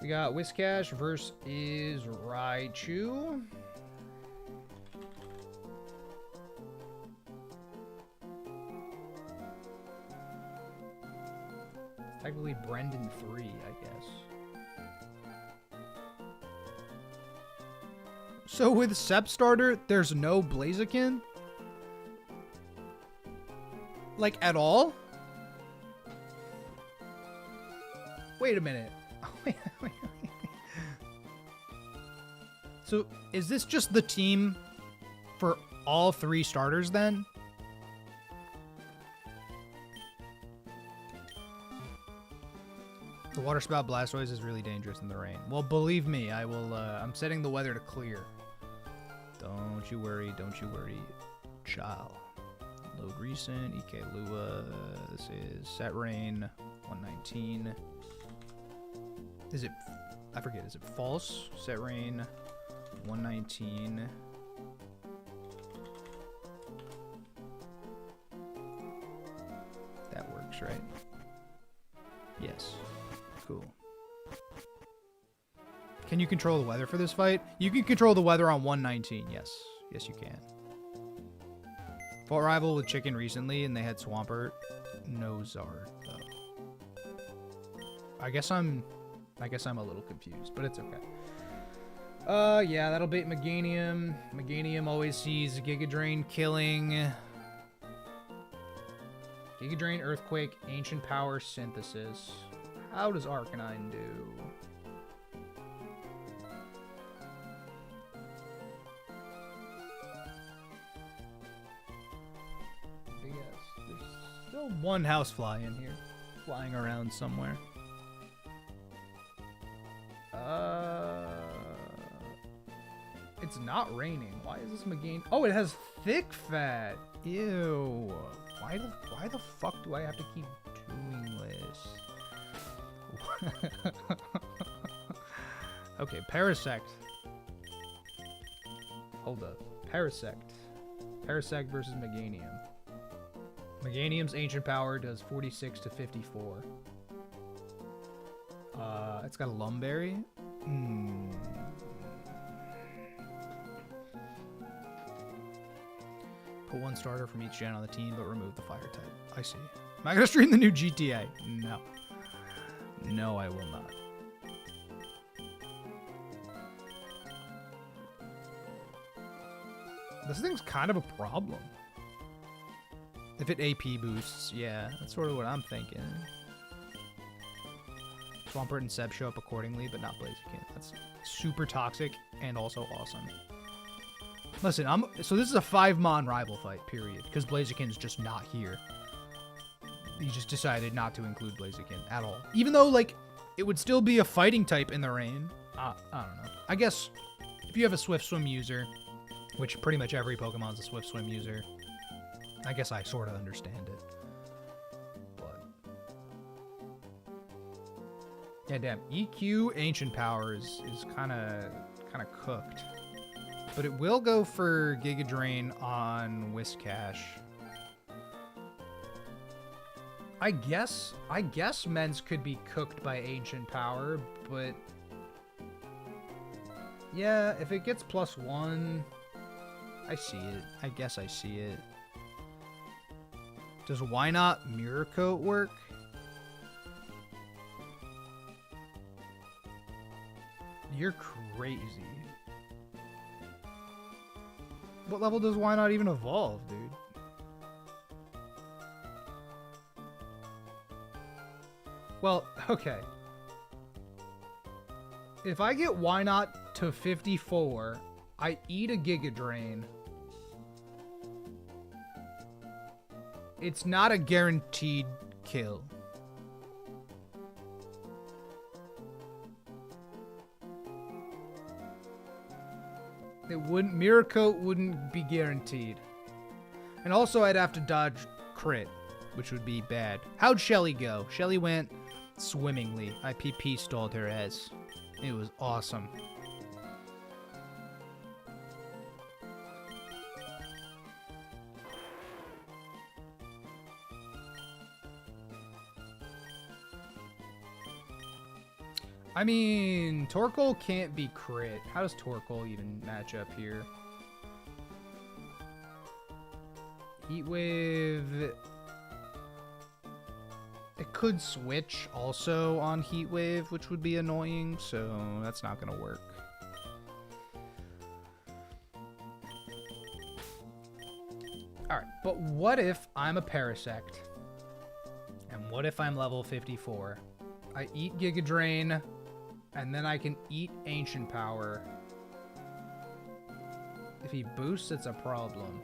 [SPEAKER 1] We got Whiscash versus Raichu. Technically Brendan 3, I guess. So with Sep starter, there's no Blaziken? Like, at all? Wait a minute. Wait. So, is this just the team for all three starters then? The water spout Blastoise is really dangerous in the rain. Well, believe me, I will, I'm setting the weather to clear. Don't you worry, child. Load recent, EK Lua, this is set rain, 119. Is it, I forget, is it false? Set rain, 119. That works, right? Yes. Cool. Can you control the weather for this fight? You can control the weather on 119, yes. Yes, you can. Fought rival with Chicken recently, and they had Swampert. No Zard, though. I guess I'm a little confused, but it's okay. Yeah, that'll bait Meganium. Meganium always sees Giga Drain killing. Giga Drain, Earthquake, Ancient Power, Synthesis. How does Arcanine do? Yes, there's still one housefly in here, flying around somewhere. It's not raining. Why is this Meganium? Oh, it has thick fat. Ew. Why the fuck do I have to keep doing this? Okay, Parasect. Hold up. Parasect. Parasect versus Meganium. Meganium's Ancient Power does 46 to 54. It's got a Lumberry. Put one starter from each gen on the team, but remove the fire type. I see. Am I gonna stream the new GTA? No. No, I will not. This thing's kind of a problem. If it AP boosts, yeah, that's sort of what I'm thinking. Swampert and Seb show up accordingly, but not Blaziken. That's super toxic and also awesome. Listen, so this is a 5-mon rival fight, period, because Blaziken's just not here. He just decided not to include Blaziken at all. Even though, like, it would still be a fighting type in the rain. I don't know. I guess if you have a Swift Swim user, which pretty much every Pokemon's a Swift Swim user, I guess I sort of understand it. But yeah, damn. EQ Ancient Power is kind of cooked. But it will go for Giga Drain on Whiscash. I guess Mens could be cooked by Ancient Power, but yeah, if it gets +1, I see it. I guess I see it. Does Why Not Mirror Coat work? You're crazy. What level does Why Not even evolve, dude? Well, okay. If I get Why Not to 54, I eat a Giga Drain. It's not a guaranteed kill. Mirror Coat wouldn't be guaranteed. And also I'd have to dodge crit, which would be bad. How'd Shelly go? Shelly went swimmingly. I PP stalled her ass. It was awesome. I mean, Torkoal can't be crit. How does Torkoal even match up here? Heat Wave. It could switch also on Heat Wave, which would be annoying, so that's not going to work. Alright, but what if I'm a Parasect? And what if I'm level 54? I eat Giga Drain, and then I can eat Ancient Power. If he boosts, it's a problem.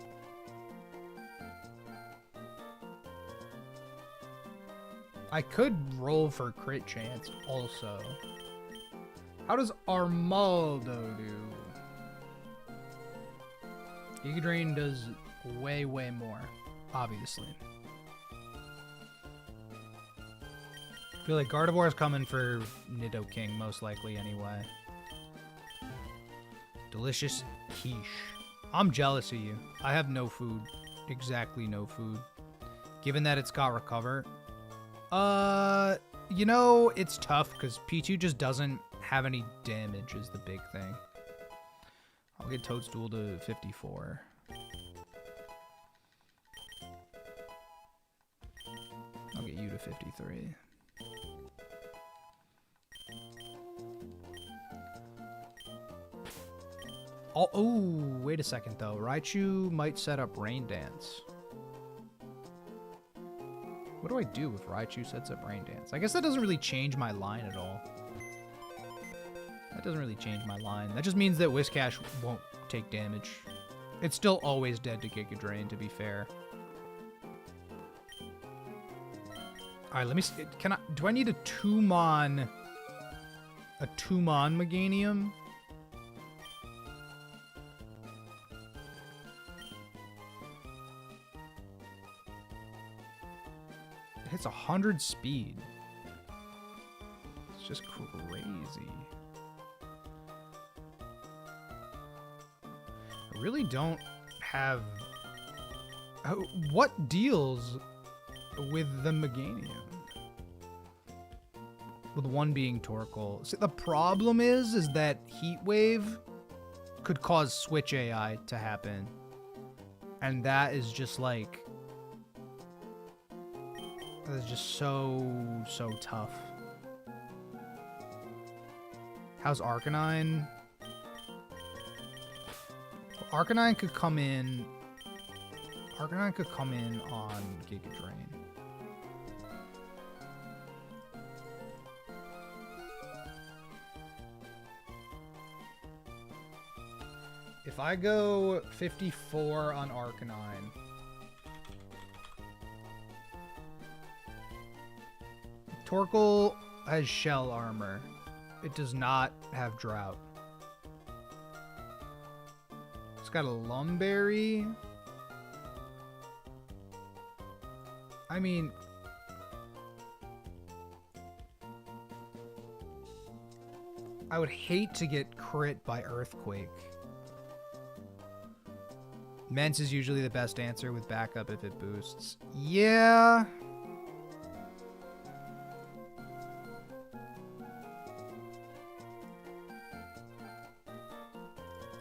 [SPEAKER 1] I could roll for crit chance also. How does Armaldo do? Giga Drain does way, way more, obviously. I feel like Gardevoir's coming for Nidoking, most likely anyway. Delicious quiche. I'm jealous of you. I have no food. Exactly no food. Given that it's got Recover. You know, it's tough because P2 just doesn't have any damage is the big thing. I'll get Toadstool to 54. I'll get you to 53. Oh, wait a second though. Raichu might set up Rain Dance. What do I do if Raichu sets up Rain Dance? I guess that doesn't really change my line at all. That doesn't really change my line. That just means that Whiscash won't take damage. It's still always dead to Giga Drain, to be fair. Alright, let me see. Do I need a 2-mon Meganium? It hits 100 speed. It's just crazy. I really don't have... What deals with the Meganium? With one being Torkoal. See, the problem is that Heat Wave could cause Switch AI to happen. And that is just like... That is just so tough. How's Arcanine? Well, Arcanine could come in... Arcanine could come in on Giga Drain. If I go 54 on Arcanine, Torkoal has shell armor. It does not have drought. It's got a Lumberry. I mean, I would hate to get crit by Earthquake. Mence is usually the best answer with backup if it boosts. Yeah.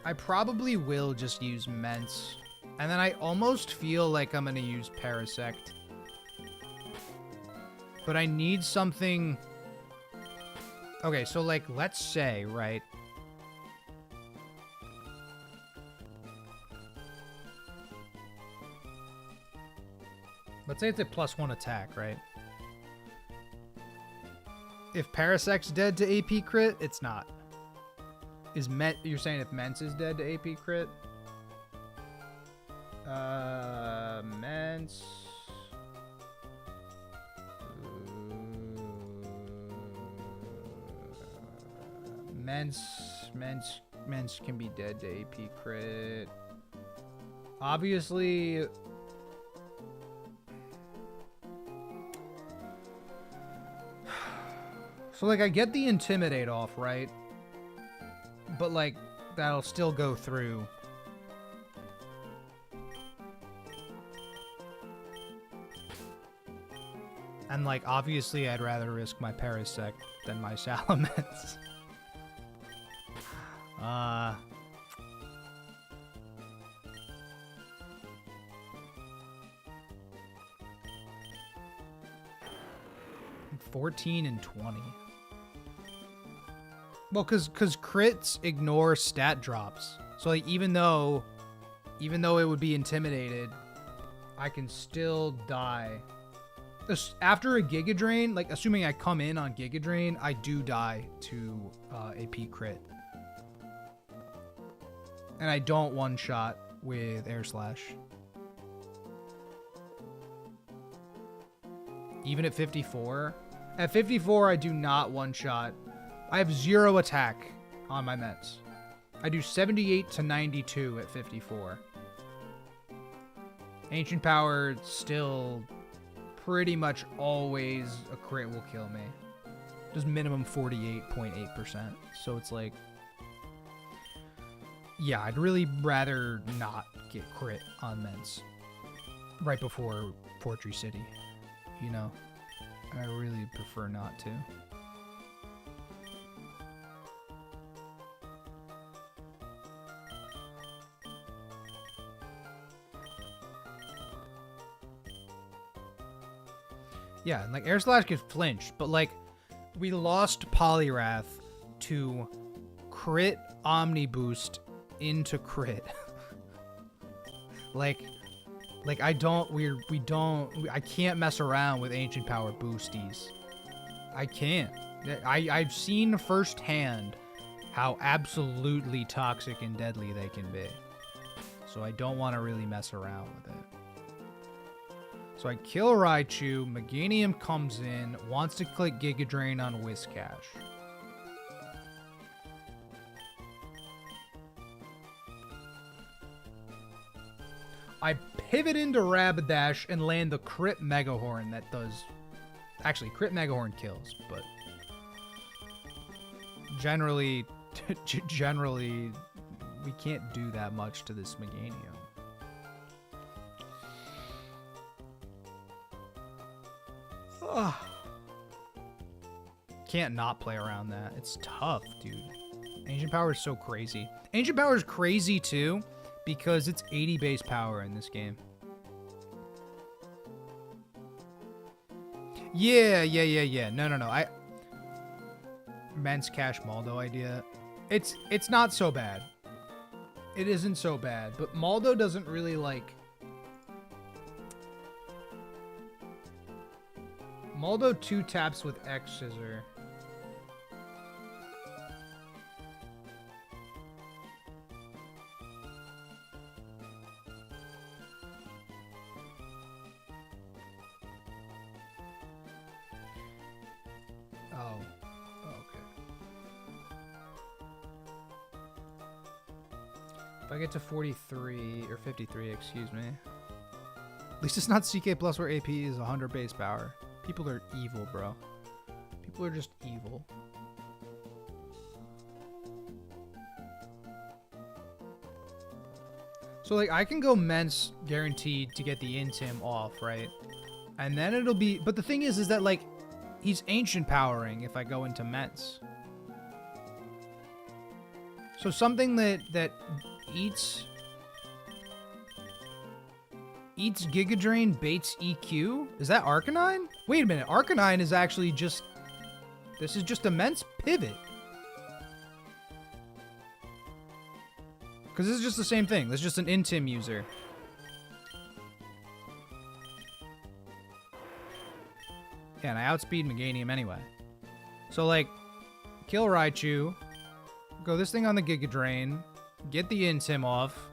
[SPEAKER 1] I probably will just use Mence. And then I almost feel like I'm going to use Parasect. But I need something... Okay, so like, let's say, right? Let's say it's a +1 attack, right? If Parasect's dead to AP crit, it's not. You're saying if Mence is dead to AP crit? Mence... Mence can be dead to AP crit. Obviously... So, like, I get the Intimidate off, right? But, like, that'll still go through. And, like, obviously I'd rather risk my Parasect than my Salamence. 14 and 20. Well, cause crits ignore stat drops. So like even though it would be intimidated, I can still die. After a Giga Drain, like assuming I come in on Giga Drain, I do die to AP crit. And I don't one-shot with Air Slash. Even at 54? At 54, I do not one-shot. I have 0 attack on my Mets. I do 78 to 92 at 54. Ancient Power still pretty much always a crit will kill me. Does minimum 48.8%. So it's like... Yeah, I'd really rather not get crit on Mence right before Fortree City, you know? I really prefer not to. Yeah, and like Air Slash could flinch, but like we lost Poliwrath to crit Omni Boost into crit. like I can't mess around with Ancient Power boosties. I can't. I've seen firsthand how absolutely toxic and deadly they can be. So I don't want to really mess around with it. So I kill Raichu, Meganium comes in, wants to click Giga Drain on Whiscash. I pivot into Rapidash and land the crit Megahorn that does... Actually, crit Megahorn kills, but... Generally, we can't do that much to this Meganium. Ugh. Can't not play around that. It's tough, dude. Ancient Power is so crazy. Ancient Power is crazy, too, because it's 80 base power in this game. Yeah. No. Mence Cash Maldo idea. It's not so bad. It isn't so bad, but Maldo doesn't really, like... Maldo 2 taps with X Scissor. I get to 43 or 53, excuse me. At least it's not CK plus where AP is 100 base power. People are evil, bro. People are just evil. So, like, I can go Mence guaranteed to get the Intim off, right? And then it'll be... But the thing is that, like, he's Ancient Powering if I go into Mence. So something that eats Giga Drain, baits EQ? Is that Arcanine? Wait a minute, Arcanine is actually just... This is just Immense Pivot. Because this is just the same thing. This is just an Intim user. Yeah, and I outspeed Meganium anyway. So, like, kill Raichu, go this thing on the Giga Drain, get the Intim off.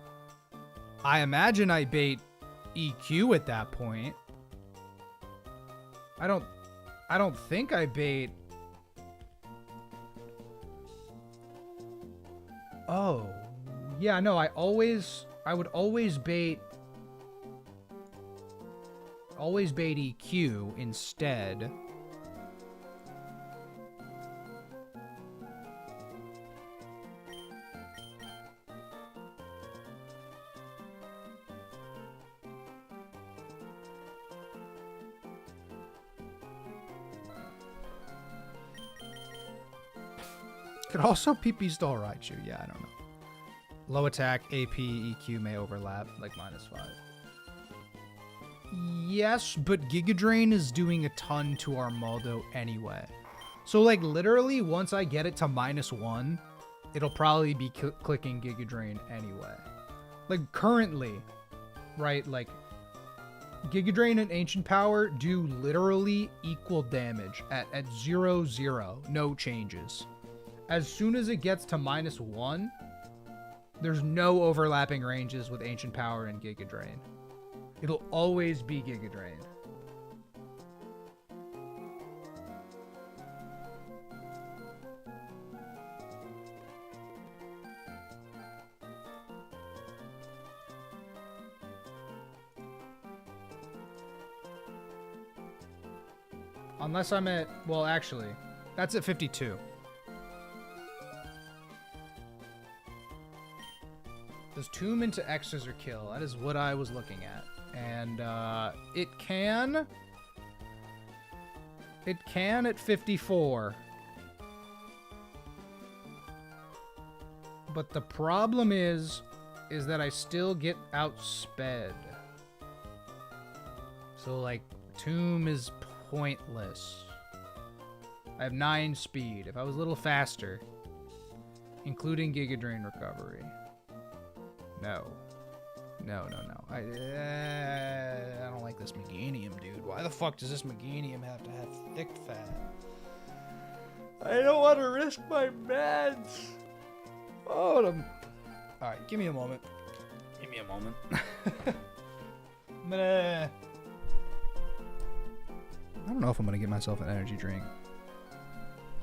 [SPEAKER 1] I imagine I bait EQ at that point. I don't think I bait... Oh... Yeah, no, I would always bait EQ instead. Could also PP stall Raichu, yeah, I don't know. Low attack, AP, EQ may overlap, like -5. Yes, but Giga Drain is doing a ton to Armaldo anyway. So, like, literally, once I get it to -1, it'll probably be clicking Giga Drain anyway. Like, currently, right, like, Giga Drain and Ancient Power do literally equal damage at 0-0, no changes. As soon as it gets to -1, there's no overlapping ranges with Ancient Power and Giga Drain. It'll always be Giga Drain. Unless I'm at, well, actually, that's at 52. Does Tomb into X Scissor kill? That is what I was looking at. And it can at 54. But the problem is that I still get outsped. So, like, Tomb is pointless. I have 9 speed. If I was a little faster, including Giga Drain recovery. No. No. I don't like this Meganium, dude. Why the fuck does this Meganium have to have thick fat? I don't want to risk my meds. Oh, alright, give me a moment. Give me a moment. I don't know if I'm going to get myself an energy drink.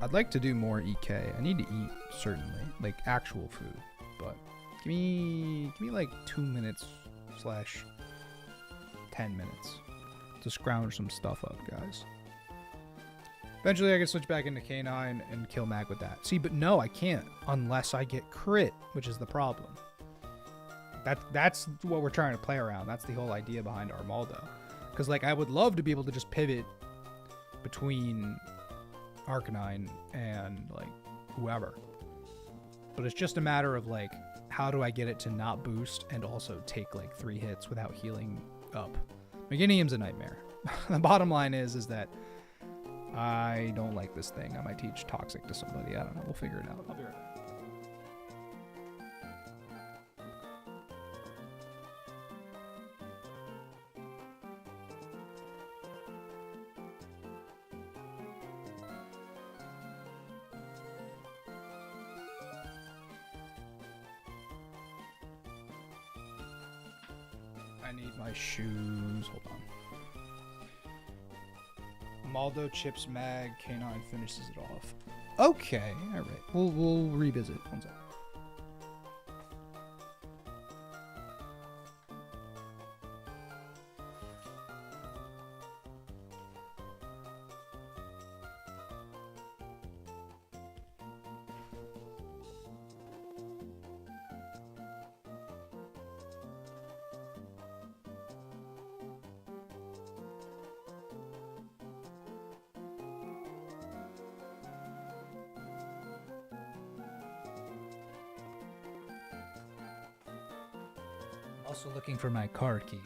[SPEAKER 1] I'd like to do more EK. I need to eat, certainly. Like, actual food. But give me like 2 minutes / 10 minutes to scrounge some stuff up, guys. Eventually I can switch back into K9 and kill Mag with that. See, but no, I can't unless I get crit, which is the problem. That's what we're trying to play around. That's the whole idea behind Armaldo. Because, like, I would love to be able to just pivot between Arcanine and, like, whoever. But it's just a matter of, like, how do I get it to not boost and also take, like, 3 hits without healing up? Meganium's a nightmare. The bottom line is that I don't like this thing. I might teach Toxic to somebody. I don't know. We'll figure it out. I'll be right back. I need my shoes. Hold on. Maldo chips Mag, K9 finishes it off. Okay, alright. We'll revisit. One second. Also looking for my car keys.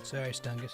[SPEAKER 1] Sorry, Stungus.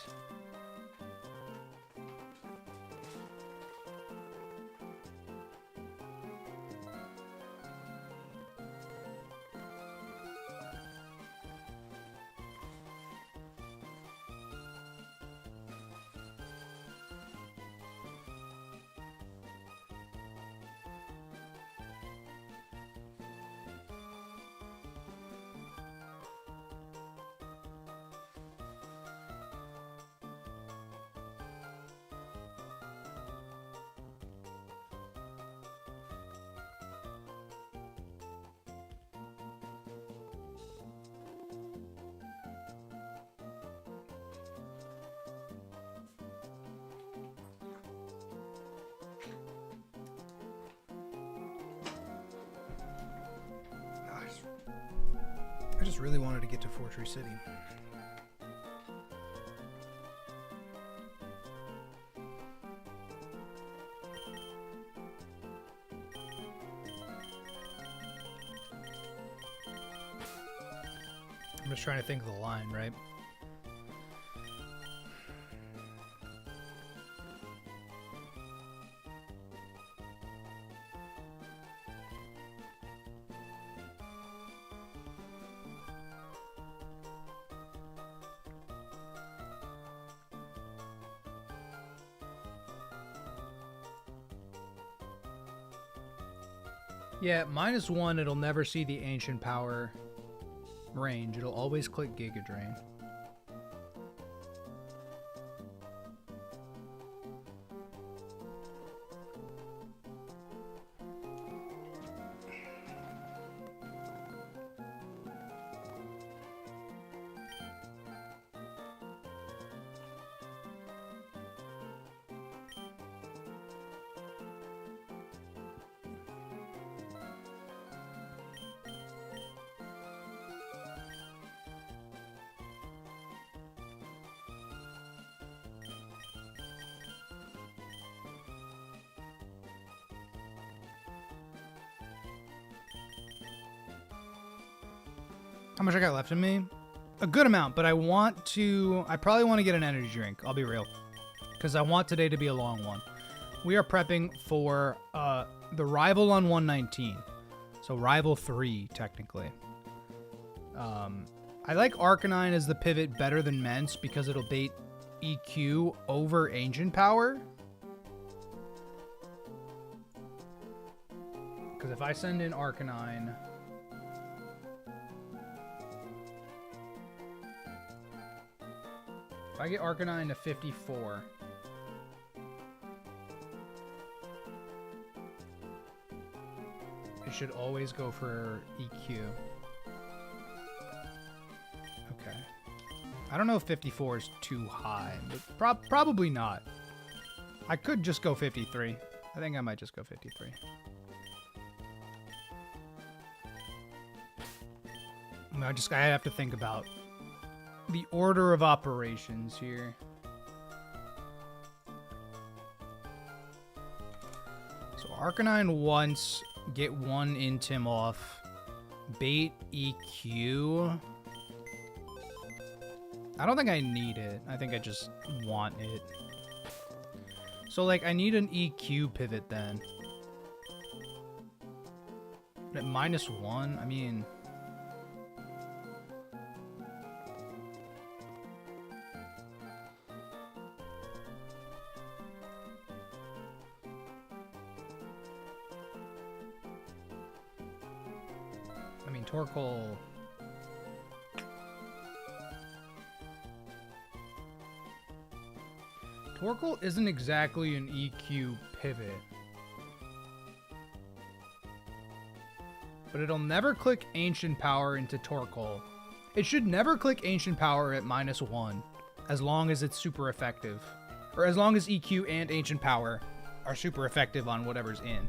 [SPEAKER 1] I just really wanted to get to Fortress City. I'm just trying to think of the line, right? Yeah, -1, it'll never see the ancient power range. It'll always click Giga Drain. How much I got left in me? A good amount, but I probably want to get an energy drink. I'll be real. Because I want today to be a long one. We are prepping for the rival on 119. So rival 3, technically. I like Arcanine as the pivot better than Mence because it'll bait EQ over Ancient Power. Because if I send in Arcanine... If I get Arcanine to 54... It should always go for EQ. Okay. I don't know if 54 is too high, but probably not. I could just go 53. I think I might just go 53. I have to think about the order of operations here. So Arcanine once, get 1 Intim off, bait EQ. I don't think I need it. I think I just want it. So, like, I need an EQ pivot then. At -1, I mean... Torkoal... Torkoal isn't exactly an EQ pivot. But it'll never click Ancient Power into Torkoal. It should never click Ancient Power at -1, as long as it's super effective. Or as long as EQ and Ancient Power are super effective on whatever's in.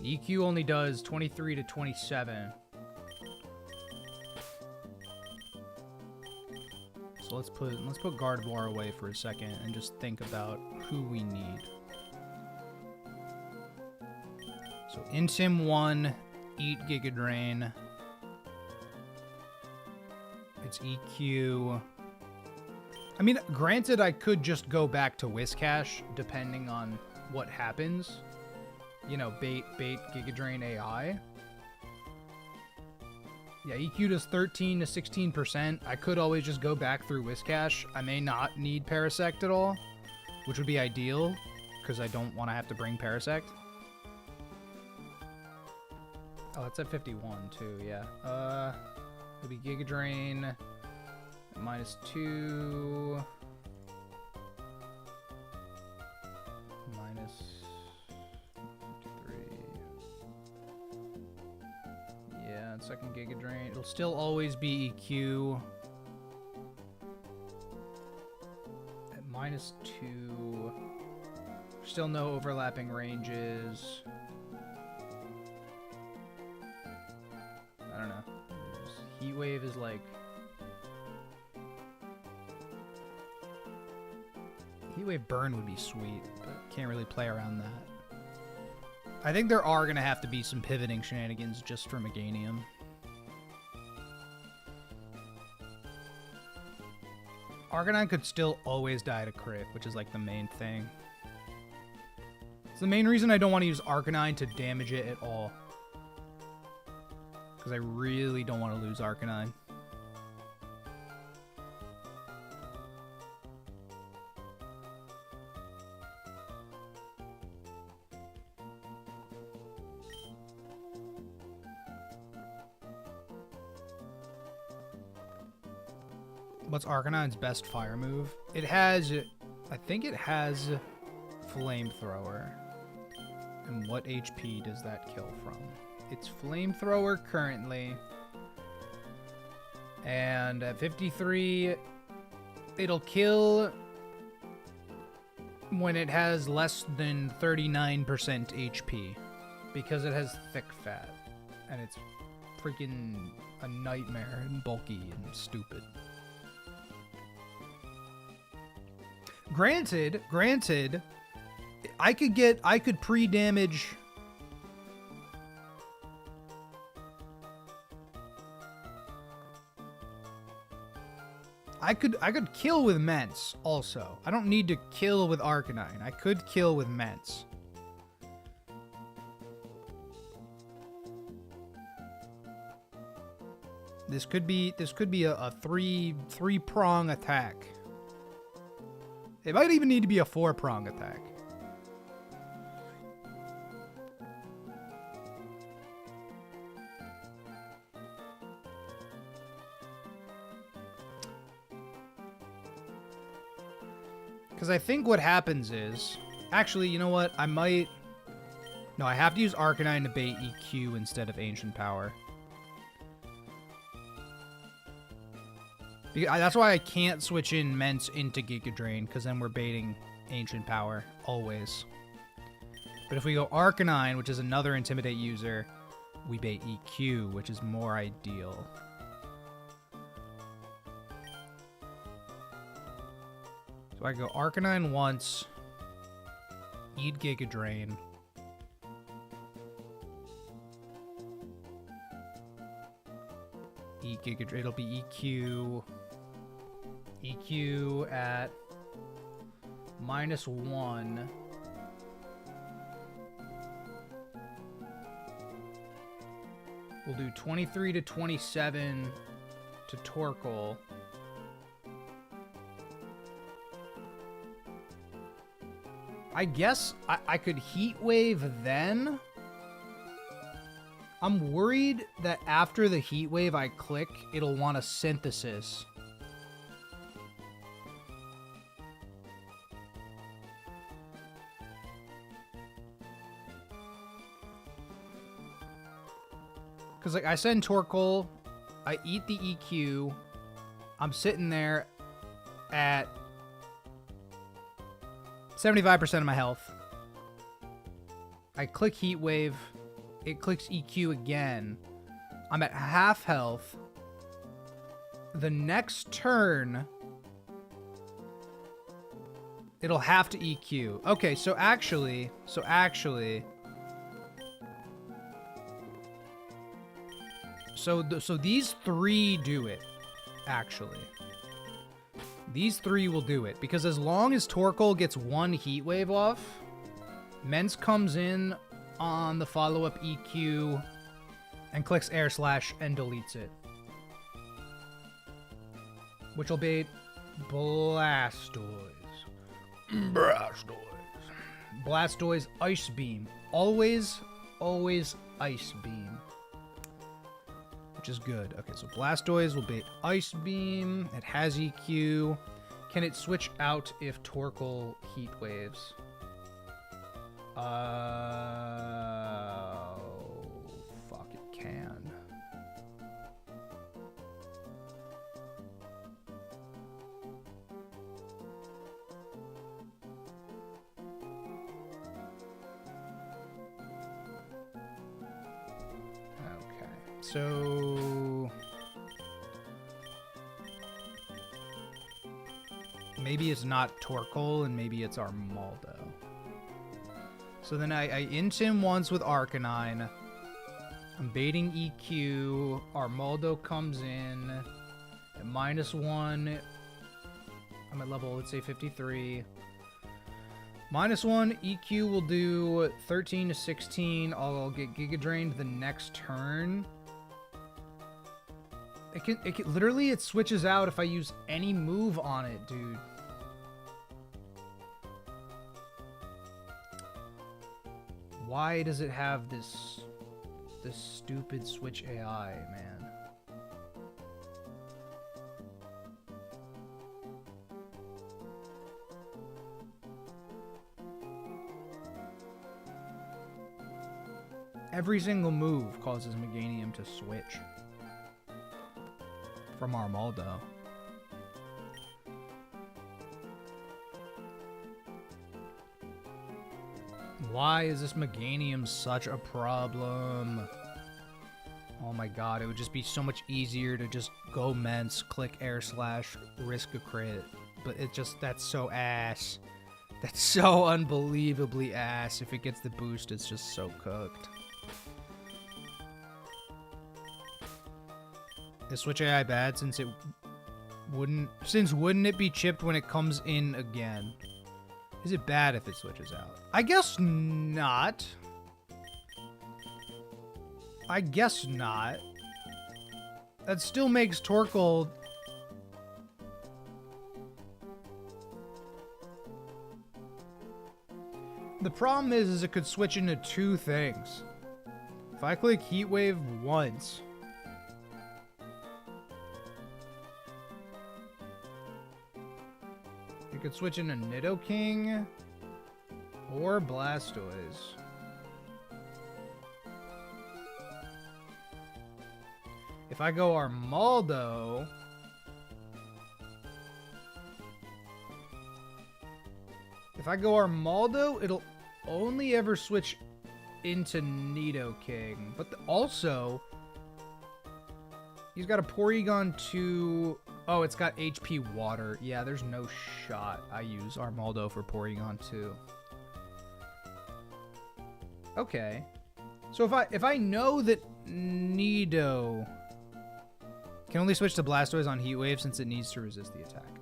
[SPEAKER 1] EQ only does 23 to 27. So let's put Gardevoir away for a second and just think about who we need. So Intim 1, eat Giga Drain. It's EQ. I mean, granted, I could just go back to Whiscash depending on what happens. You know, bait Giga Drain AI. Yeah, EQ does 13 to 16%. I could always just go back through Whiscash. I may not need Parasect at all, which would be ideal, because I don't want to have to bring Parasect. Oh, it's at 51 too, yeah. It'll be Giga Drain, -2, second Giga Drain. It'll still always be EQ. At -2. Still no overlapping ranges. I don't know. Heat Wave is like... Heat Wave Burn would be sweet, but can't really play around that. I think there are going to have to be some pivoting shenanigans just for Meganium. Arcanine could still always die to crit, which is like the main thing. It's the main reason I don't want to use Arcanine to damage it at all. Because I really don't want to lose Arcanine. What's Arcanine's best fire move? It has, I think it has Flamethrower. And what HP does that kill from? It's Flamethrower currently. And at 53, it'll kill when it has less than 39% HP. Because it has thick fat. And it's freaking a nightmare and bulky and stupid. Granted, I could pre-damage. I could kill with Ments also. I don't need to kill with Arcanine. I could kill with Ments. This could be a three-prong attack. It might even need to be a 4-prong attack. Because I think what happens is... Actually, you know what? I might... No, I have to use Arcanine to bait EQ instead of Ancient Power. That's why I can't switch in Ments into Giga Drain, because then we're baiting Ancient Power, always. But if we go Arcanine, which is another Intimidate user, we bait EQ, which is more ideal. So I go Arcanine once, eat Giga Drain. Eat Giga Drain, it'll be EQ. EQ at -1. We'll do 23 to 27 to Torkoal. I guess I could Heat Wave then. I'm worried that after the Heat Wave I click, it'll want a Synthesis. Because, like, I send Torkoal, I eat the EQ, I'm sitting there at 75% of my health. I click Heat Wave, it clicks EQ again. I'm at half health. The next turn, it'll have to EQ. Okay, so actually... So these three do it, actually. These three will do it, because as long as Torkoal gets one Heat Wave off, Ments comes in on the follow-up EQ and clicks Air Slash and deletes it. Which will bait Blastoise. Blastoise Ice Beam. Always Ice Beam. Which is good. Okay, so Blastoise will bait Ice Beam. It has EQ. Can it switch out if Torkoal Heat Waves? Fuck, it can. So maybe it's not Torkoal and maybe it's Armaldo. So then I int him once with Arcanine. I'm baiting EQ. Armaldo comes in at -1. I'm at level, let's say 53. -1, EQ will do 13 to 16. I'll get Giga Drained the next turn. It can literally, it switches out if I use any move on it, dude. Why does it have this stupid switch AI, man? Every single move causes Meganium to switch from Armaldo. Why is this Meganium such a problem? Oh my god, it would just be so much easier to just go Ments, click Air Slash, risk a crit. But it just, that's so ass. That's so unbelievably ass. If it gets the boost, it's just so cooked. Is Switch AI bad since it wouldn't it be chipped when it comes in again? Is it bad if it switches out? I guess not. I guess not. That still makes Torkoal... The problem is it could switch into two things. If I click Heat Wave once... it could switch into Nidoking or Blastoise. If I go Armaldo... it'll only ever switch into Nidoking. But also, he's got a Porygon 2... Oh, it's got HP Water. Yeah, there's no shot I use Armaldo for Porygon 2. Okay. So if I know that Nido can only switch to Blastoise on Heat Wave since it needs to resist the attack.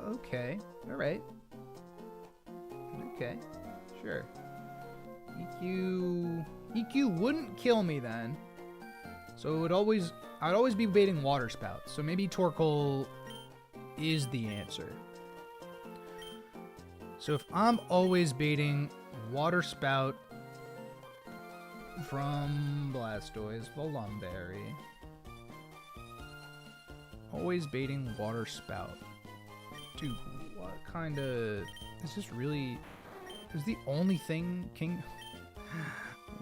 [SPEAKER 1] Okay. Alright. Okay. Sure. EQ wouldn't kill me then. So I'd always be baiting Water Spout. So maybe Torkoal is the answer. So if I'm always baiting Water Spout from Blastoise, Volumberry. Always baiting Water Spout. Dude, what kind of... Is this really... Is the only thing King...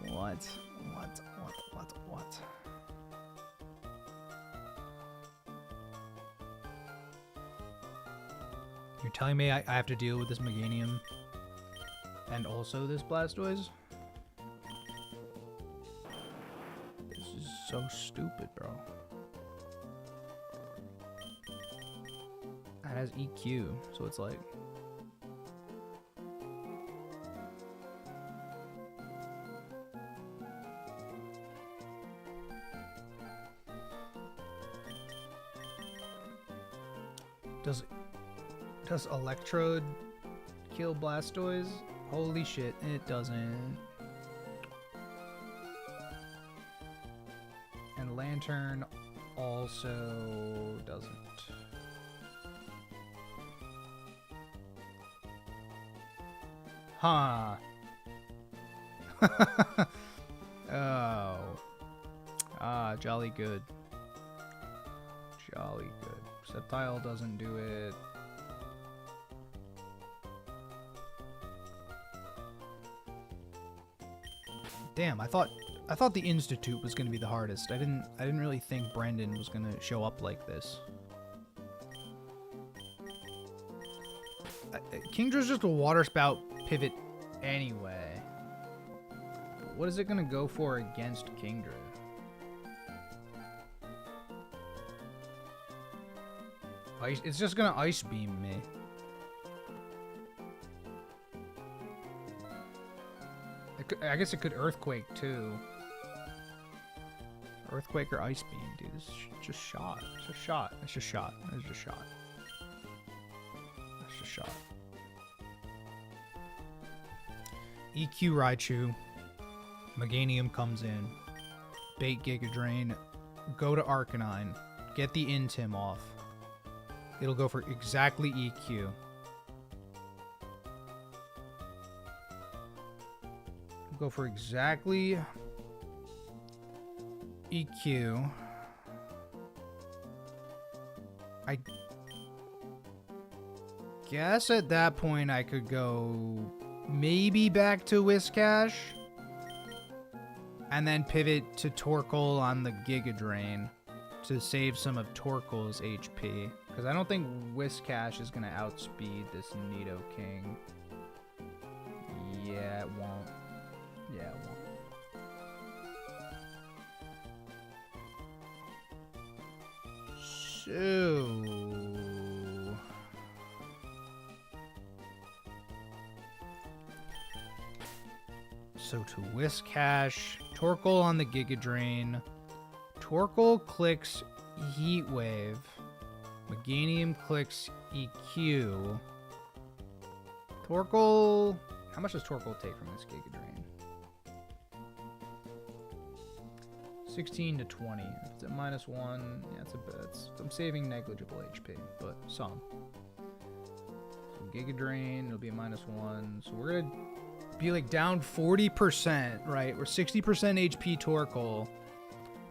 [SPEAKER 1] What? You're telling me I have to deal with this Meganium and also this Blastoise? This is so stupid, bro. It has EQ, so it's like... Does Electrode kill Blastoise? Holy shit, it doesn't. And Lantern also doesn't. Huh. Oh. Ah, jolly good. Jolly good. Sceptile doesn't do it. Damn, I thought the Institute was gonna be the hardest. I didn't really think Brandon was gonna show up like this. Kingdra's just a Water Spout pivot anyway. But what is it gonna go for against Kingdra? It's just gonna Ice Beam me. I guess it could Earthquake too. Earthquake or Ice Beam, dude. This is just shot. It's just shot. It's just shot. It's just shot. It's just shot. EQ Raichu. Meganium comes in. Bait Giga Drain. Go to Arcanine. Get the Intim off. It'll go for exactly EQ. Go for exactly EQ. I guess at that point I could go maybe back to Whiscash and then pivot to Torkoal on the Giga Drain to save some of Torkoal's HP, because I don't think Whiscash is going to outspeed this Nidoking. Yeah, it won't. Yeah, it won't. So... So to Whiskash, Torkoal on the Giga Drain. Torkoal clicks Heat Wave. Meganium clicks EQ. Torkoal... How much does Torkoal take from this Giga Drain? 16 to 20. If it's at -1, yeah, it's a bit. I'm saving negligible HP, but some. So Giga Drain, it'll be a -1. So we're gonna be like down 40%, right? We're 60% HP Torkoal.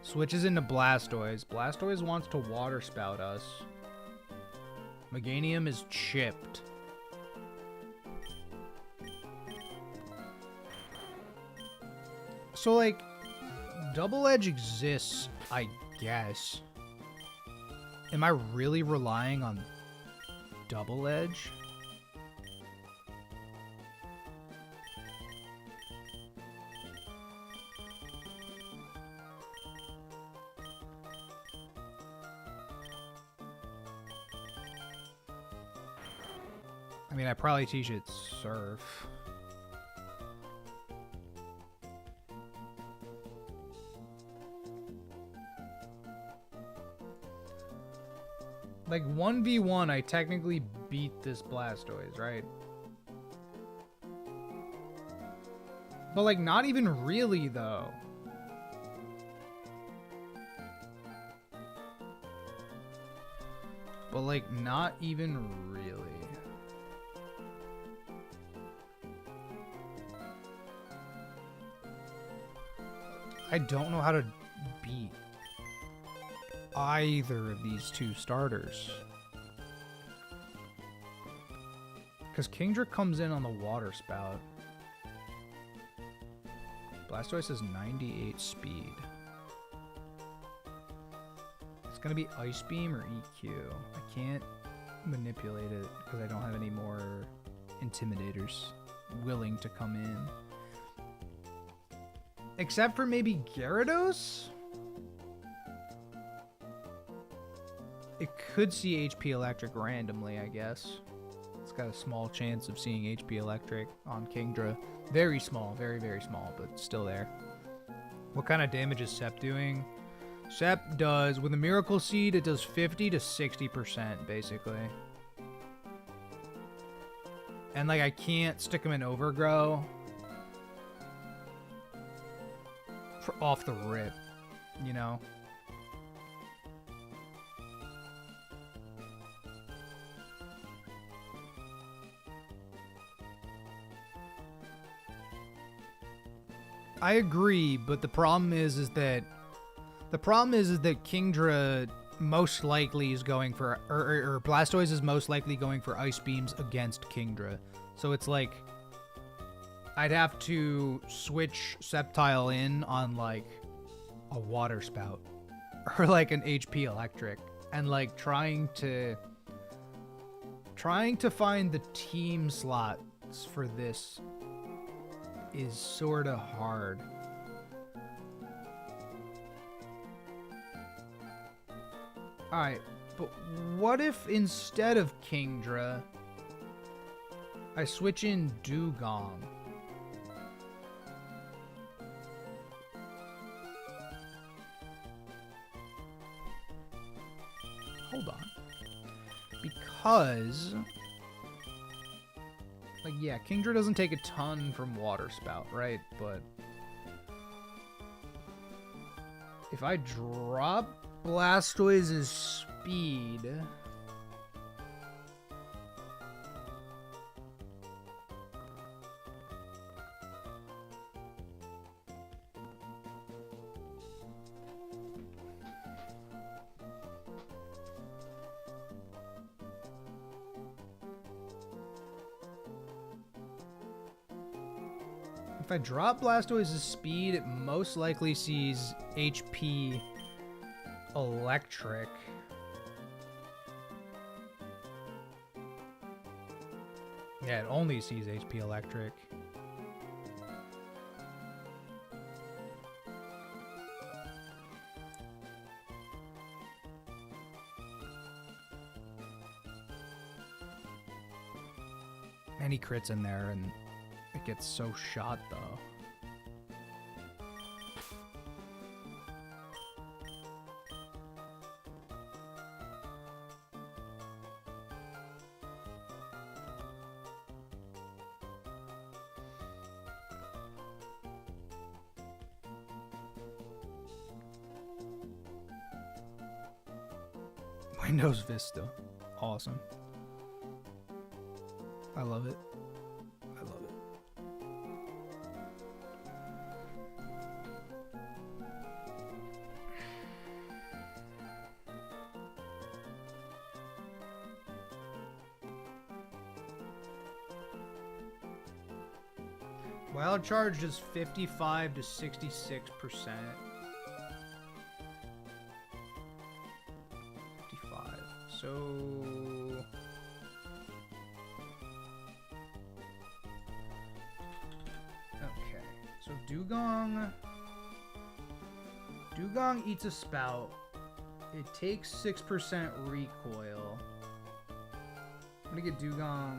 [SPEAKER 1] Switches into Blastoise. Blastoise wants to Water Spout us. Meganium is chipped. So, like, Double Edge exists, I guess. Am I really relying on Double Edge? I mean, I probably teach it Surf. Like, 1v1, I technically beat this Blastoise, right? But, like, not even really, though. But, like, not even really. I don't know how to beat either of these two starters. Because Kingdra comes in on the Water Spout. Blastoise has 98 speed. It's going to be Ice Beam or EQ. I can't manipulate it because I don't have any more Intimidators willing to come in. Except for maybe Gyarados? It could see HP Electric randomly, I guess. It's got a small chance of seeing HP Electric on Kingdra. Very small, very, very small, but still there. What kind of damage is Sep doing? Sep does, with a Miracle Seed, it does 50 to 60%, basically. And, like, I can't stick him in Overgrow off the rip, you know? I agree, but the problem is that Kingdra most likely is going for, or Blastoise is most likely going for Ice Beams against Kingdra. So it's like, I'd have to switch Sceptile in on, like, a Water Spout. Or, like, an HP Electric. And, like, trying to find the team slots for this is sort of hard. Alright, but what if instead of Kingdra, I switch in Dugong? Hold on. Because, like, yeah, Kingdra doesn't take a ton from Water Spout, right? But if I drop Blastoise's speed, if I drop Blastoise's speed, it most likely sees HP Electric. Yeah, it only sees HP Electric. And he crits in there, and it gets so shot, though. Windows Vista. Awesome. I love it. I love it. Wild charge is 55 to 66%. 55. So okay. So Dugong eats a spout. It takes 6% recoil. I'm gonna get Dugong.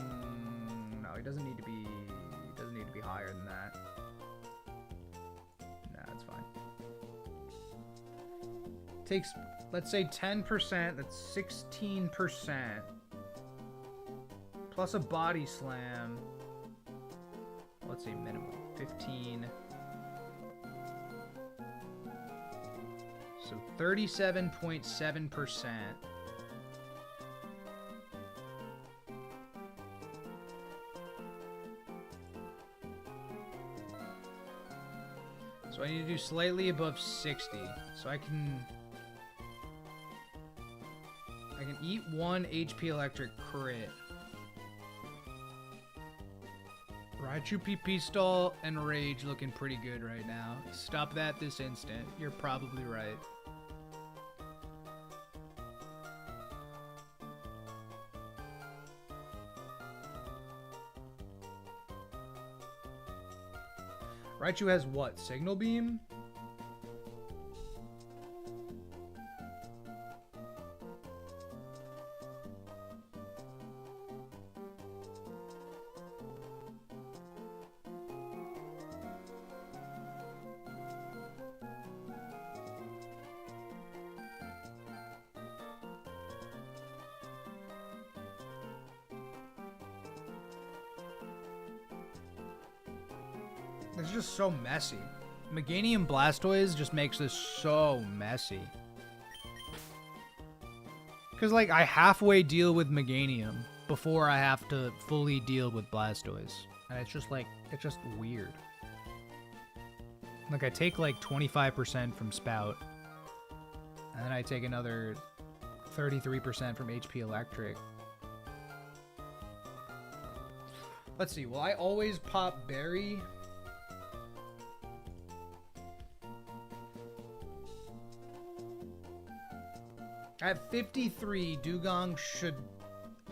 [SPEAKER 1] No, he doesn't need to be. Higher than that. Nah, that's fine. Takes, let's say 10%. That's 16%. Plus a body slam. Let's say minimum 15. So 37.7%. So I need to do slightly above 60. So I can eat 1 HP electric crit. Raichu PP stall and Rage looking pretty good right now. Stop that this instant. You're probably right. Raichu has what? Signal Beam? It's just so messy. Meganium Blastoise just makes this so messy. Because, like, I halfway deal with Meganium before I have to fully deal with Blastoise. And it's just, like, it's just weird. Like, I take, like, 25% from Spout. And then I take another 33% from HP Electric. Let's see. Will I always pop Berry? At 53, Dugong should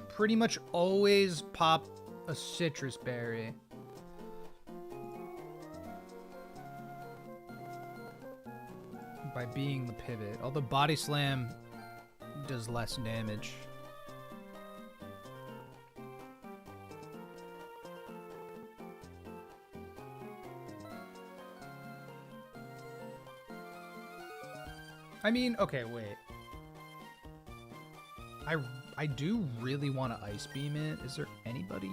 [SPEAKER 1] pretty much always pop a Citrus Berry. By being the pivot. Although Body Slam does less damage. I mean, okay, wait. I do really want to Ice Beam it. Is there anybody?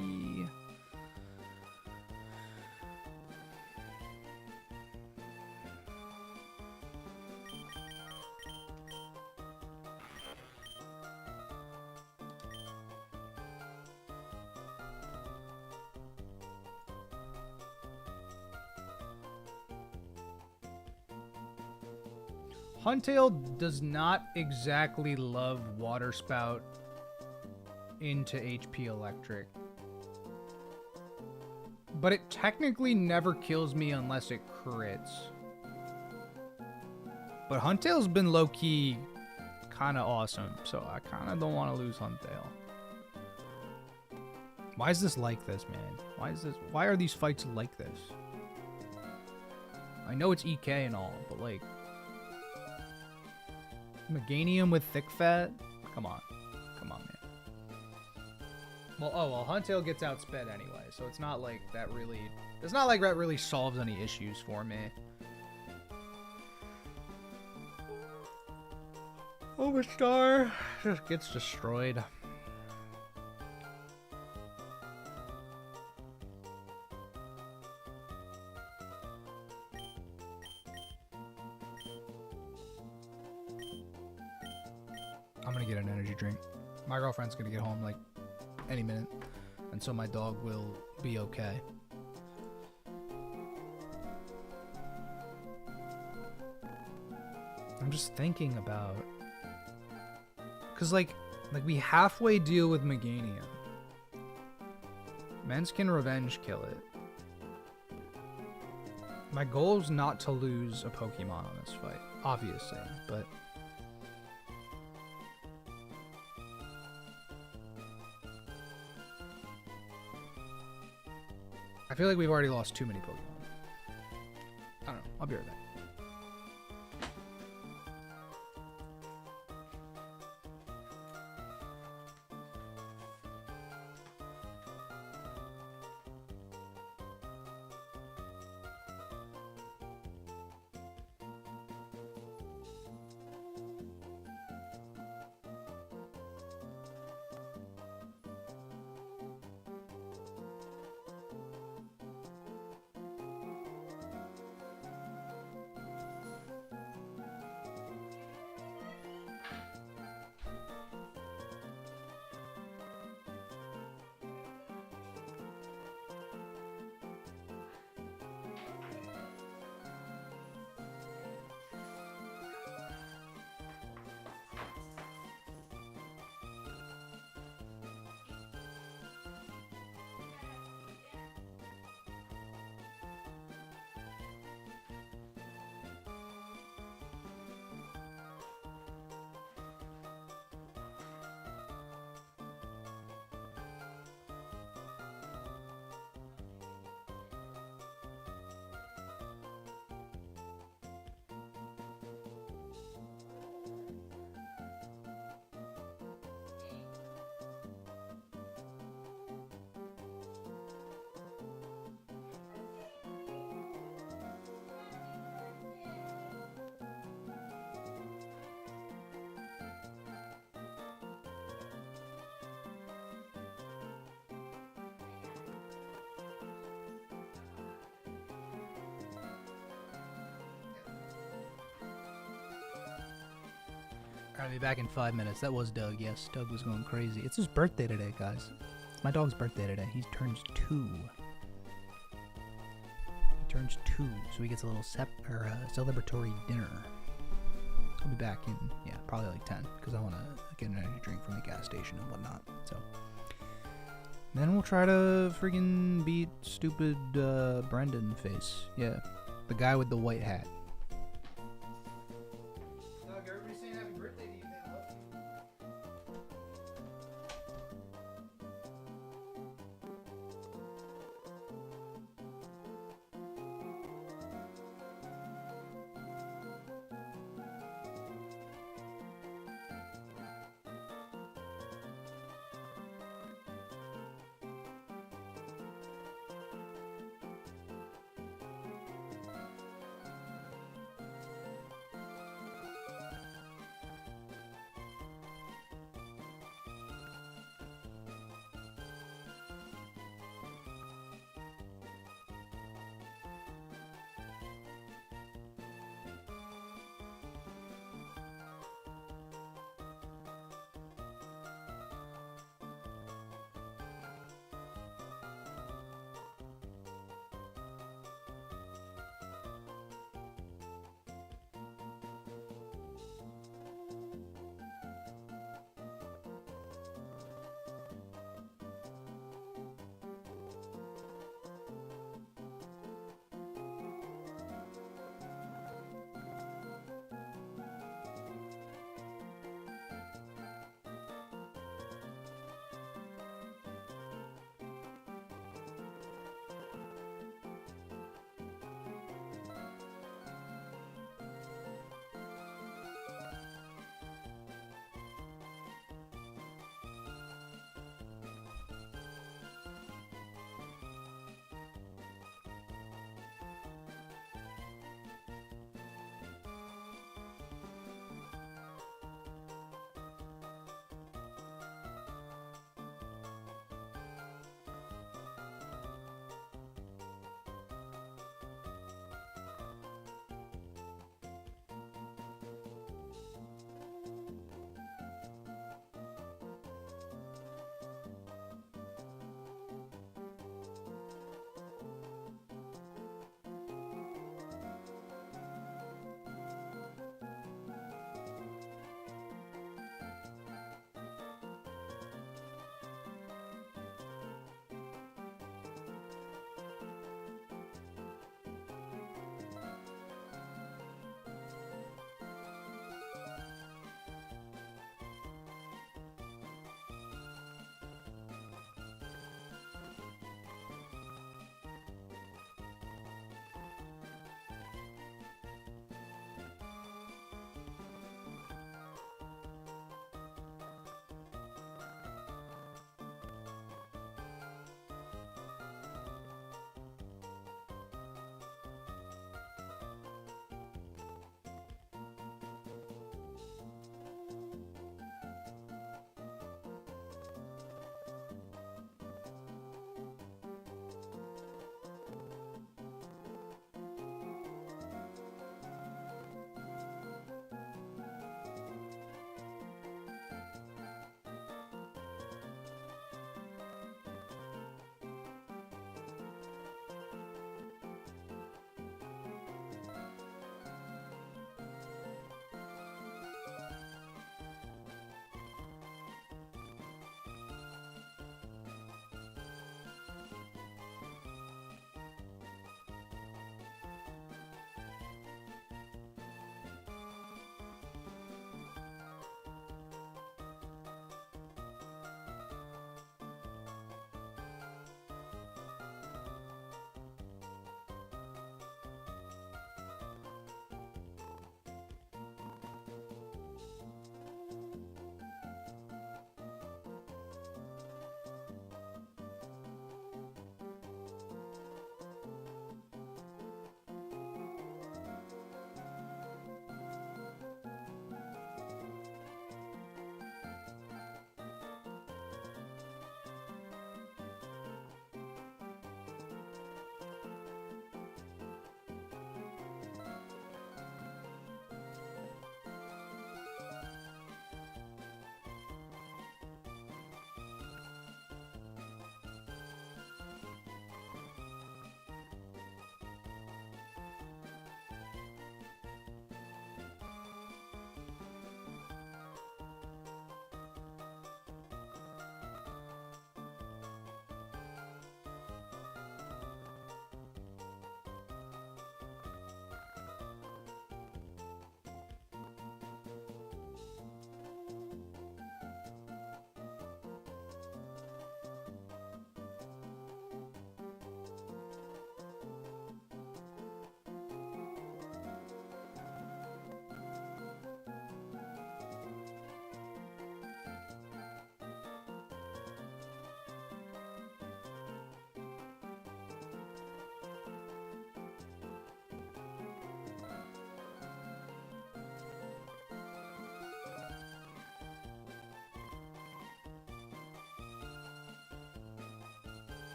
[SPEAKER 1] Huntail does not exactly love Water Spout into HP Electric. But it technically never kills me unless it crits. But Huntail's been low-key kind of awesome, so I kind of don't want to lose Huntail. Why is this like this, man? Why are these fights like this? I know it's EK and all, but like... Meganium with Thick Fat? Come on. Come on, man. Well, Huntail gets outsped anyway, so it's not like that really... It's not like that really solves any issues for me. Overstar just gets destroyed. I'm gonna get an energy drink. My girlfriend's gonna get home like any minute, and so my dog will be okay. I'm just thinking about, cause like we halfway deal with Meganium. Men's can revenge kill it. My goal is not to lose a Pokemon on this fight, obviously, but I feel like we've already lost too many Pokemon. I don't know. I'll be right back. I'll be back in 5 minutes. That was Doug. Yes, Doug was going crazy. It's his birthday today, guys. It's my dog's birthday today. He turns 2. He turns 2, so he gets a little celebratory dinner. I'll be back in, yeah, probably like 10, because I want to get an energy drink from the gas station and whatnot. So then we'll try to freaking beat stupid Brendan face. Yeah, the guy with the white hat.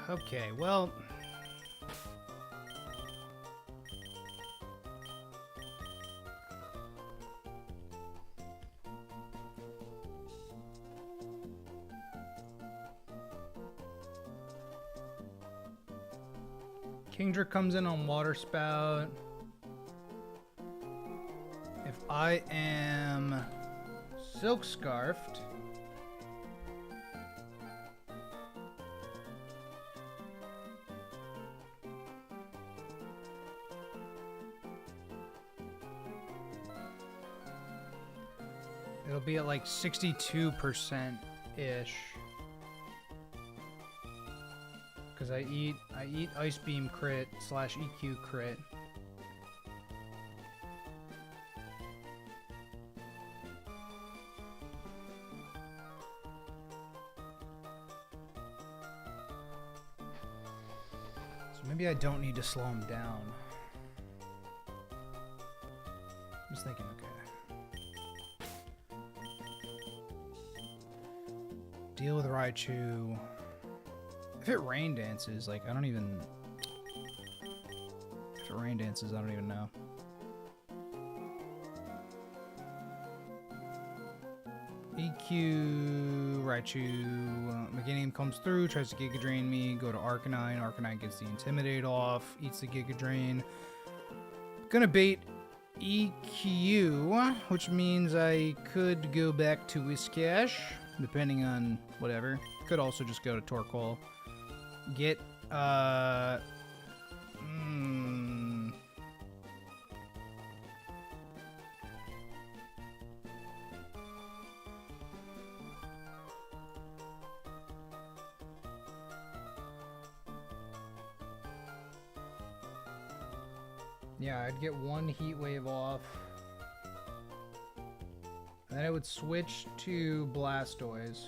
[SPEAKER 1] Okay, well... Kingdra comes in on Water Spout. If I am Silk Scarfed, it'll be at like 62%-ish. Because I eat Ice Beam crit / EQ crit. So maybe I don't need to slow him down. I'm just thinking, okay. Deal with Raichu. If it rain dances, like, I don't even... If it rain dances, I don't even know. EQ, Raichu, Meganium comes through, tries to Giga Drain me, go to Arcanine, Arcanine gets the Intimidate off, eats the Giga Drain. Gonna bait EQ, which means I could go back to Whiscash, depending on whatever. Could also just go to Torkoal. Get, yeah, I'd get one Heat Wave off. And then I would switch to Blastoise.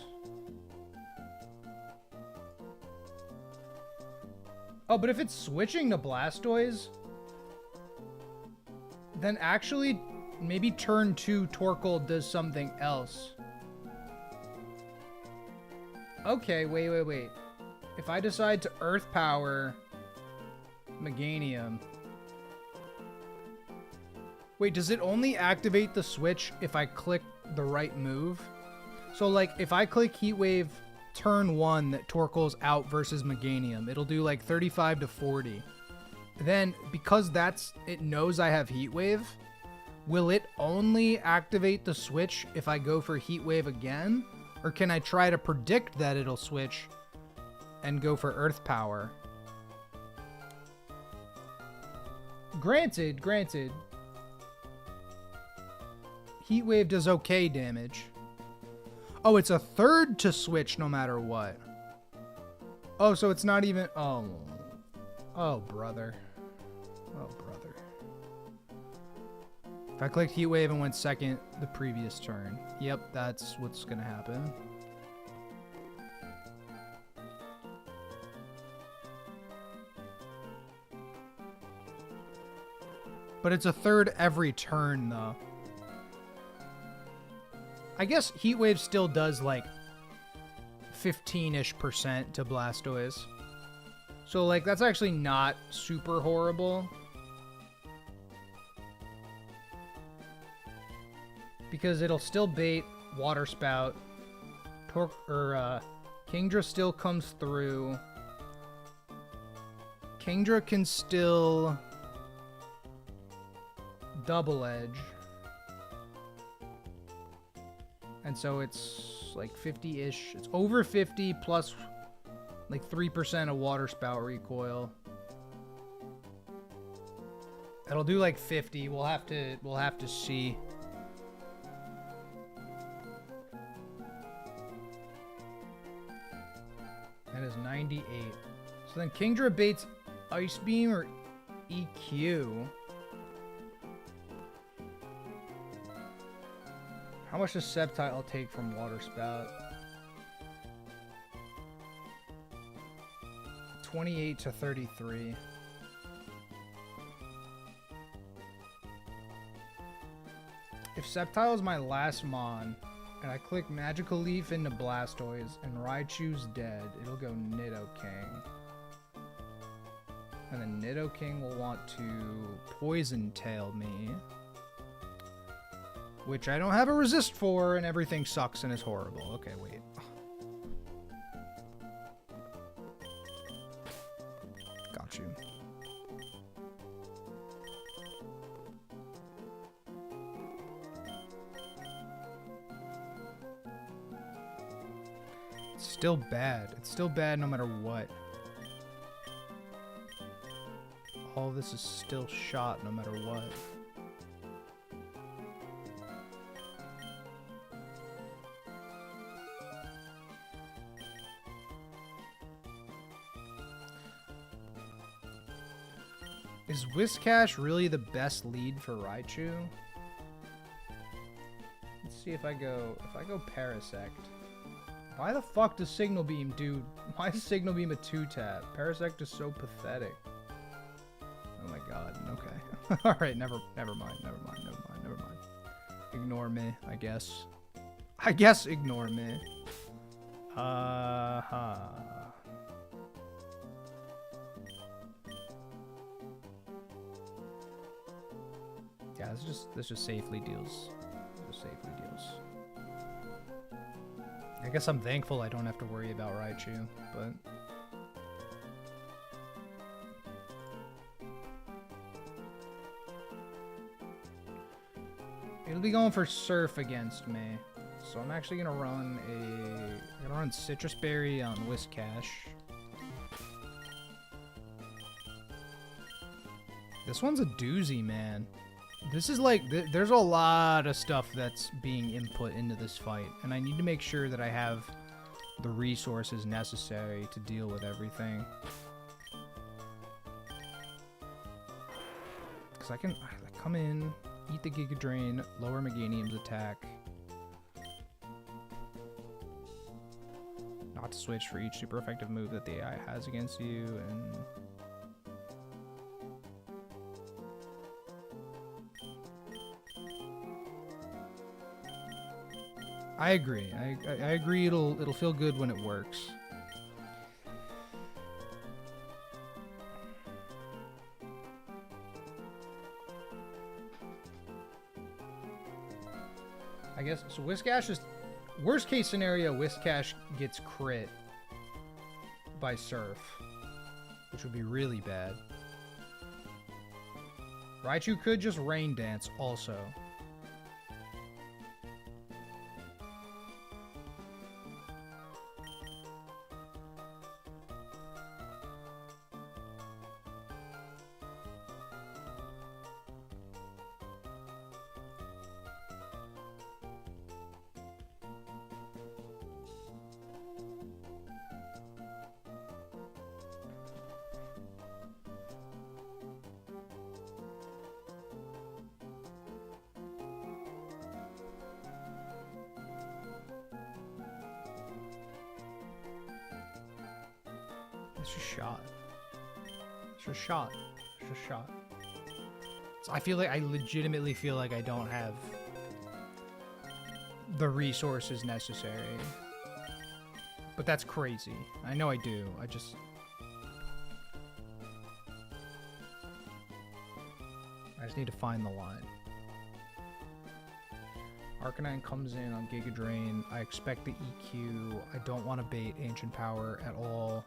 [SPEAKER 1] Oh, but if it's switching to Blastoise, then actually maybe turn 2 Torkoal does something else. Okay, wait. If I decide to Earth Power Meganium... Wait, does it only activate the switch if I click the right move? So, like, if I click Heat Wave turn 1 that Torkoal's out versus Meganium, it'll do like 35 to 40. Then, because it knows I have Heat Wave, will it only activate the switch if I go for Heat Wave again? Or can I try to predict that it'll switch and go for Earth Power? Granted. Heat Wave does okay damage. Oh, it's a third to switch no matter what. Oh, so it's not even... Oh, brother. If I clicked Heat Wave and went second the previous turn. Yep, that's what's gonna happen. But it's a third every turn, though. I guess Heat Wave still does like 15-ish% to Blastoise. So like that's actually not super horrible. Because it'll still bait Water Spout. Kingdra still comes through. Kingdra can still Double Edge. And so it's like 50-ish. It's over 50 plus like 3% of Water Spout recoil. It'll do like 50. We'll have to see. That is 98. So then Kingdra baits Ice Beam or EQ. How much does Sceptile take from Water Spout? 28 to 33. If Sceptile is my last Mon, and I click Magical Leaf into Blastoise, and Raichu's dead, it'll go Nidokang. And then Nidoking will want to Poison Tail me. Which I don't have a resist for, and everything sucks and is horrible. Okay, wait. Got you. It's still bad. It's still bad no matter what. All of this is still shot no matter what. Is Whiscash really the best lead for Raichu? Let's see if I go Parasect. Why the fuck does Signal Beam do? Why is Signal Beam a 2-tap? Parasect is so pathetic. Oh my god, okay. Alright, never mind. Ignore me, I guess. I guess ignore me. Yeah, this just safely deals. I guess I'm thankful I don't have to worry about Raichu, but it'll be going for Surf against me. So I'm actually gonna run Citrus Berry on Whiscash. This one's a doozy, man. This is like, there's a lot of stuff that's being input into this fight, and I need to make sure that I have the resources necessary to deal with everything. Because I come in, eat the Giga Drain, lower Meganium's attack. Not to switch for each super effective move that the AI has against you, and I agree. I agree. It'll feel good when it works. I guess so. Whiscash is worst case scenario. Whiscash gets crit by Surf, which would be really bad. Raichu could just Rain Dance also. It's just shot. It's just shot. It's just shot. So I legitimately feel like I don't have the resources necessary. But that's crazy. I know I do. I just need to find the line. Arcanine comes in on Giga Drain. I expect the EQ. I don't want to bait Ancient Power at all.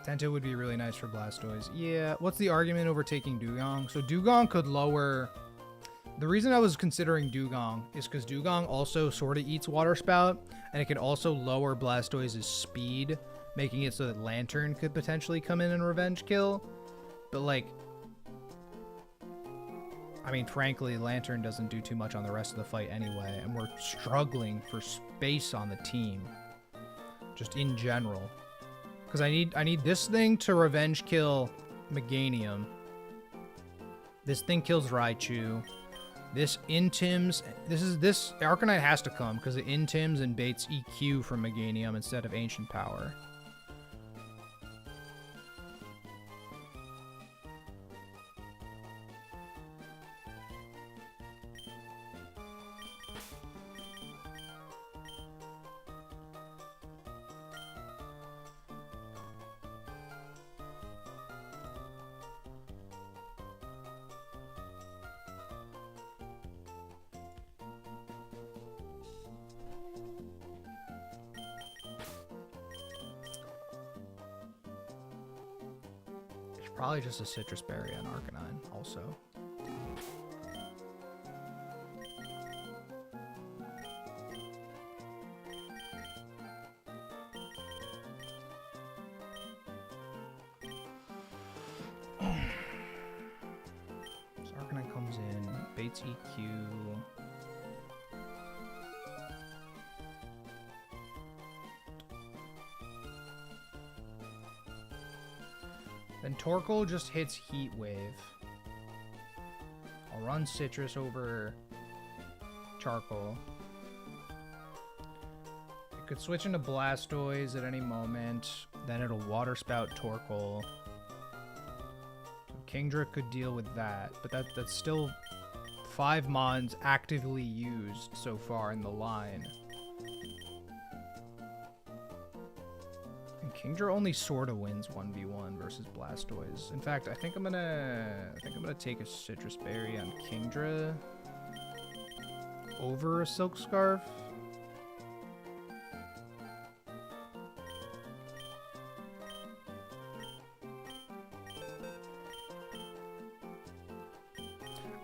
[SPEAKER 1] Tento would be really nice for Blastoise. Yeah, what's the argument over taking Dugong? So Dugong could lower... The reason I was considering Dugong is because Dugong also sort of eats Water Spout, and it can also lower Blastoise's speed, making it so that Lantern could potentially come in and revenge kill. But, like... I mean, frankly, Lantern doesn't do too much on the rest of the fight anyway, and we're struggling for space on the team. Just in general. Because I need this thing to revenge kill Meganium. This thing kills Raichu. This Intims. This Arcanine has to come because it Intims and baits EQ from Meganium instead of Ancient Power. Probably just a citrus berry on Arcanine also. So Arcanine comes in, baits EQ. Then Torkoal just hits Heat Wave. I'll run Citrus over Charcoal. It could switch into Blastoise at any moment. Then it'll Water Spout Torkoal. So Kingdra could deal with that, but that's still 5 Mons actively used so far in the line. Kingdra only sorta wins 1v1 versus Blastoise. In fact, I think I'm gonna take a Citrus Berry on Kingdra over a Silk Scarf.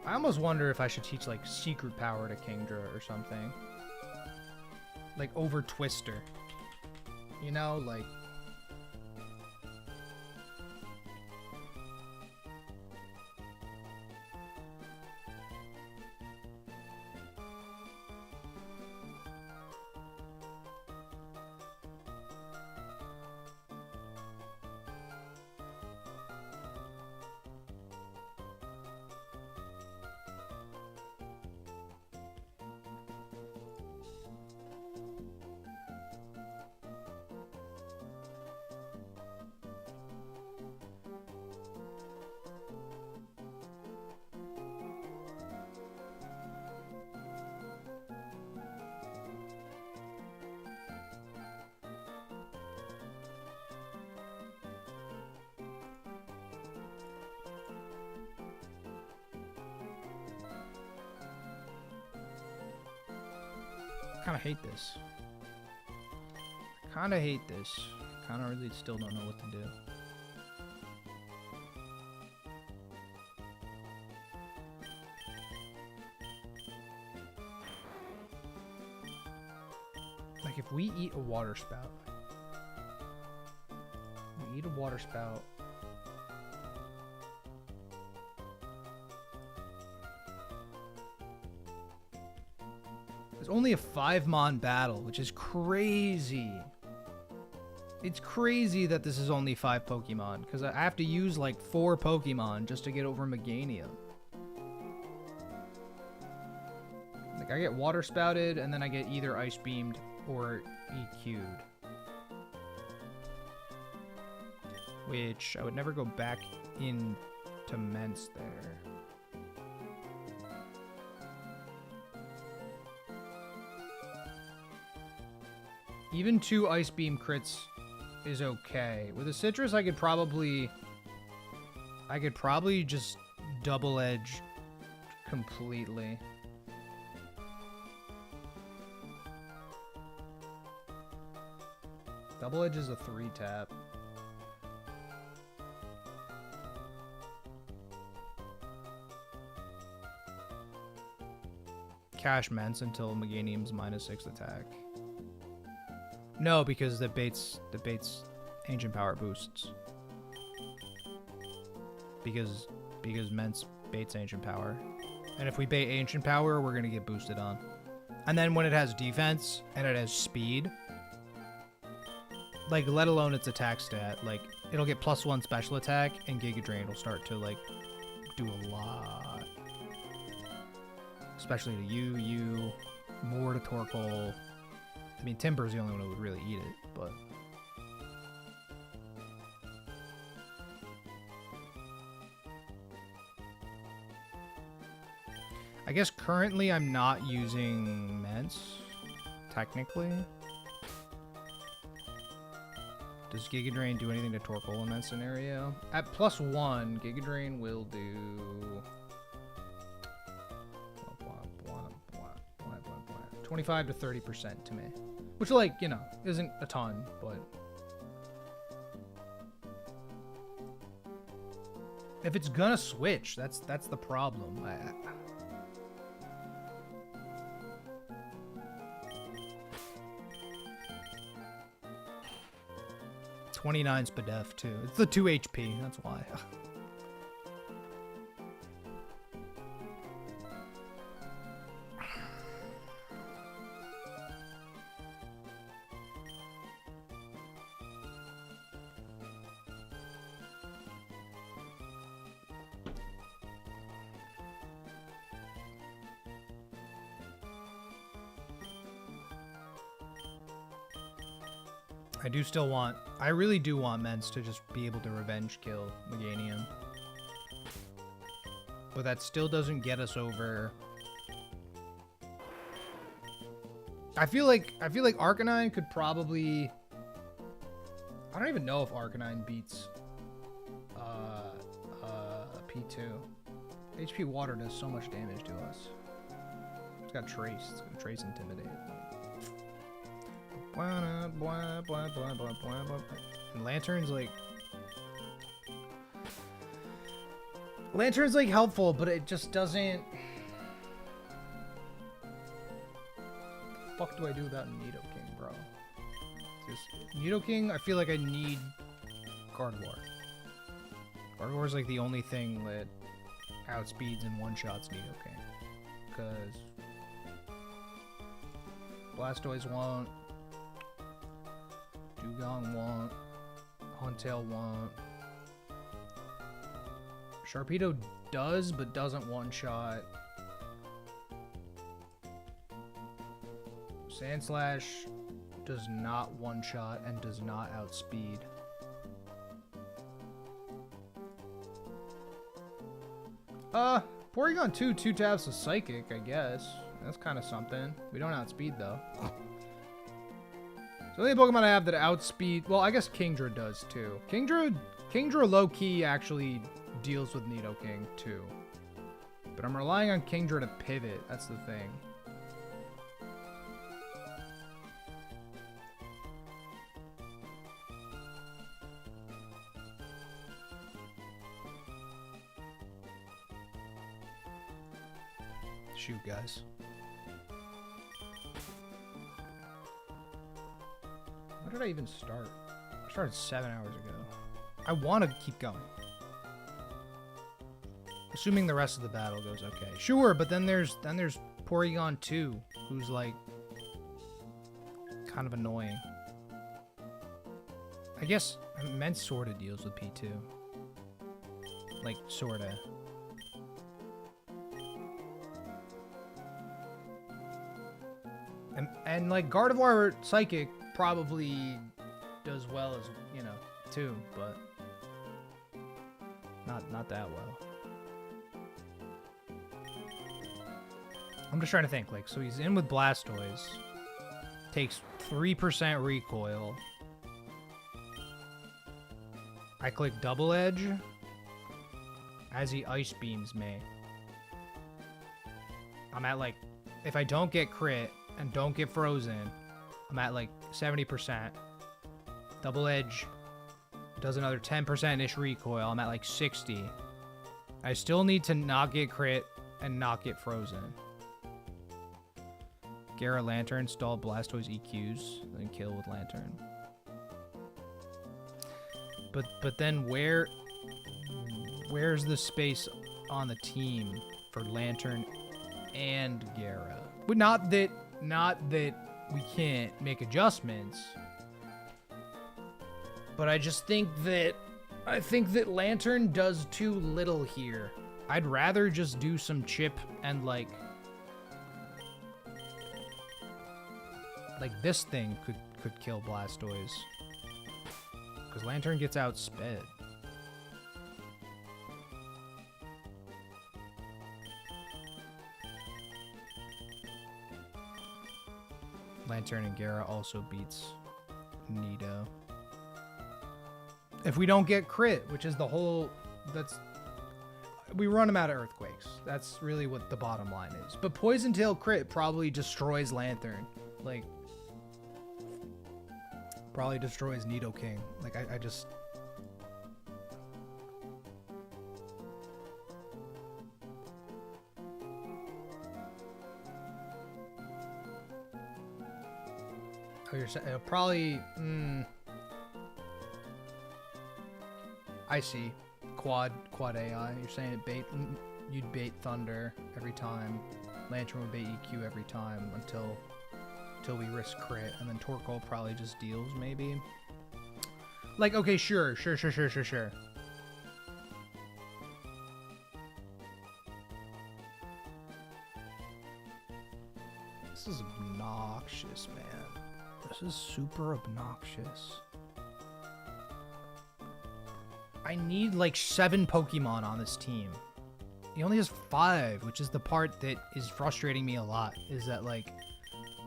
[SPEAKER 1] I almost wonder if I should teach like Secret Power to Kingdra or something. Like over Twister. You know, like I kind of hate this. Kind of hate this. Kind of really still don't know what to do. Like if we eat a Water Spout. We eat a Water Spout. It's only a 5-mon battle, which is crazy. It's crazy that this is only 5 Pokemon, because I have to use like 4 Pokemon just to get over Meganium. Like I get Water Spouted, and then I get either Ice Beamed or EQ'd. Which I would never go back into Mence there. Even 2 Ice Beam crits is okay. With a Citrus, I could probably just double edge completely. Double edge is a 3-tap. Cash Mence until Meganium's -6 attack. No, because the baits Ancient Power boosts. Because Mence baits Ancient Power. And if we bait Ancient Power, we're gonna get boosted on. And then when it has defense and it has speed, like let alone its attack stat, like it'll get +1 special attack and Giga Drain will start to like do a lot. Especially to you, more to Torkoal. I mean, Timber's the only one who would really eat it, but... I guess currently I'm not using Mence, technically. Does Giga Drain do anything to Torkoal in that scenario? At +1, Giga Drain will do... 25 to 30% to me. Which, like, you know, isn't a ton, but... If it's gonna switch, that's the problem. 29's Spadef too. It's the 2 HP, that's why. I really do want Ments to just be able to revenge kill Meganium. But that still doesn't get us over. I feel like Arcanine could probably... I don't even know if Arcanine beats P2. HP Water does so much damage to us. It's got Trace. It's got Trace Intimidate. And Lantern's like helpful, but it just doesn't. The fuck do I do without Nidoking, bro? Just Nidoking, I feel like I need Gardevoir. Gardevoir's like the only thing that outspeeds and one-shots Nidoking. Because Blastoise won't. Dugong won't. Huntail won't. Sharpedo does, but doesn't one-shot. Sandslash does not one-shot and does not outspeed. Porygon 2 taps a Psychic, I guess. That's kind of something. We don't outspeed, though. So the only Pokemon I have that outspeed... Well, I guess Kingdra does, too. Kingdra low-key actually deals with Nidoking, too. But I'm relying on Kingdra to pivot. That's the thing. Shoot, guys. Where did I even start? I started 7 hours ago. I want to keep going. Assuming the rest of the battle goes okay. Sure, but then there's Porygon 2, who's like kind of annoying. I guess Ments sorta deals with P2. Like sorta. And like Gardevoir Psychic probably does well as, you know, too, but not that well. I'm just trying to think, like, so he's in with Blastoise, takes 3% recoil. I click Double Edge as he Ice Beams me. I'm at like, if I don't get crit and don't get frozen, I'm at like 70%. Double Edge does another 10%-ish recoil. I'm at like 60. I still need to not get crit and not get frozen. Gara Lantern, install Blastoise EQs, then kill with Lantern. But then where's the space on the team for Lantern and Gara? But not that we can't make adjustments. But I just think that Lantern does too little here. I'd rather just do some chip and like this thing could kill Blastoise. Because Lantern gets outsped. Lantern and Gara also beats Nido. If we don't get crit, which is the whole... we run them out of Earthquakes. That's really what the bottom line is. But Poison Tail crit probably destroys Lantern. Like... probably destroys Nidoking. Like, I just... Oh, you're saying probably. I see. Quad AI. You're saying it you'd bait Thunder every time. Lantern would bait EQ every time until we risk crit, and then Torkoal probably just deals maybe. Like, okay, sure. This is obnoxious, man. This is super obnoxious. I need like 7 Pokemon on this team. He only has 5, which is the part that is frustrating me a lot, is that like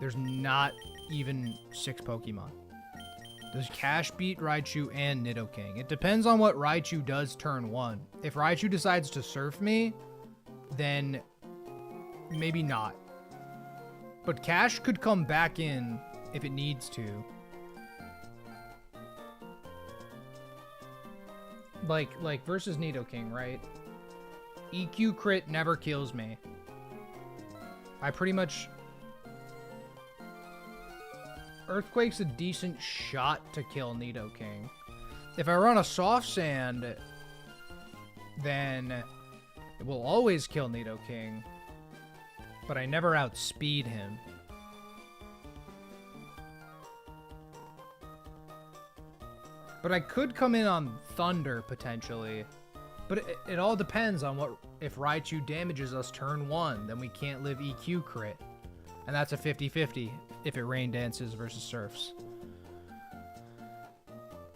[SPEAKER 1] there's not even 6 Pokemon. Does Cash beat Raichu and Nidoking? It depends on what Raichu does turn 1. If Raichu decides to surf me, then maybe not. But Cash could come back in if it needs to. Like versus Nidoking, right? EQ crit never kills me. I pretty much... Earthquake's a decent shot to kill Nidoking. If I run a Soft Sand, then it will always kill Nidoking, but I never outspeed him. But I could come in on Thunder, potentially. But it all depends on what... If Raichu damages us turn 1, then we can't live EQ crit. And that's a 50-50 if it rain dances versus surfs.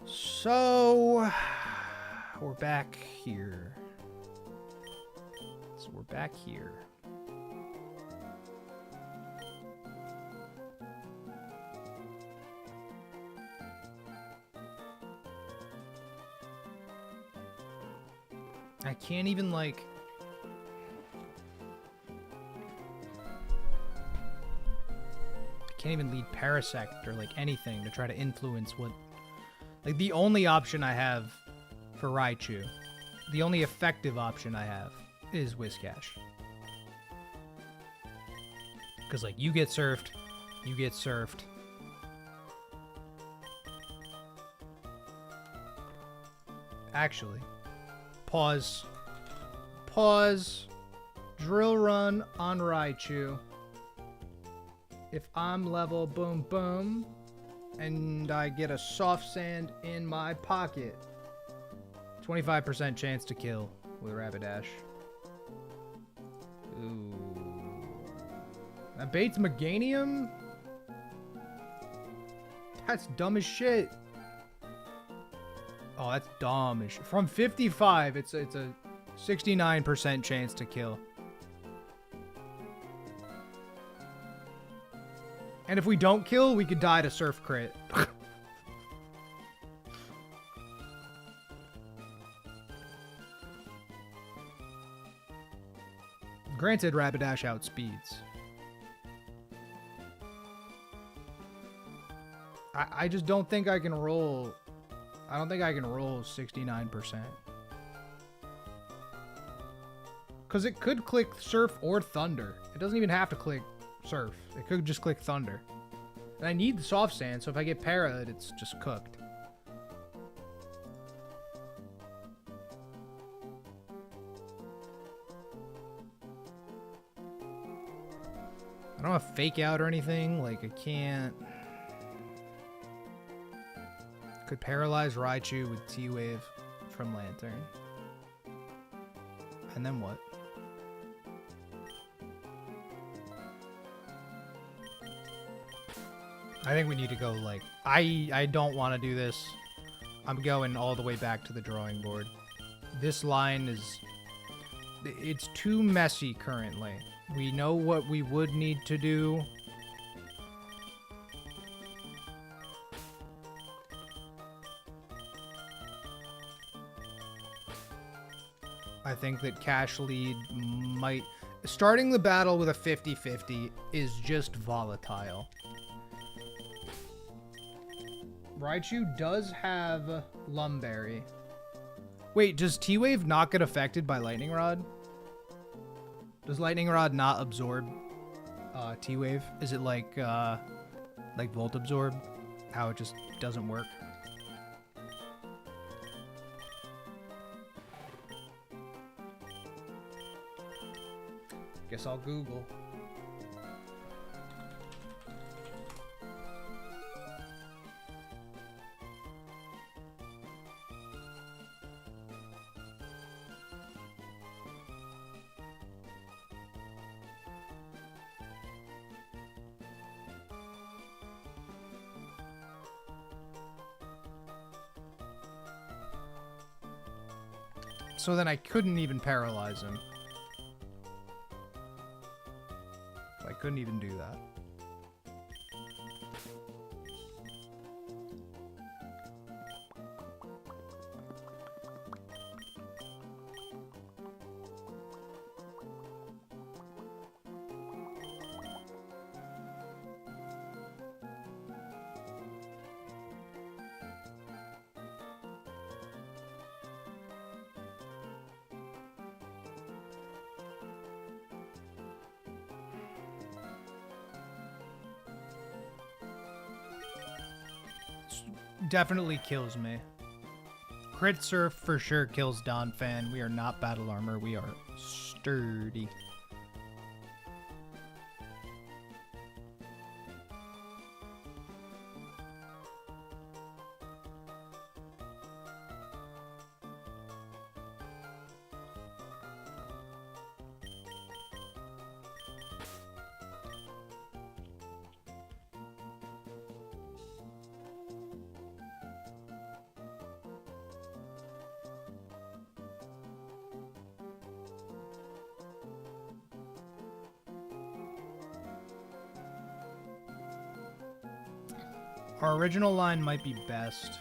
[SPEAKER 1] So... We're back here. I can't even, like... I can't even lead Parasect or, like, anything to try to influence what... Like, the only option I have for Raichu, the only effective option I have, is Whiscash. Because, like, you get surfed, you get surfed. Actually... Pause. Drill run on Raichu. If I'm level, boom, boom, and I get a Soft Sand in my pocket, 25% chance to kill with Rapidash. Ooh. That baits Meganium? That's dumb as shit. Oh, that's dumb as shit. From 55, it's a 69% chance to kill. And if we don't kill, we could die to Surf Crit. Granted, Rapidash outspeeds. I just don't think I can roll... I don't think I can roll 69%. Because it could click Surf or Thunder. It doesn't even have to click Surf. It could just click Thunder. And I need the Soft Sand, so if I get Para, it's just cooked. I don't have Fake Out or anything. Like, I can't... Could paralyze Raichu with T-Wave from Lantern. And then what? I think we need to go, like... I don't want to do this. I'm going all the way back to the drawing board. This line is... It's too messy currently. We know what we would need to do. I think that Cash Lead might... Starting the battle with a 50-50 is just volatile. Raichu does have Lumberry. Wait, does T-Wave not get affected by Lightning Rod? Does Lightning Rod not absorb T-Wave? Is it like Like Volt Absorb, how it just doesn't work. Guess I'll Google. So then I couldn't even paralyze him. I couldn't even do that. Definitely kills me. Crit Surf for sure kills Don Fan. We are not battle armor. We are sturdy. Our original line might be best.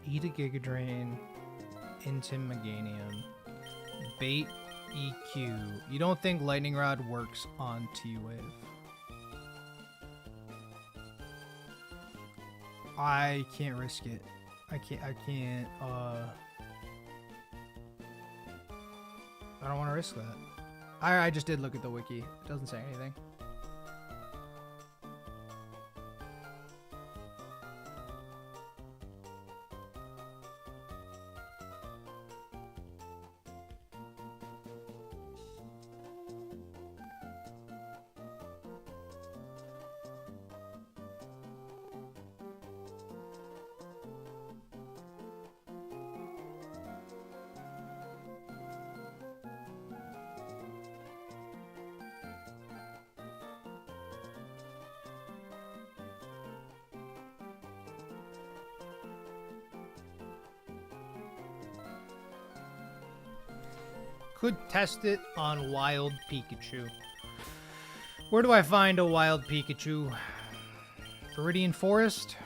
[SPEAKER 1] Eat a Giga Drain, Intim Meganium, Bait EQ. You don't think Lightning Rod works on T-Wave? I can't risk it. I can't, I don't want to risk that. I just did look at the wiki. It doesn't say anything. Could test it on Wild Pikachu. Where do I find a Wild Pikachu? Viridian Forest?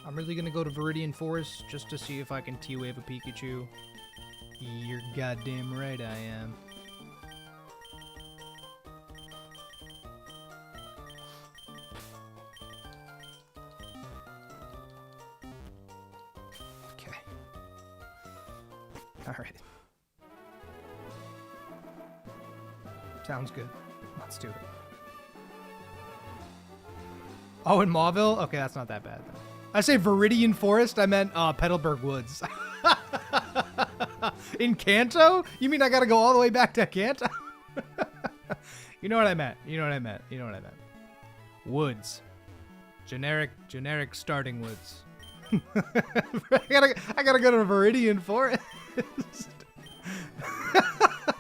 [SPEAKER 1] I'm really gonna go to Viridian Forest just to see if I can T-Wave a Pikachu. You're goddamn right I am. Okay. Alright. Sounds good. Let's do it. Oh, in Mauville? Okay, that's not that bad. I say Viridian Forest, I meant Petalburg Woods. In Kanto? You mean I gotta go all the way back to Kanto? You know what I meant. You know what I meant. You know what I meant. Woods. Generic starting woods. I gotta go to Viridian Forest.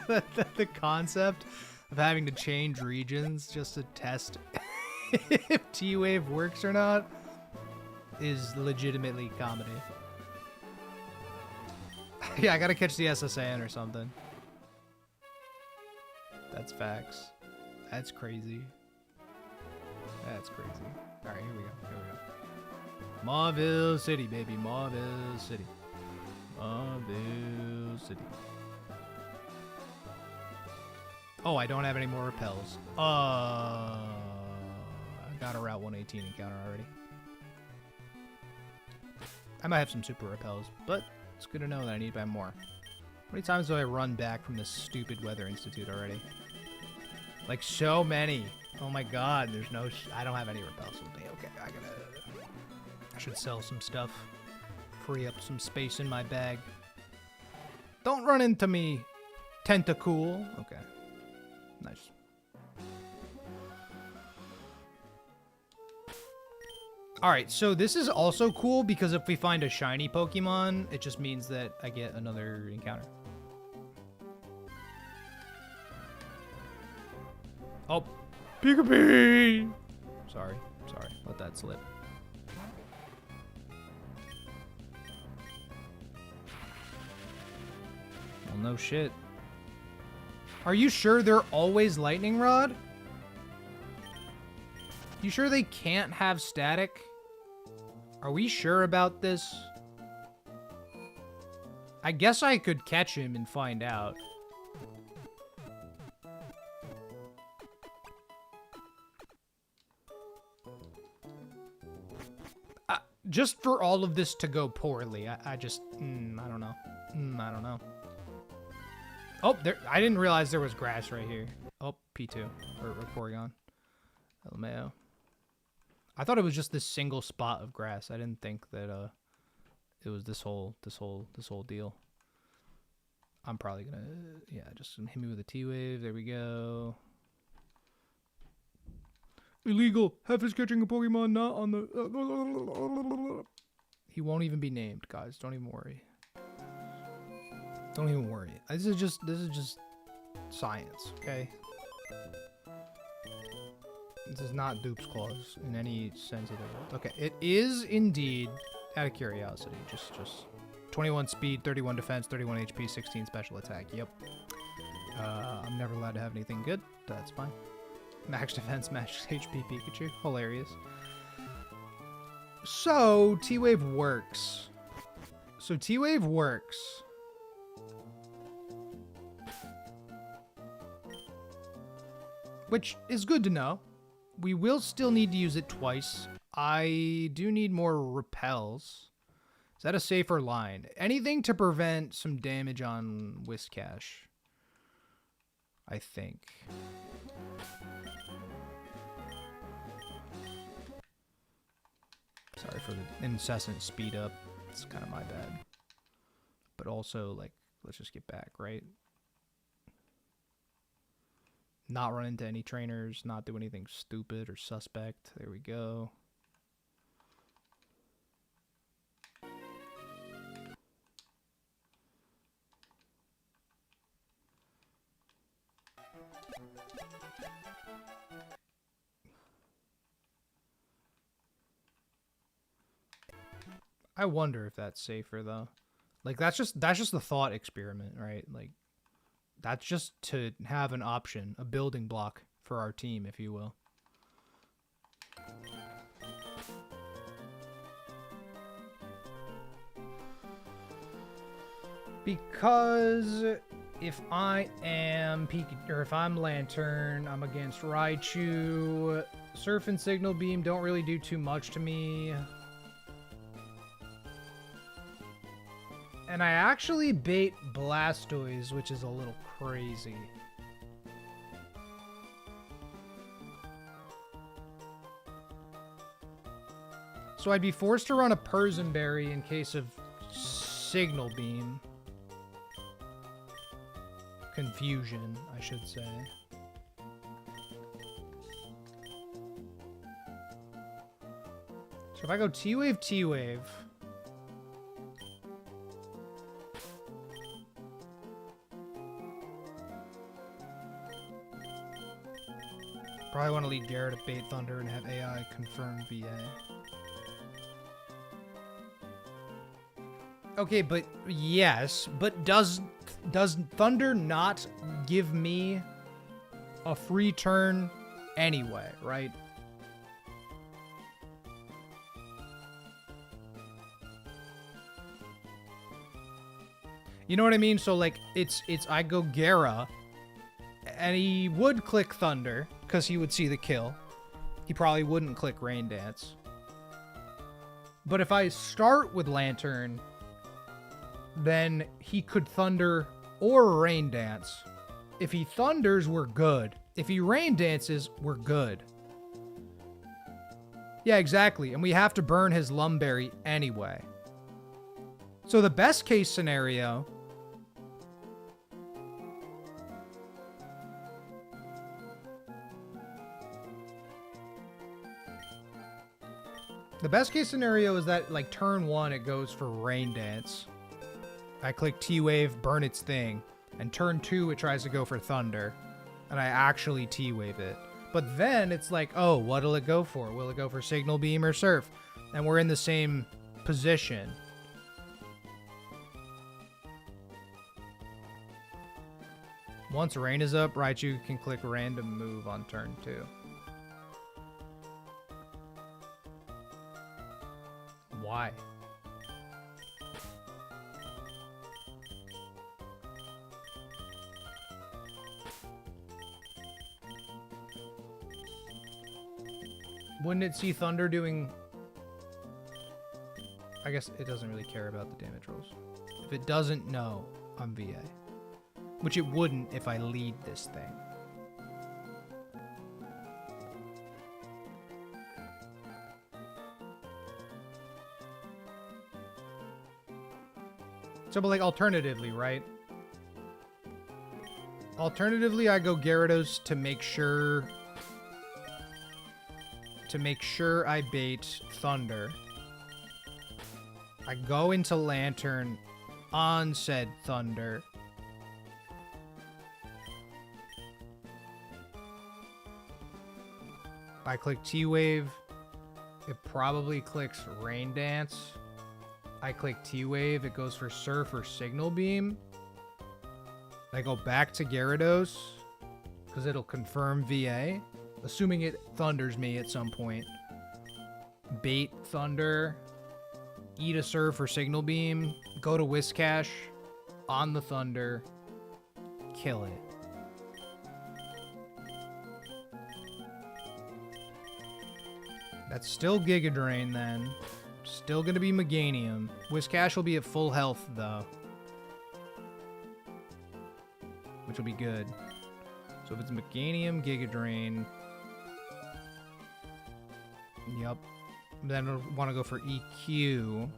[SPEAKER 1] The concept of having to change regions just to test if T-Wave works or not is legitimately comedy. Yeah, I gotta catch the SSAN or something. That's facts. That's crazy. That's crazy. Alright, here we go. Here we go. Mauville City, baby. Mauville City. Mauville City. Oh, I don't have any more repels. I got a Route 118 encounter already. I might have some super repels, but it's good to know that I need to buy more. many times do I run back from this stupid Weather Institute already? Like, so many. Oh my god, there's no... I don't have any repels with me. Okay, I should sell some stuff. Free up some space in my bag. Don't run into me, Tentacool. Okay. Nice. Alright, so this is also cool because if we find a shiny Pokemon, it just means that I get another encounter. Oh, Pikachu! Sorry, let that slip. Well, no shit. Are you sure they're always Lightning Rod? You sure they can't have static? Are we sure about this? I guess I could catch him and find out. Just for all of this to go poorly, I just, I don't know. I don't know. Oh, there, I didn't realize there was grass right here. Oh, P2, or Porygon. LMAO. I thought it was just this single spot of grass. I didn't think that it was this whole deal. I'm probably gonna, yeah, just hit me with a T-Wave. There we go. Illegal. Hef is catching a Pokemon not on the... He won't even be named, guys. Don't even worry. Don't even worry. This is just science, okay? This is not Dupe's Claws in any sense of the word. Okay, it is indeed, out of curiosity, just 21 speed, 31 defense, 31 HP, 16 special attack. Yep. I'm never allowed to have anything good. That's fine. Max defense, max HP Pikachu. Hilarious. So, T-Wave works. Which is good to know. We will still need to use it twice. I do need more repels. Is that a safer line? Anything to prevent some damage on Whiscash, I think. Sorry for the incessant speed up. It's kind of my bad. But also, like, let's just get back, right? Not run into any trainers, not do anything stupid or suspect. There we go. I wonder if that's safer though. Like that's just the thought experiment, right? Like that's just to have an option, a building block for our team, if you will. Because if I am if I'm Lantern, I'm against Raichu. Surf and Signal Beam don't really do too much to me. And I actually bait Blastoise, which is a little crazy. So I'd be forced to run a Persianberry in case of Signal Beam. Confusion, I should say. So if I go T-Wave, T-Wave... Probably want to lead Garrett to bait Thunder and have AI confirm VA. Okay, but yes, but does Thunder not give me a free turn anyway, right? You know what I mean? So like it's I go Gara and he would click Thunder because he would see the kill. He probably wouldn't click Rain Dance. But if I start with Lantern, then he could Thunder or Rain Dance. If he thunders, we're good. If he rain dances, we're good. Yeah, exactly. And we have to burn his Lumberry anyway. So the best case scenario... The best case scenario is that, like, turn 1, it goes for Rain Dance. I click T-Wave, burn its thing. And turn 2, it tries to go for Thunder. And I actually T-Wave it. But then it's like, oh, what'll it go for? Will it go for Signal Beam or Surf? And we're in the same position. Once Rain is up, Raichu can click Random Move on turn 2. Why? Wouldn't it see Thunder doing... I guess it doesn't really care about the damage rolls. If it doesn't know, I'm VA. Which it wouldn't if I lead this thing. So, but like, alternatively, right? Alternatively, I go Gyarados to make sure... I bait Thunder. I go into Lantern on said Thunder. I click T-Wave. It probably clicks Rain Dance. I click T-Wave. It goes for Surf or Signal Beam. I go back to Gyarados because it'll confirm VA. Assuming it thunders me at some point. Bait Thunder. Eat a Surf or Signal Beam. Go to Whiscash. On the Thunder. Kill it. That's still Giga Drain then. Still gonna be Meganium. Whiscash will be at full health though. Which will be good. So if it's Meganium, Giga Drain. Yep. Then I'll want to go for EQ.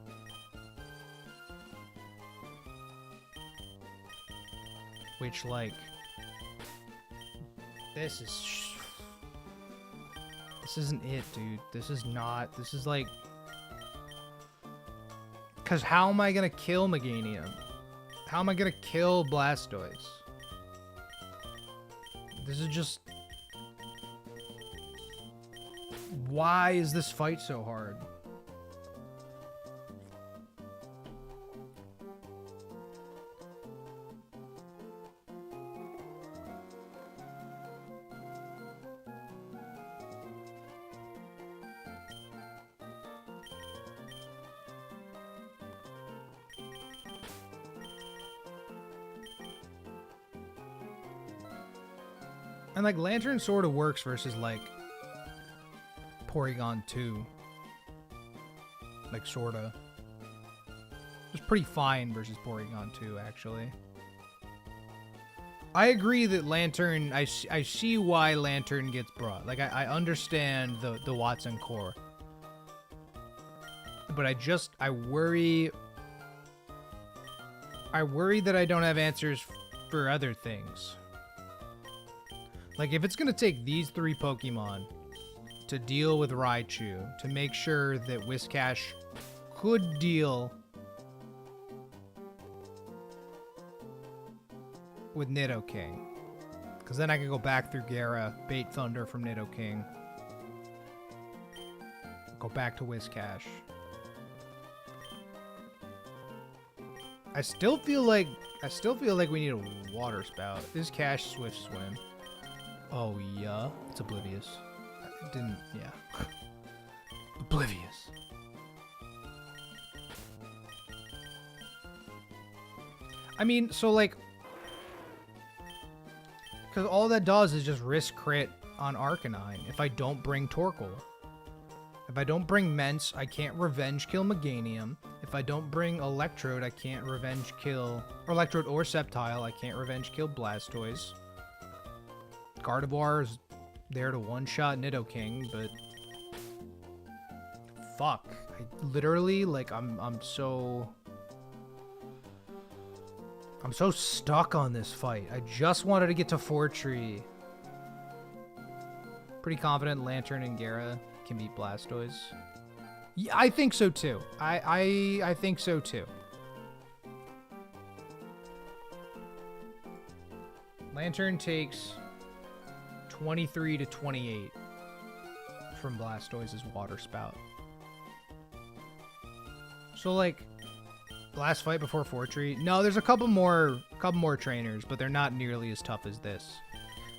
[SPEAKER 1] Which, like... This isn't it, dude. This is not... This is like... Because how am I going to kill Meganium? How am I going to kill Blastoise? This is just... Why is this fight so hard? And like Lantern sort of works versus like Porygon 2. Like sorta. It's pretty fine versus Porygon 2 actually. I agree that Lantern, I see why Lantern gets brought. Like I understand the Watson core. But I worry that I don't have answers for other things. Like, if it's going to take these 3 Pokemon to deal with Raichu, to make sure that Whiscash could deal with Nidoking. Because then I can go back through Gara, bait Thunder from Nidoking. Go back to Whiscash. I still feel like we need a Water Spout. This Cash Swift Swim. Oh, yeah. It's Oblivious. It didn't... Yeah. Oblivious. I mean, so, like... Because all that does is just risk crit on Arcanine if I don't bring Torkoal. If I don't bring Mence, I can't revenge kill Meganium. If I don't bring Electrode, I can't revenge kill... Or Electrode or Sceptile, I can't revenge kill Blastoise. Gardevoir is there to one-shot Nidoking, but... Fuck. I literally, like, I'm so... I'm so stuck on this fight. I just wanted to get to Fortree. Pretty confident Lantern and Gara can beat Blastoise. Yeah, I think so too. I think so too. Lantern takes 23 to 28 from Blastoise's Water Spout. So like last fight before Fortree. No, there's a couple more trainers, but they're not nearly as tough as this.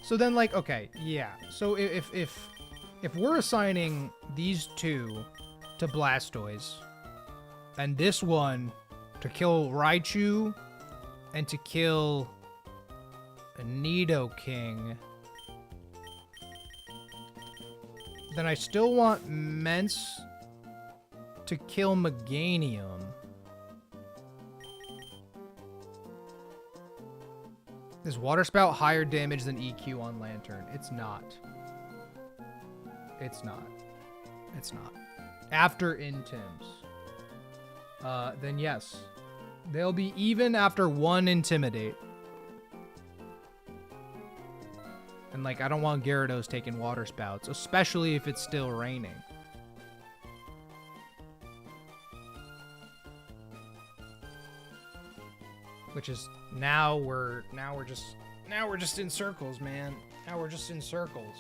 [SPEAKER 1] So then like, okay, yeah. So if we're assigning these two to Blastoise and this one to kill Raichu and to kill Nidoking, then I still want Mence to kill Meganium. Is Water Spout higher damage than EQ on Lantern? It's not. It's not. It's not. After Intims. Then yes. They'll be even after one Intimidate. And like, I don't want Gyarados taking Water Spouts, especially if it's still raining. Which is now we're just in circles, man. Now we're just in circles.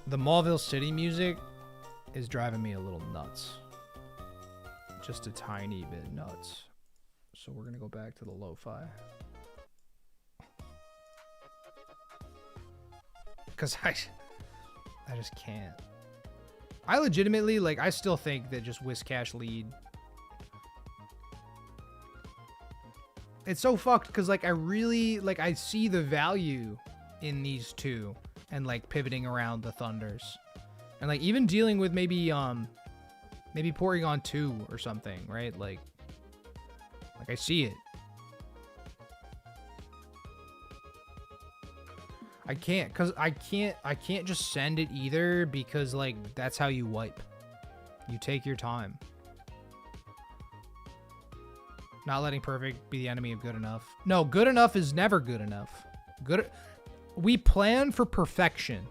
[SPEAKER 1] The Mauville City music is driving me a little nuts. Just a tiny bit nuts. So we're gonna go back to the lo-fi. Cause I just can't. I legitimately, like, I still think that just Whiscash lead. It's so fucked because, like, I really, like, I see the value in these two and, like, pivoting around the Thunders. And, like, even dealing with maybe Porygon 2 or something, right? Like I see it. I can't just send it either because like that's how you wipe. You take your time. Not letting perfect be the enemy of good enough. No, good enough is never good enough. We plan for perfection.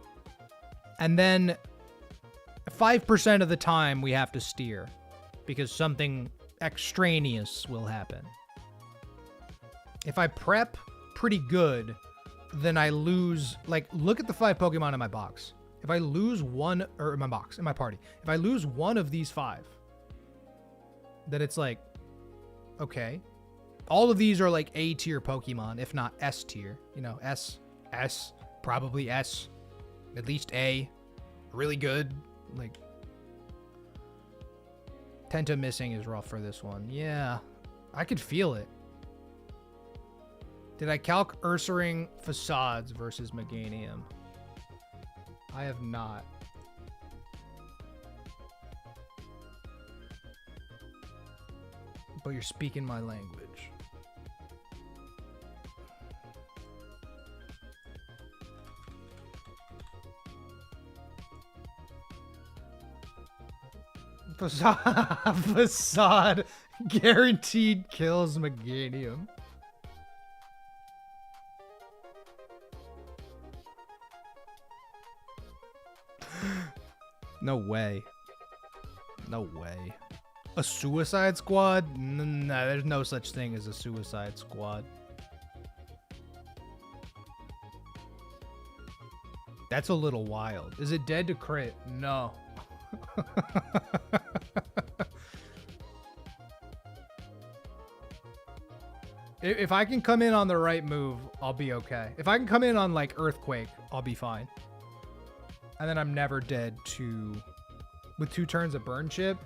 [SPEAKER 1] And then 5% of the time we have to steer because something extraneous will happen. If I prep pretty good, then I lose, like, look at the 5 Pokemon in my box. If I lose one, or in my box, in my party, if I lose one of these 5, then it's like, okay. All of these are like A tier Pokemon, if not S tier. You know, S, probably S, at least A. Really good. Like, Tenta missing is rough for this one. Yeah, I could feel it. Did I calc Ursaring Facades versus Meganium? I have not. But you're speaking my language. Facade guaranteed kills Meganium. No way. No way. A Suicide Squad? Nah, there's no such thing as a Suicide Squad. That's a little wild. Is it dead to crit? No. If I can come in on the right move, I'll be okay. If I can come in on like Earthquake, I'll be fine. And then I'm never dead to... With 2 turns of Burn Chip,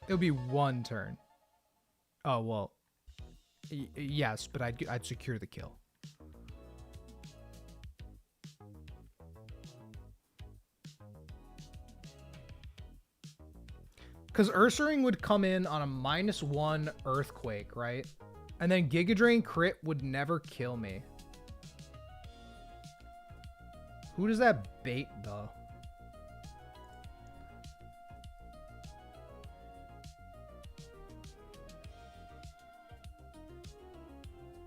[SPEAKER 1] it'll be 1 turn. Oh, well. Yes, but I'd secure the kill. Because Ursaring would come in on a -1 Earthquake, right? And then Giga Drain crit would never kill me. Who does that bait, though?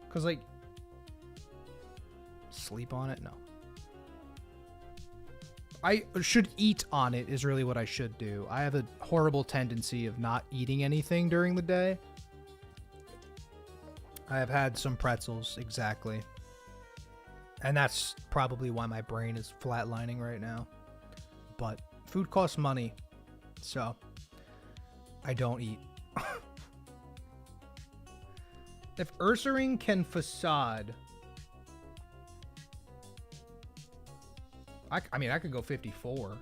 [SPEAKER 1] Because, like, sleep on it? No. I should eat on it is really what I should do. I have a horrible tendency of not eating anything during the day. I have had some pretzels, exactly. And that's probably why my brain is flatlining right now. But food costs money, so I don't eat. If Ursaring can Facade... I mean, I could go 54.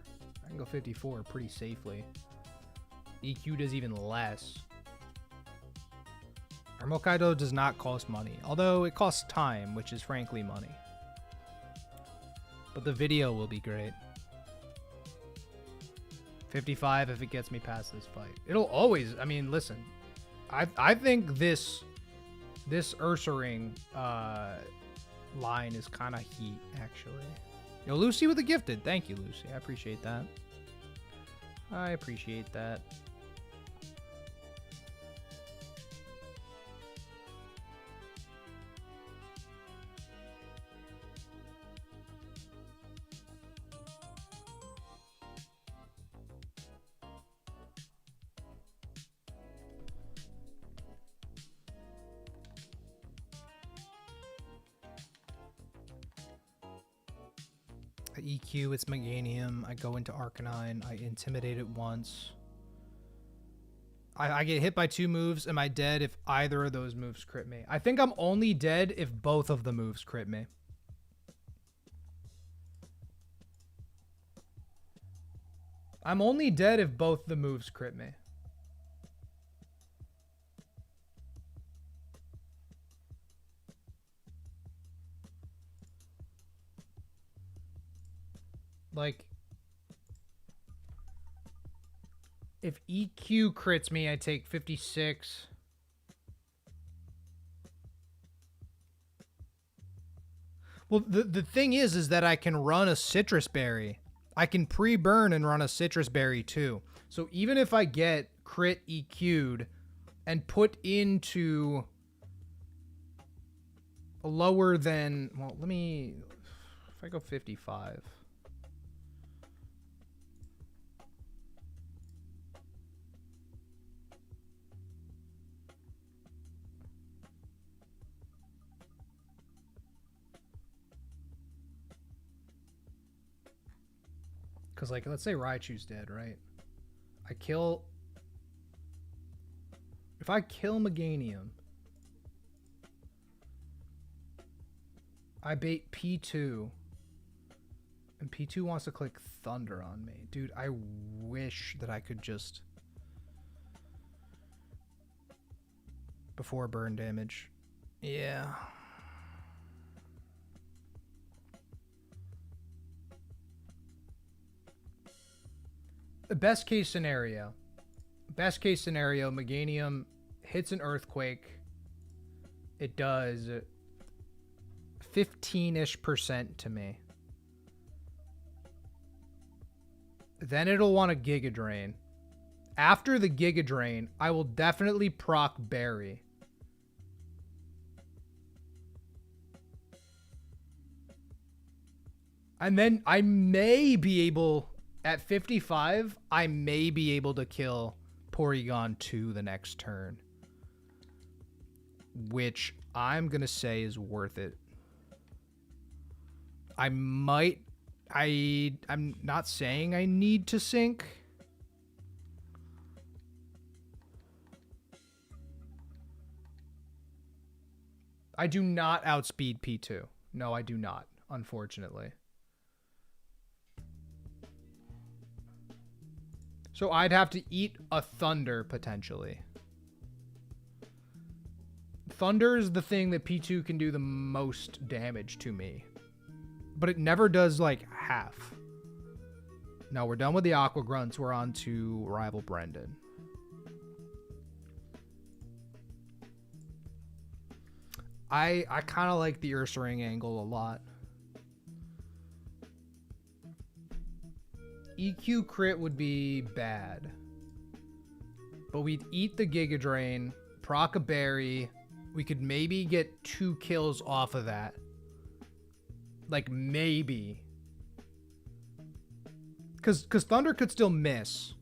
[SPEAKER 1] I can go 54 pretty safely. EQ does even less. Kaido does not cost money, although it costs time, which is frankly money. But the video will be great. 55 if it gets me past this fight. It'll always, I mean, listen. I think this Ursaring line is kind of heat, actually. Yo, Lucy with the gifted. Thank you, Lucy. I appreciate that. I appreciate that. EQ, it's Meganium. I go into Arcanine. I intimidate it once. I get hit by 2 moves. Am I dead if either of those moves crit me? I think I'm only dead if both of the moves crit me. I'm only dead if both the moves crit me. Like, if EQ crits me, I take 56. Well, the thing is that I can run a Citrus Berry. I can pre-burn and run a Citrus Berry too. So even if I get crit EQ'd and put into a lower than, well, let me, if I go 55. Because, like, let's say Raichu's dead, right? I kill... If I kill Meganium, I bait P2, and P2 wants to click Thunder on me. Dude, I wish that I could just... Before burn damage. Yeah... Best case scenario, Meganium hits an Earthquake. It does 15-ish% to me. Then it'll want a Giga Drain. After the Giga Drain, I will definitely proc Berry. And then I may be able... At 55, I may be able to kill Porygon 2 the next turn. Which I'm going to say is worth it. I might... I'm not saying I need to sync. I do not outspeed P2. No, I do not, unfortunately. So I'd have to eat a Thunder, potentially. Thunder is the thing that P2 can do the most damage to me. But it never does, like, half. No, we're done with the Aqua Grunts. We're on to Rival Brendan. I kind of like the Ursaring angle a lot. EQ crit would be bad. But we'd eat the Giga Drain, proc a berry. We could maybe get 2 kills off of that. Like, maybe. Because Thunder could still miss.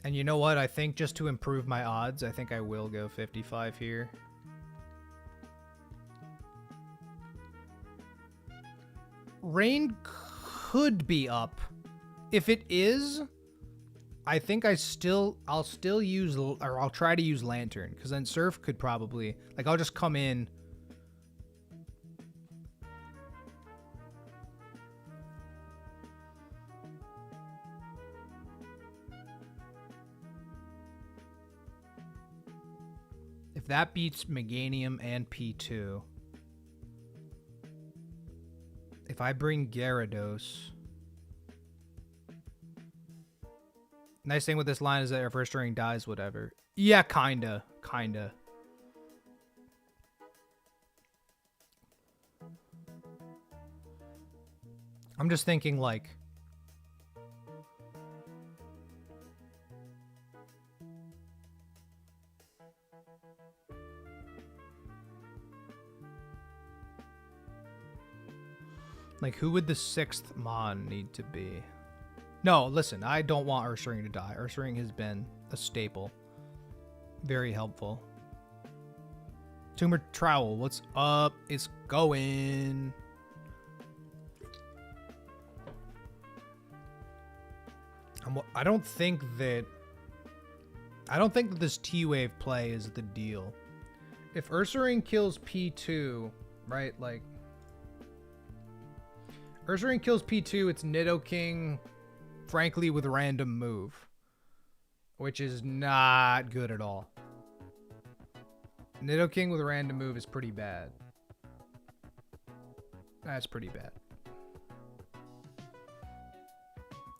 [SPEAKER 1] And you know what? I think just to improve my odds, I think I will go 55 here. Rain could be up. If it is, I think I'll still use, or I'll try to use Lantern, because then Surf could probably, like, I'll just come in. If that beats Meganium and P2. If I bring Gyarados. Nice thing with this line is that our first ring dies, whatever. Yeah, kinda. I'm just thinking, like... Like, who would the 6th Mon need to be? No, listen, I don't want Ursaring to die. Ursaring has been a staple. Very helpful. Tumor Trowel, what's up? It's going. I don't think that this T-Wave play is the deal. If Ursaring kills P2, right, like... Ursaring kills P2, it's Nidoking, frankly, with a random move. Which is not good at all. Nidoking with a random move is pretty bad. That's pretty bad.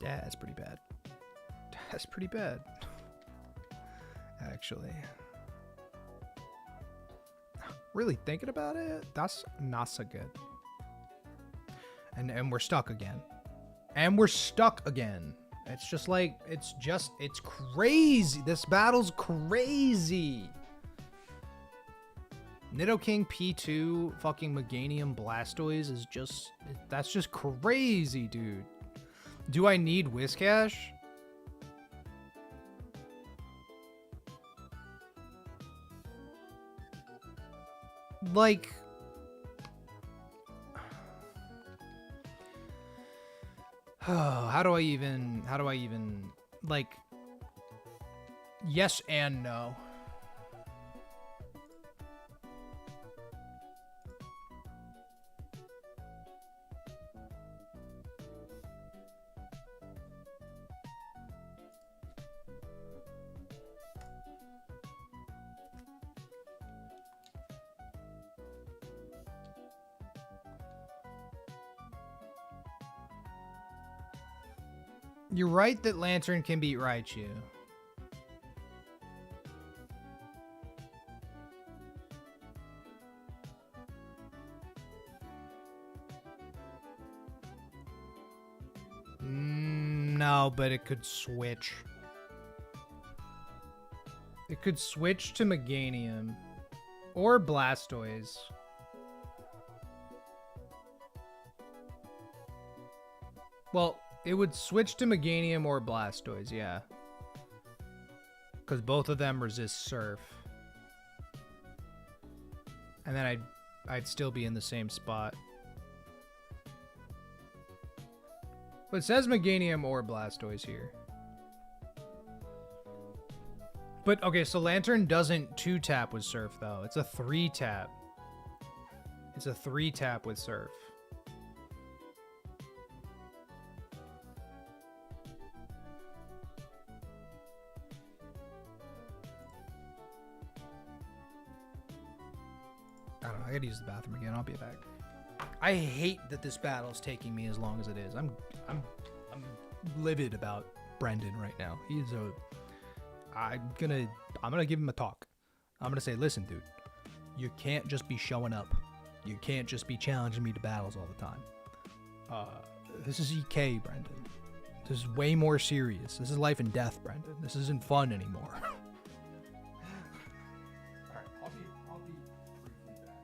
[SPEAKER 1] Yeah, that's pretty bad. That's pretty bad. Actually. Really thinking about it, that's not so good. And we're stuck again. And we're stuck again. It's just like, it's crazy. This battle's crazy. Nidoking P2 fucking Meganium Blastoise is just, that's just crazy, dude. Do I need Whiscash? Like... how do I even, like, yes and no. You're right that Lantern can beat Raichu. No, but it could switch. It could switch to Meganium or Blastoise. Well, it would switch to Meganium or Blastoise, yeah. Because both of them resist Surf. And then I'd still be in the same spot. But it says Meganium or Blastoise here. But, okay, so Lantern doesn't 2-tap with Surf, though. It's a 3-tap. It's a 3-tap with Surf. I don't know, I gotta use the bathroom again. I'll be back.
[SPEAKER 2] I hate that this battle is taking me as long as it is. I'm livid about Brendan right now. I'm gonna give him a talk. I'm gonna say, listen, dude, you can't just be showing up. You can't just be challenging me to battles all the time. This is EK, Brendan. This is way more serious. This is life and death, Brendan. This isn't fun anymore. Alright, I'll be briefly back.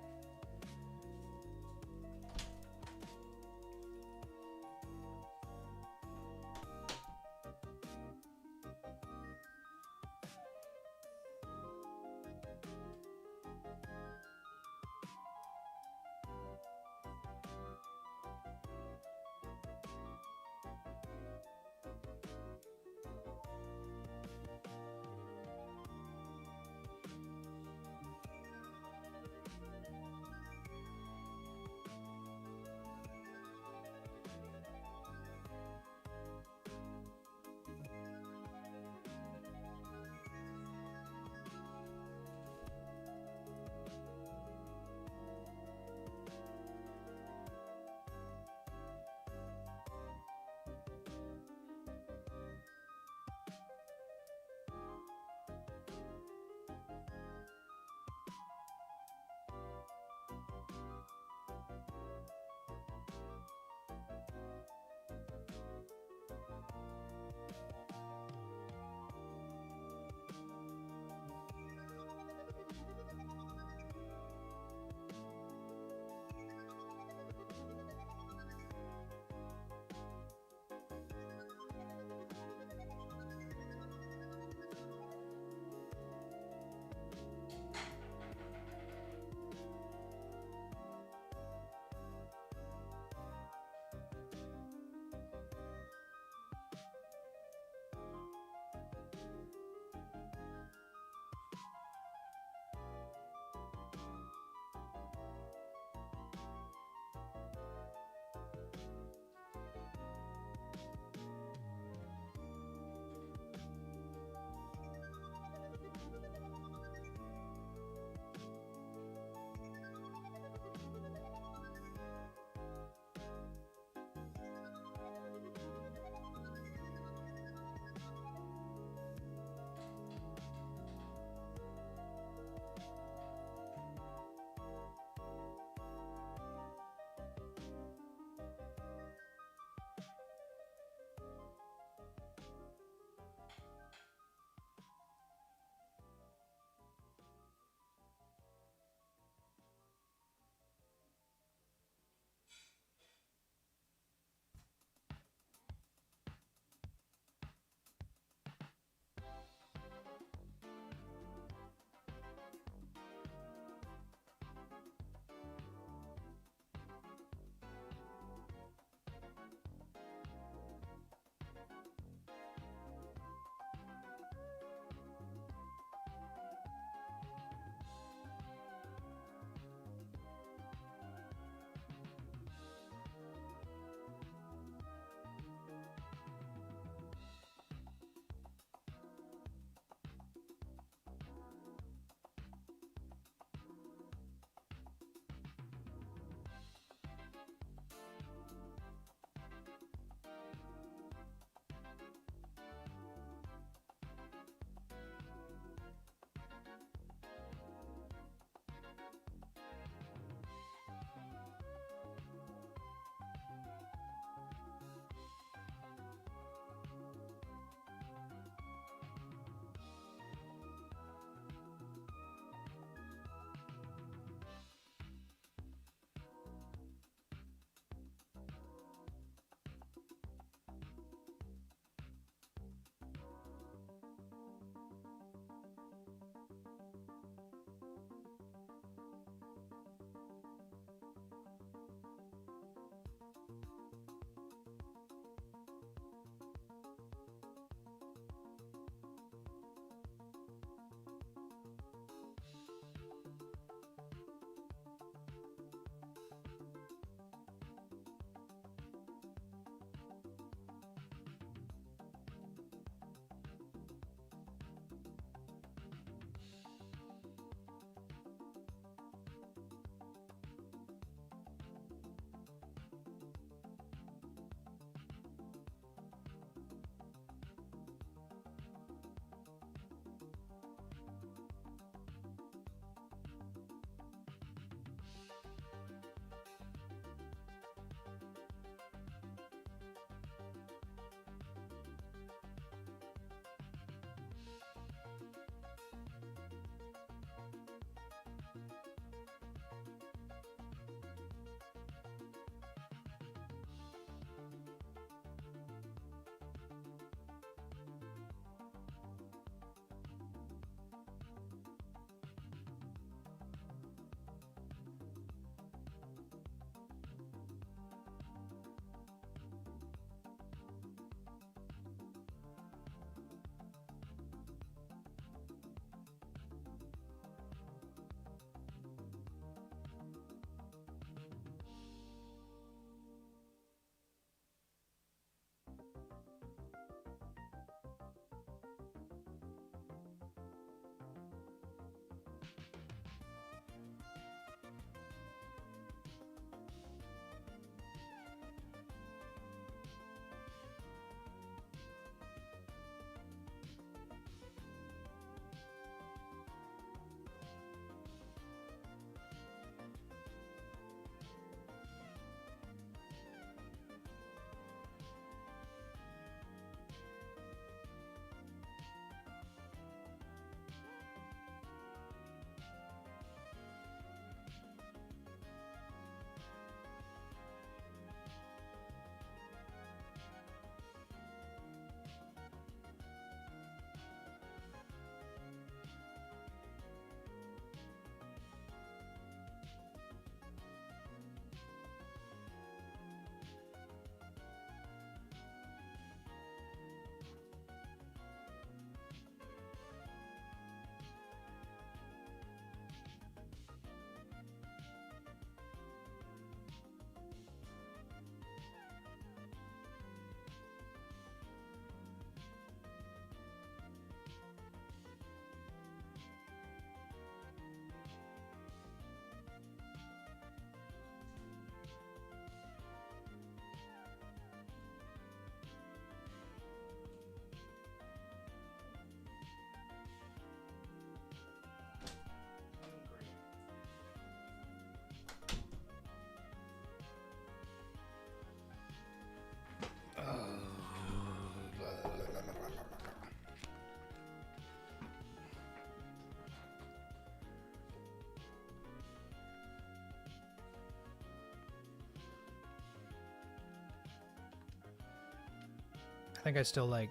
[SPEAKER 2] I think I still like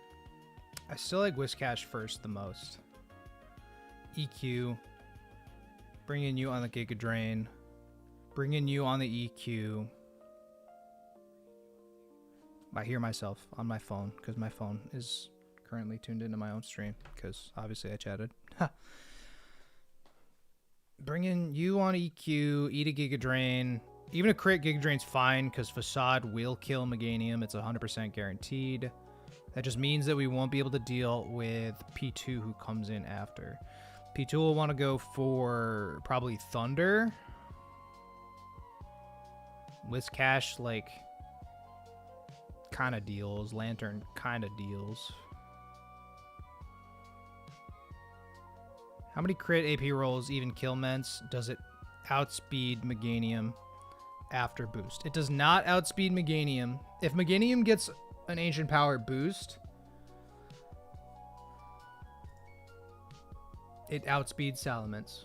[SPEAKER 2] Whiscash first the most. EQ. Bringing you on the Giga Drain. Bringing you on the EQ. I hear myself on my phone because my phone is currently tuned into my own stream because obviously I chatted. Bringing you on EQ, eat a Giga Drain. Even a crit Giga Drain's fine because Facade will kill Meganium. It's 100% guaranteed. That just means that we won't be able to deal with P2 who comes in after. P2 will want to go for probably Thunder. Whiscash, like, kind of deals. Lantern kind of deals. How many crit AP rolls, even kill Ments, does it outspeed Meganium after boost? It does not outspeed Meganium. If Meganium gets an Ancient Power boost, it outspeeds Salamence.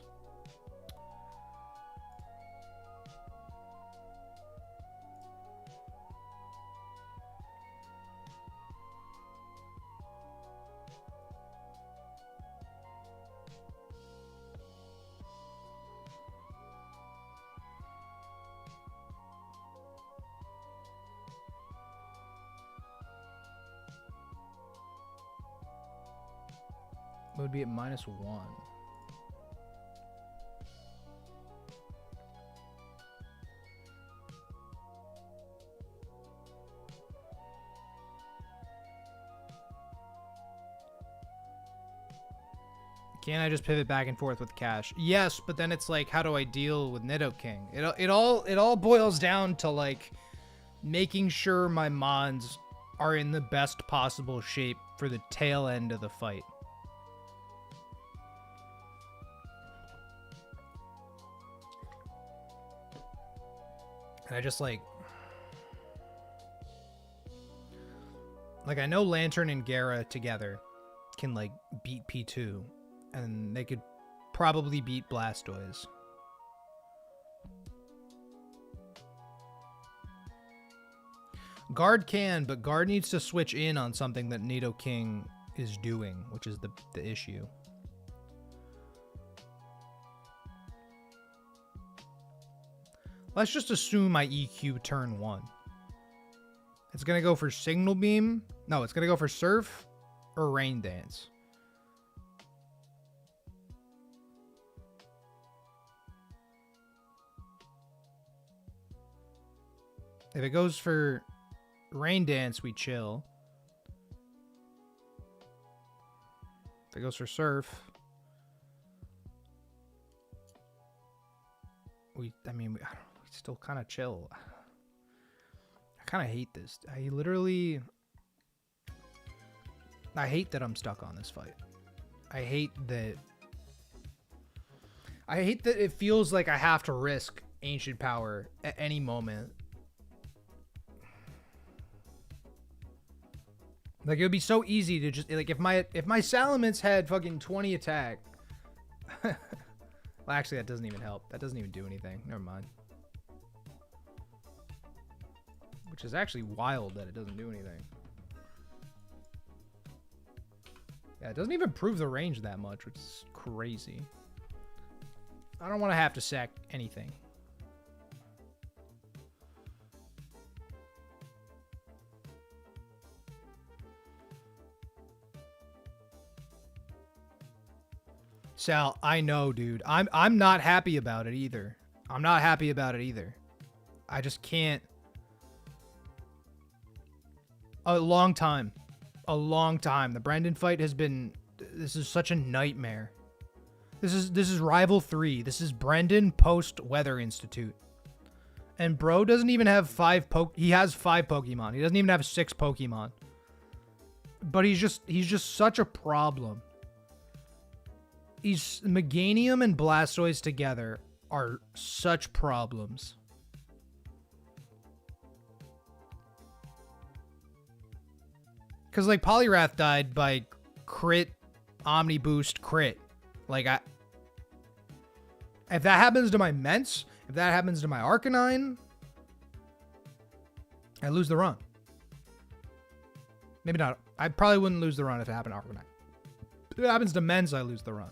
[SPEAKER 2] Would be at -1. Can I just pivot back and forth with cash? Yes, but then it's like, how do I deal with Nidoking? It all boils down to like making sure my mons are in the best possible shape for the tail end of the fight. And I just like I know Lantern and Gara together can like beat P2 and they could probably beat Blastoise. Guard can, but Guard needs to switch in on something that Nidoking is doing, which is the issue. Let's just assume my EQ turn 1. It's going to go for Signal Beam. No, it's going to go for Surf or Rain Dance. If it goes for Rain Dance, we chill. If it goes for Surf, we still kind of chill. I kind of hate this. I hate that I'm stuck on this fight. I hate that it feels like I have to risk Ancient Power at any moment. Like, it would be so easy to just, like, if my Salamence had fucking 20 attack. Well, actually, that doesn't even help. That doesn't even do anything. Never mind. Which is actually wild that it doesn't do anything. Yeah, it doesn't even improve the range that much, which is crazy. I don't want to have to sack anything. Sal, I know, dude. I'm not happy about it either. I'm not happy about it either. I just can't. A long time. A long time. The Brendan fight has been... This is such a nightmare. This is Rival 3. This is Brendan post Weather Institute. And bro doesn't even have 5 He has 5 Pokemon. He doesn't even have 6 Pokemon. But he's just such a problem. Meganium and Blastoise together are such problems. Because, like, Poliwrath died by crit, Omni Boost, crit. Like, if that happens to my Ments, if that happens to my Arcanine, I lose the run. Maybe not. I probably wouldn't lose the run if it happened to Arcanine. If it happens to Men's, I lose the run.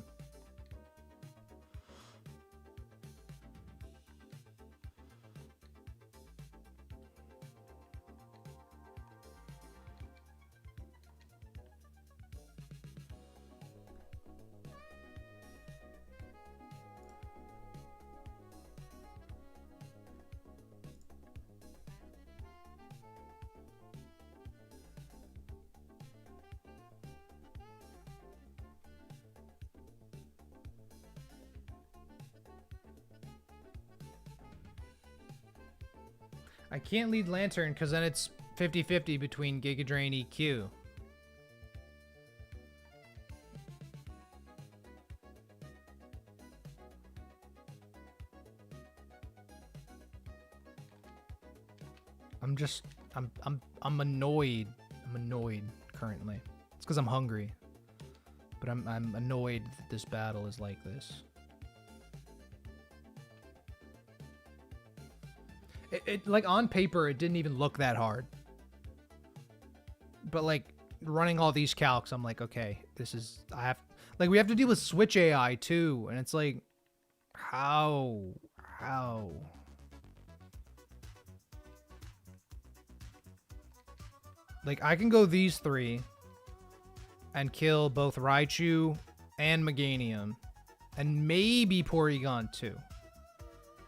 [SPEAKER 2] I can't lead Lantern because then it's 50-50 between Giga Drain EQ. I'm annoyed. I'm annoyed currently. It's because I'm hungry. But I'm annoyed that this battle is like this. It like on paper it didn't even look that hard. But like running all these calcs, I'm like, okay, this is we have to deal with Switch AI too, and it's like how like I can go these three and kill both Raichu and Meganium and maybe Porygon too.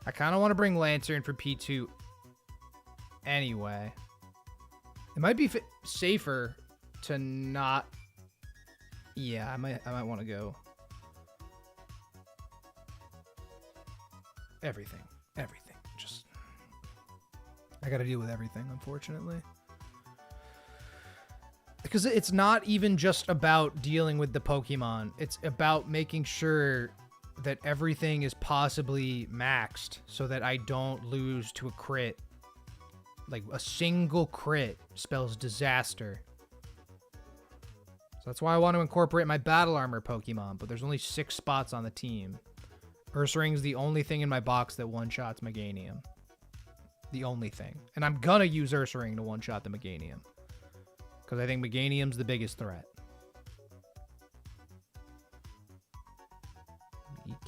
[SPEAKER 2] I kind of want to bring Lantern for P2 anyway. It might be safer to not... Yeah, I might want to go. Everything. Just... I got to deal with everything, unfortunately. Because it's not even just about dealing with the Pokemon. It's about making sure that everything is possibly maxed so that I don't lose to a crit. Like a single crit spells disaster. So that's why I want to incorporate my battle armor Pokemon, but there's only 6 spots on the team. Ursaring's the only thing in my box that one-shots Meganium. The only thing. And I'm gonna use Ursaring to one-shot the Meganium. Because I think Meganium's the biggest threat.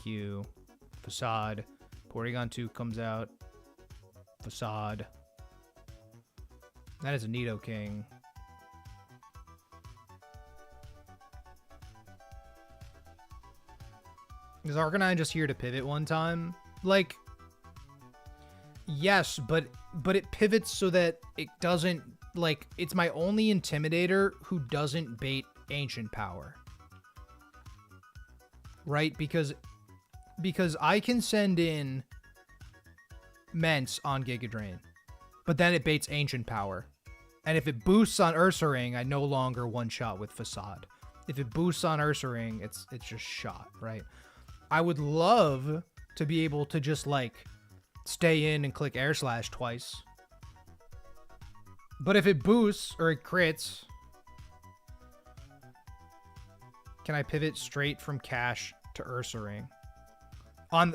[SPEAKER 2] EQ, Facade, Porygon 2 comes out, Facade. That is a Nidoking. Is Arcanine just here to pivot one time? Like, yes, but it pivots so that it doesn't, like, it's my only Intimidator who doesn't bait Ancient Power. Right? Because I can send in Mence on Giga Drain, but then it baits Ancient Power. And if it boosts on Ursaring, I no longer one-shot with Facade. If it boosts on Ursaring, it's just shot, right? I would love to be able to just, like, stay in and click Air Slash twice. But if it boosts or it crits, can I pivot straight from Cash to Ursaring?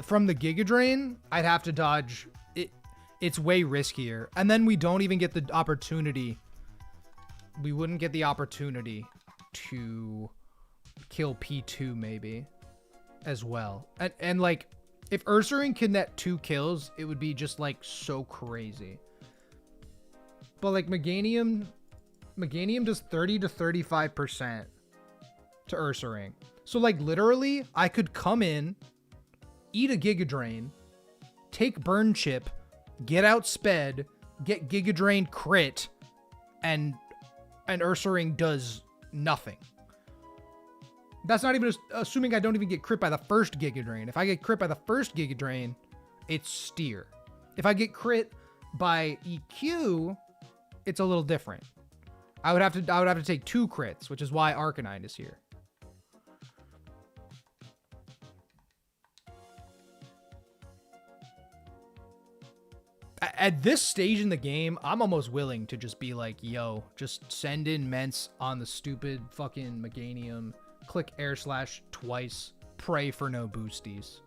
[SPEAKER 2] From the Giga Drain, I'd have to dodge it. It's way riskier. And then we don't even get the opportunity. We wouldn't get the opportunity to kill P2 maybe as well. And like, if Ursaring can net 2 kills, it would be just like so crazy. But like Meganium does 30 to 35% to Ursaring. So like literally, I could come in, eat a Giga Drain, take Burn Chip, get outsped, get Giga Drain crit, and Ursaring does nothing. That's not even assuming I don't even get crit by the first Giga Drain. If I get crit by the first Giga Drain, it's steer. If I get crit by EQ, it's a little different. I would have to take 2 crits, which is why Arcanine is here. At this stage in the game, I'm almost willing to just be like, yo, just send in Mence on the stupid fucking Meganium, click Air Slash twice, pray for no boosties.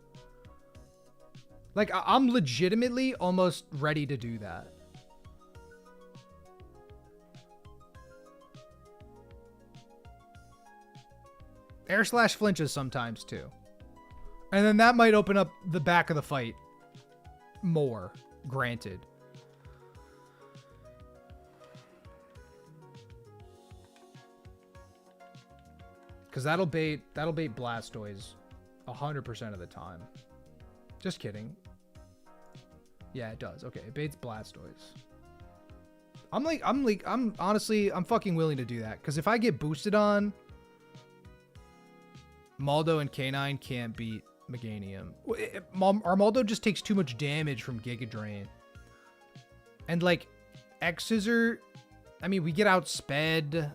[SPEAKER 2] Like, I'm legitimately almost ready to do that. Air slash flinches sometimes too. And then that might open up the back of the fight more, granted. Because that'll bait Blastoise 100% of the time. Just kidding. Yeah, it does. Okay, it baits Blastoise. I'm honestly fucking willing to do that. Because if I get boosted on, Maldo and K9 can't beat Meganium. Armaldo just takes too much damage from Giga Drain. And like, X-Scissor, I mean, we get outsped.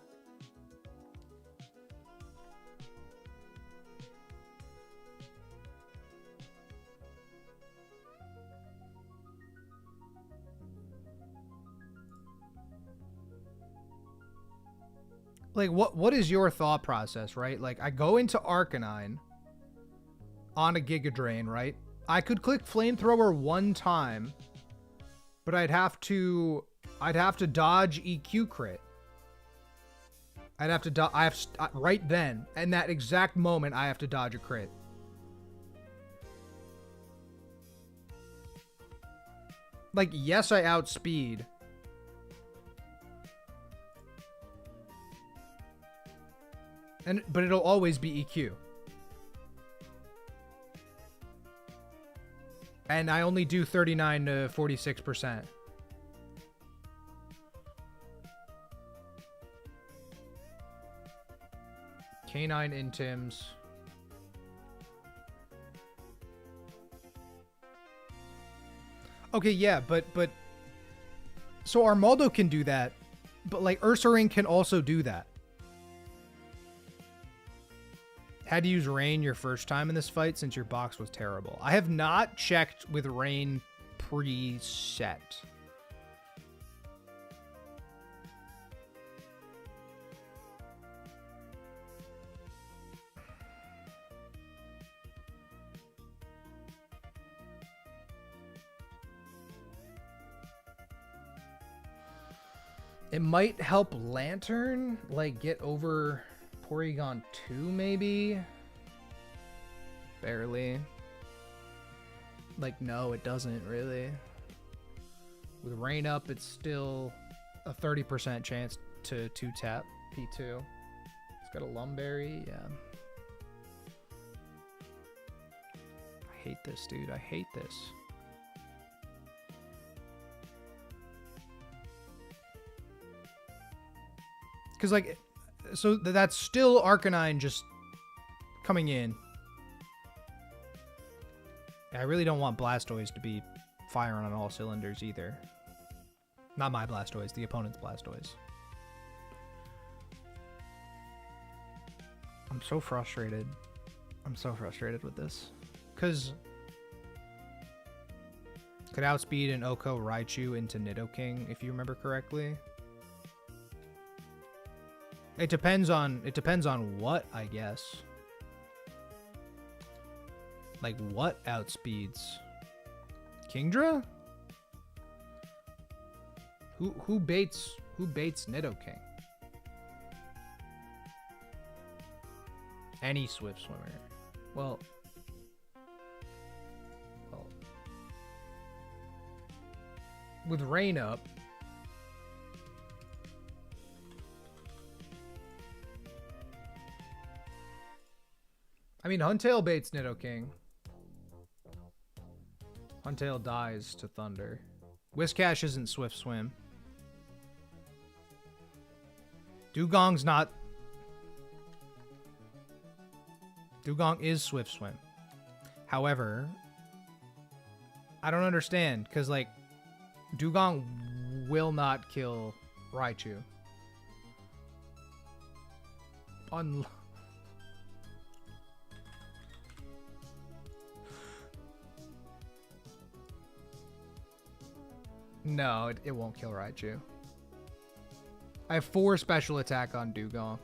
[SPEAKER 2] Like, what is your thought process, right? Like, I go into Arcanine on a Giga Drain, right? I could click Flamethrower one time, but I'd have to dodge EQ crit. I'd have to right then, in that exact moment, I have to dodge a crit. Like, yes, I outspeed. But it'll always be EQ. And I only do 39 to 46%. K9 Intims. Okay, yeah, but so Armaldo can do that, but like Ursaring can also do that. Had to use Rain your first time in this fight since your box was terrible. I have not checked with Rain preset. It might help Lantern, like, get over Porygon 2, maybe? Barely. Like, no, it doesn't, really. With Rain up, it's still a 30% chance to 2-tap P2. It's got a Lumberry, yeah. I hate this, dude. I hate this. Because, like, so that's still Arcanine just coming in. I really don't want Blastoise to be firing on all cylinders either. Not my Blastoise, the opponent's Blastoise. I'm so frustrated. I'm so frustrated with this. Because could outspeed an Oko Raichu into Nidoking, if you remember correctly. It depends on what, I guess. Like, what outspeeds? Kingdra? Who baits Nidoking? Any Swift Swimmer. Well, with Rain up, I mean, Huntail baits Nidoking. Huntail dies to Thunder. Whiscash isn't Swift Swim. Dugong's not. Dugong is Swift Swim. However, I don't understand, because, like, Dugong will not kill Raichu. No, it won't kill Raichu. I have 4 special attack on Dugong.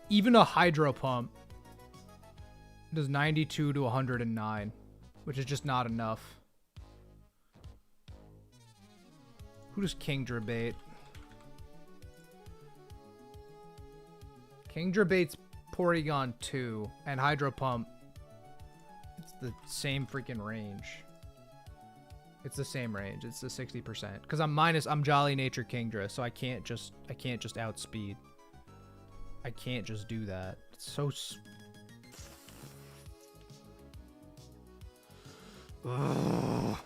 [SPEAKER 2] Even a Hydro Pump does 92 to 109, which is just not enough. Who does Kingdra bait? Kingdra baits Porygon 2 and Hydro Pump. It's the same freaking range. It's the same range. It's the 60%. Because I'm Jolly Nature Kingdra, so I can't just outspeed. I can't just do that. It's so ugh.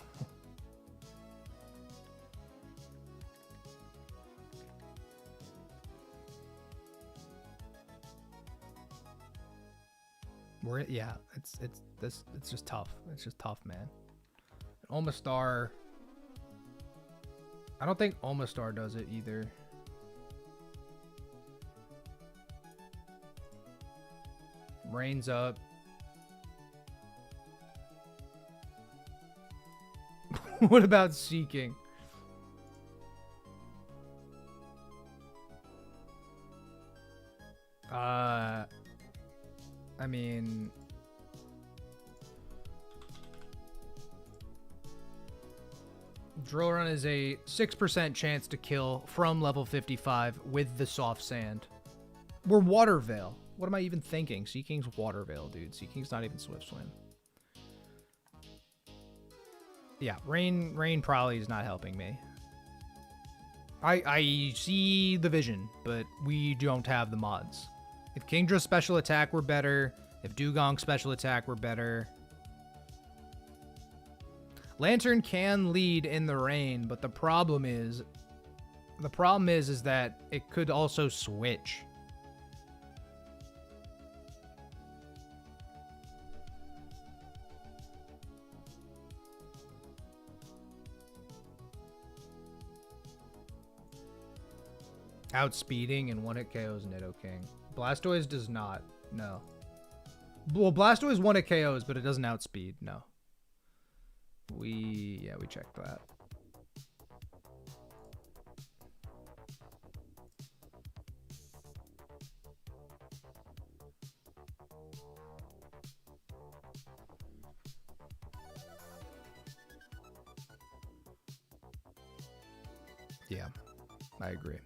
[SPEAKER 2] Yeah, it's just tough. It's just tough, man. Omastar. I don't think Omastar does it either. Rains up. What about Seeking? I mean, Drill Run is a 6% chance to kill from level 55 with the soft sand. We're Water Veil. What am I even thinking? Seeking's Water Veil, dude. Seeking's not even Swift Swim. Yeah, Rain probably is not helping me. I see the vision, but we don't have the mods. If Kingdra's special attack were better, if Dugong's special attack were better. Lantern can lead in the rain, but the problem is that it could also switch. Outspeeding and one-hit KOs Nidoking. Blastoise does not. No. Well, Blastoise one-hit KOs, but it doesn't outspeed. No. We checked that. Yeah, I agree.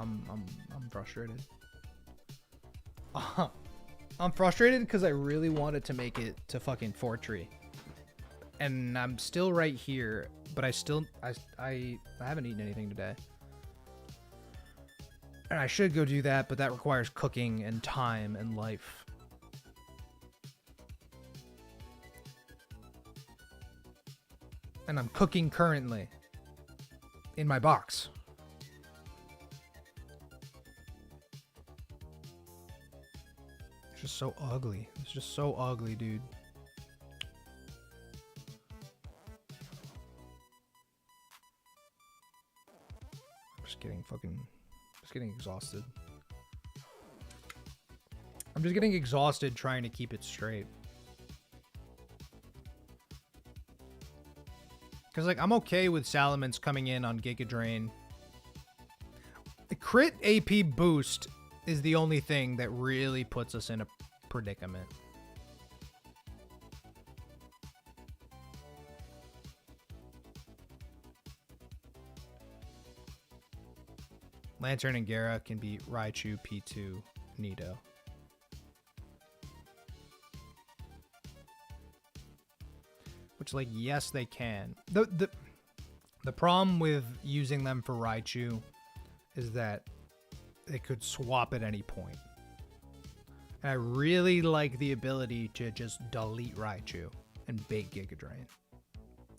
[SPEAKER 2] I'm frustrated. I'm frustrated because I really wanted to make it to fucking Fortree. And I'm still right here, but I haven't eaten anything today. And I should go do that, but that requires cooking and time and life. And I'm cooking currently in my box. It's just so ugly. It's just so ugly, dude. Just getting exhausted. I'm just getting exhausted trying to keep it straight. Because, like, I'm okay with Salamence coming in on Giga Drain. The crit AP boost is the only thing that really puts us in a predicament. Lantern and Gara can beat Raichu, P2, Nido. Which, like, yes, they can. The problem with using them for Raichu is that they could swap at any point. And I really like the ability to just delete Raichu and bait Giga Drain.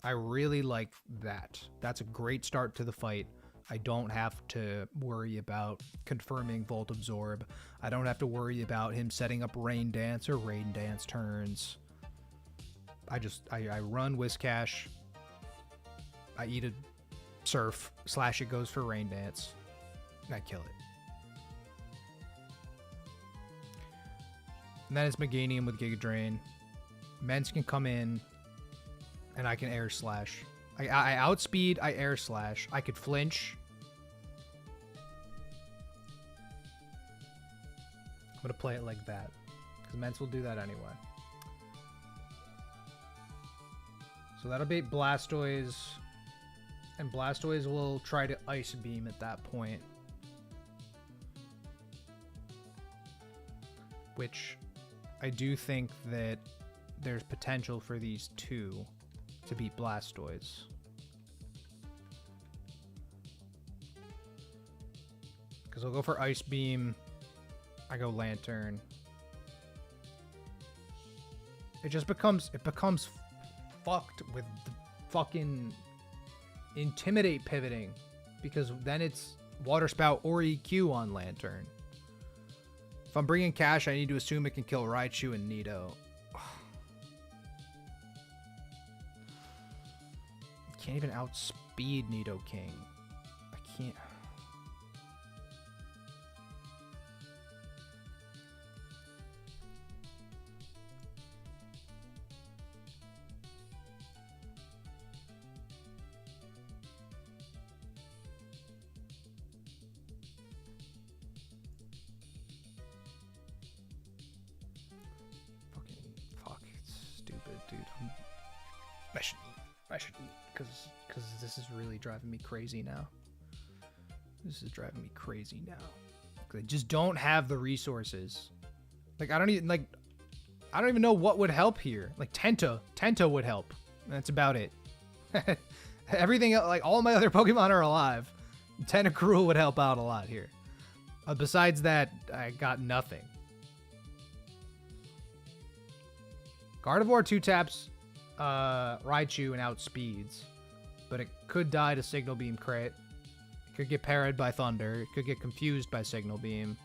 [SPEAKER 2] I really like that. That's a great start to the fight. I don't have to worry about confirming Volt Absorb. I don't have to worry about him setting up Rain Dance or Rain Dance turns. I run Whiscash. I eat a Surf, / it goes for Rain Dance, and I kill it. And then it's Meganium with Giga Drain. Mence can come in, and I can Air Slash. I outspeed, I Air Slash. I could flinch. I'm gonna play it like that, because Ments will do that anyway. So that'll be Blastoise, and Blastoise will try to Ice Beam at that point. Which I do think that there's potential for these two to beat Blastoise. Because I'll go for Ice Beam. I go Lantern. It becomes fucked with the fucking Intimidate pivoting. Because then it's Water Spout or EQ on Lantern. If I'm bringing cash, I need to assume it can kill Raichu and Nido. Can't even outspeed Nido King. I can't. Fuck, it's stupid, dude. I should eat, because this is really driving me crazy now. This is driving me crazy now. I just don't have the resources. Like, I don't even know what would help here. Like, Tenta would help. That's about it. Everything else, like, all my other Pokemon are alive. Tentacruel would help out a lot here. Besides that, I got nothing. Gardevoir 2-taps Raichu and outspeeds, but it could die to Signal Beam crit. It could get parried by Thunder. It could get confused by Signal Beam.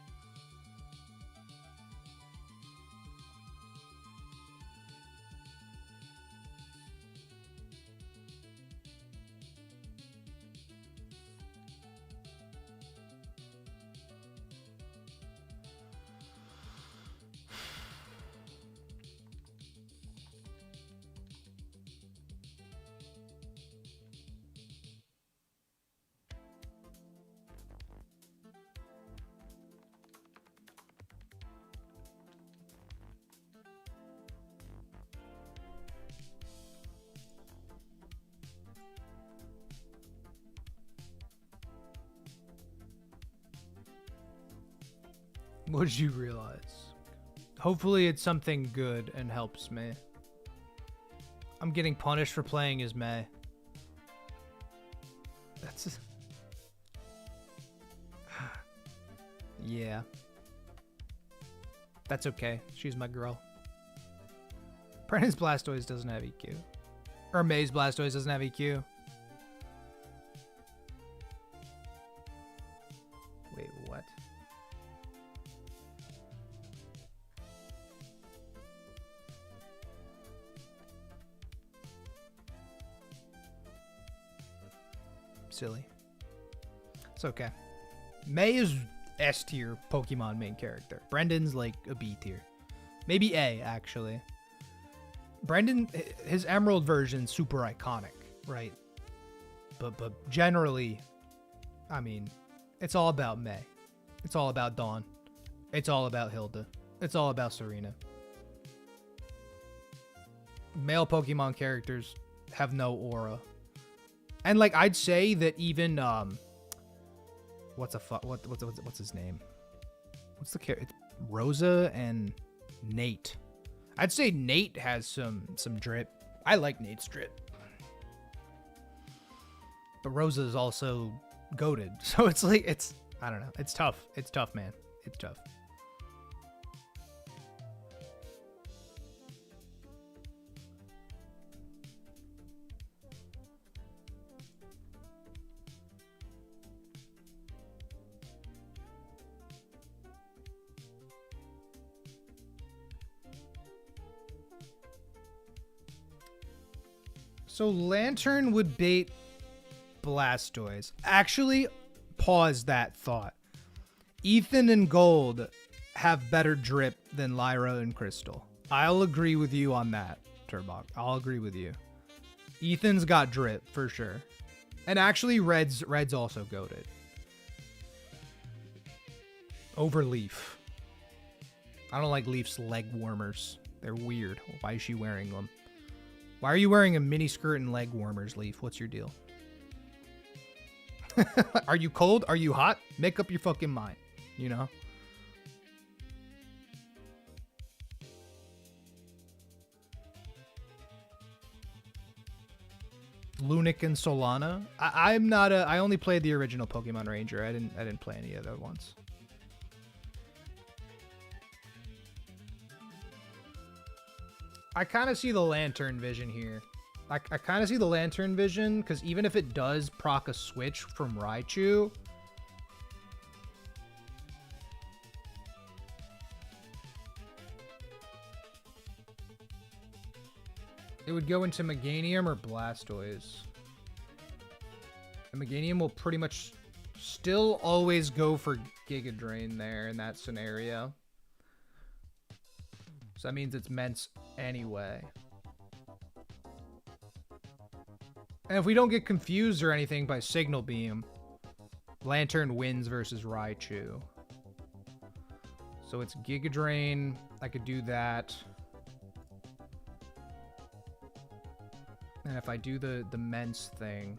[SPEAKER 2] What did you realize? Hopefully it's something good and helps me. I'm getting punished for playing as May. That's... yeah. That's okay. She's my girl. Brennan's Blastoise doesn't have EQ. Or May's Blastoise doesn't have EQ. Wait, what? Silly. It's okay. May is S tier Pokemon main character. Brendan's like a B tier. Maybe A, actually. Brendan, his Emerald version, super iconic, right? But generally, I mean, it's all about May. It's all about Dawn. It's all about Hilda. It's all about Serena. Male Pokemon characters have no aura. And like I'd say that even what's his name? What's the character? It's Rosa and Nate. I'd say Nate has some drip. I like Nate's drip. But Rosa is also goated. So it's like I don't know. It's tough. It's tough, man. It's tough. So Lantern would bait Blastoise. Actually, pause that thought. Ethan and Gold have better drip than Lyra and Crystal. I'll agree with you on that, Turbok. I'll agree with you. Ethan's got drip for sure. And actually, Red's also goated. Overleaf. I don't like Leaf's leg warmers. They're weird. Why is she wearing them? Why are you wearing a mini skirt and leg warmers, Leaf? What's your deal? Are you cold? Are you hot? Make up your fucking mind, you know? Lunic and Solana. I'm not a. I only played the original Pokemon Ranger. I didn't play any other ones. I kind of see the Lantern Vision here. I kind of see the Lantern Vision because even if it does proc a switch from Raichu, it would go into Meganium or Blastoise. And Meganium will pretty much still always go for Giga Drain there in that scenario. So that means it's Mence anyway. And if we don't get confused or anything by Signal Beam, Lantern wins versus Raichu. So it's Giga Drain. I could do that. And if I do the Mence thing,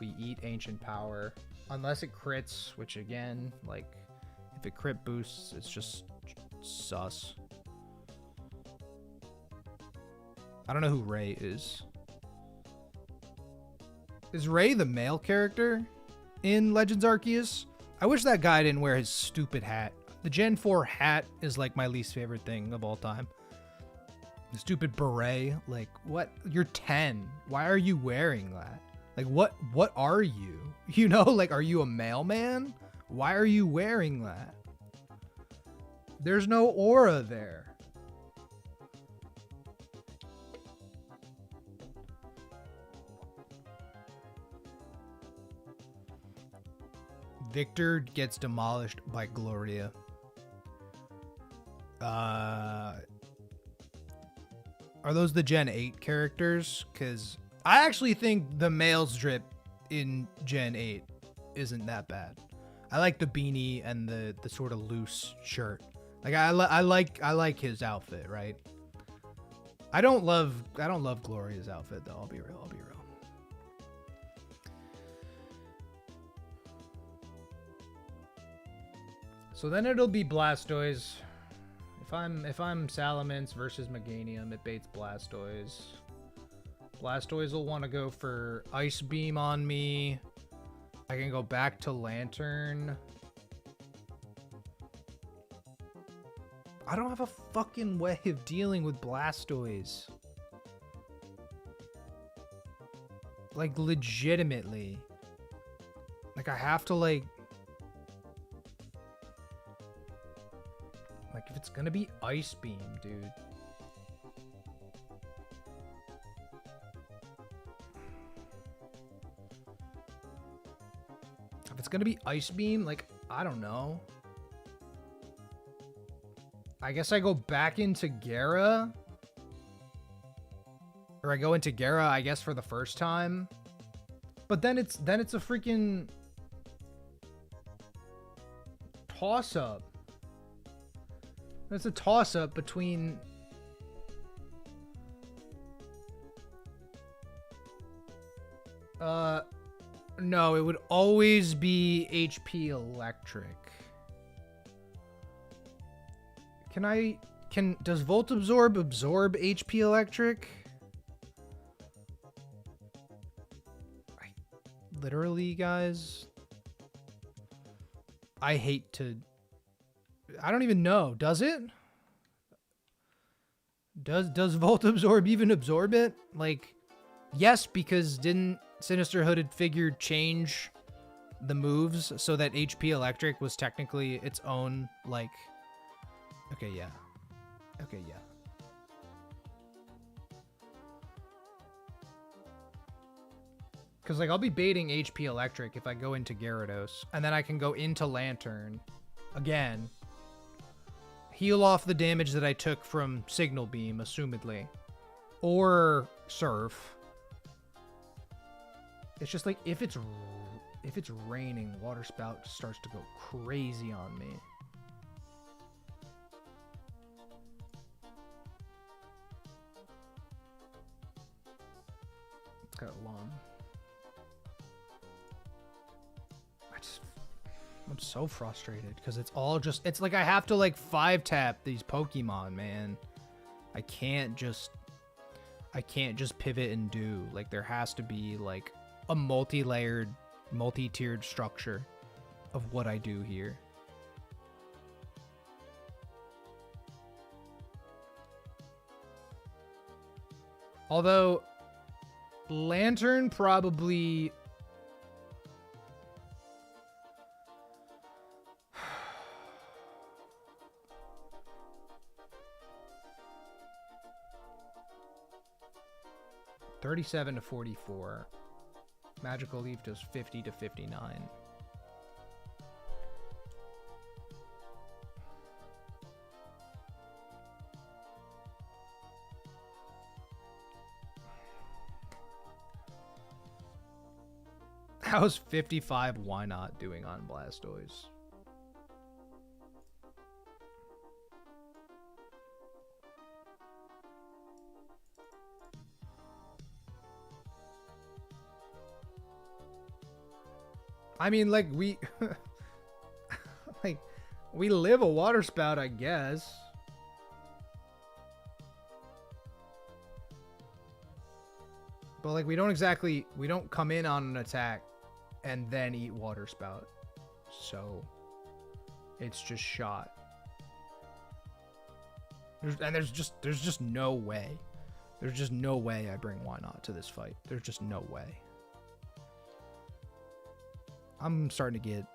[SPEAKER 2] we eat Ancient Power. Unless it crits, which again, like, if it crit boosts, it's just sus. I don't know who Ray is. Is Ray the male character in Legends Arceus? I wish that guy didn't wear his stupid hat. The Gen 4 hat is like my least favorite thing of all time. The stupid beret, like, what? You're 10. Why are you wearing that? Like, what are you? You know, like, are you a mailman? Why are you wearing that? There's no aura there. Victor gets demolished by Gloria. Are those the Gen 8 characters? Because I actually think the male's drip in Gen 8 isn't that bad. I like the beanie and the sort of loose shirt. Like I like his outfit, right? I don't love Gloria's outfit though. I'll be real. So then it'll be Blastoise. If I'm Salamence versus Meganium, it baits Blastoise. Blastoise will want to go for Ice Beam on me. I can go back to Lantern. I don't have a fucking way of dealing with Blastoise. Like, legitimately. Like, I have to, like, if it's gonna be Ice Beam, dude. If it's gonna be Ice Beam, like, I don't know. I guess I go back into Gara. Or I go into Gara, I guess, for the first time. But then it's a freaking toss-up. It's a toss-up between... No, it would always be HP Electric. Does Volt absorb HP Electric? Literally, guys, I hate to... I don't even know. Does it? Does Volt absorb even absorb it? Like, yes, because didn't Sinister Hooded Figure change the moves so that HP Electric was technically its own, like... Okay, yeah. Okay, yeah. Because, like, I'll be baiting HP Electric if I go into Gyarados. And then I can go into Lantern again. Heal off the damage that I took from Signal Beam, assumedly. Or Surf. It's just like, if it's if it's raining, water spout starts to go crazy on me. It's got a lung. I'm so frustrated because it's all just, it's like I have to like 5-tap these Pokemon, man. I can't just pivot and do. Like there has to be like a multi-layered, multi-tiered structure of what I do here. Although Lantern probably $37 to $44. Magical Leaf does $50 to $59. How's 55 why not doing on Blastoise? I mean, like, we like we live a water spout, I guess. But like we don't come in on an attack and then eat water spout. So it's just shot. There's just no way. There's just no way I bring Why Not to this fight. There's just no way. I'm starting to get,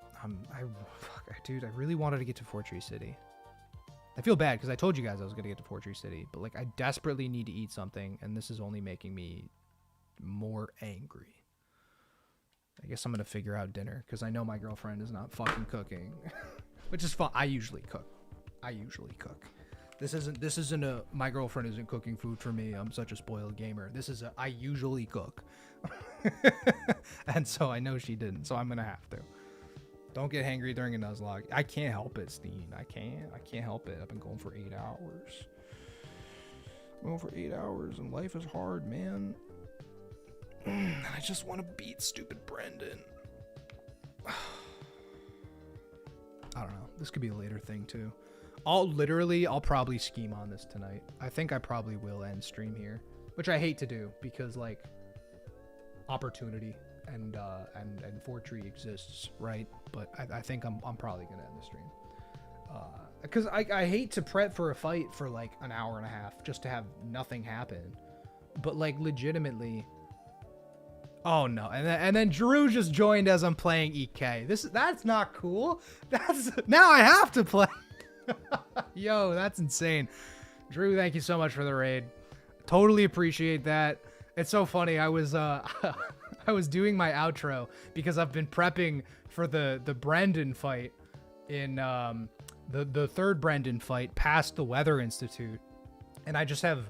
[SPEAKER 2] dude, I really wanted to get to Fortree City. I feel bad because I told you guys I was going to get to Fortree City, but like I desperately need to eat something and this is only making me more angry. I guess I'm going to figure out dinner because I know my girlfriend is not fucking cooking, which is fun. I usually cook. This isn't a, my girlfriend isn't cooking food for me. I'm such a spoiled gamer. This is a, I usually cook. And so I know she didn't, so I'm gonna have to. Don't get hangry during a Nuzlocke. I can't help it, Steen. I can't help it. I've been going for 8 hours. And life is hard, man. I just want to beat stupid Brendan. I don't know. This could be a later thing too. I'll probably scheme on this tonight. I think I probably will end stream here, which I hate to do because like opportunity and Fortree exists, right? But I think I'm probably gonna end the stream because I hate to prep for a fight for like an hour and a half just to have nothing happen. But like legitimately, oh no! And then Drew just joined as I'm playing EK. That's not cool. Now I have to play. Yo, that's insane. Drew, thank you so much for the raid. Totally appreciate that. It's so funny. I was doing my outro because I've been prepping for the Brendan fight in the third Brendan fight past the Weather Institute, and I just have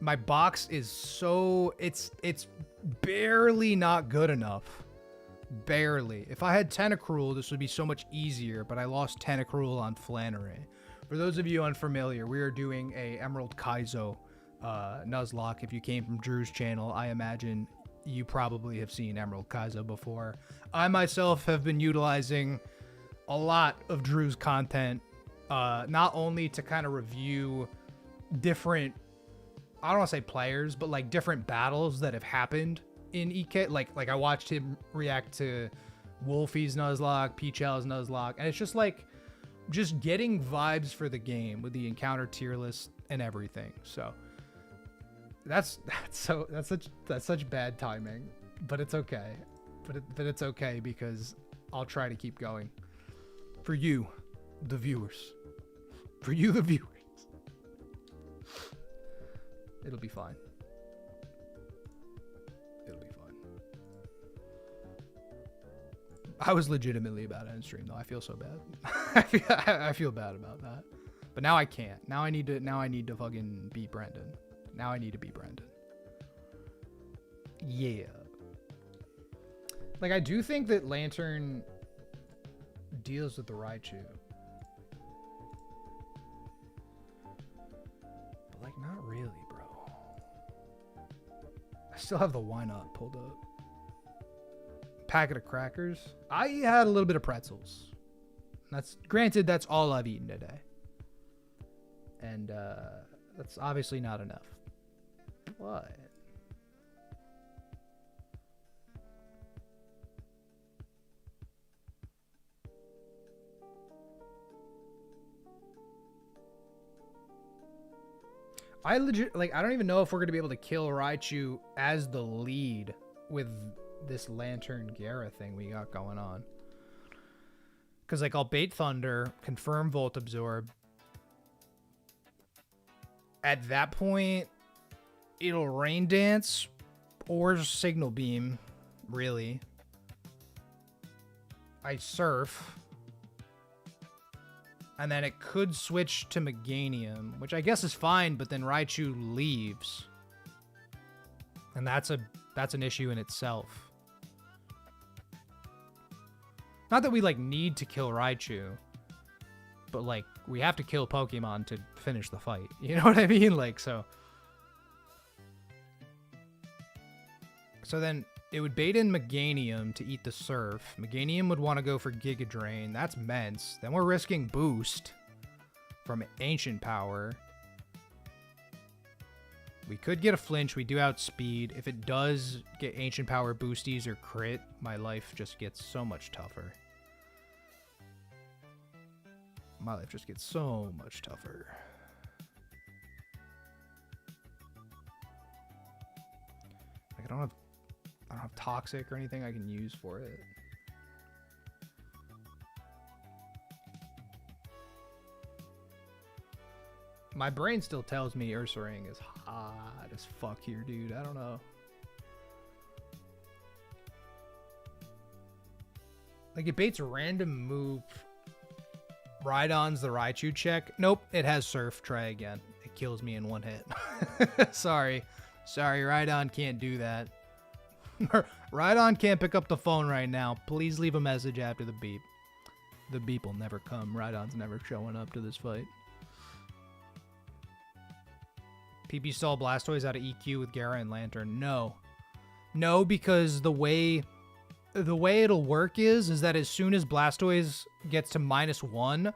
[SPEAKER 2] my box is so it's barely not good enough. Barely. If I had Tentacruel, this would be so much easier, but I lost Tentacruel on Flannery. For those of you unfamiliar, we are doing a Emerald Kaizo Nuzlocke. If you came from Drew's channel, I imagine you probably have seen Emerald Kaizo before. I myself have been utilizing a lot of Drew's content, not only to kind of review different, I don't want to say players, but like different battles that have happened in EK. Like I watched him react to Wolfie's Nuzlocke, Peachell's Nuzlocke, and it's just like just getting vibes for the game with the encounter tier list and everything. So that's such bad timing, but it's okay. But it's okay because I'll try to keep going for you, the viewers. For you, the viewers. It'll be fine. It'll be fine. I was legitimately about to end stream though. I feel so bad. I feel bad about that. But now I can't. Now I need to fucking beat Brendan. Now I need to beat Brendan. Yeah.
[SPEAKER 1] Like, I do think that Lantern deals with the Raichu. But, like, not really, bro. I still have the why not pulled up. Packet of crackers. I had a little bit of pretzels. That's granted, that's all I've eaten today. And that's obviously not enough. What? I legit, like, I don't even know if we're going to be able to kill Raichu as the lead with this Lantern Gara thing we got going on. Because, like, I'll bait Thunder, confirm Volt Absorb. At that point, it'll Rain Dance or Signal Beam, really. I Surf. And then it could switch to Meganium, which I guess is fine, but then Raichu leaves. And that's an issue in itself. Not that we, like, need to kill Raichu, but, like, we have to kill Pokemon to finish the fight. You know what I mean? Like, so then it would bait in Meganium to eat the Surf. Meganium would want to go for Giga Drain. That's Mence. Then we're risking Boost from Ancient Power. We could get a flinch. We do outspeed. If it does get Ancient Power boosties or crit, my life just gets so much tougher. My life just gets so much tougher. Like, I don't have Toxic or anything I can use for it. My brain still tells me Ursaring is hot as fuck here, dude. I don't know. Like, it baits a random move. Rhydon's the Raichu check. Nope, it has Surf. Try again. It kills me in one hit. Sorry, Rhydon can't do that. Rhydon can't pick up the phone right now. Please leave a message after the beep. The beep will never come. Rhydon's never showing up to this fight. PP stall Blastoise out of EQ with Gara and Lantern. No, because the way it'll work is that as soon as Blastoise gets to -1,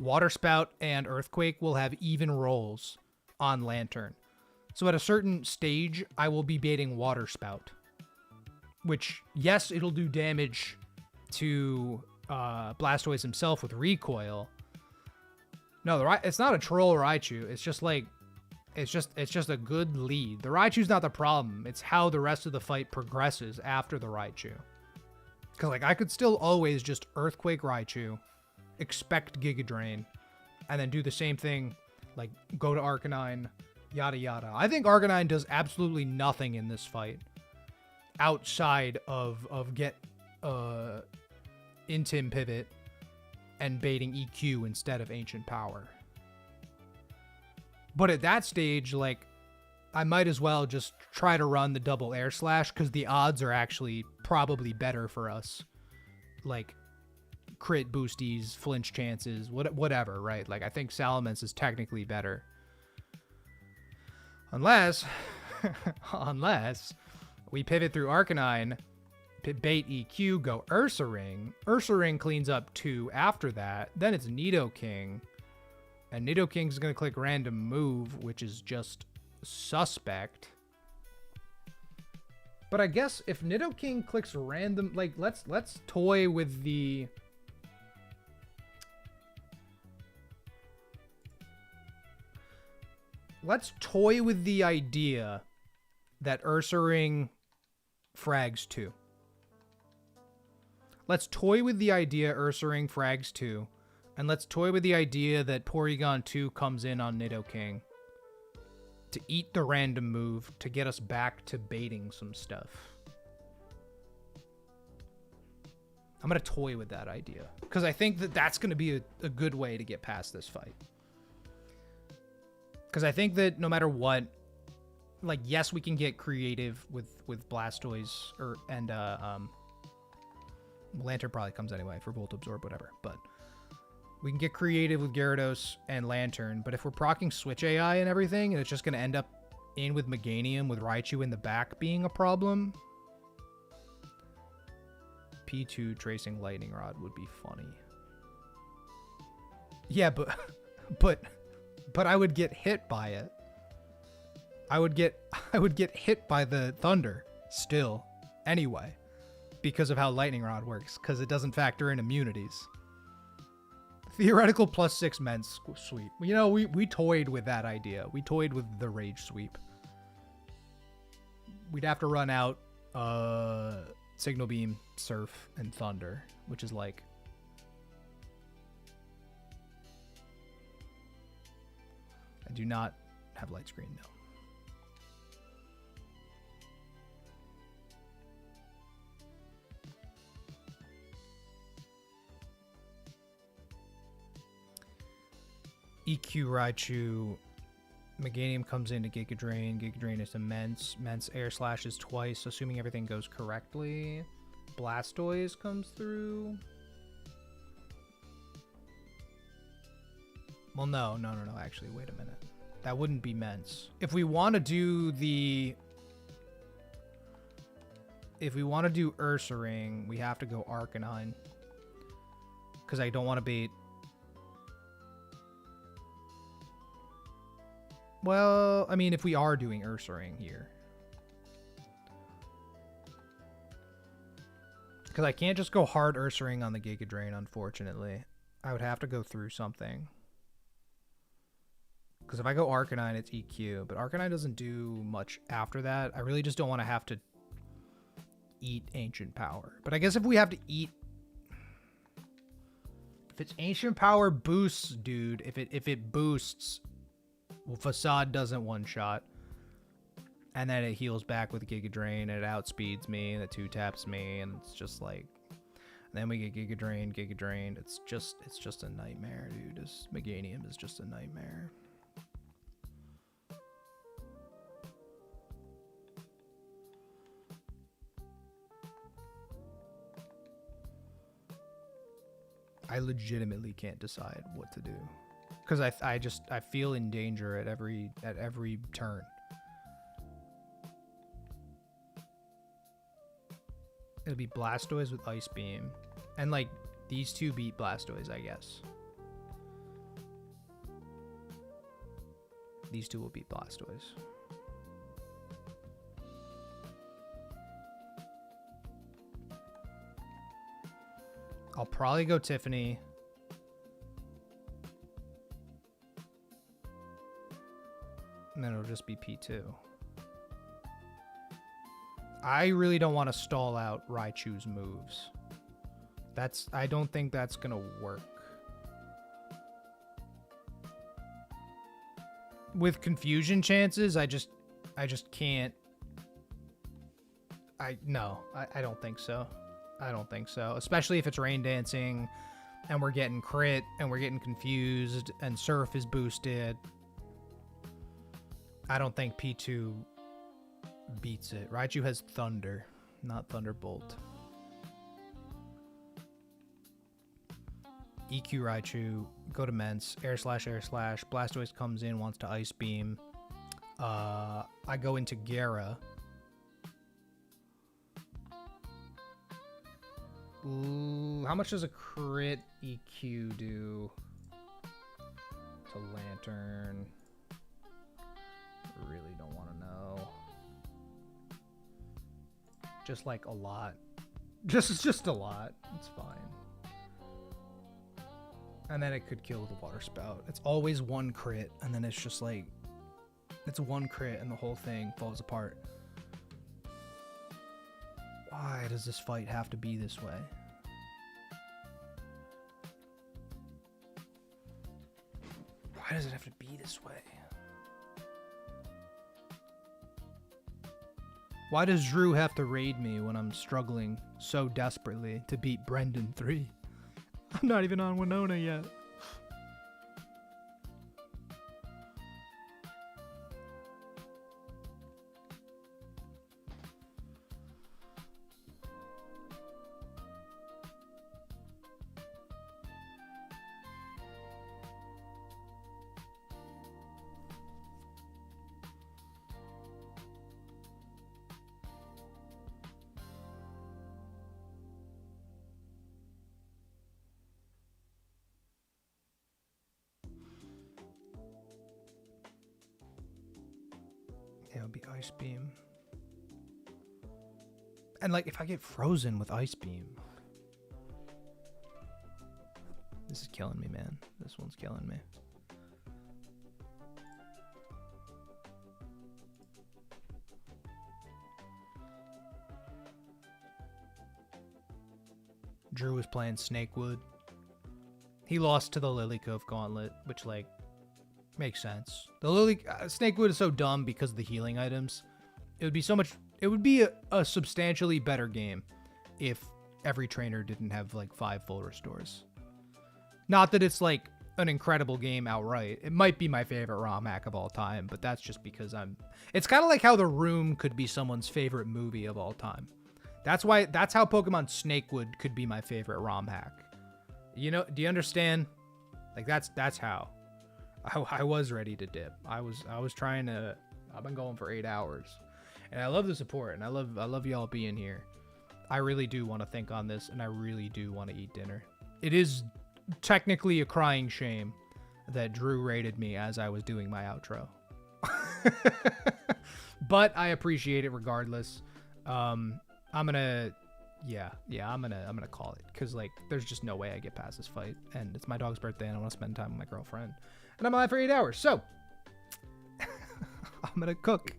[SPEAKER 1] Water Spout and Earthquake will have even rolls on Lantern. So at a certain stage, I will be baiting Water Spout. Which, yes, it'll do damage to Blastoise himself with Recoil. No, it's not a troll Raichu. It's just like, it's just a good lead. The Raichu's not the problem. It's how the rest of the fight progresses after the Raichu. Because, like, I could still always just Earthquake Raichu, expect Giga Drain, and then do the same thing, like, go to Arcanine, yada yada. I think Arcanine does absolutely nothing in this fight outside of get Intim Pivot and baiting EQ instead of Ancient Power. But at that stage, like, I might as well just try to run the double Air Slash because the odds are actually probably better for us. Like, crit boosties, flinch chances, whatever, right? Like, I think Salamence is technically better. Unless we pivot through Arcanine, bait EQ, go Ursaring. Ursaring cleans up 2 after that. Then it's Nidoking. And Nidoking's going to click Random Move, which is just suspect. But I guess if Nidoking clicks random, like, let's toy with the... Let's toy with the idea that Ursaring frags 2. Let's toy with the idea Ursaring frags 2. And let's toy with the idea that Porygon 2 comes in on Nidoking to eat the random move to get us back to baiting some stuff. I'm going to toy with that idea because I think that that's going to be a good way to get past this fight. Because I think that no matter what, like, yes, we can get creative with Blastoise and
[SPEAKER 2] Lantern probably comes anyway for Volt Absorb, whatever. But we can get creative with Gyarados and Lantern. But if we're proccing Switch AI and everything, and it's just going to end up in with Meganium with Raichu in the back being a problem, P2 tracing Lightning Rod would be funny. Yeah, but I would get hit by it. I would get hit by the Thunder still anyway because of how Lightning Rod works, because it doesn't factor in immunities. Theoretical +6 Mence sweep. You know, we toyed with that idea. We toyed with the Rage sweep. We'd have to run out Signal Beam, Surf, and Thunder, which is like... I do not have light screen, no. EQ Raichu, Meganium comes into Giga Drain. Giga Drain is immense. Mence air slashes twice, assuming everything goes correctly. Blastoise comes through. Well, no. Actually, wait a minute. That wouldn't be Mence. If we want to do the... If we want to do Ursaring, we have to go Arcanine. Because I don't want to bait... Well, I mean, if we are doing Ursaring here. Because I can't just go hard Ursaring on the Giga Drain, unfortunately. I would have to go through something. Because if I go Arcanine, it's EQ. But Arcanine doesn't do much after that. I really just don't want to have to eat Ancient Power. But I guess if we have to eat... If it's Ancient Power boosts, dude. If it boosts... Well, Facade doesn't one-shot. And then it heals back with Giga Drain, and it outspeeds me, and it 2-taps me, and it's just like... And then we get Giga Drain. It's just a nightmare, dude. This Meganium is just a nightmare. I legitimately can't decide what to do. Because I feel in danger at every turn. It'll be Blastoise with Ice Beam. And like these two beat Blastoise, I guess. These two will beat Blastoise. I'll probably go Tiffany. And then it'll just be P2. I really don't want to stall out Raichu's moves. I don't think that's gonna work. With confusion chances, I just can't. I don't think so. I don't think so. Especially if it's Rain Dancing and we're getting crit and we're getting confused and Surf is boosted. I don't think P2 beats it. Raichu has Thunder, not Thunderbolt. EQ Raichu, go to Mence, air slash. Blastoise comes in, wants to Ice Beam. I go into Gara. Ooh, how much does a crit EQ do to Lantern? Really don't want to know. Just like a lot. Just a lot. It's fine. And then it could kill the Water Spout. It's always one crit, and then it's just like... It's one crit, and the whole thing falls apart. Why does this fight have to be this way? Why does it have to be this way? Why does Drew have to raid me when I'm struggling so desperately to beat Brendan 3? I'm not even on Winona yet. Yeah, it'll be Ice Beam. And like, if I get frozen with Ice Beam, this is killing me, man. This one's killing me. Drew was playing Snakewood. He lost to the Lily Cove Gauntlet, which, like, makes sense. The Snakewood is so dumb because of the healing items. It would be so much... It would be a substantially better game if every trainer didn't have, like, 5 full restores. Not that it's, like, an incredible game outright. It might be my favorite ROM hack of all time, but that's just because I'm... It's kind of like how The Room could be someone's favorite movie of all time. That's how Pokemon Snakewood could be my favorite ROM hack. You know, do you understand? Like, that's how. I was ready to dip. I was trying to... I've been going for 8 hours. And I love the support, and I love y'all being here. I really do want to think on this, and I really do want to eat dinner. It is technically a crying shame that Drew rated me as I was doing my outro. But I appreciate it regardless. I'm gonna call it, because like there's just no way I get past this fight, and it's my dog's birthday and I want to spend time with my girlfriend, and I'm alive for 8 hours, so I'm gonna cook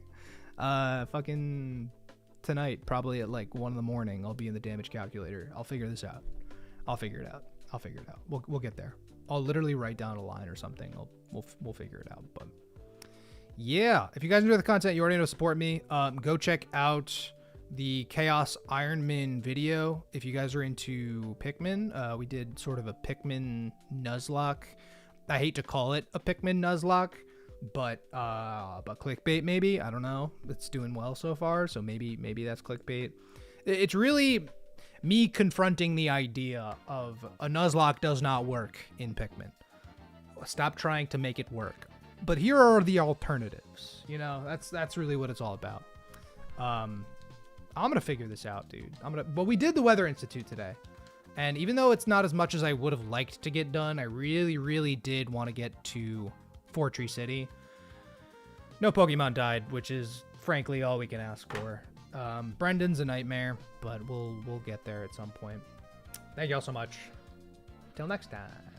[SPEAKER 2] fucking tonight, probably at like 1 in the morning. I'll be in the damage calculator. I'll figure this out. I'll figure it out. We'll get there. I'll literally write down a line or something. We'll figure it out. But yeah, if you guys enjoy the content, you already know to support me. Go check out the Chaos Ironman video if you guys are into Pikmin. We did sort of a Pikmin Nuzlocke. I hate to call it a Pikmin Nuzlocke, but clickbait maybe. I don't know. It's doing well so far, so maybe that's clickbait. It's really me confronting the idea of a Nuzlocke does not work in Pikmin. Stop trying to make it work. But here are the alternatives. You know, that's really what it's all about. I'm gonna figure this out, dude. But we did the Weather Institute today, and even though it's not as much as I would have liked to get done, I really did want to get to Fortree City. No Pokemon died, which is frankly all we can ask for. Brendan's a nightmare, but we'll get there at some point. Thank y'all so much. Till next time.